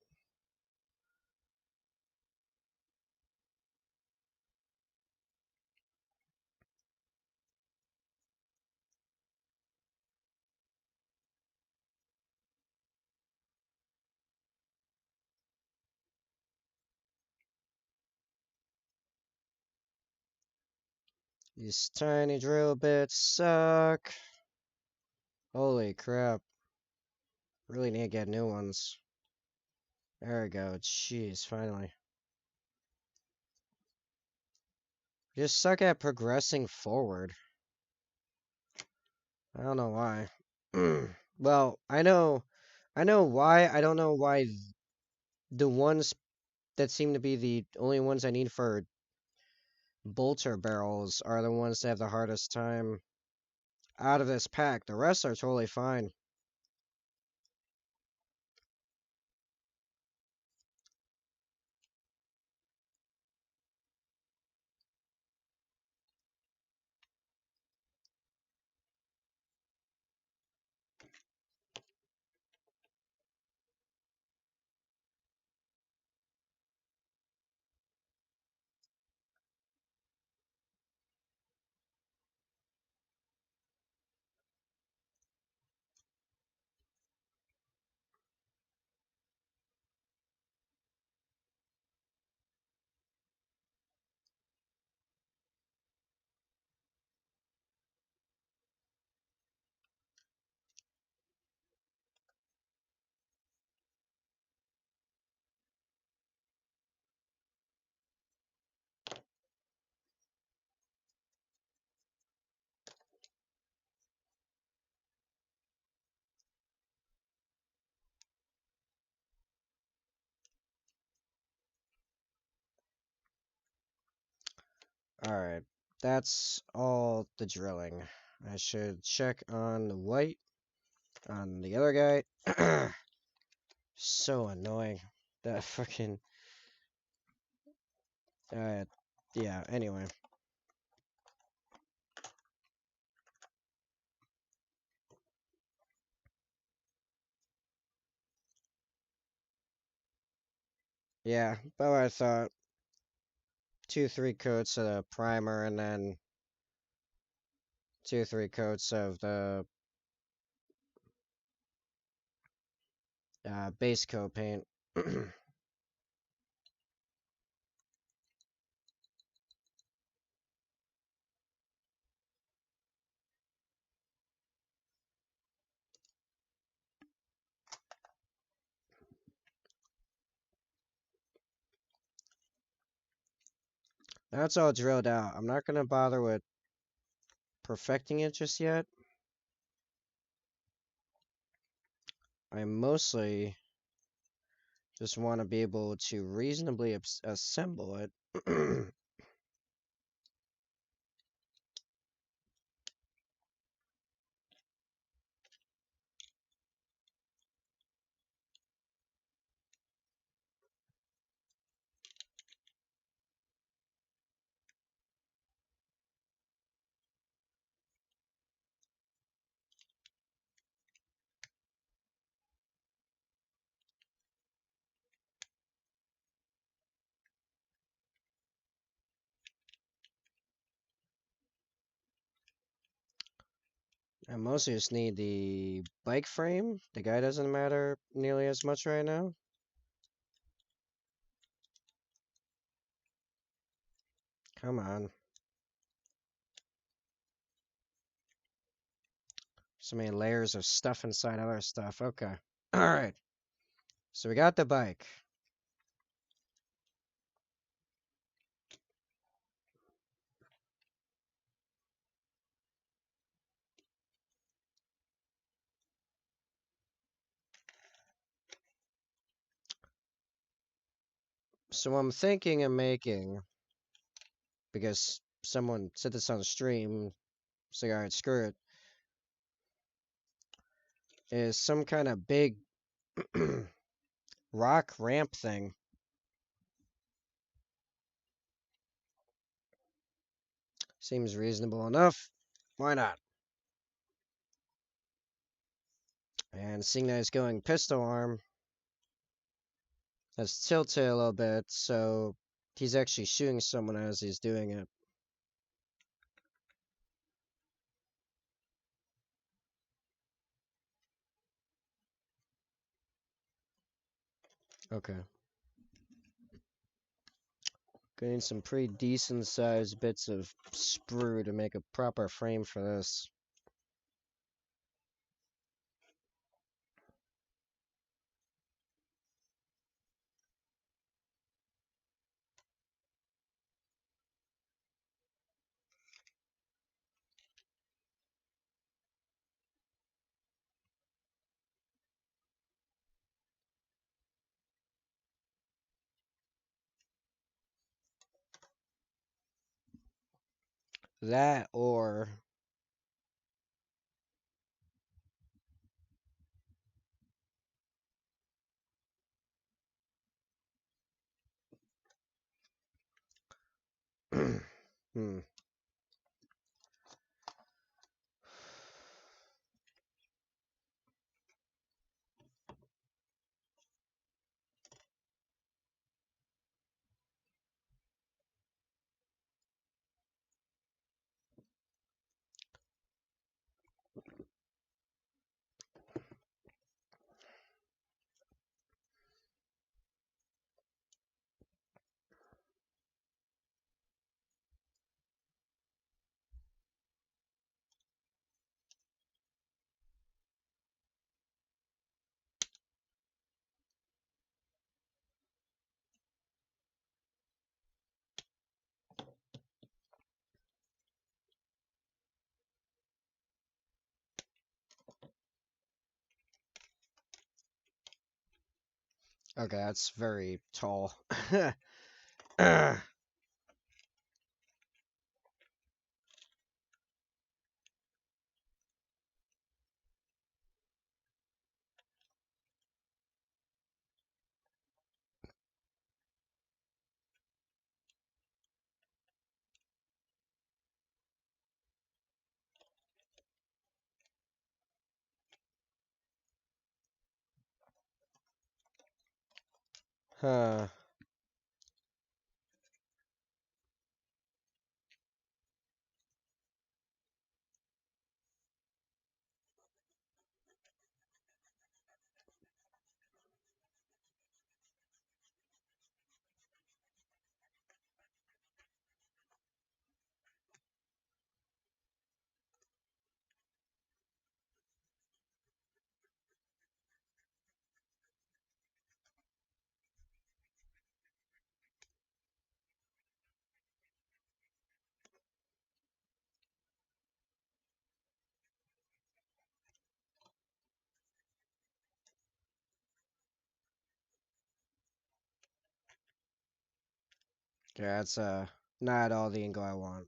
These tiny drill bits suck. Holy crap. Really need to get new ones. There we go. Jeez, finally. Just suck at progressing forward. I don't know why. Well, I know why. I don't know why the ones that seem to be the only ones I need for bolter barrels are the ones that have the hardest time out of this pack. The rest are totally fine. Alright, that's all the drilling. I should check on the white, on the other guy. So annoying. That fucking... Uh, yeah, anyway. Yeah, but I thought 2, 3 coats of the primer and then 2 or 3 coats of the base coat paint. That's all drilled out. I'm not gonna bother with perfecting it just yet. I mostly just want to be able to reasonably assemble it. I mostly just need the bike frame. The guy doesn't matter nearly as much right now. Come on. So many layers of stuff inside other stuff. Okay. Alright. So we got the bike. So I'm thinking of making, because someone said this on stream, so alright, screw it, is some kind of big rock ramp thing. Seems reasonable enough. Why not? And seeing that it's going pistol arm, let's tilt it a little bit so he's actually shooting someone as he's doing it. Okay. Getting some pretty decent sized bits of sprue to make a proper frame for this. That or hmm. Okay, that's very tall. Huh. Yeah, it's not all the ink I want.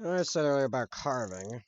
I said earlier about carving.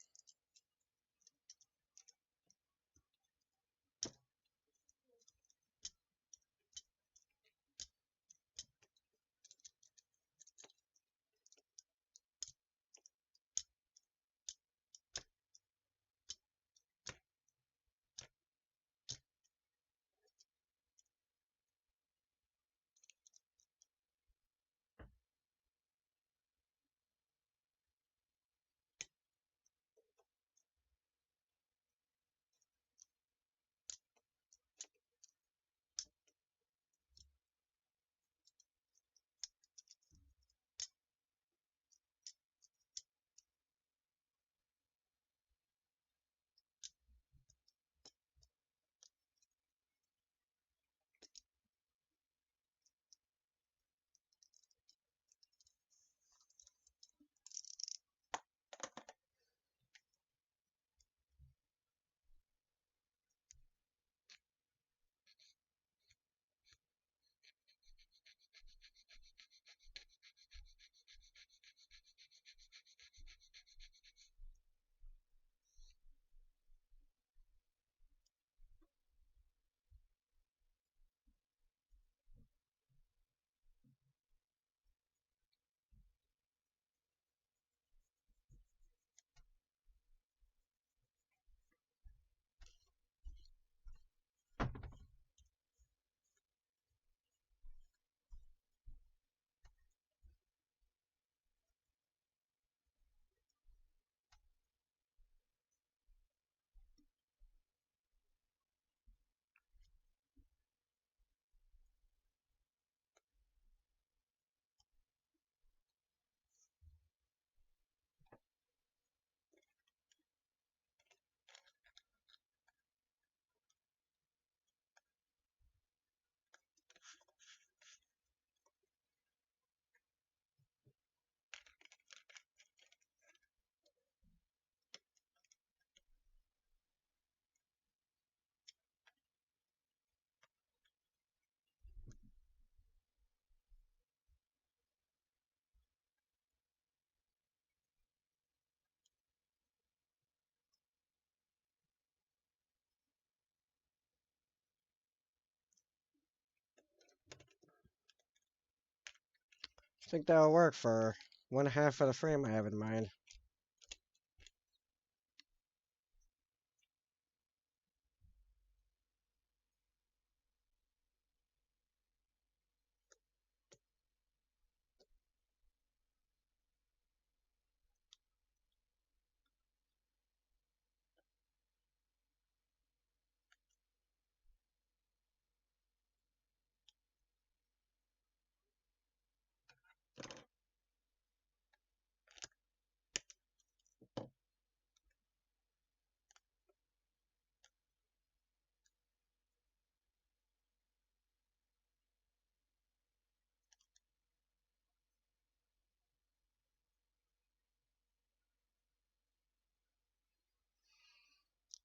I think that'll work for one half of the frame I have in mind.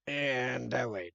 And wait.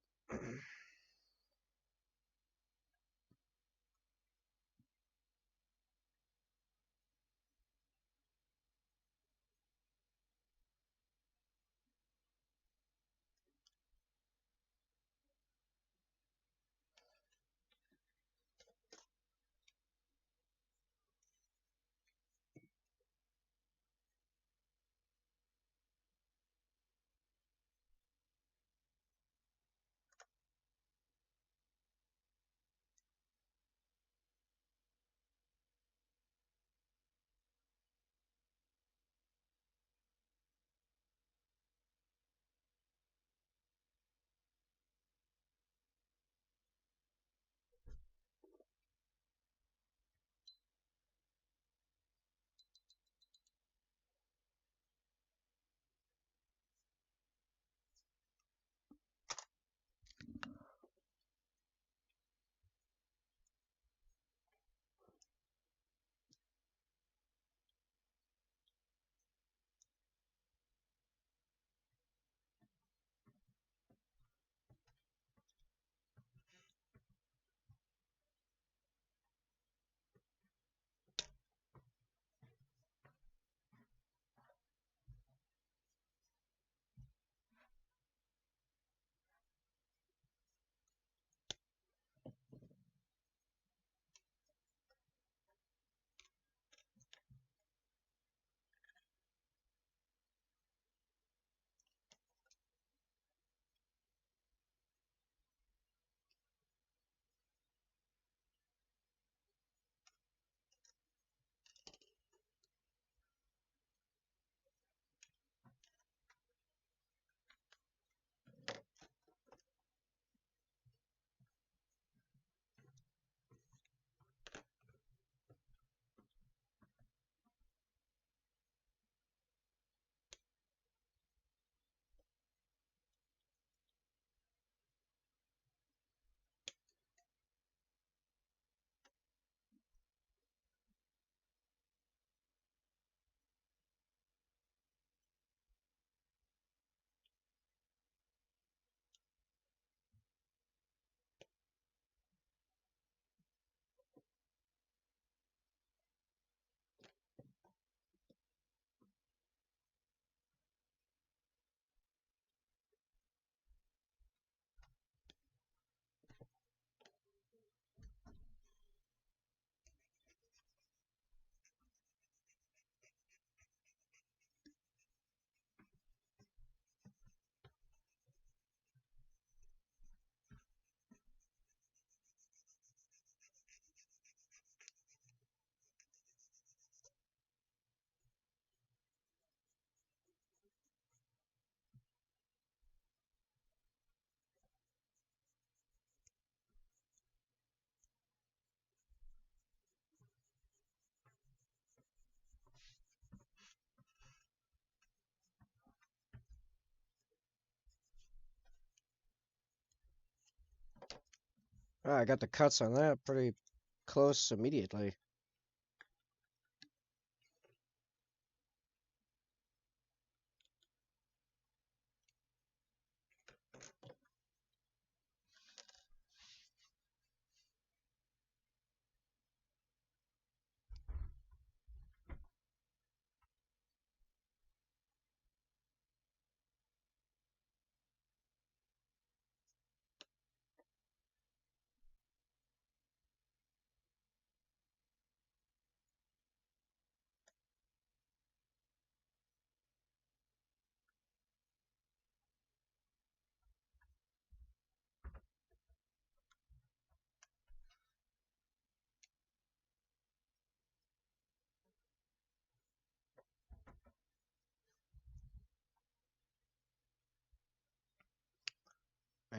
I got the cuts on that pretty close immediately.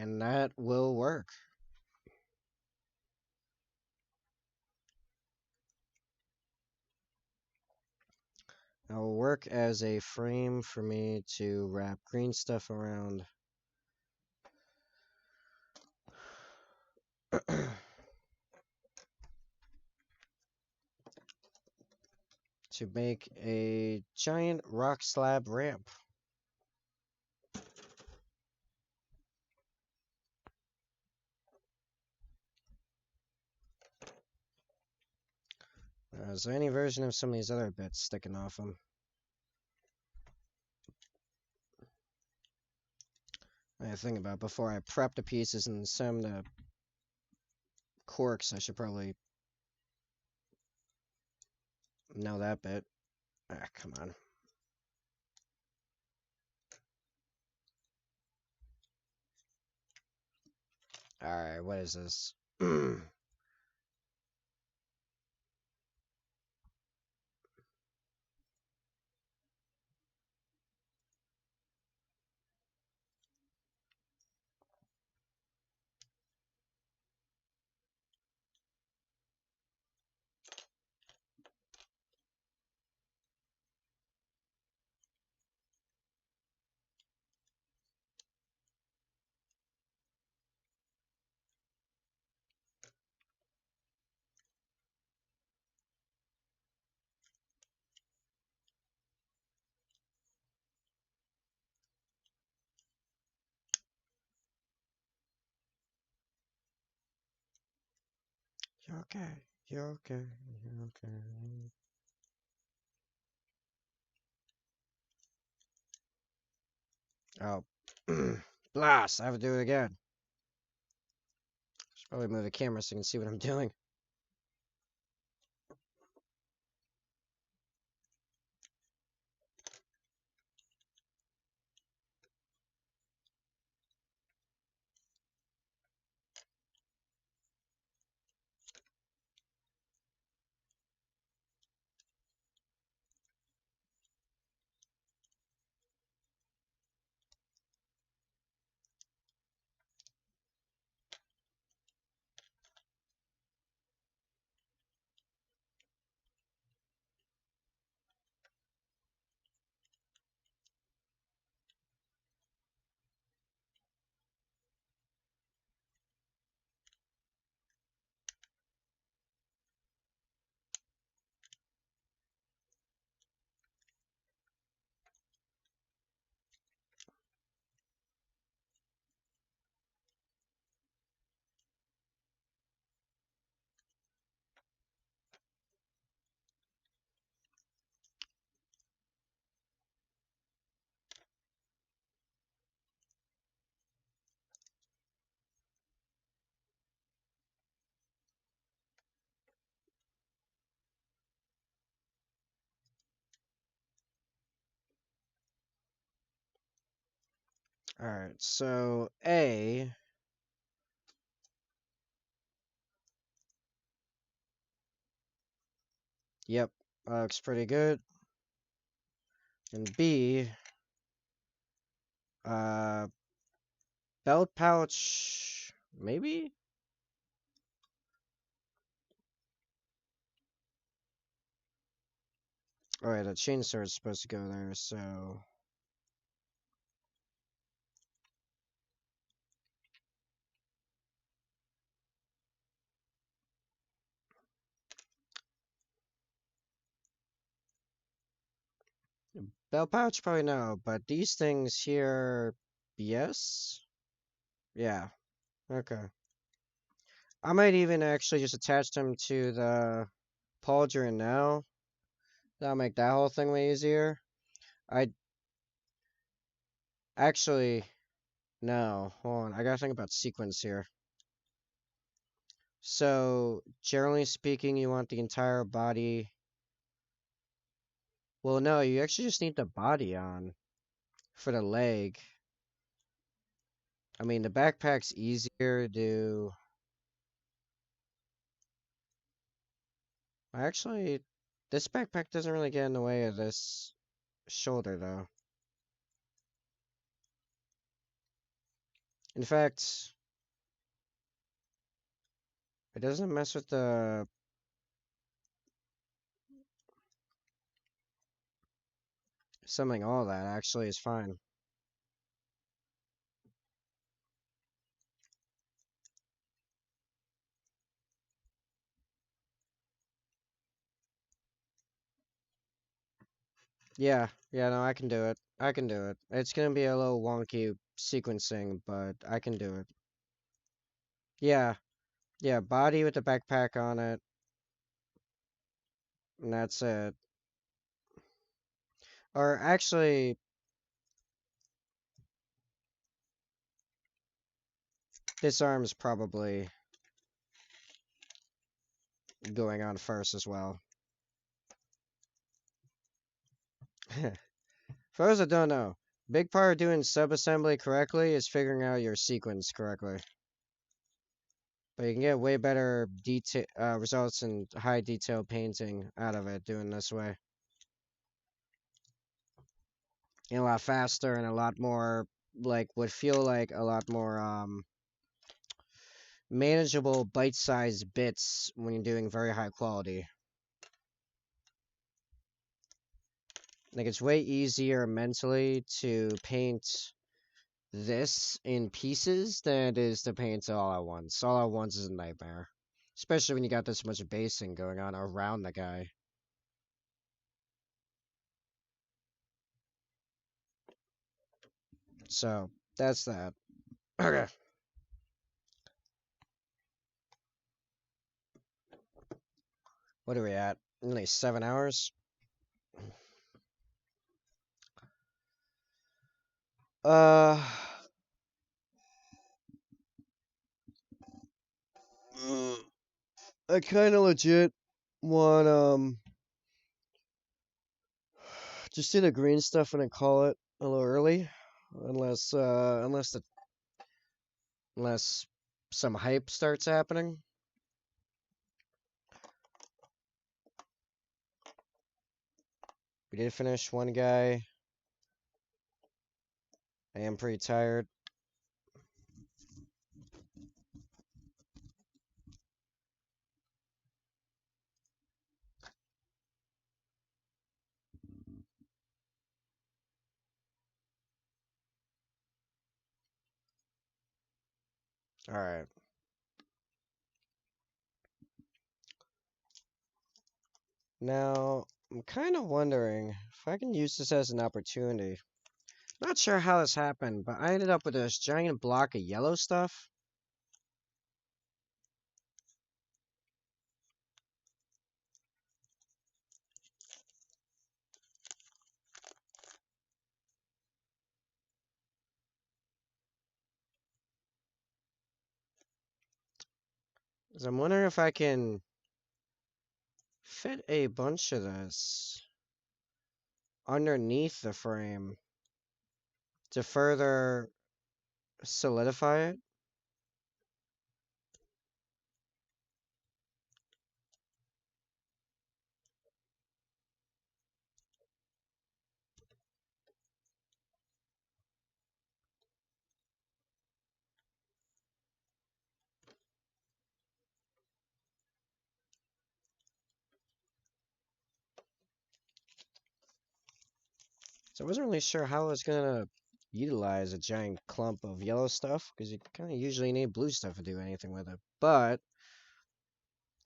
And that will work. That will work as a frame for me to wrap green stuff around. To make a giant rock slab ramp. Is there any version of some of these other bits sticking off them? I think about before I prep the pieces and some the corks. I should probably know that bit. Ah, come on. Alright, what is this? You're okay. You're okay. You're okay. Oh. Blast! I have to do it again. Should probably move the camera so you can see what I'm doing. Alright, so A. Yep, looks pretty good. And B. Uh, belt pouch. Maybe? Alright, the chainsaw is supposed to go there, so. Belt pouch, probably no, but these things here, yes? Yeah, okay. I might even actually just attach them to the pauldron now. That'll make that whole thing way easier. I actually, no, hold on. I gotta think about sequence here. So, generally speaking, you want the entire body. Well, no, you actually just need the body on for the leg. I mean, the backpack's easier to do. Actually, this backpack doesn't really get in the way of this shoulder, though. In fact, it doesn't mess with the something. All that actually is fine. Yeah, yeah, no, I can do it. I can do it. It's gonna be a little wonky sequencing, but I can do it. Yeah, yeah, body with the backpack on it, and that's it. Or actually, this arm's probably going on first as well. For those that don't know, big part of doing subassembly correctly is figuring out your sequence correctly. But you can get way better detail results and high detail painting out of it doing this way. And a lot faster and a lot more like would feel like a lot more manageable bite-sized bits when you're doing very high quality. Like it's way easier mentally to paint this in pieces than it is to paint it all at once. All at once is a nightmare. Especially when you got this much basing going on around the guy. So, that's that. Okay. What are we at? Only 7 hours? Uh... I kind of legit want, just do the green stuff and then call it a little early. Unless some hype starts happening. We did finish one guy. I am pretty tired. Alright. Now, I'm kind of wondering if I can use this as an opportunity. Not sure how this happened, but I ended up with this giant block of yellow stuff. So I'm wondering if I can fit a bunch of this underneath the frame to further solidify it. So I wasn't really sure how I was gonna utilize a giant clump of yellow stuff, because you kind of usually need blue stuff to do anything with it. But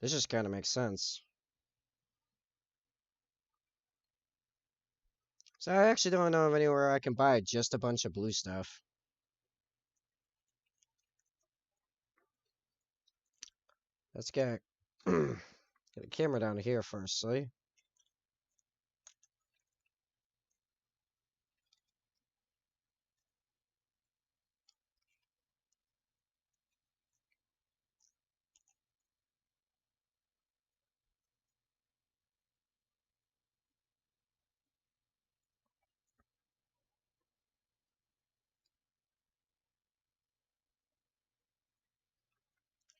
this just kind of makes sense. So I actually don't know of anywhere I can buy just a bunch of blue stuff. Let's get get the camera down here firstly.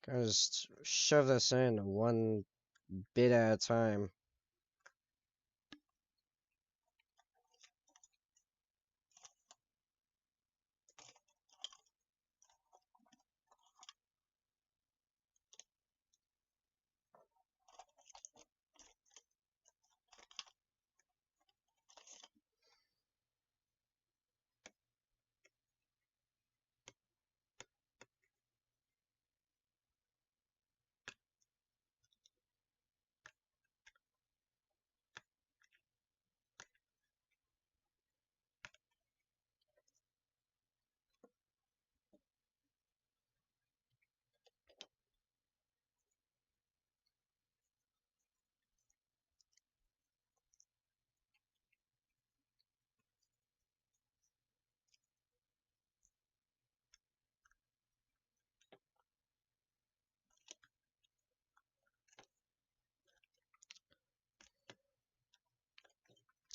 Kind of just shove this in one bit at a time.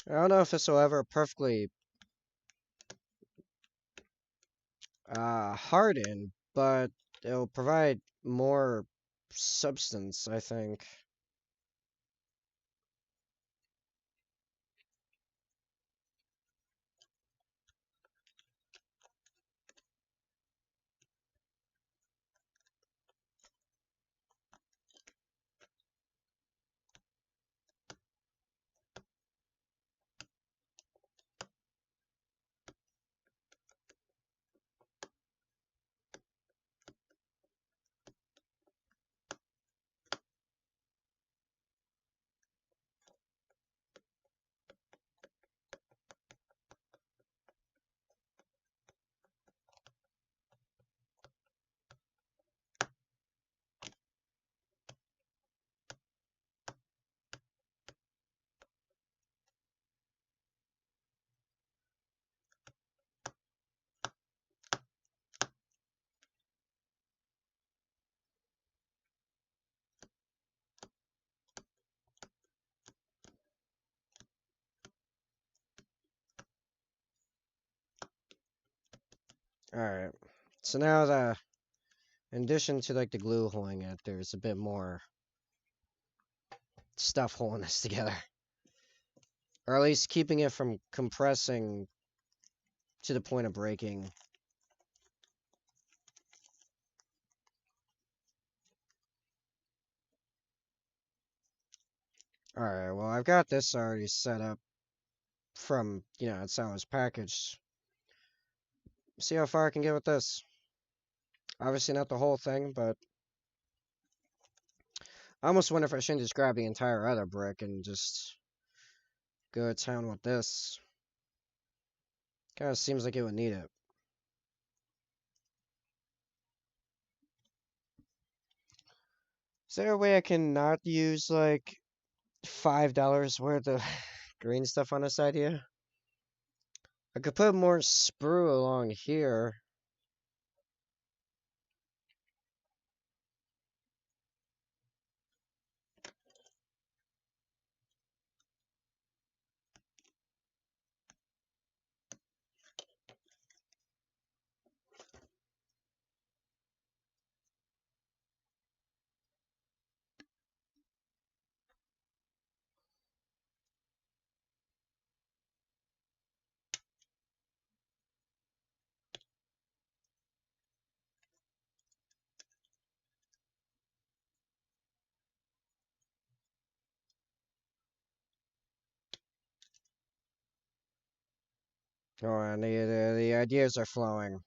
I don't know if this will ever perfectly harden, but it'll provide more substance, I think. Alright. So now in addition to like the glue holding it, there's a bit more stuff holding this together. Or at least keeping it from compressing to the point of breaking. Alright, well I've got this already set up from, it's how it was packaged. See how far I can get with this. Obviously not the whole thing, but I almost wonder if I shouldn't just grab the entire other brick and just go to town with this. Kind of seems like it would need it. Is there a way I can not use like $5 worth of green stuff on this idea? I could put more sprue along here. Oh, and the ideas are flowing.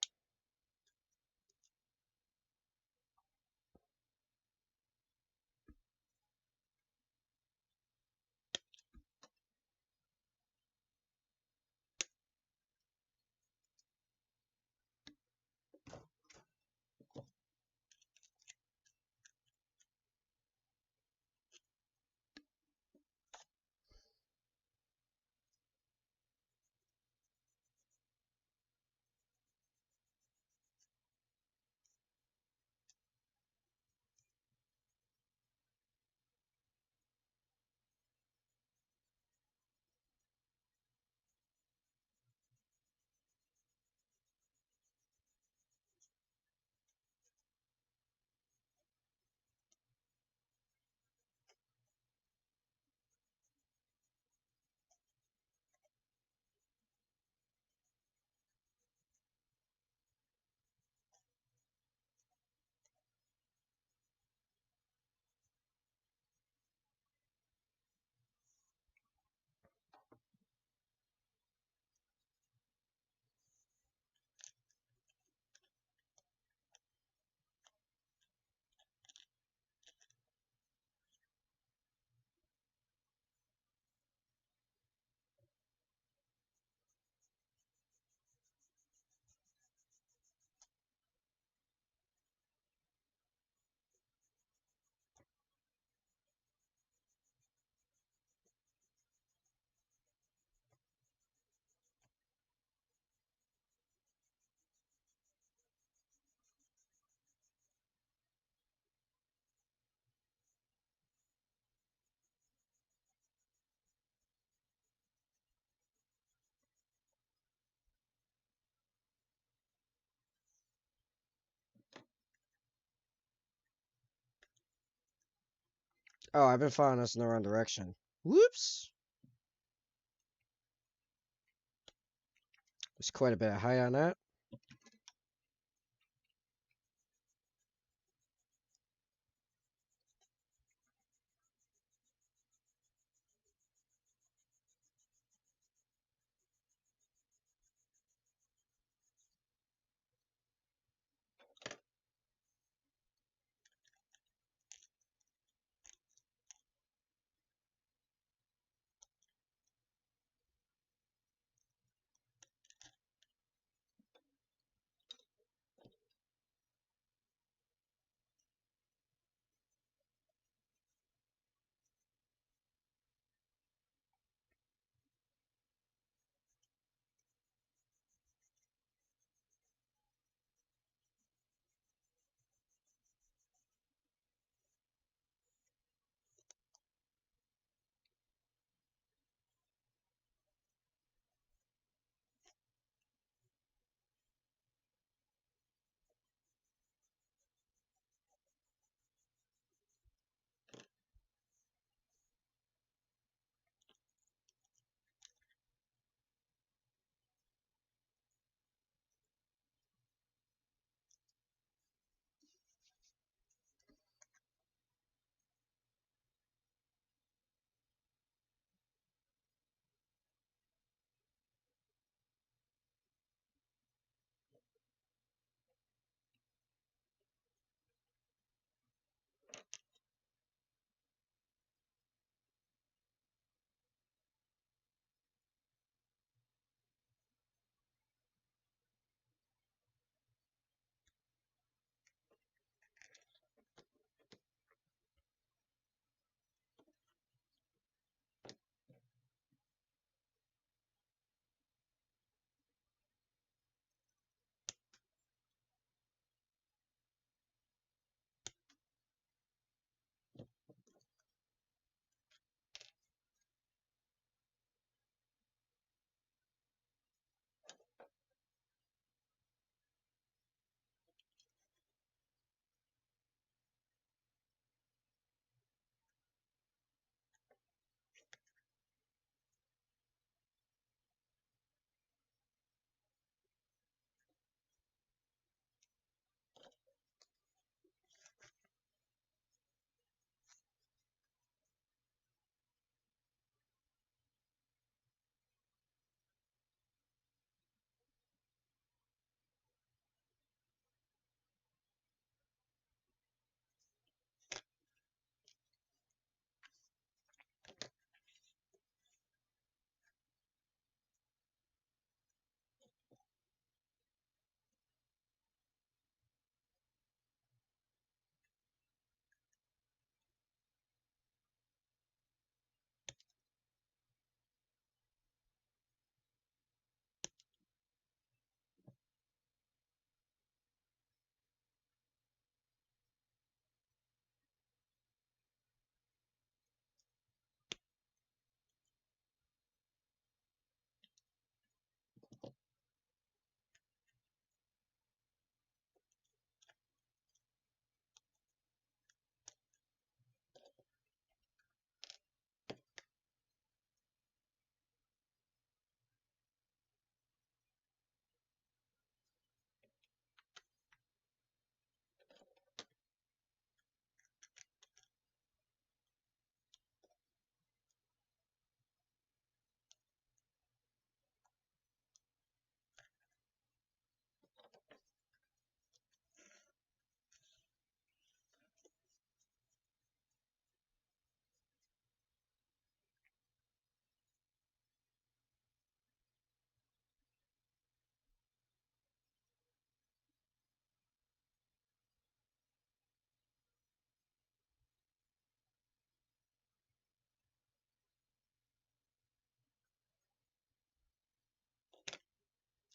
Oh, I've been following us in the wrong direction. Whoops! There's quite a bit of height on that.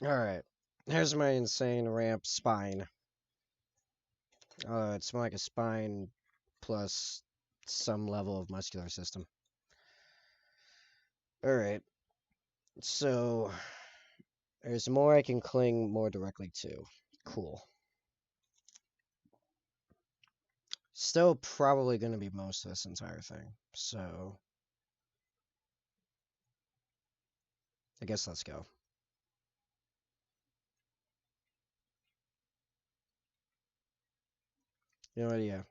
Alright. Here's my insane ramp spine. It's more like a spine plus some level of muscular system. Alright. So there's more I can cling more directly to. Cool. Still probably going to be most of this entire thing. So, I guess let's go. You know what, yeah.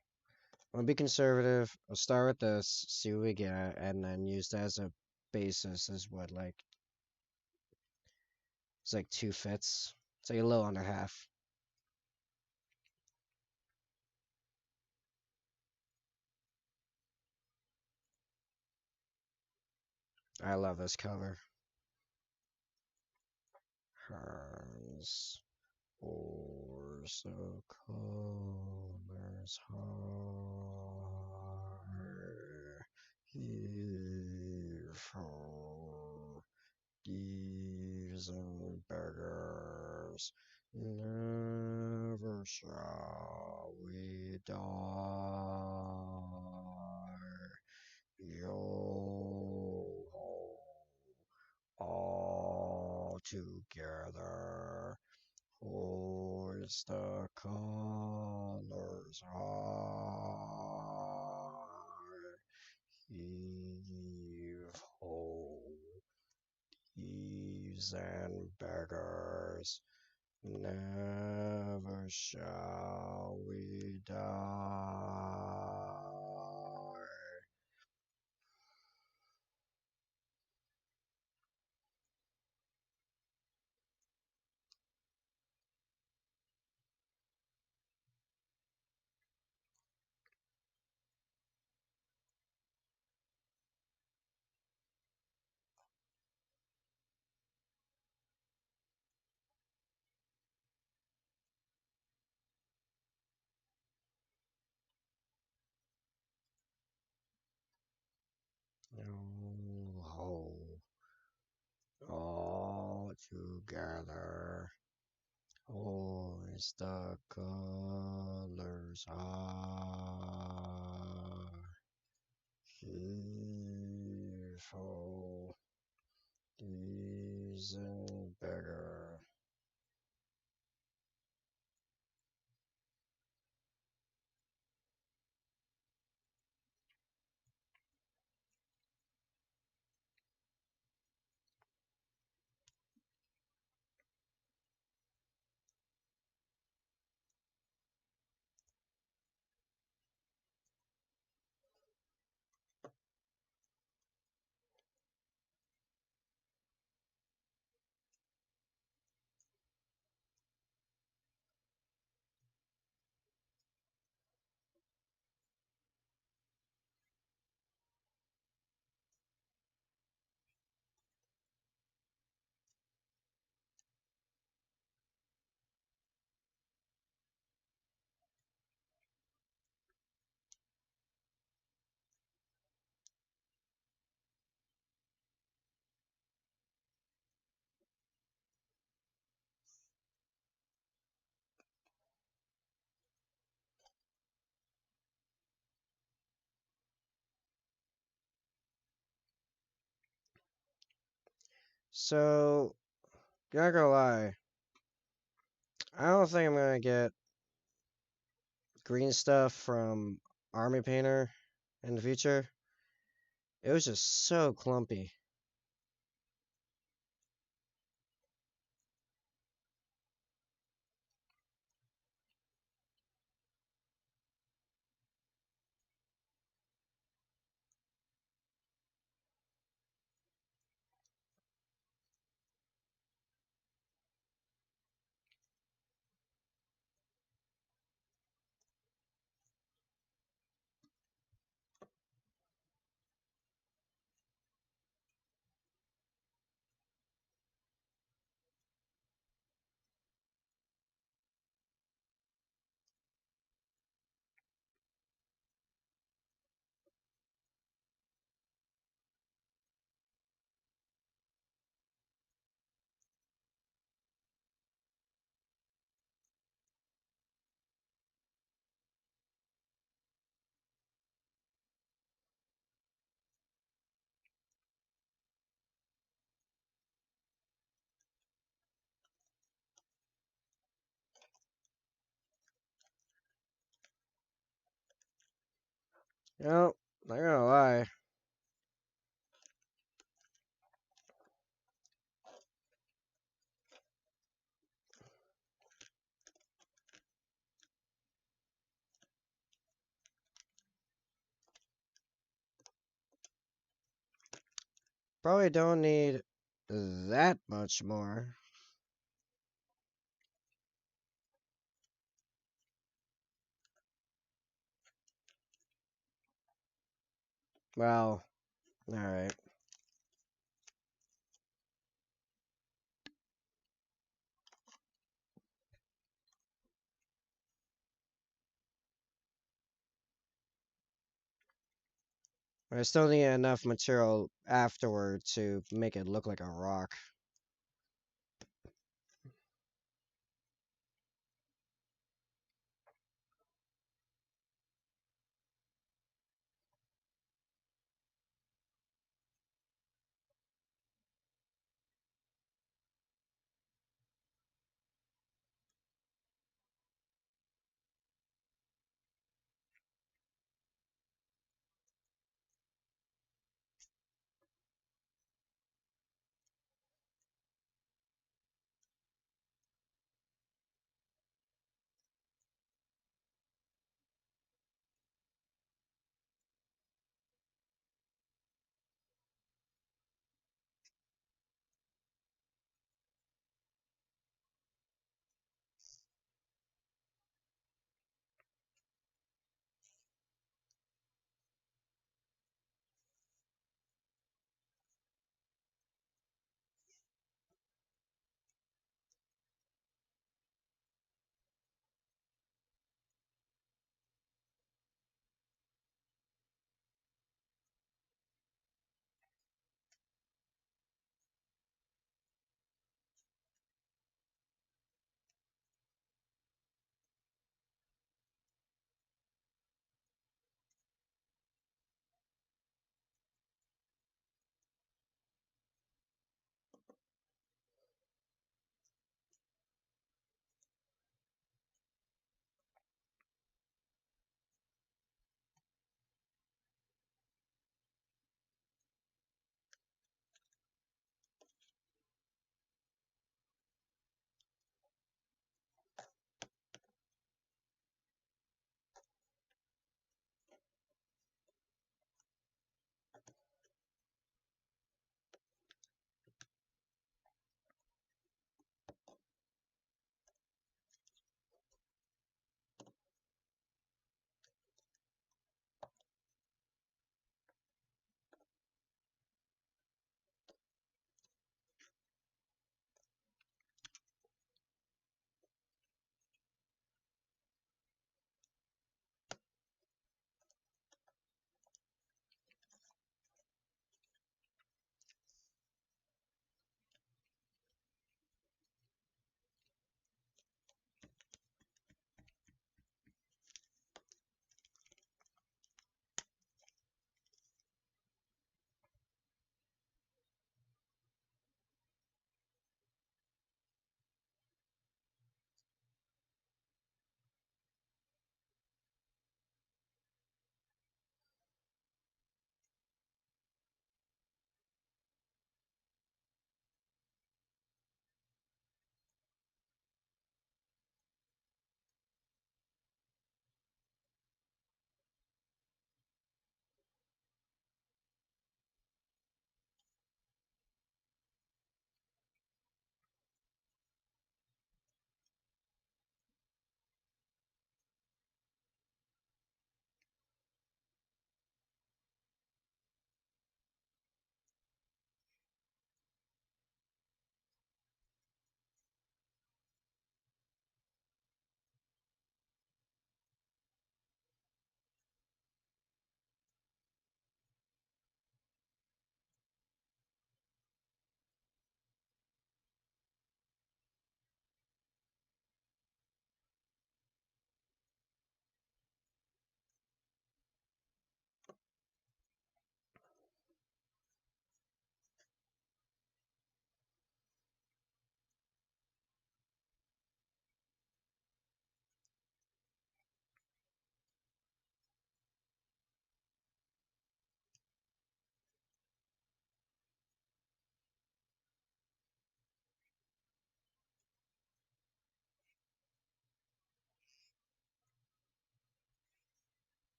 I'm going to be conservative. I'll start with this, see what we get, and then use that as a basis as what, like, it's like 2 fits. It's like a little under half. I love this cover. Hers or so colors are here for thieves and beggars. Never shall we die. Yo ho, all together. Hoist the colors high. Heave ho, thieves and beggars. Never shall we die. Yo ho, all together. Hoist the colors high. Heave ho, thieves and beggar. So, not gonna lie, I don't think I'm gonna get green stuff from Army Painter in the future. It was just so clumpy. You know, not gonna lie. Probably don't need that much more. Well, alright. I still need enough material afterward to make it look like a rock.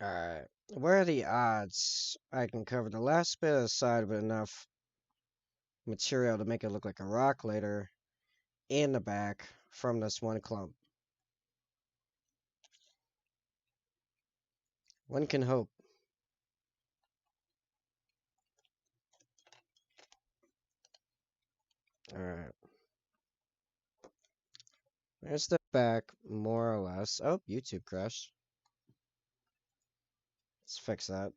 Alright. Where are the odds I can cover the last bit of the side with enough material to make it look like a rock later in the back from this one clump? One can hope. Alright. There's the back, more or less. Oh, YouTube crashed. Let's fix that.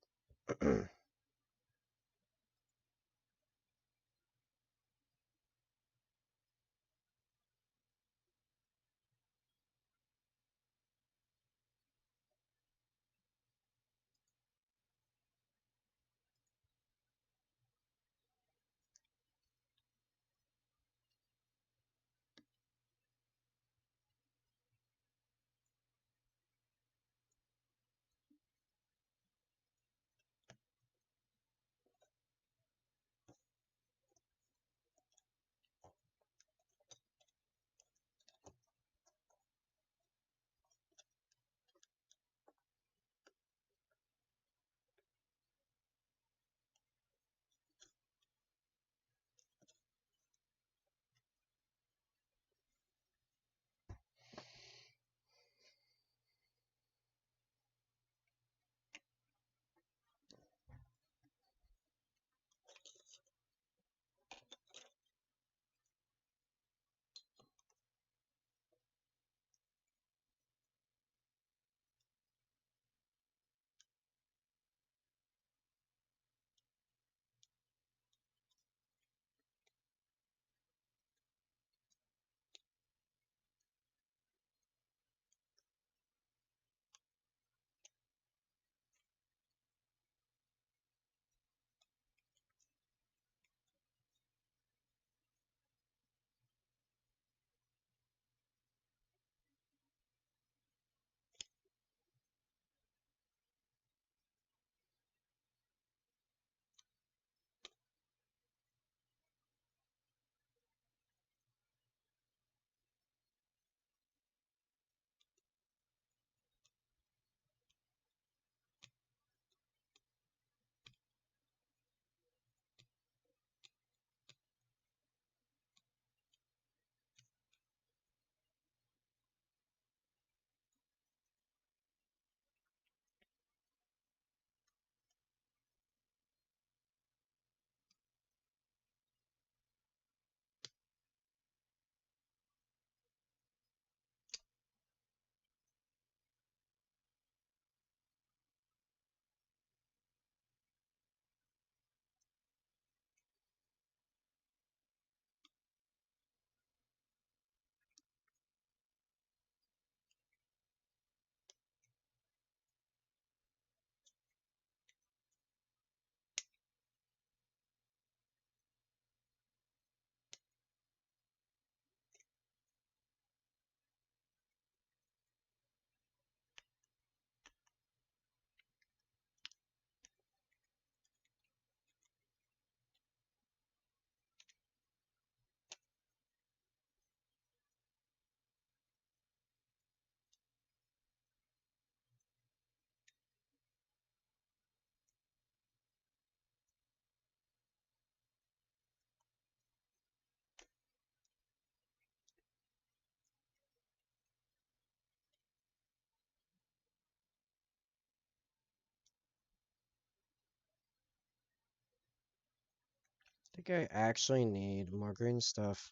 I think I actually need more green stuff.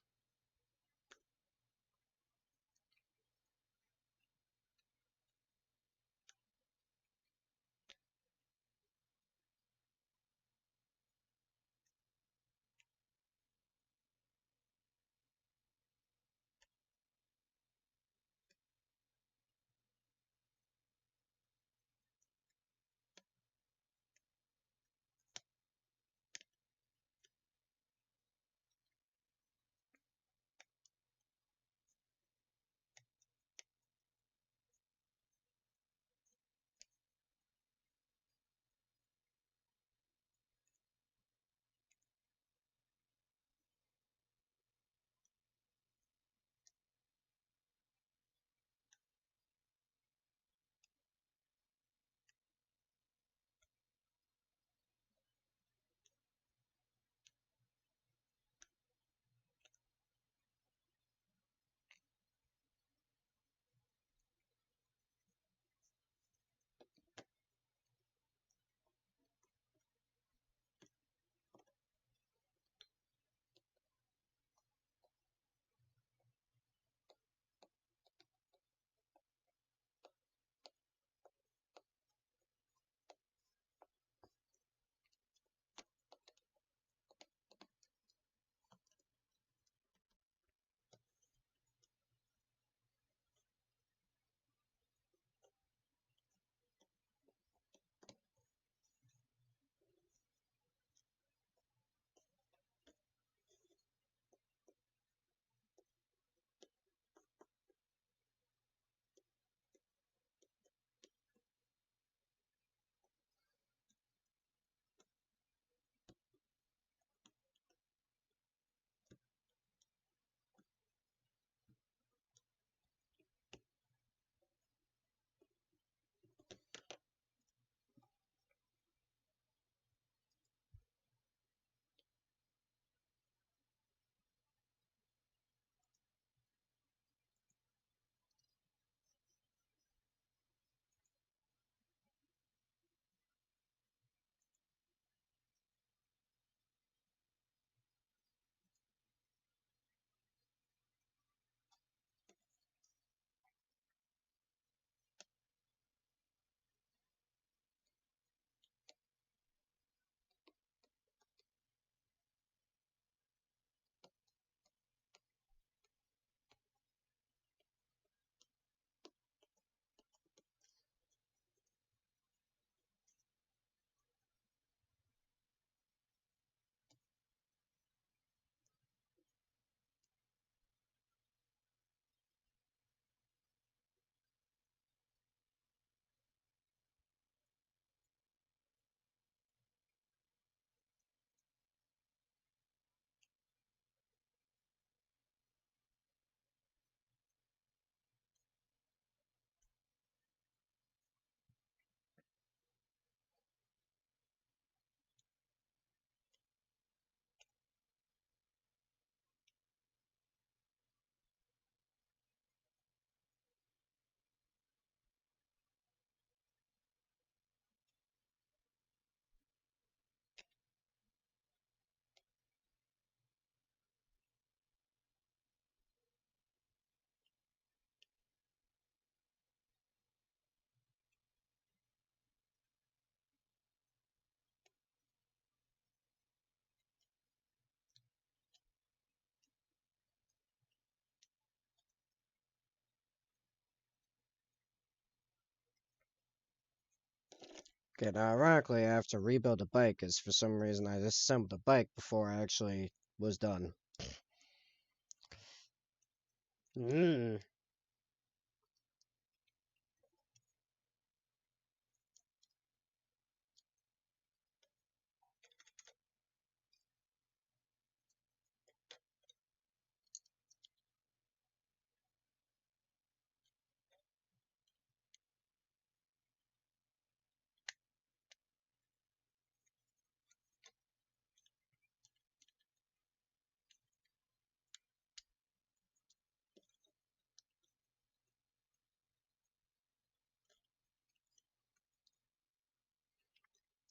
Okay, now ironically, I have to rebuild the bike because for some reason I disassembled the bike before I actually was done. Mm.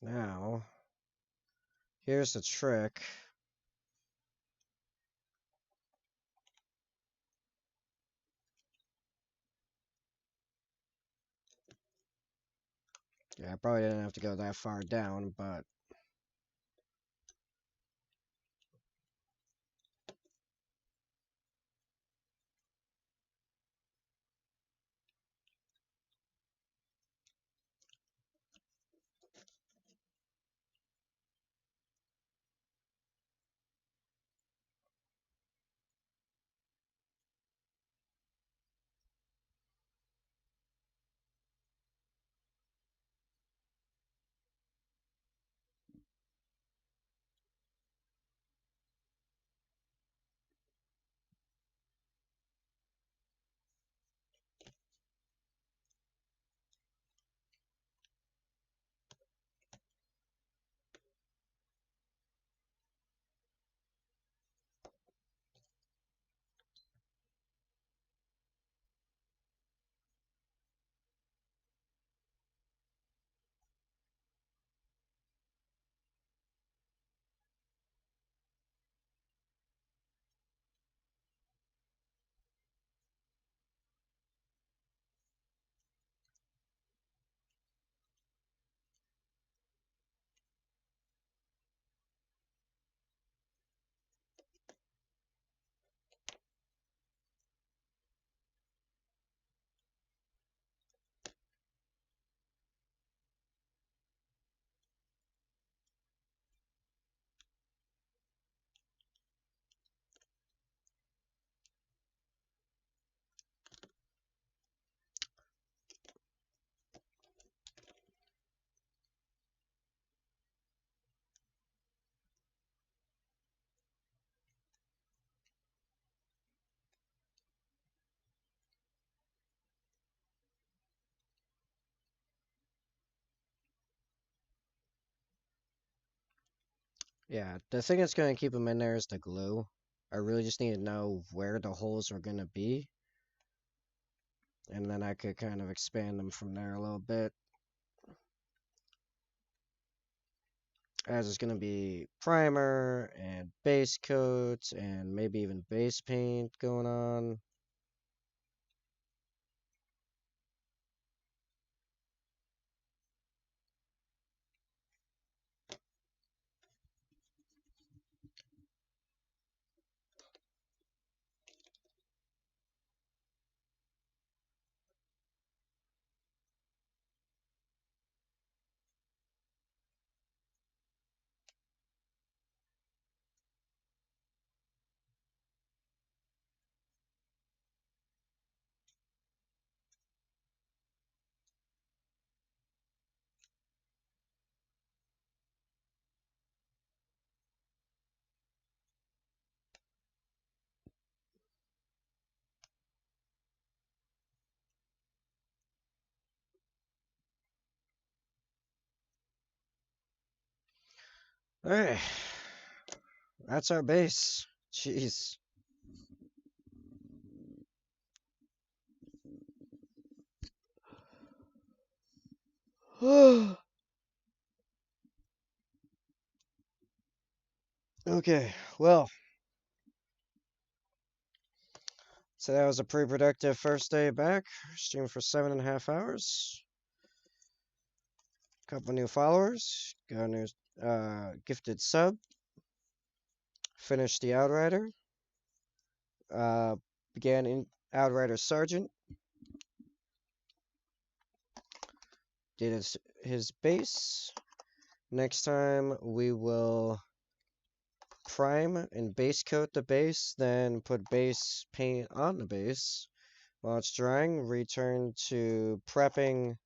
Now, here's the trick. Yeah, I probably didn't have to go that far down, but yeah, the thing that's going to keep them in there is the glue. I really just need to know where the holes are going to be, and then I could kind of expand them from there a little bit. As it's going to be primer and base coats and maybe even base paint going on. Alright, that's our base. Jeez. Okay, well, so that was a pretty productive first day back. Streamed for 7.5 hours. Couple new followers. Got a new gifted sub. Finished the Outrider. Uh, began in Outrider Sergeant. Did his base. Next time we will prime and base coat the base, then put base paint on the base. While it's drying, return to prepping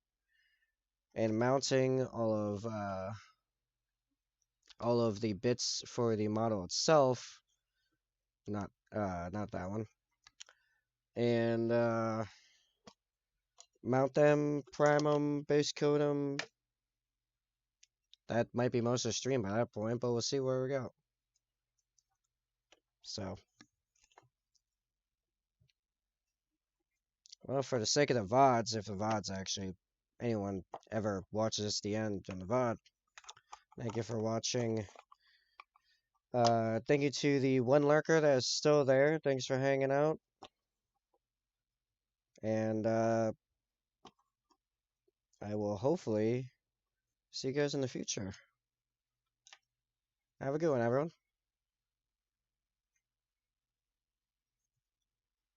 and mounting all of the bits for the model itself. Not that one. And mount them, prime them, base coat them. That might be most of the stream by that point, but we'll see where we go. So, well, for the sake of the VODs, if the VODs actually, anyone ever watches the end in the VOD, thank you for watching. Thank you to the one lurker that is still there. Thanks for hanging out. And, I will hopefully see you guys in the future. Have a good one, everyone.